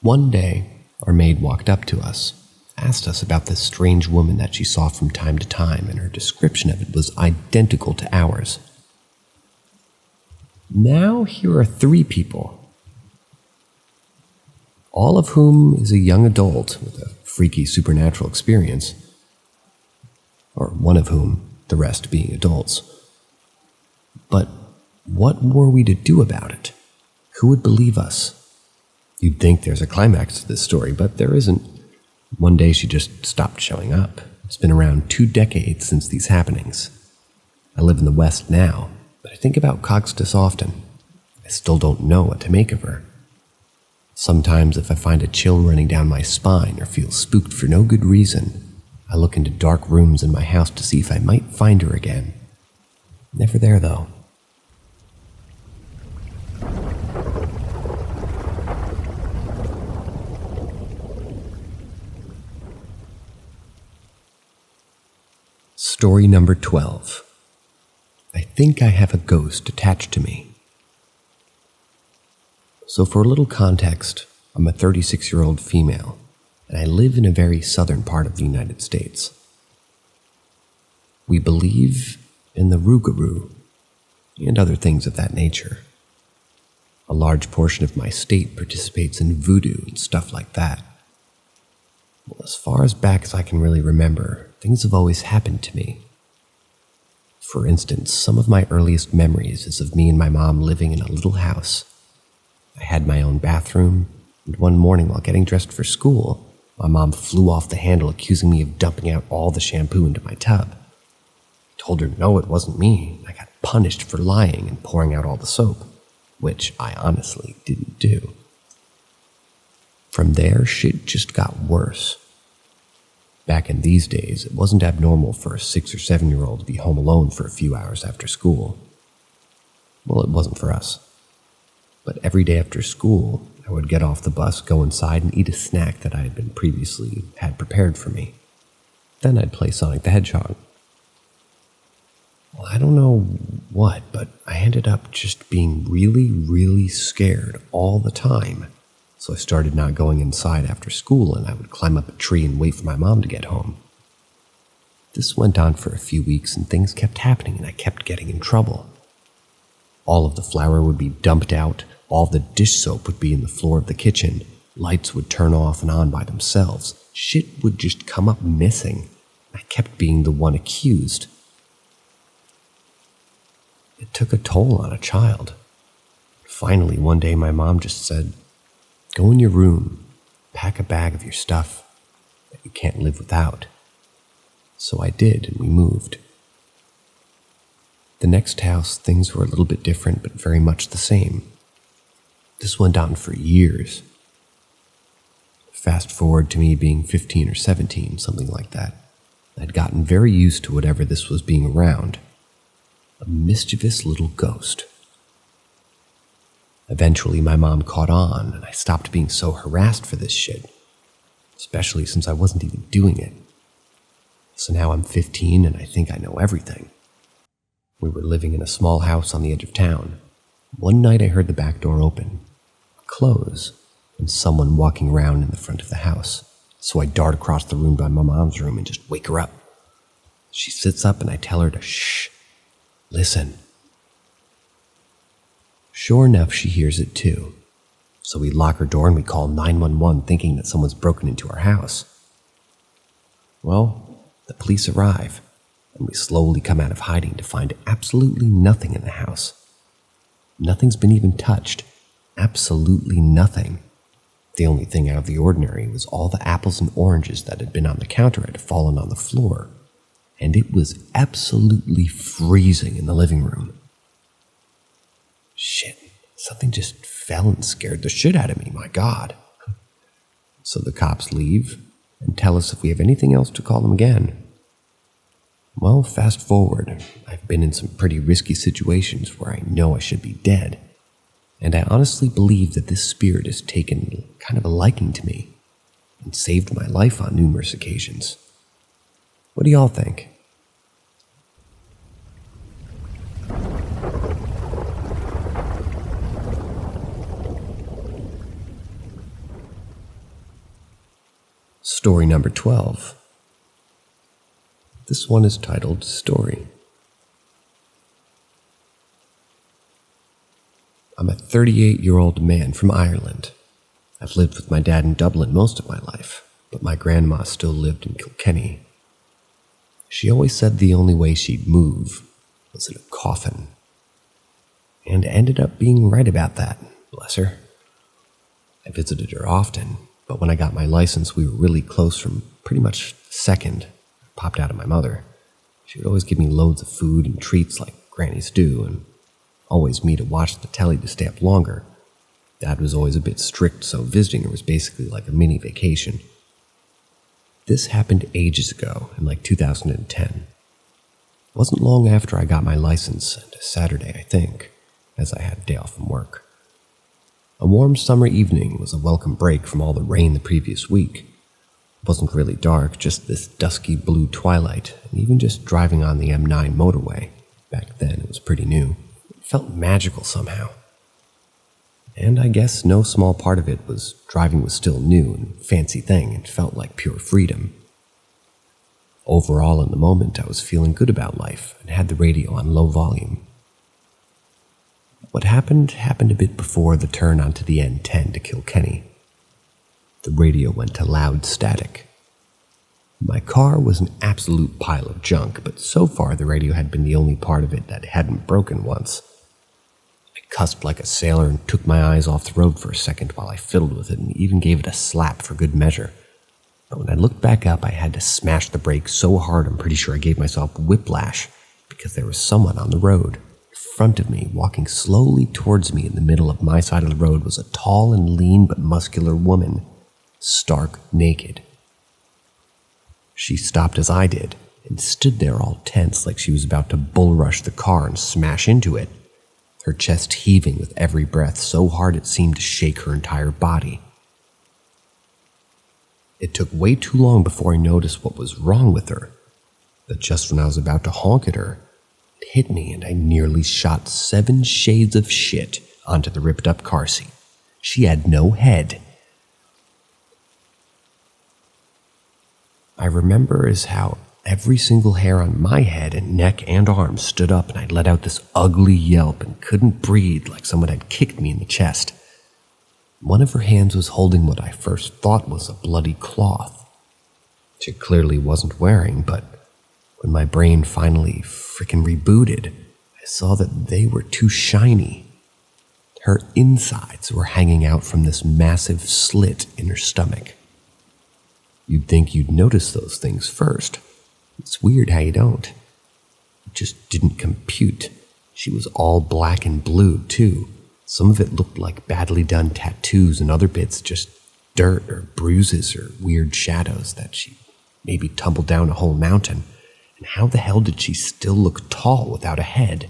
One day, our maid walked up to us, asked us about this strange woman that she saw from time to time, and her description of it was identical to ours. Now here are 3 people, all of whom is a young adult with a freaky supernatural experience, or one of whom, the rest being adults. But what were we to do about it? Who would believe us? You'd think there's a climax to this story, but there isn't. One day she just stopped showing up. It's been around 2 decades since these happenings. I live in the West now, but I think about Cogstus often. I still don't know what to make of her. Sometimes if I find a chill running down my spine or feel spooked for no good reason, I look into dark rooms in my house to see if I might find her again. Never there, though. Story number 12. I think I have a ghost attached to me. So for a little context, I'm a 36-year-old female, and I live in a very southern part of the United States. We believe in the rougarou and other things of that nature. A large portion of my state participates in voodoo and stuff like that. Well, as far as back as I can really remember, things have always happened to me. For instance, some of my earliest memories is of me and my mom living in a little house. I had my own bathroom, and one morning while getting dressed for school, my mom flew off the handle accusing me of dumping out all the shampoo into my tub. I told her no, it wasn't me. I got punished for lying and pouring out all the soap, which I honestly didn't do. From there, shit just got worse. Back in these days, it wasn't abnormal for a 6 or 7-year-old to be home alone for a few hours after school. Well, it wasn't for us. But every day after school, I would get off the bus, go inside, and eat a snack that I had been previously had prepared for me. Then I'd play Sonic the Hedgehog. Well, I don't know what, but I ended up just being really, really scared all the time. So I started not going inside after school, and I would climb up a tree and wait for my mom to get home. This went on for a few weeks, and things kept happening, and I kept getting in trouble. All of the flour would be dumped out, all of the dish soap would be in the floor of the kitchen, lights would turn off and on by themselves, shit would just come up missing. I kept being the one accused. It took a toll on a child. Finally, one day my mom just said, "Go in your room, pack a bag of your stuff that you can't live without." So I did, and we moved. The next house, things were a little bit different, but very much the same. This went on for years. Fast forward to me being 15 or 17, something like that. I'd gotten very used to whatever this was being around. A mischievous little ghost. Eventually, my mom caught on, and I stopped being so harassed for this shit, especially since I wasn't even doing it. So now I'm 15, and I think I know everything. We were living in a small house on the edge of town. One night I heard the back door open, close, and someone walking around in the front of the house. So I dart across the room by my mom's room and just wake her up. She sits up, and I tell her to shh, listen. Sure enough, she hears it too. So we lock her door and we call 911 thinking that someone's broken into our house. Well, the police arrive, and we slowly come out of hiding to find absolutely nothing in the house. Nothing's been even touched. Absolutely nothing. The only thing out of the ordinary was all the apples and oranges that had been on the counter had fallen on the floor, and it was absolutely freezing in the living room. Shit, something just fell and scared the shit out of me, my God. So the cops leave and tell us if we have anything else to call them again. Well, fast forward, I've been in some pretty risky situations where I know I should be dead, and I honestly believe that this spirit has taken kind of a liking to me and saved my life on numerous occasions. What do y'all think? Story number 12. This one is titled Story. I'm a 38-year-old man from Ireland. I've lived with my dad in Dublin most of my life, but my grandma still lived in Kilkenny. She always said the only way she'd move was in a coffin, and ended up being right about that, bless her. I visited her often, but when I got my license, we were really close from pretty much second I popped out of my mother. She would always give me loads of food and treats like grannies do, and always me to watch the telly to stay up longer. Dad was always a bit strict, so visiting her was basically like a mini vacation. This happened ages ago, in like 2010. It wasn't long after I got my license, and a Saturday, I think, as I had a day off from work. A warm summer evening was a welcome break from all the rain the previous week. It wasn't really dark, just this dusky blue twilight, and even just driving on the M9 motorway, back then it was pretty new, it felt magical somehow. And I guess no small part of it was driving was still new and fancy thing and felt like pure freedom. Overall, in the moment, I was feeling good about life and had the radio on low volume. What happened a bit before the turn onto the N10 to Kilkenny. The radio went to loud static. My car was an absolute pile of junk, but so far the radio had been the only part of it that hadn't broken once. I cussed like a sailor and took my eyes off the road for a second while I fiddled with it and even gave it a slap for good measure. But when I looked back up, I had to smash the brake so hard I'm pretty sure I gave myself whiplash because there was someone on the road. In front of me, walking slowly towards me in the middle of my side of the road, was a tall and lean but muscular woman, stark naked. She stopped as I did and stood there all tense like she was about to bull rush the car and smash into it, her chest heaving with every breath so hard it seemed to shake her entire body. It took way too long before I noticed what was wrong with her, that just when I was about to honk at her, it hit me and I nearly shot 7 shades of shit onto the ripped up car seat. She had no head. I remember as how every single hair on my head and neck and arms stood up and I let out this ugly yelp and couldn't breathe like someone had kicked me in the chest. One of her hands was holding what I first thought was a bloody cloth. She clearly wasn't wearing, but when my brain finally frickin' rebooted, I saw that they were too shiny. Her insides were hanging out from this massive slit in her stomach. You'd think you'd notice those things first. It's weird how you don't. It just didn't compute. She was all black and blue, too. Some of it looked like badly done tattoos and other bits just dirt or bruises or weird shadows that she maybe tumbled down a whole mountain. And how the hell did she still look tall without a head?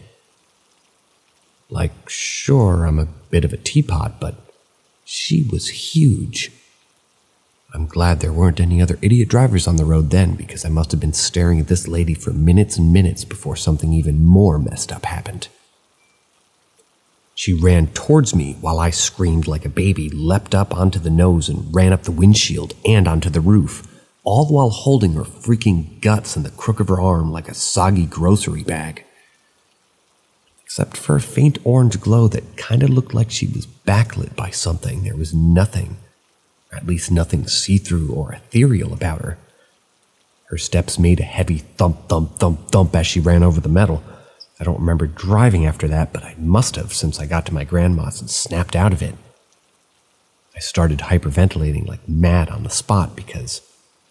Like, sure, I'm a bit of a teapot, but she was huge. I'm glad there weren't any other idiot drivers on the road then, because I must have been staring at this lady for minutes and minutes before something even more messed up happened. She ran towards me while I screamed like a baby, leapt up onto the nose and ran up the windshield and onto the roof, all while holding her freaking guts in the crook of her arm like a soggy grocery bag. Except for a faint orange glow that kind of looked like she was backlit by something, there was nothing, or at least nothing see-through or ethereal about her. Her steps made a heavy thump, thump, thump, thump as she ran over the metal. I don't remember driving after that, but I must have since I got to my grandma's and snapped out of it. I started hyperventilating like mad on the spot because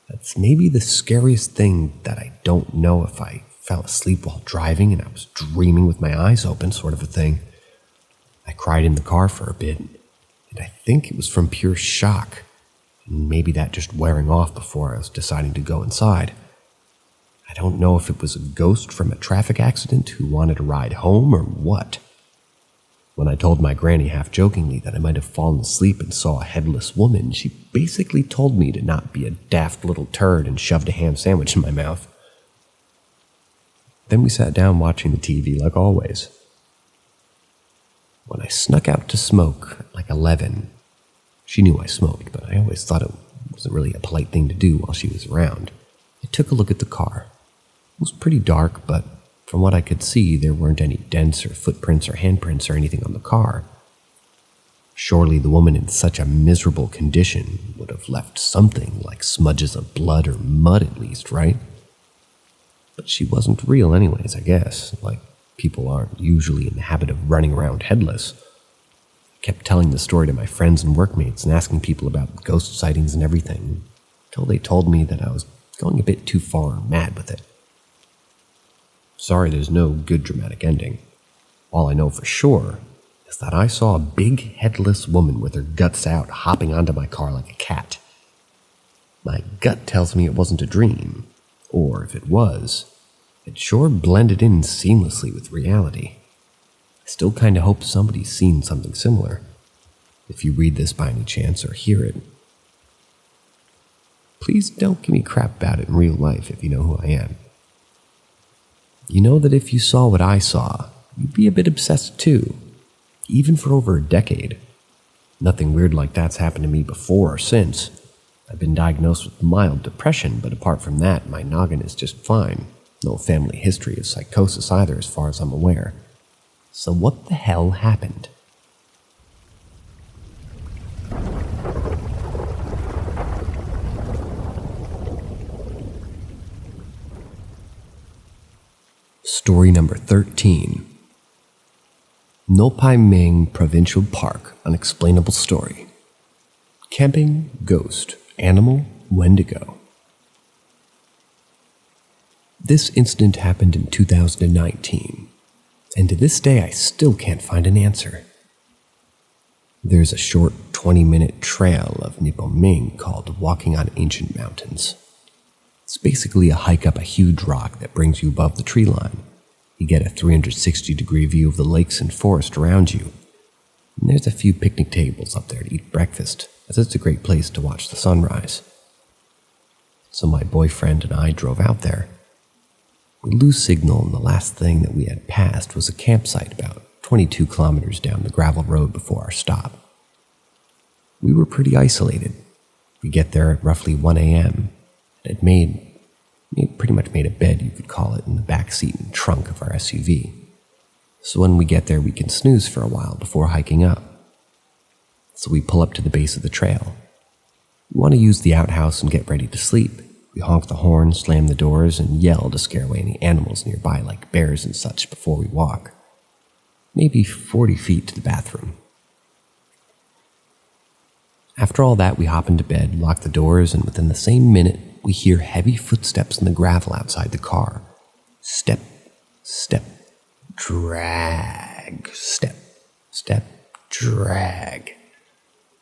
that's maybe the scariest thing that I don't know if I fell asleep while driving and I was dreaming with my eyes open sort of a thing. I cried in the car for a bit, and I think it was from pure shock, and maybe that just wearing off before I was deciding to go inside. I don't know if it was a ghost from a traffic accident who wanted a ride home or what. When I told my granny half-jokingly that I might have fallen asleep and saw a headless woman, she basically told me to not be a daft little turd and shoved a ham sandwich in my mouth. Then we sat down watching the TV like always. When I snuck out to smoke at like 11, she knew I smoked, but I always thought it wasn't really a polite thing to do while she was around. I took a look at the car. It was pretty dark, but from what I could see, there weren't any dents or footprints or handprints or anything on the car. Surely the woman in such a miserable condition would have left something like smudges of blood or mud at least, right? But she wasn't real anyways, I guess. Like, people aren't usually in the habit of running around headless. I kept telling the story to my friends and workmates and asking people about ghost sightings and everything, until they told me that I was going a bit too far mad with it. Sorry there's no good dramatic ending. All I know for sure is that I saw a big headless woman with her guts out hopping onto my car like a cat. My gut tells me it wasn't a dream, or if it was, it sure blended in seamlessly with reality. I still kinda hope somebody's seen something similar. If you read this by any chance or hear it, please don't give me crap about it in real life if you know who I am. You know that if you saw what I saw, you'd be a bit obsessed too, even for over a decade. Nothing weird like that's happened to me before or since. I've been diagnosed with mild depression, but apart from that, my noggin is just fine. No family history of psychosis either, as far as I'm aware. So what the hell happened? Story number 13. Nopai Ming Provincial Park, Unexplainable Story. Camping, ghost, animal, Wendigo. This incident happened in 2019, and to this day I still can't find an answer. There's a short 20-minute trail of Nippon Ming called Walking on Ancient Mountains. It's basically a hike up a huge rock that brings you above the tree line. You get a 360-degree view of the lakes and forest around you. And there's a few picnic tables up there to eat breakfast, as it's a great place to watch the sunrise. So my boyfriend and I drove out there. We lose signal, and the last thing that we had passed was a campsite about 22 kilometers down the gravel road before our stop. We were pretty isolated. We get there at roughly 1 a.m. and had pretty much made a bed, you could call it, in the back seat and trunk of our SUV. So when we get there, we can snooze for a while before hiking up. So we pull up to the base of the trail. We want to use the outhouse and get ready to sleep. We honk the horn, slam the doors, and yell to scare away any animals nearby like bears and such before we walk. Maybe 40 feet to the bathroom. After all that, we hop into bed, lock the doors, and within the same minute, we hear heavy footsteps in the gravel outside the car. Step, step, drag, step, step, drag.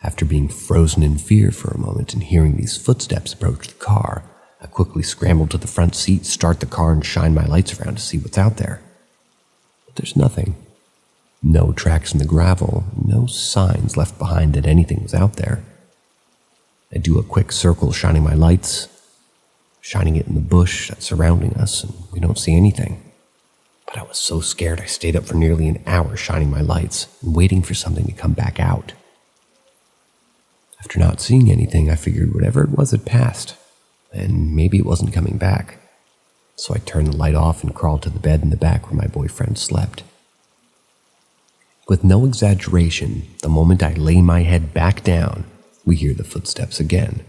After being frozen in fear for a moment and hearing these footsteps approach the car, I quickly scramble to the front seat, start the car, and shine my lights around to see what's out there. But there's nothing. No tracks in the gravel, no signs left behind that anything was out there. I do a quick circle shining my lights, shining it in the bush that's surrounding us, and we don't see anything. But I was so scared I stayed up for nearly an hour shining my lights and waiting for something to come back out. After not seeing anything, I figured whatever it was had passed, and maybe it wasn't coming back. So I turned the light off and crawled to the bed in the back where my boyfriend slept. With no exaggeration, the moment I lay my head back down, we hear the footsteps again.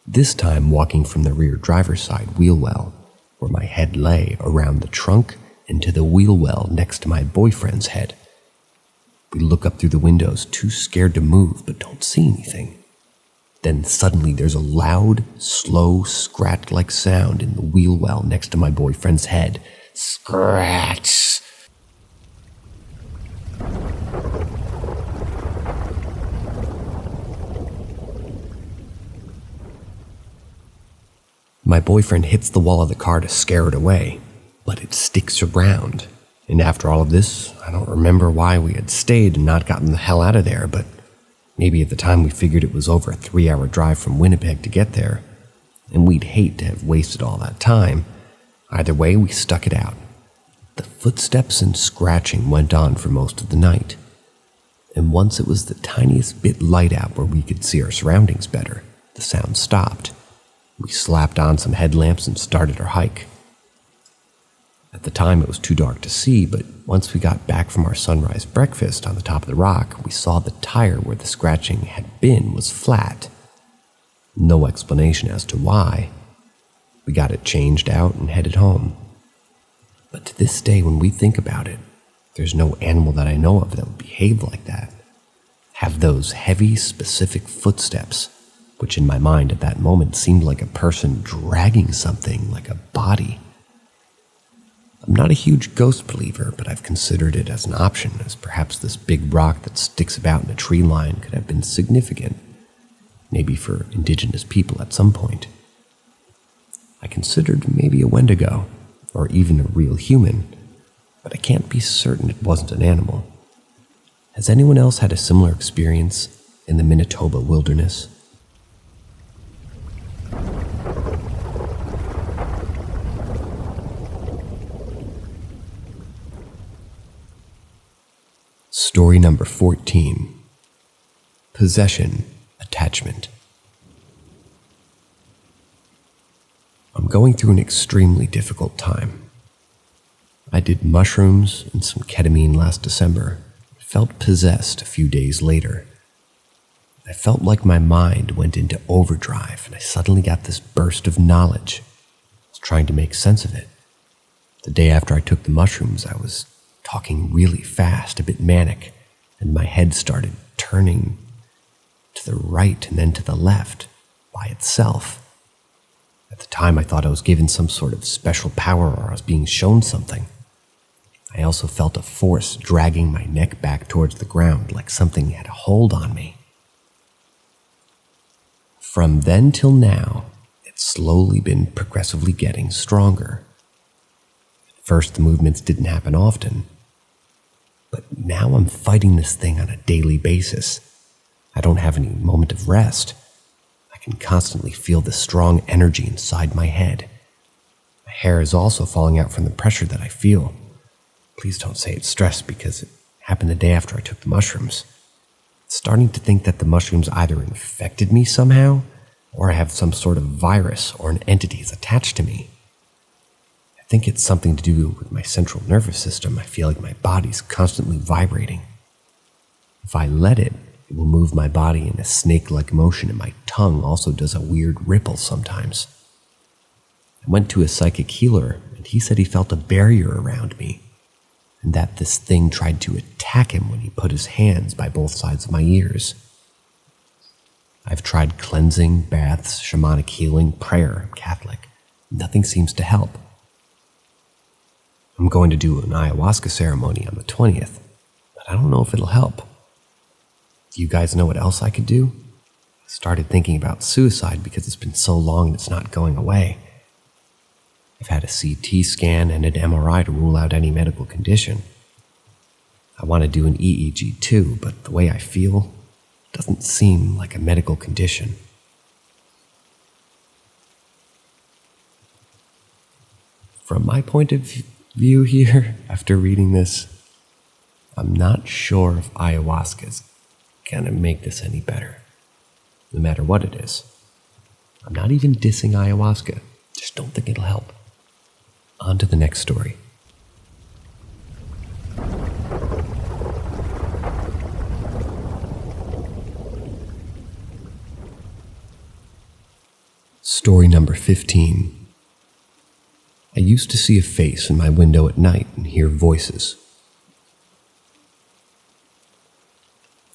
This time walking from the rear driver's side wheel well, where my head lay, around the trunk and to the wheel well next to my boyfriend's head. We look up through the windows, too scared to move, but don't see anything. Then suddenly there's a loud, slow, scratch-like sound in the wheel well next to my boyfriend's head. Scratch! My boyfriend hits the wall of the car to scare it away, but it sticks around. And after all of this, I don't remember why we had stayed and not gotten the hell out of there, but maybe at the time we figured it was over a 3-hour drive from Winnipeg to get there, and we'd hate to have wasted all that time. Either way, we stuck it out. The footsteps and scratching went on for most of the night, and once it was the tiniest bit light out where we could see our surroundings better, the sound stopped. We slapped on some headlamps and started our hike. At the time, it was too dark to see, but once we got back from our sunrise breakfast on the top of the rock, we saw the tire where the scratching had been was flat. No explanation as to why. We got it changed out and headed home. But to this day, when we think about it, there's no animal that I know of that would behave like that. Have those heavy, specific footsteps, which in my mind at that moment seemed like a person dragging something like a body. I'm not a huge ghost believer, but I've considered it as an option, as perhaps this big rock that sticks about in a tree line could have been significant. maybe for indigenous people at some point. I considered maybe a Wendigo, or even a real human, but I can't be certain it wasn't an animal. Has anyone else had a similar experience in the Manitoba wilderness? Story number 14. Possession Attachment. I'm going through an extremely difficult time. I did mushrooms and some ketamine last December. Felt possessed a few days later. I felt like my mind went into overdrive and I suddenly got this burst of knowledge. I was trying to make sense of it. The day after I took the mushrooms, I was talking really fast, a bit manic, and my head started turning to the right and then to the left by itself. At the time, I thought I was given some sort of special power or I was being shown something. I also felt a force dragging my neck back towards the ground, like something had a hold on me. From then till now, it's slowly been progressively getting stronger. At first, the movements didn't happen often, but now I'm fighting this thing on a daily basis. I don't have any moment of rest. I can constantly feel the strong energy inside my head. My hair is also falling out from the pressure that I feel. Please don't say it's stress because it happened the day after I took the mushrooms. I'm starting to think that the mushrooms either infected me somehow or I have some sort of virus or an entity is attached to me. I think it's something to do with my central nervous system. I feel like my body's constantly vibrating. If I let it, it will move my body in a snake-like motion and my tongue also does a weird ripple sometimes. I went to a psychic healer and he said he felt a barrier around me and that this thing tried to attack him when he put his hands by both sides of my ears. I've tried cleansing, baths, shamanic healing, prayer. I'm Catholic. Nothing seems to help. I'm going to do an ayahuasca ceremony on the 20th, but I don't know if it'll help. Do you guys know what else I could do? I started thinking about suicide because it's been so long and it's not going away. I've had a CT scan and an MRI to rule out any medical condition. I want to do an EEG too, but the way I feel doesn't seem like a medical condition. From my point of view here, after reading this, I'm not sure if ayahuasca is gonna make this any better, no matter what it is. I'm not even dissing ayahuasca, just don't think it'll help. On to the next story. Story number 15. I used to see a face in my window at night and hear voices.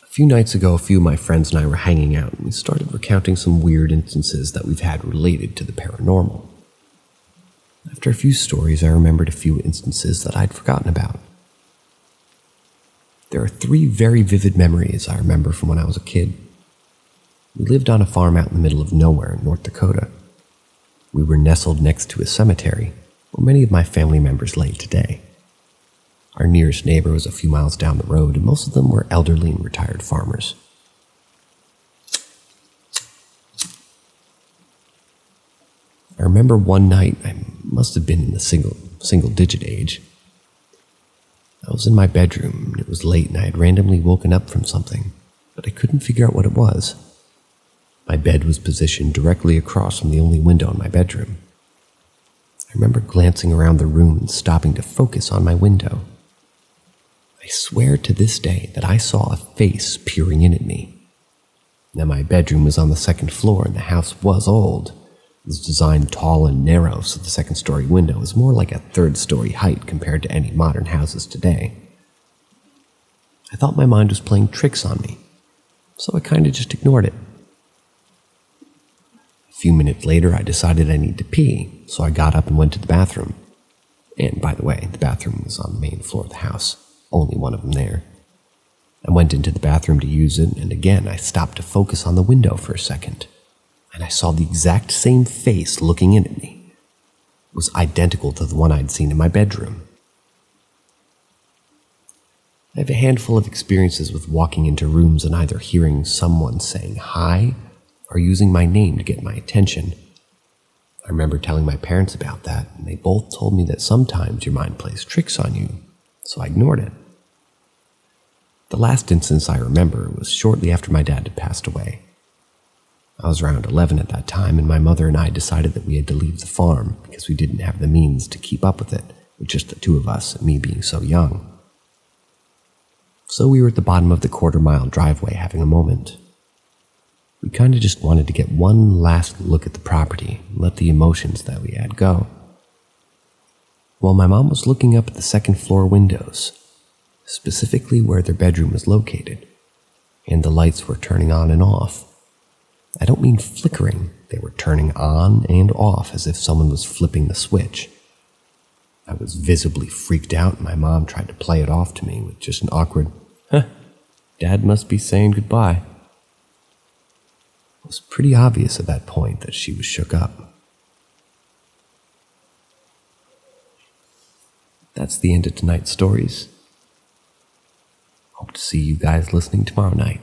A few nights ago, a few of my friends and I were hanging out and we started recounting some weird instances that we've had related to the paranormal. After a few stories, I remembered a few instances that I'd forgotten about. There are 3 very vivid memories I remember from when I was a kid. We lived on a farm out in the middle of nowhere in North Dakota. We were nestled next to a cemetery where many of my family members lay today. Our nearest neighbor was a few miles down the road, and most of them were elderly and retired farmers. I remember one night, I must have been in the single-digit age. I was in my bedroom, and it was late, and I had randomly woken up from something, but I couldn't figure out what it was. My bed was positioned directly across from the only window in my bedroom. I remember glancing around the room and stopping to focus on my window. I swear to this day that I saw a face peering in at me. Now, my bedroom was on the 2nd floor, and the house was old. It was designed tall and narrow, so the 2nd-story window was more like a 3rd-story height compared to any modern houses today. I thought my mind was playing tricks on me, so I kind of just ignored it. A few minutes later, I decided I needed to pee, so I got up and went to the bathroom. And by the way, the bathroom was on the main floor of the house, only one of them there. I went into the bathroom to use it, and again I stopped to focus on the window for a second, and I saw the exact same face looking in at me. It was identical to the one I'd seen in my bedroom. I have a handful of experiences with walking into rooms and either hearing someone saying hi or using my name to get my attention. I remember telling my parents about that, and they both told me that sometimes your mind plays tricks on you, so I ignored it. The last instance I remember was shortly after my dad had passed away. I was around 11 at that time, and my mother and I decided that we had to leave the farm because we didn't have the means to keep up with it, with just the two of us and me being so young. So we were at the bottom of the quarter-mile driveway having a moment. We kind of just wanted to get one last look at the property and let the emotions that we had go. Well, my mom was looking up at the second-floor windows, specifically where their bedroom was located, and the lights were turning on and off. I don't mean flickering, they were turning on and off as if someone was flipping the switch. I was visibly freaked out, and my mom tried to play it off to me with just an awkward, Dad must be saying goodbye. It was pretty obvious at that point that she was shook up. That's the end of tonight's stories. Hope to see you guys listening tomorrow night.